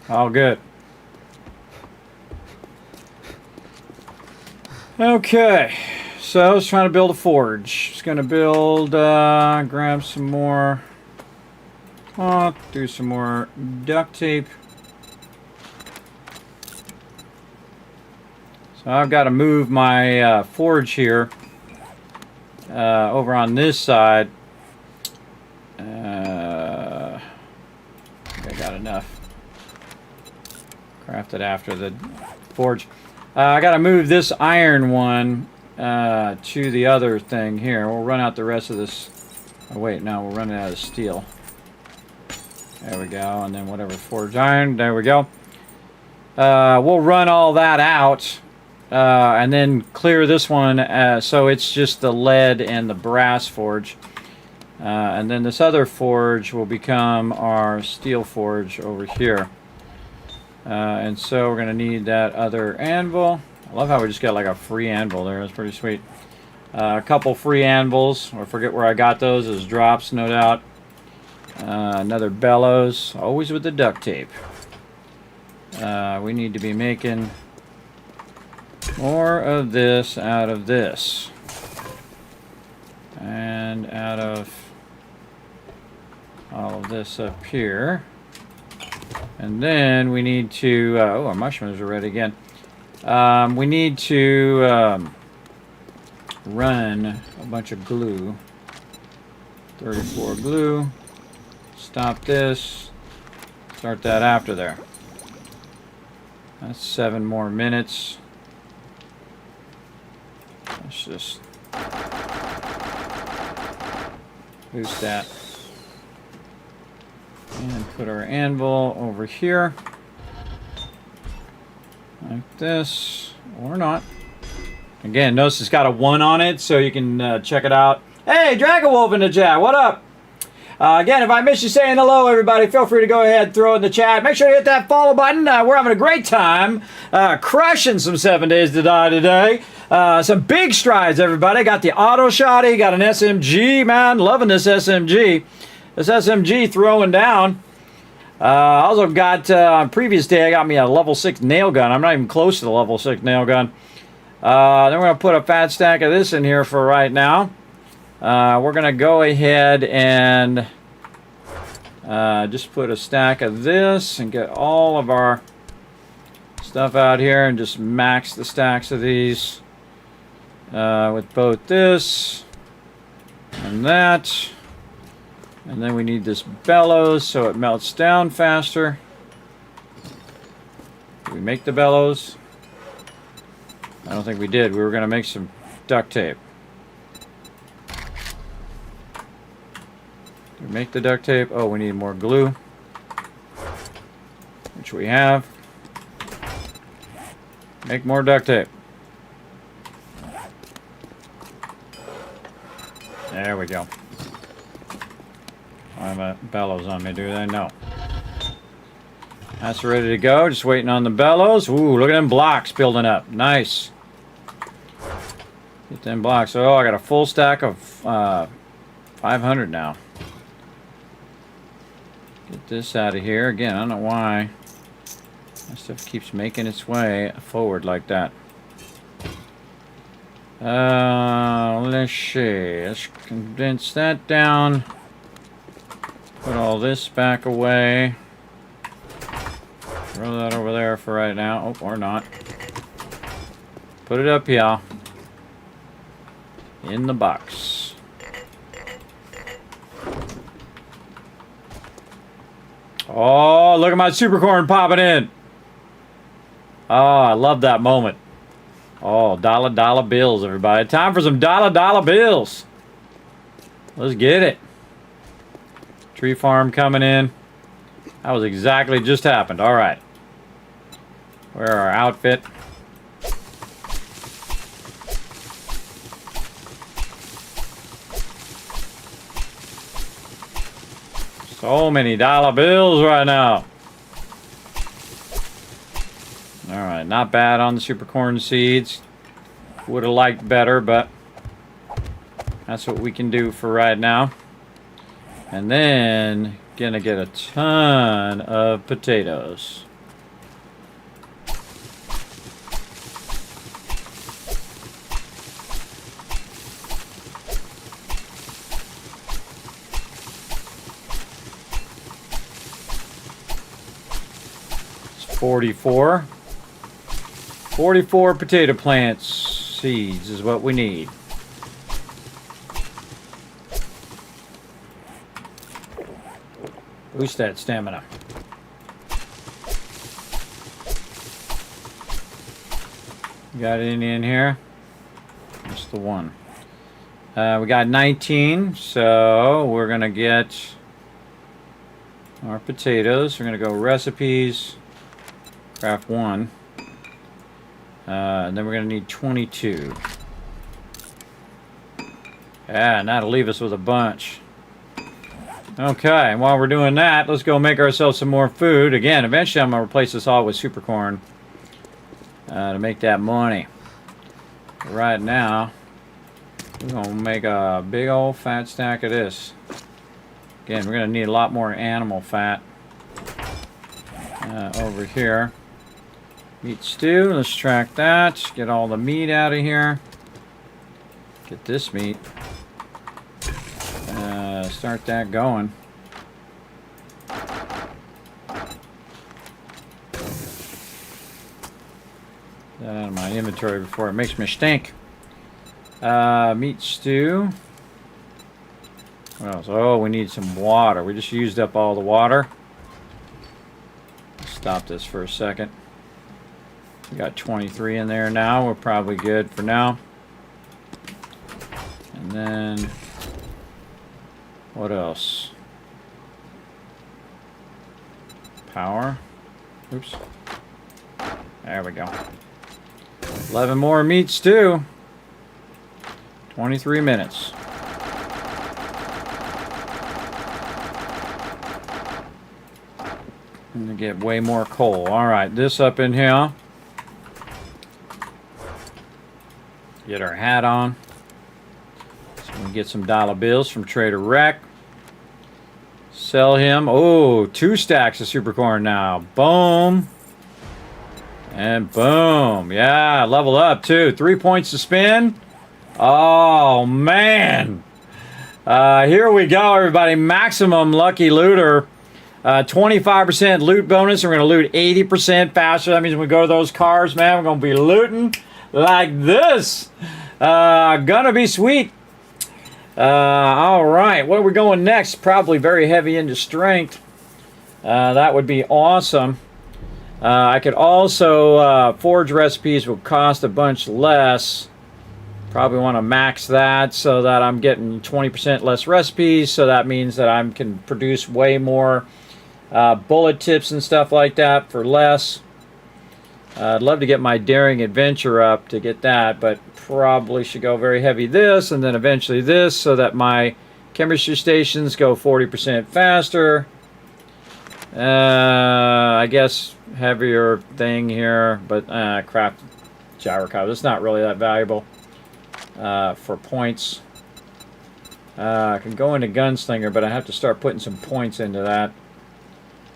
All good. Okay, so I was trying to build a forge. Just gonna build, grab some more cloth, do some more duct tape. So I've got to move my forge here over on this side. I got enough crafted after the forge. I got to move this iron one to the other thing here. We'll run out the rest of this. Oh wait, no, we're running out of steel. There we go, and then whatever forged iron. There we go. We'll run all that out, and then clear this one so it's just the lead and the brass forge. And then this other forge will become our steel forge over here. And so we're going to need that other anvil. I love how we just got like a free anvil there. That's pretty sweet. A couple free anvils. I forget where I got those. As drops, no doubt. Another bellows. Always with the duct tape. We need to be making more of this out of this. And out of all of this up here. And then we need to... oh, our mushrooms are ready again. We need to run a bunch of glue. 34 glue. Stop this. Start that after there. That's 7 more minutes. Let's just boost that. And put our anvil over here. Like this. Or not. Again, notice it's got a 1 on it, so you can check it out. Hey, Dragon Wolf in the chat. What up? Again, if I miss you saying hello, everybody, feel free to go ahead and throw in the chat. Make sure you hit that follow button. We're having a great time crushing some 7 Days to Die today. Some big strides, everybody. Got the auto shotty, got an SMG, man. Loving this SMG. This SMG throwing down. Also got, on previous day, I got me a level 6 nail gun. I'm not even close to the level 6 nail gun. Then we're going to put a fat stack of this in here for right now. We're going to go ahead and just put a stack of this and get all of our stuff out here and just max the stacks of these with both this and that. And then we need this bellows so it melts down faster. Did we make the bellows? I don't think we did. We were going to make some duct tape. Did we make the duct tape? Oh, we need more glue, which we have. Make more duct tape. There we go. I have a bellows on me, do they? No. That's ready to go. Just waiting on the bellows. Ooh, look at them blocks building up. Nice. Get them blocks. Oh, I got a full stack of 500 now. Get this out of here. Again, I don't know why that stuff keeps making its way forward like that. Let's see. Let's condense that down. Put all this back away. Throw that over there for right now. Oh, or not. Put it up here. In the box. Oh, look at my super corn popping in. Oh, I love that moment. Oh, dollar bills, everybody. Time for some dollar bills. Let's get it. Tree farm coming in. That was exactly just happened. All right. Where our outfit? So many dollar bills right now. All right, not bad on the super corn seeds. Would have liked better, but that's what we can do for right now. And then gonna get a ton of potatoes. It's 44. 44 potato plants. Seeds is what we need. Boost that stamina. Got any in here? Just the one. We got 19, so we're going to get our potatoes. We're going to go recipes, craft 1. And then we're going to need 22. Yeah, and that'll leave us with a bunch. Okay, and while we're doing that, let's go make ourselves some more food. Again, eventually I'm going to replace this all with super corn to make that money. Right now, we're going to make a big old fat stack of this. Again, we're going to need a lot more animal fat over here. Meat stew, let's track that. Get all the meat out of here. Get this meat. Start that going. Get that out of my inventory before it makes me stink. Meat stew. What else? Oh, we need some water. We just used up all the water. Stop this for a second. We got 23 in there now. We're probably good for now. And then, what else? Power. Oops. There we go. 11 more meat stew. 23 minutes. I'm gonna get way more coal. All right, this up in here. Get our hat on. So we get some dollar bills from Trader Rec. Sell him. Oh, 2 stacks of super corn now. Boom. And boom. Yeah, level up too. 3 points to spin. Oh, man. Here we go, everybody. Maximum lucky looter. 25% loot bonus. We're going to loot 80% faster. That means when we go to those cars, man, we're going to be looting like this. Gonna be sweet. All right, where are we going next? Probably very heavy into strength. That would be awesome. I could also forge recipes will cost a bunch less. Probably want to max that so that I'm getting 20% less recipes. So that means that I can produce way more bullet tips and stuff like that for less. I'd love to get my daring adventure up to get that, but probably should go very heavy this and then eventually this so that my chemistry stations go 40% faster. I guess heavier thing here, but craft gyrocopter. It's not really that valuable for points. I can go into gunslinger, but I have to start putting some points into that.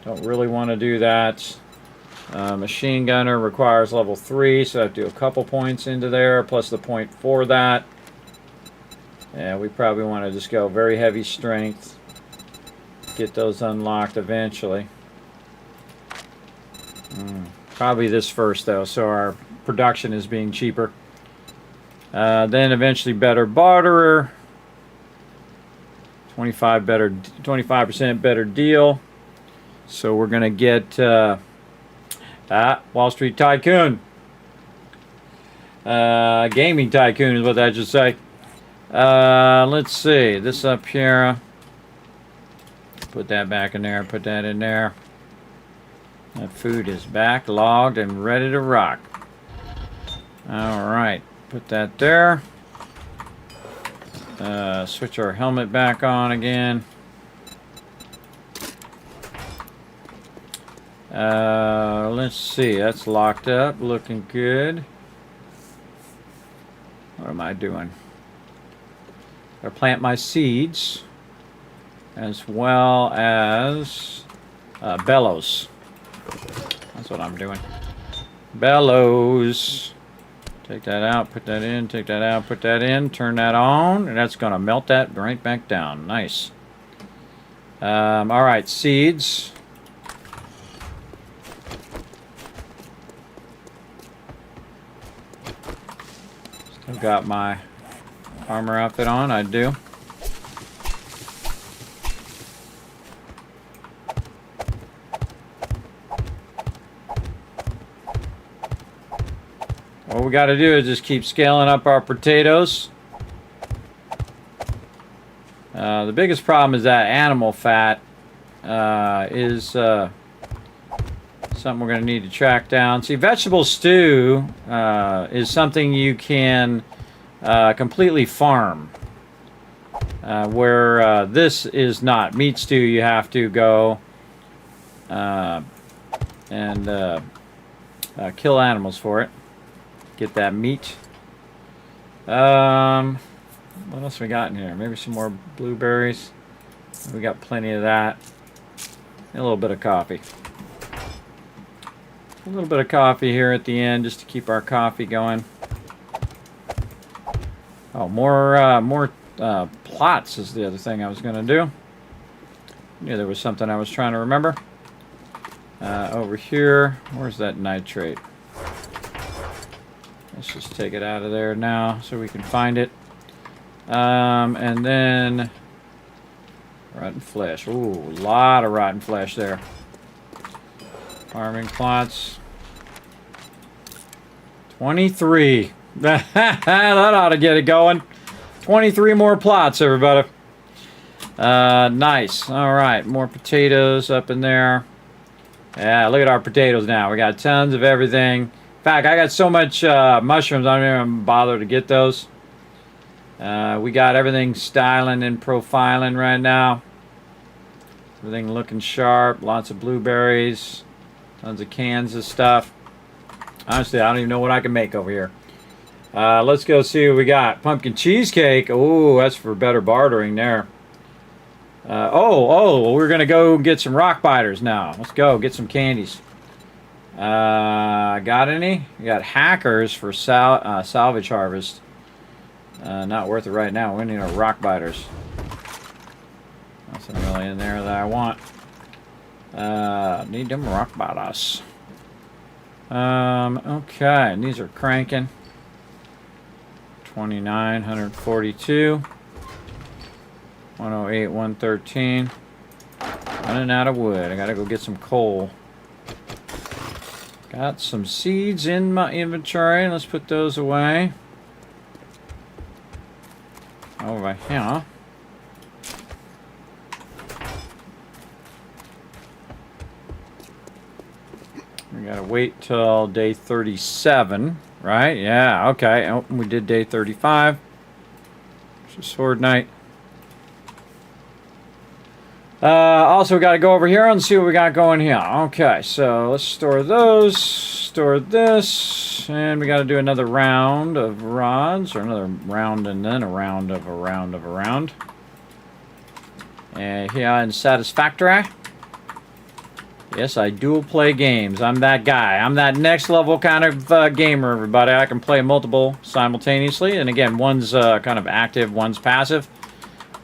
Don't really want to do that. Machine gunner requires level 3, so I have to do a couple points into there, plus the point for that. And we probably want to just go very heavy strength. Get those unlocked eventually. Probably this first, though, so our production is being cheaper. Then eventually better barterer. 25% better deal. So we're going to get Wall Street Tycoon. Gaming Tycoon is what I should say. Let's see. This up here. Put that back in there. Put that in there. That food is back, logged, and ready to rock. Alright. Put that there. Switch our helmet back on again. Let's see. That's locked up. Looking good. What am I doing? Gotta plant my seeds. As well as bellows. That's what I'm doing. Bellows. Take that out, put that in, take that out, put that in, turn that on, and that's going to melt that right back down. Nice. Alright, seeds. I've got my armor outfit on. I do. What we got to do is just keep scaling up our potatoes. The biggest problem is that animal fat is something we're going to need to track down. See, vegetable stew is something you can completely farm, where this is not. Meat stew, you have to go and kill animals for it. Get that meat. What else we got in here? Maybe some more blueberries. We got plenty of that. And a little bit of coffee. A little bit of coffee here at the end just to keep our coffee going. Oh, more plots is the other thing I was going to do. Knew there was something I was trying to remember. Over here, where's that nitrate? Let's just take it out of there now so we can find it. And then rotten flesh. Ooh, a lot of rotten flesh there. Farming plots. 23. That ought to get it going. 23 more plots, everybody. Nice. All right, more potatoes up in there. Yeah, look at our potatoes now. We got tons of everything. In fact, I got so much mushrooms, I don't even bother to get those. We got everything styling and profiling right now. Everything looking sharp. Lots of blueberries. Tons of cans of stuff. Honestly, I don't even know what I can make over here. Let's go see what we got. Pumpkin cheesecake. Oh, that's for better bartering there. We're going to go get some rock biters now. Let's go get some candies. Got any? We got hackers for salvage harvest. Not worth it right now. We need our rock biters. Nothing really in there that I want. Need them rock biters. Okay, and these are cranking. 29, 142. 108, 113. Running out of wood. I gotta go get some coal. Got some seeds in my inventory. Let's put those away. Over here. We gotta wait till day 37, right? Yeah, okay. Oh, we did day 35. It's a sword night. Also, we got to go over here and see what we got going here. Okay, so let's store those, store this, and we got to do another round of rods, or another round and then a round of a round of a round. And here in Satisfactory. Yes, I dual play games. I'm that guy. I'm that next level kind of gamer, everybody. I can play multiple simultaneously, and again, one's kind of active, one's passive.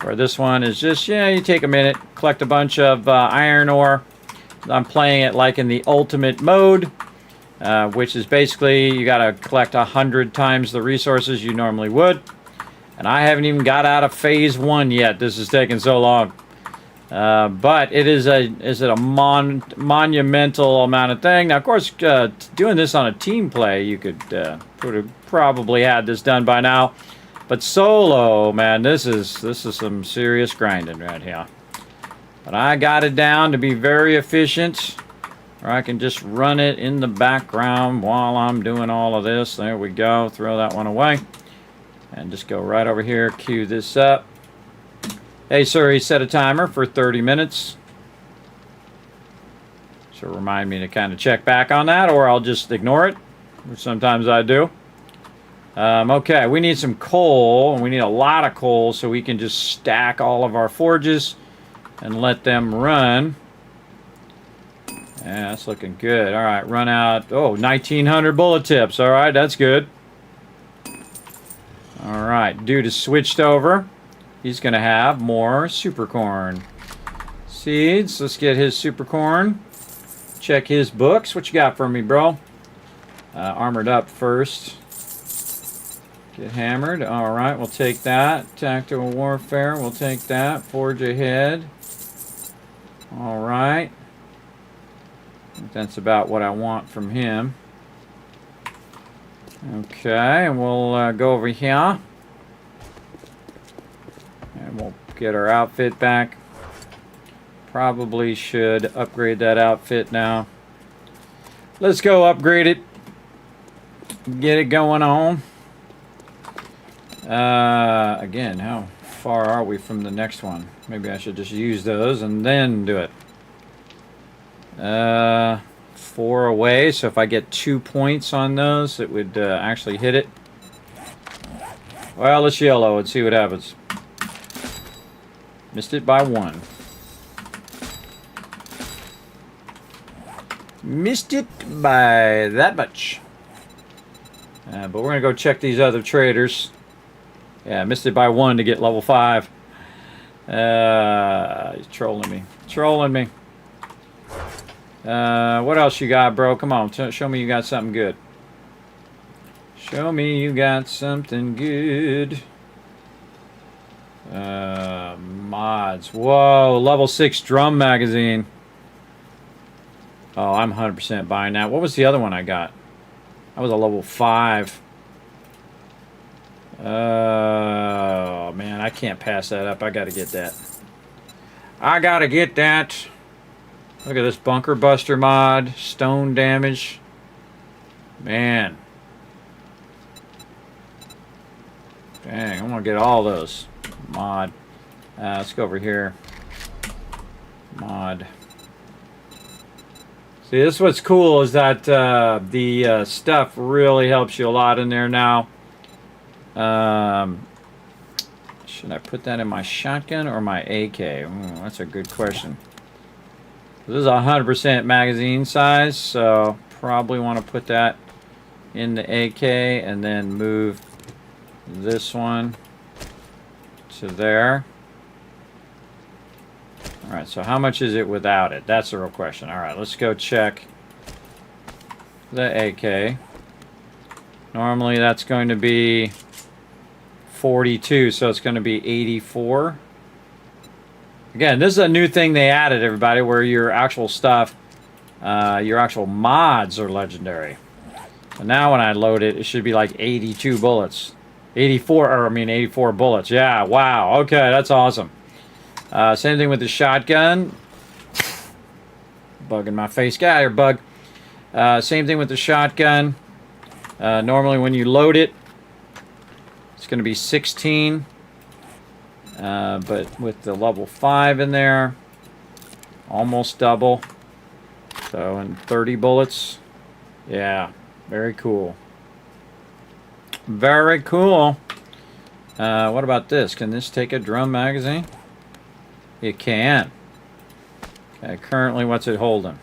Where this one is just, yeah, you take a minute, collect a bunch of iron ore. I'm playing it like in the ultimate mode, which is basically you got to collect 100 times the resources you normally would. And I haven't even got out of phase 1 yet. This is taking so long. But it is a monumental amount of thing. Now, of course, doing this on a team play, you could probably had this done by now. But solo, man, this is some serious grinding right here. But I got it down to be very efficient, or I can just run it in the background while I'm doing all of this. There we go. Throw that one away. And just go right over here, cue this up. Hey, sir, he set a timer for 30 minutes. So remind me to kind of check back on that, or I'll just ignore it, which sometimes I do. Okay, we need some coal, and we need a lot of coal so we can just stack all of our forges and let them run. Yeah, that's looking good. All right, run out. Oh, 1,900 bullet tips. All right, that's good. All right, dude is switched over. He's going to have more super corn seeds. Let's get his super corn. Check his books. What you got for me, bro? Armored up first. Get hammered. All right, we'll take that. Tactical warfare, we'll take that. Forge ahead. All right. I think that's about what I want from him. Okay, and we'll go over here. And we'll get our outfit back. Probably should upgrade that outfit now. Let's go upgrade it. Get it going on. Again, how far are we from the next one? Maybe I should just use those and then do it. 4 away, so if I get 2 points on those, it would actually hit it. Well, let's yellow and see what happens. Missed it by 1. Missed it by that much. But we're going to go check these other traders. Yeah, missed it by 1 to get level 5. He's trolling me. Trolling me. What else you got, bro? Come on, show me you got something good. Show me you got something good. Mods. Whoa, level 6 drum magazine. Oh, I'm 100% buying that. What was the other one I got? That was a level 5. Oh, man, I can't pass that up. I got to get that. I got to get that. Look at this bunker buster mod. Stone damage. Man. Dang, I want to get all those. Mod. Let's go over here. Mod. See, this is what's cool is that the stuff really helps you a lot in there now. Should I put that in my shotgun or my AK? Ooh, that's a good question. This is 100% magazine size, so probably want to put that in the AK and then move this one to there. Alright, so how much is it without it? That's the real question. Alright, let's go check the AK. Normally that's going to be 42, so it's going to be 84. Again, this is a new thing they added, everybody, where your actual stuff, your actual mods are legendary. And now when I load it, it should be like 82 bullets. 84 bullets. Yeah, wow. Okay, that's awesome. Same thing with the shotgun. Bug in my face. Get out of here, bug. Same thing with the shotgun. Normally when you load it, it's going to be 16. But with the level 5 in there, almost double. So, and 30 bullets. Yeah, very cool. Very cool. What about this? Can this take a drum magazine? It can. Okay, currently what's it holding?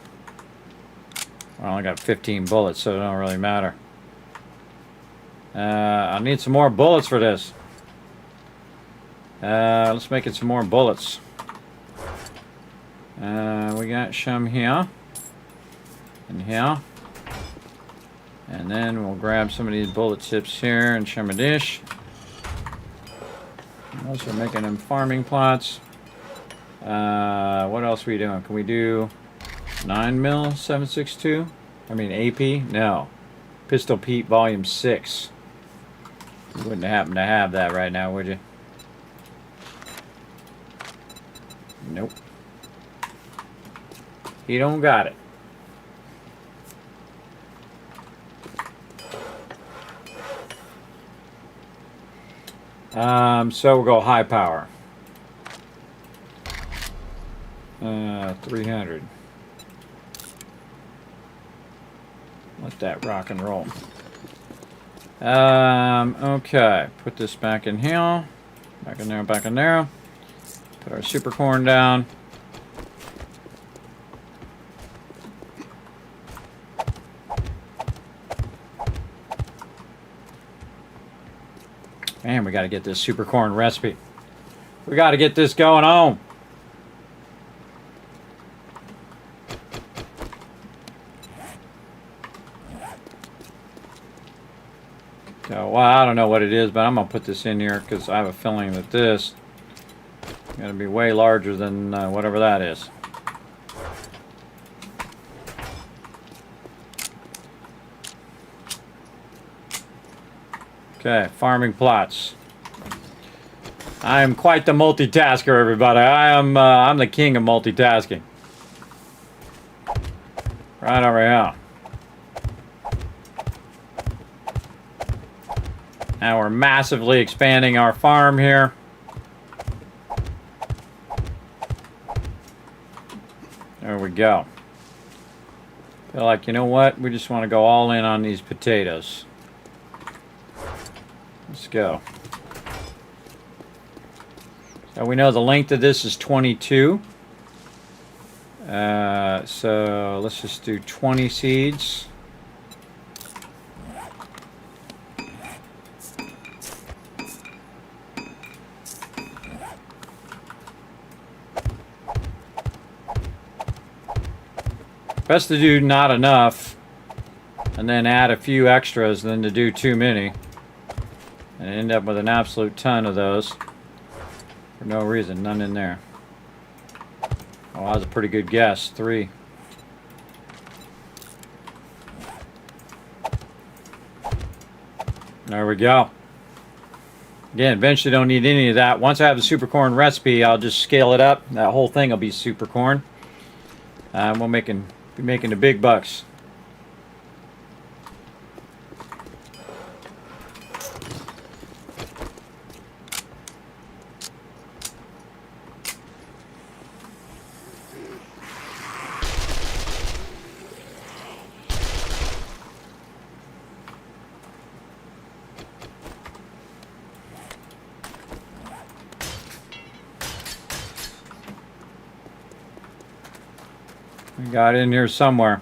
Well, I only got 15 bullets, so it don't really matter. I need some more bullets for this. Let's make it some more bullets. We got some here. And here. And then we'll grab some of these bullet tips here and some of this. Also making them farming plots. What else are we doing? Can we do 9mm 7.62? I mean AP? No. Pistol Pete Volume 6. You wouldn't happen to have that right now, would you? Nope. He don't got it. So we'll go high power. 300. Let that rock and roll. Okay. Put this back in here. Back in there, back in there. Put our super corn down. Man, we got to get this super corn recipe. We got to get this going on. So, well, I don't know what it is, but I'm going to put this in here because I have a feeling that this is going to be way larger than whatever that is. Okay, farming plots. I am quite the multitasker, everybody. I'm the king of multitasking. Right over here. Now we're massively expanding our farm here. There we go. Feel like, you know what? We just want to go all in on these potatoes. Let's go. So we know the length of this is 22. So let's just do 20 seeds. Best to do not enough and then add a few extras than to do too many and end up with an absolute ton of those for no reason. None in there. Oh, that was a pretty good guess. 3. There we go. Again, eventually don't need any of that. Once I have the super corn recipe, I'll just scale it up. That whole thing will be super corn. We'll be making the big bucks. We got in here somewhere.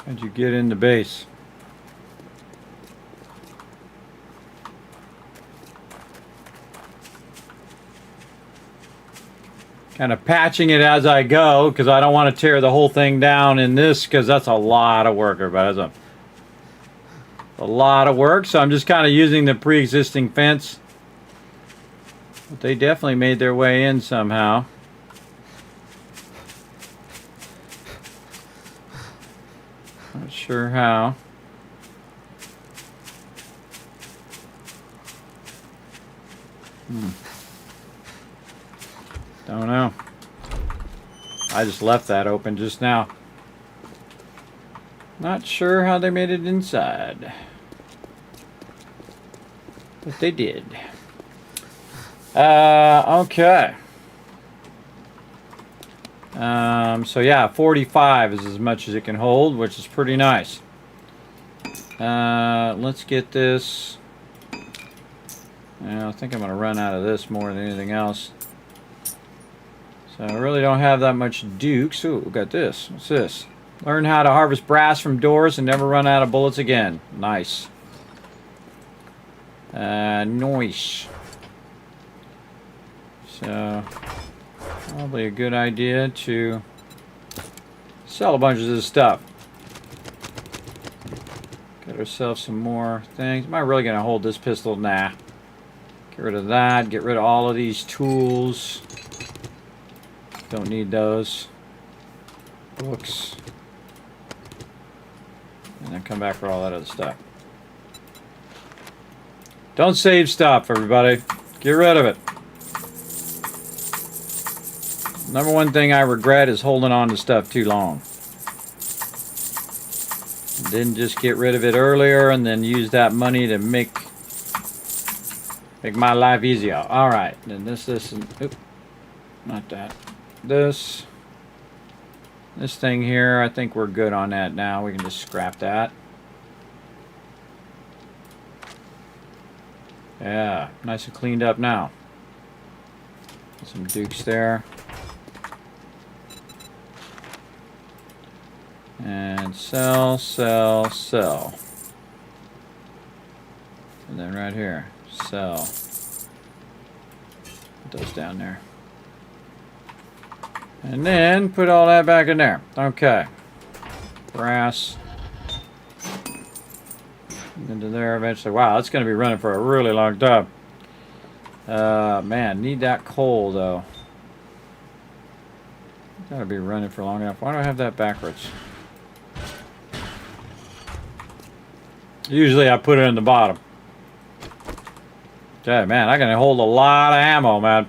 How'd you get in the base? Kind of patching it as I go because I don't want to tear the whole thing down in this because that's a lot of work, everybody. That's a lot of work, so I'm just kind of using the pre-existing fence. But they definitely made their way in somehow. Not sure how. Don't know. I just left that open just now. Not sure how they made it inside. But they did. Okay. So yeah, 45 is as much as it can hold, which is pretty nice. Let's get this. I think I'm going to run out of this more than anything else. So I really don't have that much dukes. Ooh, we got this. What's this? Learn how to harvest brass from doors and never run out of bullets again. Nice. Nice. So probably a good idea to sell a bunch of this stuff. Get ourselves some more things. Am I really going to hold this pistol? Nah. Get rid of that. Get rid of all of these tools. Don't need those. Books. And then come back for all that other stuff. Don't save stuff, everybody. Get rid of it. Number one thing I regret is holding on to stuff too long. Didn't just get rid of it earlier and then use that money to make my life easier. All right, then this, and oops, not that. This thing here, I think we're good on that now. We can just scrap that. Yeah, nice and cleaned up now. Some dukes there. And sell, sell, sell. And then right here, sell. Put those down there. And then put all that back in there. Okay. Brass. Into there eventually. Wow, that's going to be running for a really long time. Man, need that coal though. Gotta be running for long enough. Why do I have that backwards? Usually I put it in the bottom. Okay, man, I can hold a lot of ammo, man.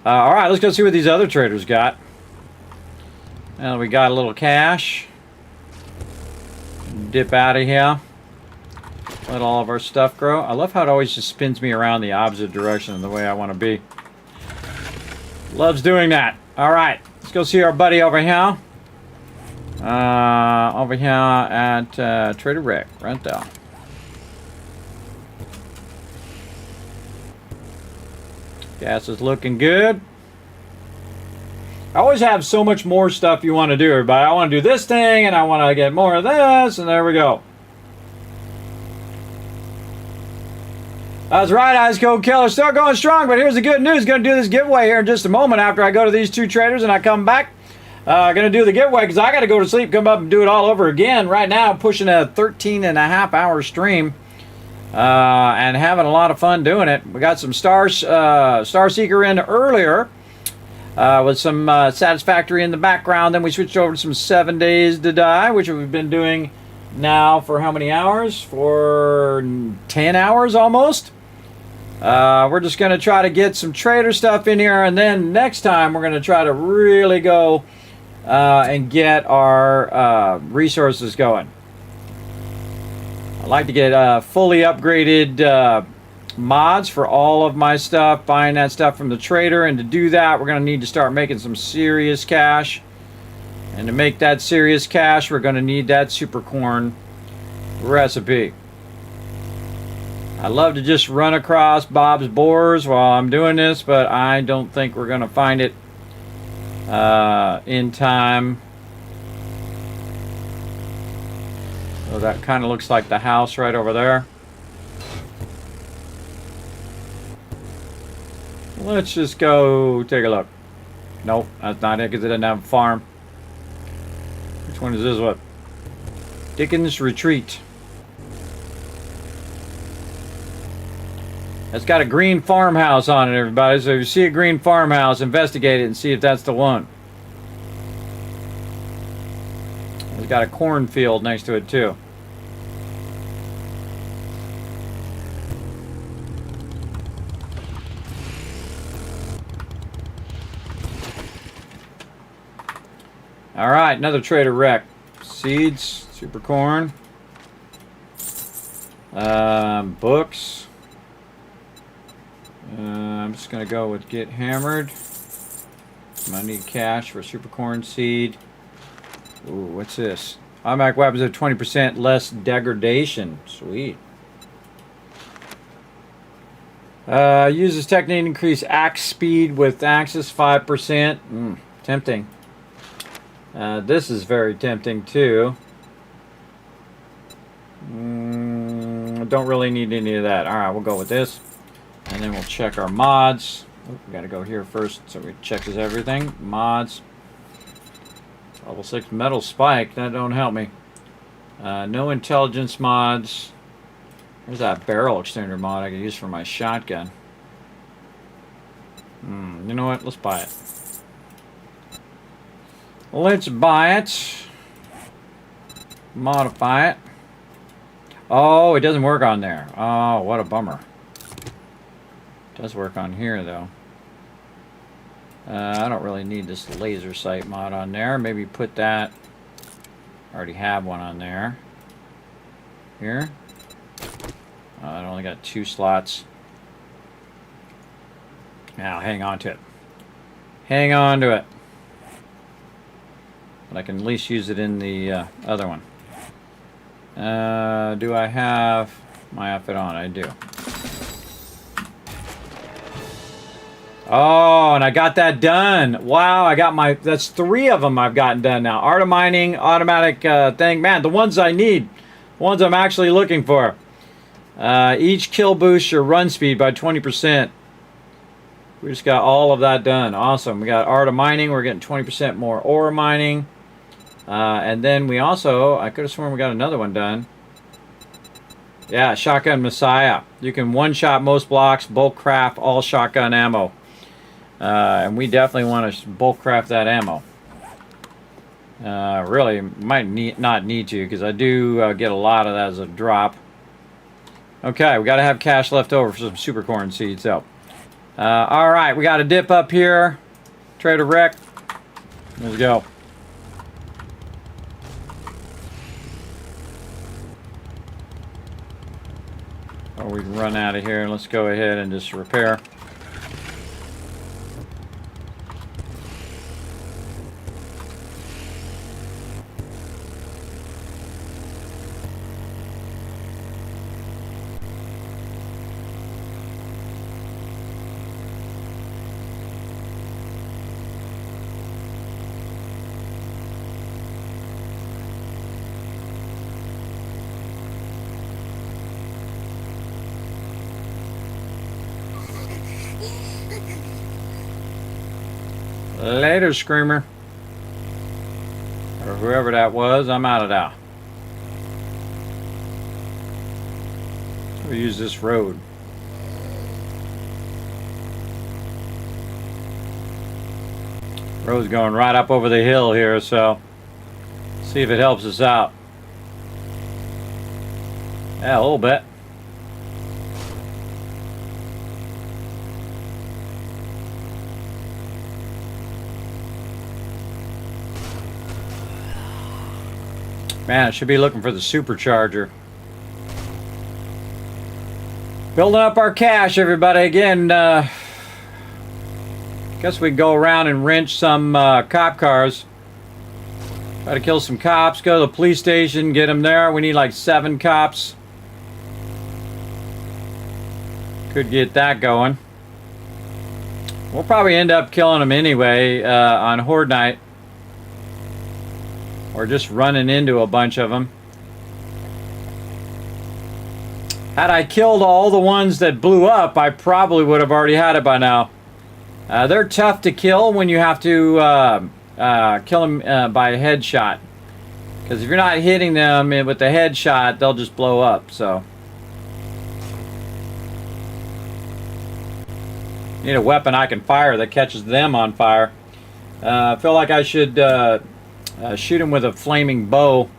Alright, let's go see what these other traders got. And we got a little cash. Dip out of here. Let all of our stuff grow. I love how it always just spins me around the opposite direction of the way I want to be. Loves doing that. Alright, let's go see our buddy over here. Over here at Trader Rick, right there. Gas is looking good. I always have so much more stuff you want to do, everybody. I want to do this thing, and I want to get more of this, and there we go. That's right, Ice Cold Killer. Still going strong, but here's the good news. Going to do this giveaway here in just a moment after I go to these two traders and I come back. Going to do the giveaway because I got to go to sleep, come up and do it all over again. Right now, I'm pushing a 13.5-hour stream and having a lot of fun doing it. We got some Star Seeker in earlier with some Satisfactory in the background. Then we switched over to some 7 Days to Die, which we've been doing now for how many hours? For 10 hours almost. We're just going to try to get some trader stuff in here, and then next time we're going to try to really go and get our resources going. I'd like to get fully upgraded mods for all of my stuff, buying that stuff from the trader, and to do that we're going to need to start making some serious cash. And to make that serious cash, we're going to need that super corn recipe. I love to just run across Bob's Boars while I'm doing this, but I don't think we're going to find it in time. So that kind of looks like the house right over there. Let's just go take a look. Nope, that's not it because it doesn't have a farm. Which one is this one? Dickens Retreat. It's got a green farmhouse on it, everybody. So if you see a green farmhouse, investigate it and see if that's the one. It's got a cornfield next to it, too. All right, another trader wreck. Seeds, super corn. Books. I'm just going to go with get hammered. I need cash for super corn seed. Ooh, what's this? Automatic weapons have 20% less degradation. Sweet. Uses technique to increase axe speed with axes 5%. Tempting. This is very tempting too. Don't really need any of that. Alright, we'll go with this. And then we'll check our mods. Oh, we gotta go here first so we check everything. Mods. Level 6 metal spike. That don't help me. No intelligence mods. There's that barrel extender mod I can use for my shotgun. You know what? Let's buy it. Let's buy it. Modify it. Oh, it doesn't work on there. Oh, what a bummer. It does work on here, though. I don't really need this laser sight mod on there. Maybe put that. I already have one on there. Here. I only got 2 slots. Now, hang on to it. Hang on to it. But I can at least use it in the other one. Do I have my outfit on? I do. Oh, and I got that done. Wow, I got my... That's 3 of them I've gotten done now. Art of Mining, automatic thing. Man, the ones I need. The ones I'm actually looking for. Each kill boosts your run speed by 20%. We just got all of that done. Awesome. We got Art of Mining. We're getting 20% more ore mining. And then we also... I could have sworn we got another one done. Yeah, Shotgun Messiah. You can one-shot most blocks, bulk craft all shotgun ammo. And we definitely want to bulk craft that ammo. Really, might not need to, because I do get a lot of that as a drop. Okay, we got to have cash left over for some super corn seeds. So, all right, we got a dip up here. Trader Wreck. Let's go. Or we can run out of here, and let's go ahead and just repair. Later, Screamer. Or whoever that was, I'm out of that. We'll use this road. Road's going right up over the hill here, so see if it helps us out. Yeah, a little bit. Man, I should be looking for the supercharger. Building up our cash, everybody. Again, guess we go around and wrench some cop cars. Try to kill some cops, go to the police station, get them there. We need like 7 cops. Could get that going. We'll probably end up killing them anyway on Horde Night. Or just running into a bunch of them. Had I killed all the ones that blew up, I probably would have already had it by now. They're tough to kill when you have to kill them by a headshot. Because if you're not hitting them with the headshot, they'll just blow up. So need a weapon I can fire that catches them on fire. I feel like I should shoot them with a flaming bow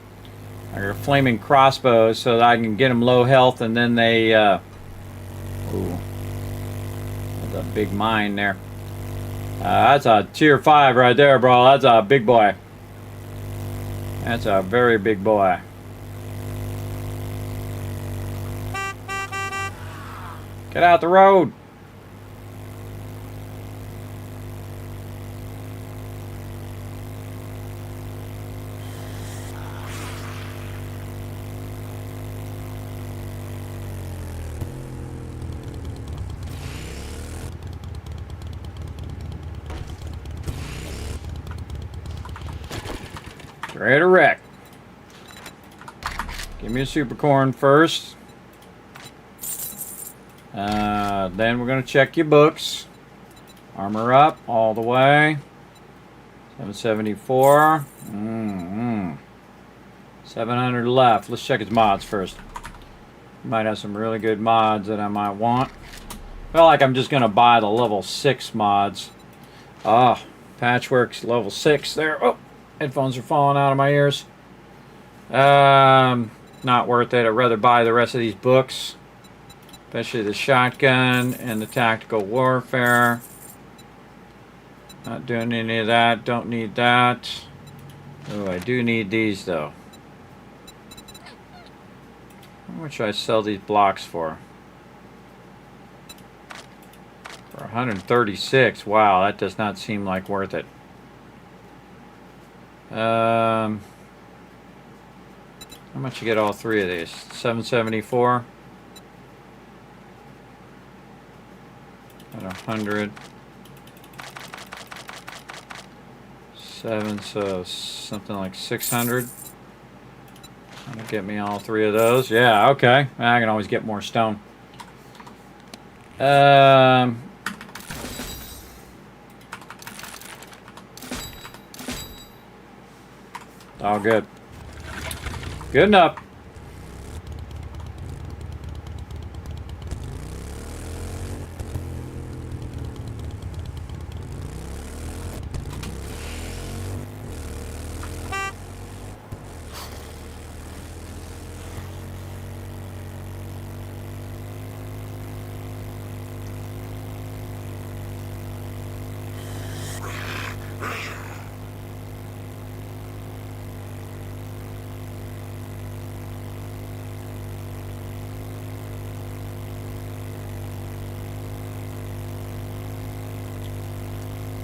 or a flaming crossbow so that I can get them low health, and then they ooh, that's a big mine there. That's a tier 5 right there, bro. That's a big boy. That's a very big boy. Get out the road. Ready to wreck. Give me a super corn first. Then we're going to check your books. Armor up all the way. 774. 700 left. Let's check his mods first. Might have some really good mods that I might want. I feel like I'm just going to buy the level 6 mods. Oh, Patchwork's level 6 there. Oh, headphones are falling out of my ears. Not worth it. I'd rather buy the rest of these books. Especially the shotgun and the tactical warfare. Not doing any of that. Don't need that. Oh, I do need these though. How much should I sell these blocks for? For 136. Wow, that does not seem like worth it. How much you get all three of these? 774. At 100. 7, so something like 600. That'll get me all three of those. Yeah, okay. I can always get more stone. All good. Good enough.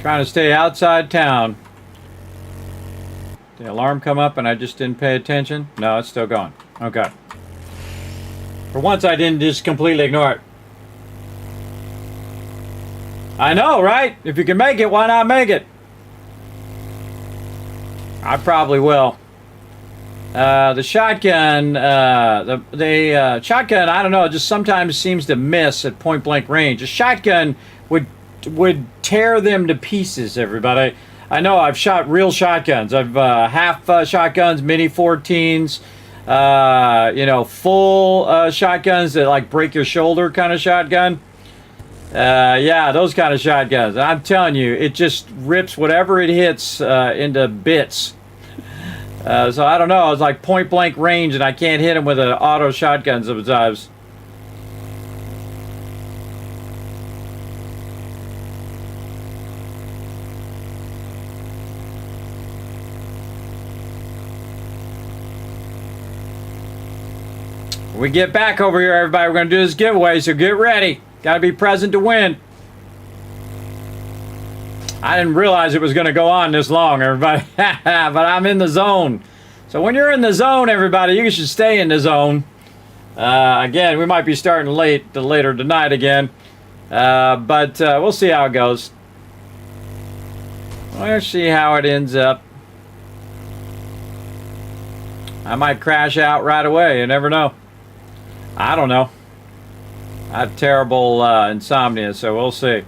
Trying to stay outside town. The alarm come up and I just didn't pay attention? No, it's still going. Okay. For once I didn't just completely ignore it. I know, right? If you can make it, why not make it? I probably will. The shotgun, the shotgun, I don't know, it just sometimes seems to miss at point blank range. A shotgun would tear them to pieces, everybody. I know I've shot real shotguns. I've half shotguns, mini 14s, you know, full shotguns that like break your shoulder kind of shotgun. Yeah, those kind of shotguns. I'm telling you, it just rips whatever it hits into bits. So I don't know. It's like point blank range, and I can't hit them with an auto shotgun sometimes. When we get back over here, everybody, we're going to do this giveaway, so get ready. Got to be present to win. I didn't realize it was going to go on this long, everybody. But I'm in the zone. So when you're in the zone, everybody, you should stay in the zone. Again, we might be starting later tonight again. But we'll see how it goes. We'll see how it ends up. I might crash out right away. You never know. I don't know. I have terrible insomnia, so we'll see.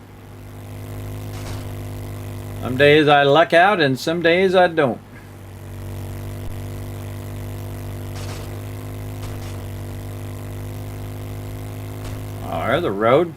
Some days I luck out and some days I don't. Oh, there's the road.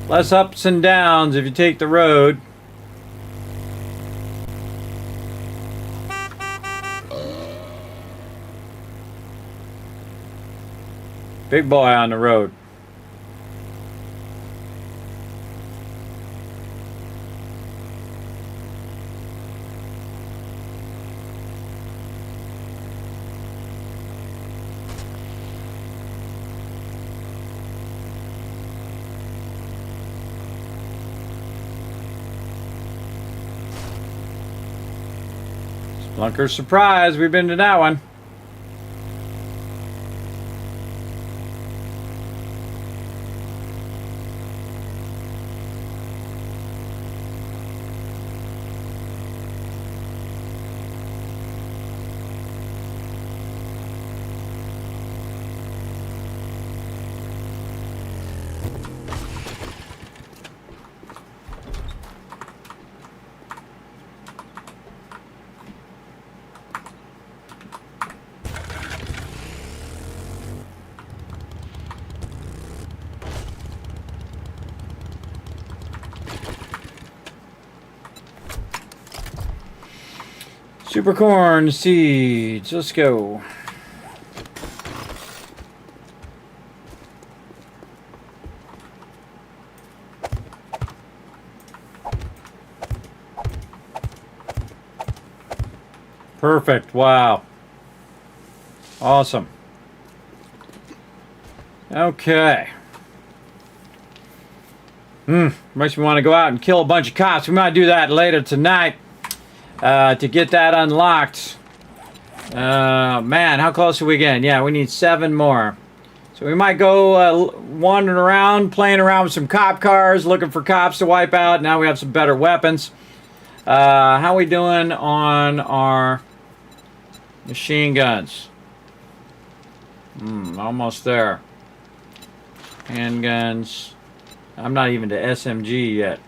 Less ups and downs if you take the road. Big boy on the road. Lunker's Surprise, we've been to that one. Super corn seeds. Let's go. Perfect. Wow. Awesome. Okay. Makes me want to go out and kill a bunch of cops. We might do that later tonight to get that unlocked. Man, how close are we getting? Yeah, we need 7 more. So we might go wandering around, playing around with some cop cars, looking for cops to wipe out. Now we have some better weapons. How are we doing on our machine guns? Almost there. Handguns. I'm not even to SMG yet.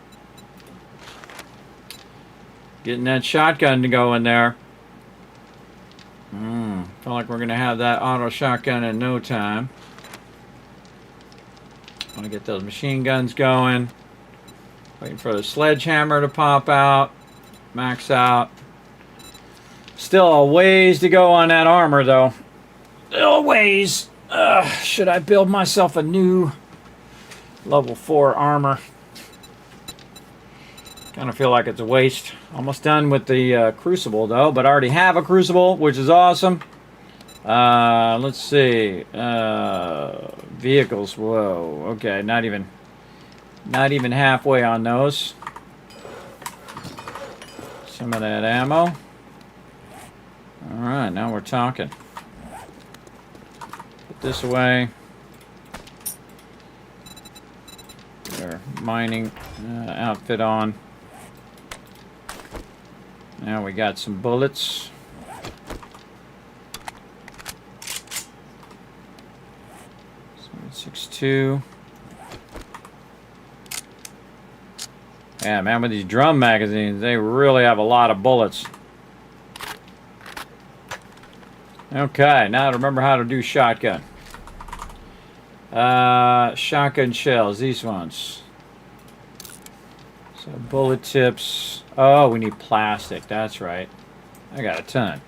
Getting that shotgun to go in there. Feel like we're going to have that auto shotgun in no time. Want to get those machine guns going. Waiting for the sledgehammer to pop out. Max out. Still a ways to go on that armor, though. Still a ways. Should I build myself a new level 4 armor? Kind of feel like it's a waste. Almost done with the crucible, though, but I already have a crucible, which is awesome. Let's see. Vehicles. Whoa. Okay, not even halfway on those. Some of that ammo. All right, now we're talking. Put this away. Put our mining outfit on. Now we got some bullets. 7.62. Yeah, man, with these drum magazines, they really have a lot of bullets. Okay, now to remember how to do shotgun. Shotgun shells, these ones. So bullet tips. Oh, we need plastic, that's right. I got a ton.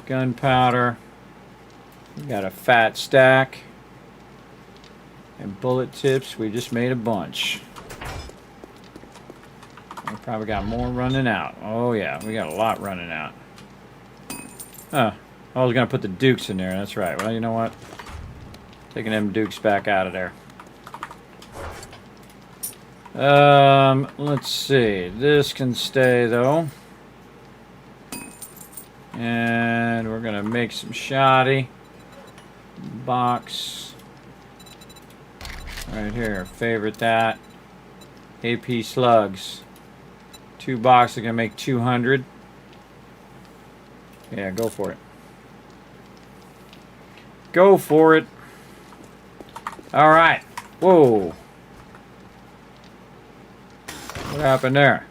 Gunpowder. We got a fat stack. And bullet tips, we just made a bunch. We probably got more running out. Oh yeah, we got a lot running out. Oh, I was going to put the dukes in there. That's right. Well, you know what? Taking them dukes back out of there. Let's see. This can stay, though. And we're going to make some shoddy. Box. Right here. Favorite that. AP slugs. 2 boxes are going to make 200. Yeah, go for it. Go for it. All right. Whoa. What happened there?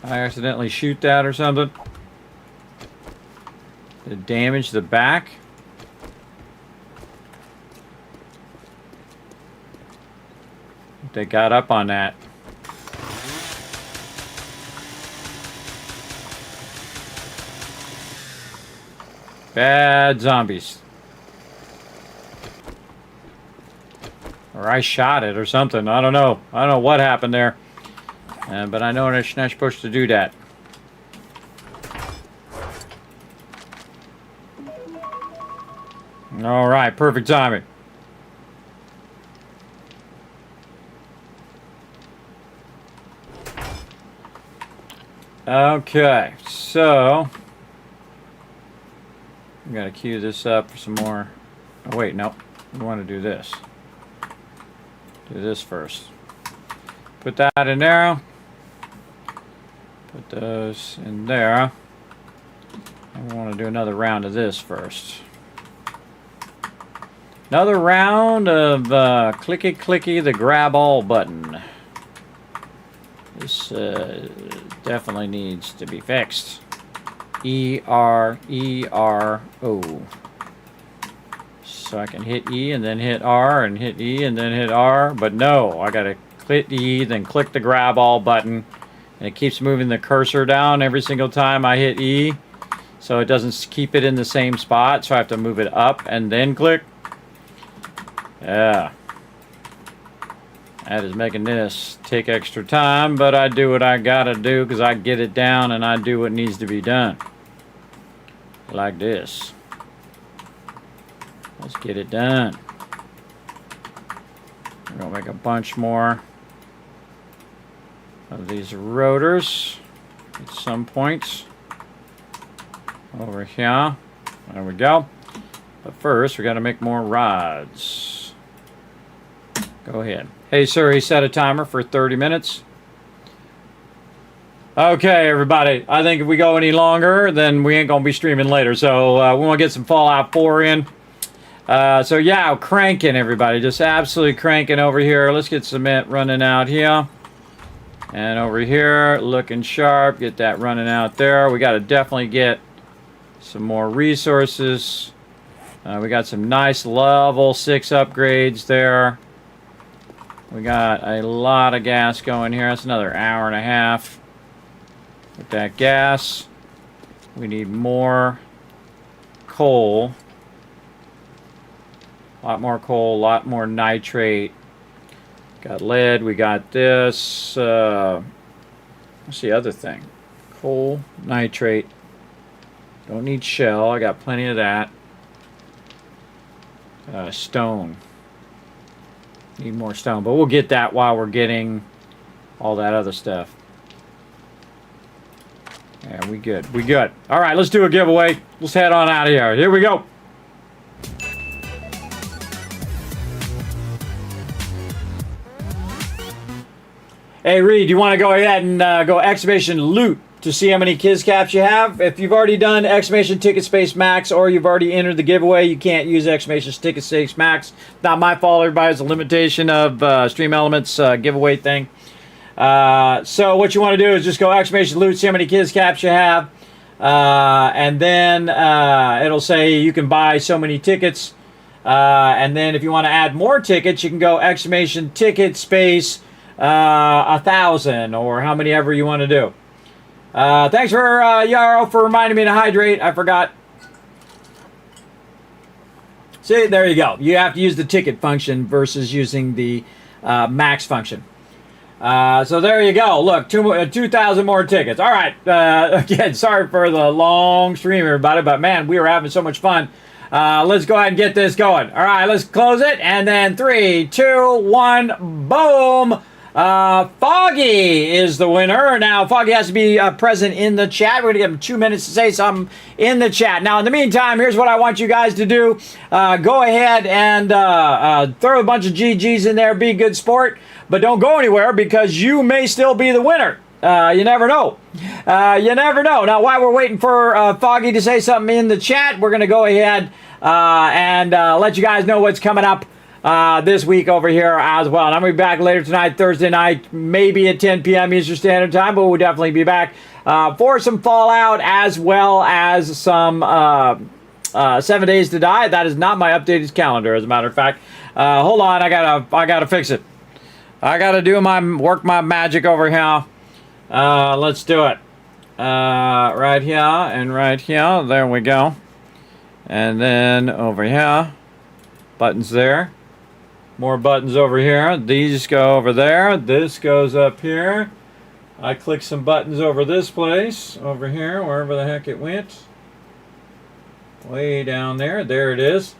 I accidentally shoot that or something? Did it damage the back? They got up on that. Bad zombies. Or I shot it or something. I don't know. I don't know what happened there. But I know I'm not supposed to do that. Alright, perfect timing. Okay, so we gotta queue this up for some more. Oh wait, no. We want to do this. Do this first. Put that in there. Put those in there. And we want to do another round of this first. Another round of clicky clicky the grab all button. This definitely needs to be fixed. E-R-E-R-O. So I can hit E and then hit R and hit E and then hit R. But no, I gotta Click E, then click the grab all button. And it keeps moving the cursor down every single time I hit E. So it doesn't keep it in the same spot. So I have to move it up and then click. Yeah. That is making this take extra time, but I do what I gotta do because I get it down and I do what needs to be done. Like this. Let's get it done. We're gonna make a bunch more of these rotors at some points over here. There we go. But first, we got to make more rods. Go ahead. Hey, sir, he set a timer for 30 minutes. Okay, everybody. I think if we go any longer, then we ain't going to be streaming later. So we want to get some Fallout 4 in. So, yeah, cranking, everybody. Just absolutely cranking over here. Let's get cement running out here. And over here, looking sharp. Get that running out there. We got to definitely get some more resources. We got some nice level 6 upgrades there. We got a lot of gas going here. That's another hour and a half with that gas. We need more coal. A lot more coal, a lot more nitrate. Got lead, we got this. What's the other thing? Coal, nitrate. Don't need shell, I got plenty of that. Stone. Need more stone, but we'll get that while we're getting all that other stuff. Yeah, we good. We good. All right, let's do a giveaway. Let's head on out of here. Here we go. Hey, Reed, you want to go ahead and go exclamation loot to see how many Kiz caps you have? If you've already done exclamation ticket space max or you've already entered the giveaway, you can't use exclamation ticket space max. Not my fault. Everybody has a limitation of Stream Elements giveaway thing. So what you want to do is just go exclamation loot, see how many Kiz caps you have. And then it'll say you can buy so many tickets. And then if you want to add more tickets, you can go exclamation ticket space 1,000 or how many ever you want to do. Thanks for Yarrow for reminding me to hydrate. I forgot. See, there you go. You have to use the ticket function versus using the max function. So there you go. Look, 2,000 more tickets. All right. Again, sorry for the long stream, everybody, but man, we were having so much fun. Let's go ahead and get this going. All right, let's close it. And then 3, 2, 1, boom. Foggy is the winner. Now, Foggy has to be present in the chat. We're going to give him 2 minutes to say something in the chat. Now, in the meantime, here's what I want you guys to do. Go ahead and throw a bunch of GGs in there. Be a good sport. But don't go anywhere because you may still be the winner. You never know. You never know. Now, while we're waiting for Foggy to say something in the chat, we're going to go ahead and let you guys know what's coming up this week over here as well. And I'm going to be back later tonight, Thursday night, maybe at 10 p.m. Eastern Standard Time, but we'll definitely be back for some Fallout as well as some 7 Days to Die. That is not my updated calendar, as a matter of fact. Hold on, I gotta fix it. I gotta do work my magic over here. Let's do it. Right here and right here. There we go. And then over here. Buttons there. More buttons over here. These go over there. This goes up here. I click some buttons over this place. Over here, wherever the heck it went. Way down there. There it is.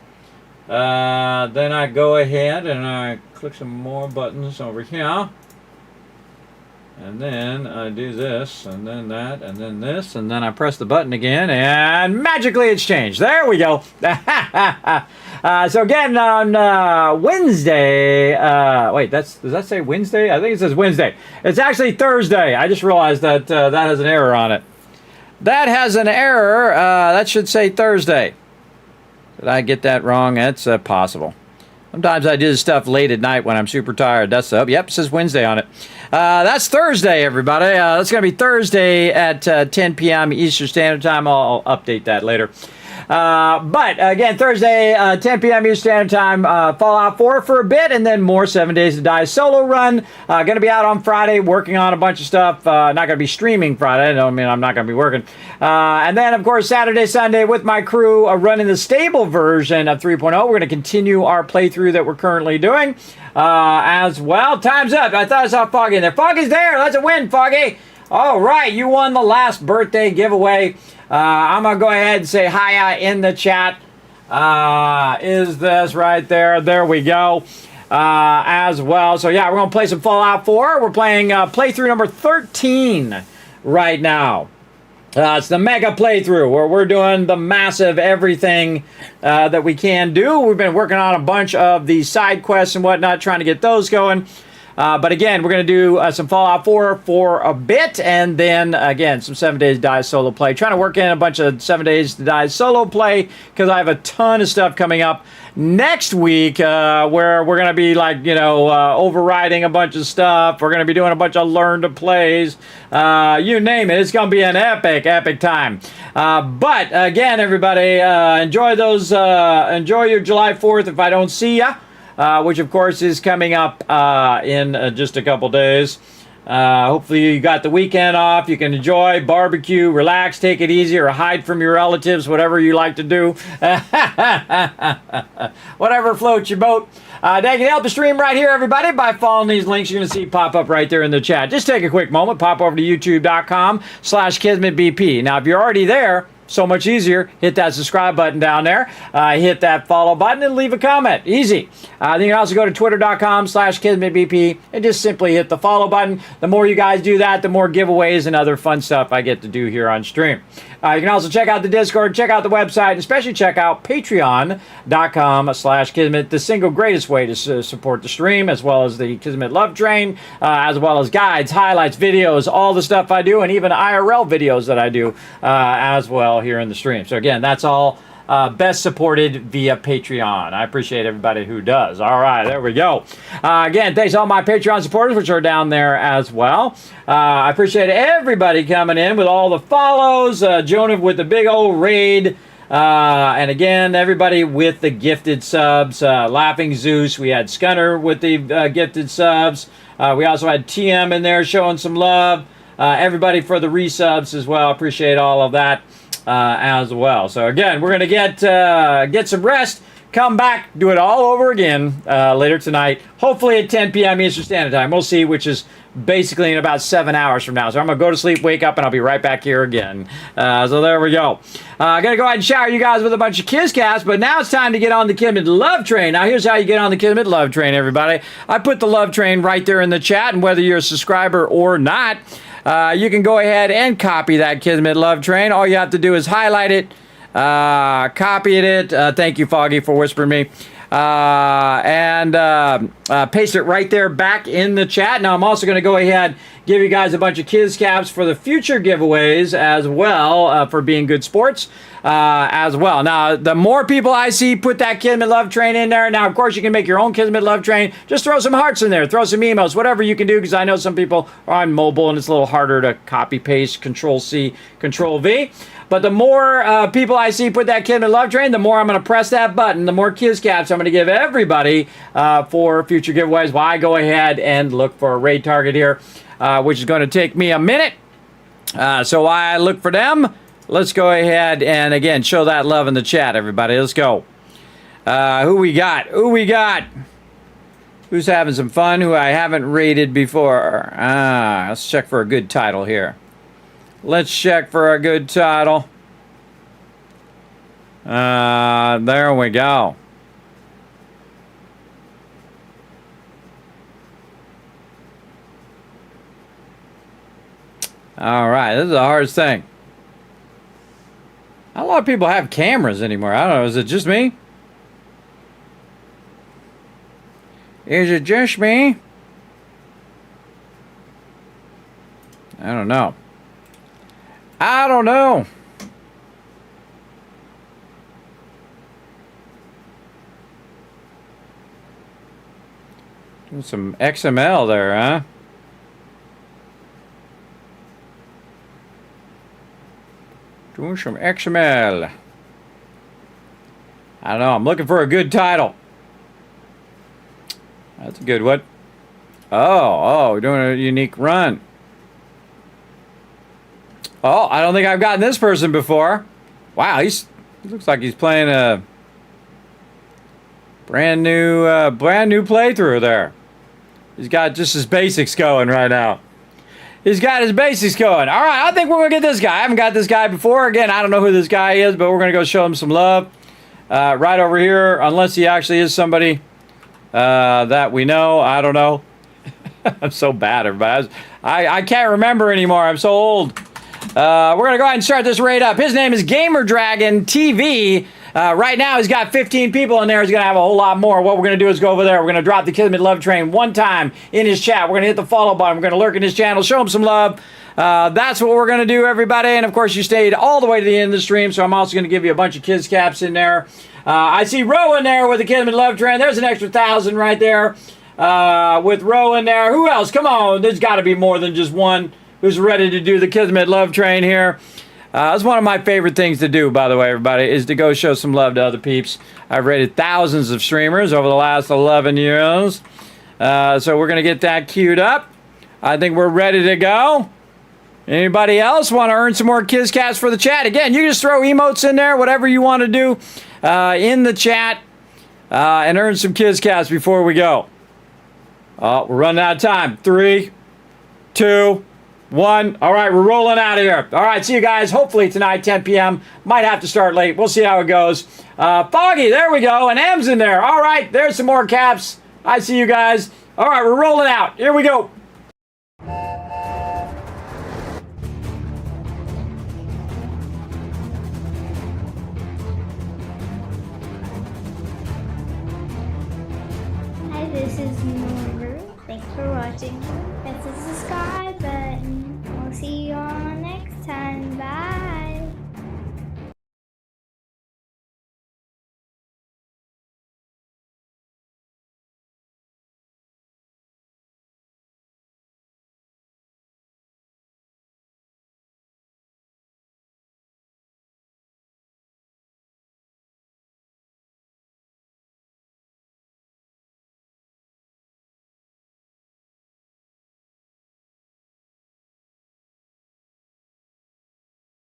Then I go ahead and I click some more buttons over here. And then I do this, and then that, and then this, and then I press the button again, and magically it's changed. There we go. So again, on Wednesday, wait, does that say Wednesday? I think it says Wednesday. It's actually Thursday. I just realized that that has an error on it. That has an error. That should say Thursday. Did I get that wrong? That's possible. Sometimes I do this stuff late at night when I'm super tired. That's up. Yep, it says Wednesday on it. That's Thursday, everybody. That's going to be Thursday at 10 p.m. Eastern Standard Time. I'll update that later. But again, Thursday, 10 p.m. Eastern Standard Time, Fallout 4 for a bit, and then more 7 Days to Die solo run. Going to be out on Friday, working on a bunch of stuff. Not going to be streaming Friday. I mean, I'm not going to be working. And then, of course, Saturday, Sunday with my crew, running the stable version of 3.0. We're going to continue our playthrough that we're currently doing as well. Time's up. I thought I saw Foggy in there. Foggy's there. Let's win, Foggy. All right, you won the last birthday giveaway. I'm going to go ahead and say hi in the chat. Is this right there? There we go. As well. So, yeah, we're going to play some Fallout 4. We're playing playthrough number 13 right now. It's the mega playthrough where we're doing the massive everything that we can do. We've been working on a bunch of the side quests and whatnot, trying to get those going. But again, we're going to do some Fallout 4 for a bit, and then, again, some 7 Days to Die solo play. Trying to work in a bunch of 7 Days to Die solo play, because I have a ton of stuff coming up next week where we're going to be, like, you know, overriding a bunch of stuff. We're going to be doing a bunch of learn-to-plays. You name it. It's going to be an epic time. But, again, everybody, enjoy those. Enjoy your July 4th if I don't see ya. Which, of course, is coming up in just a couple days. Hopefully you got the weekend off. You can enjoy, barbecue, relax, take it easy, or hide from your relatives, whatever you like to do. Whatever floats your boat. They can help the stream right here, everybody, by following these links you're going to see pop up right there in the chat. Just take a quick moment, pop over to youtube.com/KismetBP. Now, if you're already there, so much easier. Hit that subscribe button down there. Hit that follow button and leave a comment. Easy. Then you can also go to twitter.com/KismetBP and just simply hit the follow button. The more you guys do that, the more giveaways and other fun stuff I get to do here on stream. You can also check out the Discord, check out the website, and especially check out patreon.com/Kismet, the single greatest way to support the stream, as well as the Kismet Love Train, as well as guides, highlights, videos, all the stuff I do, and even IRL videos that I do as well here in the stream. So again, that's all best supported via Patreon. I appreciate everybody who does. All right, there we go. Again, thanks to all my Patreon supporters, which are down there as well. I appreciate everybody coming in with all the follows. Jonah with the big old raid. And again, everybody with the gifted subs. Laughing Zeus. We had Scunner with the gifted subs. We also had TM in there showing some love. Everybody for the resubs as well. Appreciate all of that. As well. So again, we're going to get some rest, come back, do it all over again later tonight, hopefully at 10 p.m. Eastern Standard Time. We'll see, which is basically in about 7 hours from now. So I'm going to go to sleep, wake up, and I'll be right back here again. So there we go. I'm going to go ahead and shower you guys with a bunch of Kizcasts, but now it's time to get on the Kismet Love Train. Now here's how you get on the Kismet Love Train, everybody. I put the Love Train right there in the chat, and whether you're a subscriber or not, you can go ahead and copy that Kismet Love Train. All you have to do is highlight it, copy it. Thank you, Foggy, for whispering me. And paste it right there back in the chat. Now, I'm also going to go ahead give you guys a bunch of Kiz caps for the future giveaways as well, for being good sports as well. Now, the more people I see put that Kismet Love Train in there, now, of course, you can make your own Kismet Love Train. Just throw some hearts in there, throw some emails, whatever you can do, because I know some people are on mobile and it's a little harder to copy, paste, Control-C, Control-V. But the more people I see put that Kismet Love Train, the more I'm going to press that button, the more Kiz caps I'm going to give everybody for future giveaways. While I go ahead and look for a raid target here, which is going to take me a minute. So while I look for them, let's go ahead and, again, show that love in the chat, everybody. Let's go. Who we got? Who we got? Who's having some fun? Who I haven't raided before? Let's check for a good title here. Let's check for a good title. There we go. All right, this is the hardest thing. Not a lot of people have cameras anymore. I don't know. Is it just me? Is it just me? I don't know. I don't know. Doing some XML there, huh? Doing some XML. I don't know. I'm looking for a good title. That's a good one. Oh, we're doing a unique run. Oh, I don't think I've gotten this person before. Wow, he looks like he's playing a brand new playthrough there. He's got just his basics going right now. He's got his basics going. All right, I think we're going to get this guy. I haven't got this guy before. Again, I don't know who this guy is, but we're going to go show him some love. Right over here, unless he actually is somebody that we know. I don't know. I'm so bad, everybody. I can't remember anymore. I'm so old. We're going to go ahead and start this raid up. His name is Gamer Dragon TV. Right now, he's got 15 people in there. He's going to have a whole lot more. What we're going to do is go over there. We're going to drop the Kismet Love Train one time in his chat. We're going to hit the follow button. We're going to lurk in his channel, show him some love. That's what we're going to do, everybody. And, of course, you stayed all the way to the end of the stream, so I'm also going to give you a bunch of kids caps in there. I see Rowan there with the Kismet Love Train. There's an extra 1,000 right there with Rowan there. Who else? Come on. There's got to be more than just one who's ready to do the Kismet Love Train here. That's one of my favorite things to do, by the way, everybody, is to go show some love to other peeps. I've rated thousands of streamers over the last 11 years. So we're going to get that queued up. I think we're ready to go. Anybody else want to earn some more Kizcats for the chat? Again, you just throw emotes in there, whatever you want to do in the chat, and earn some Kizcats before we go. Oh, we're running out of time. 3, 2, 1. All right, we're rolling out of here. All right, see you guys hopefully tonight, 10 p.m. Might have to start late. We'll see how it goes. Foggy, there we go. And M's in there. All right, there's some more caps. I see you guys. All right, we're rolling out. Here we go. Hi, this is Norbert. Thanks for watching. This is Sky.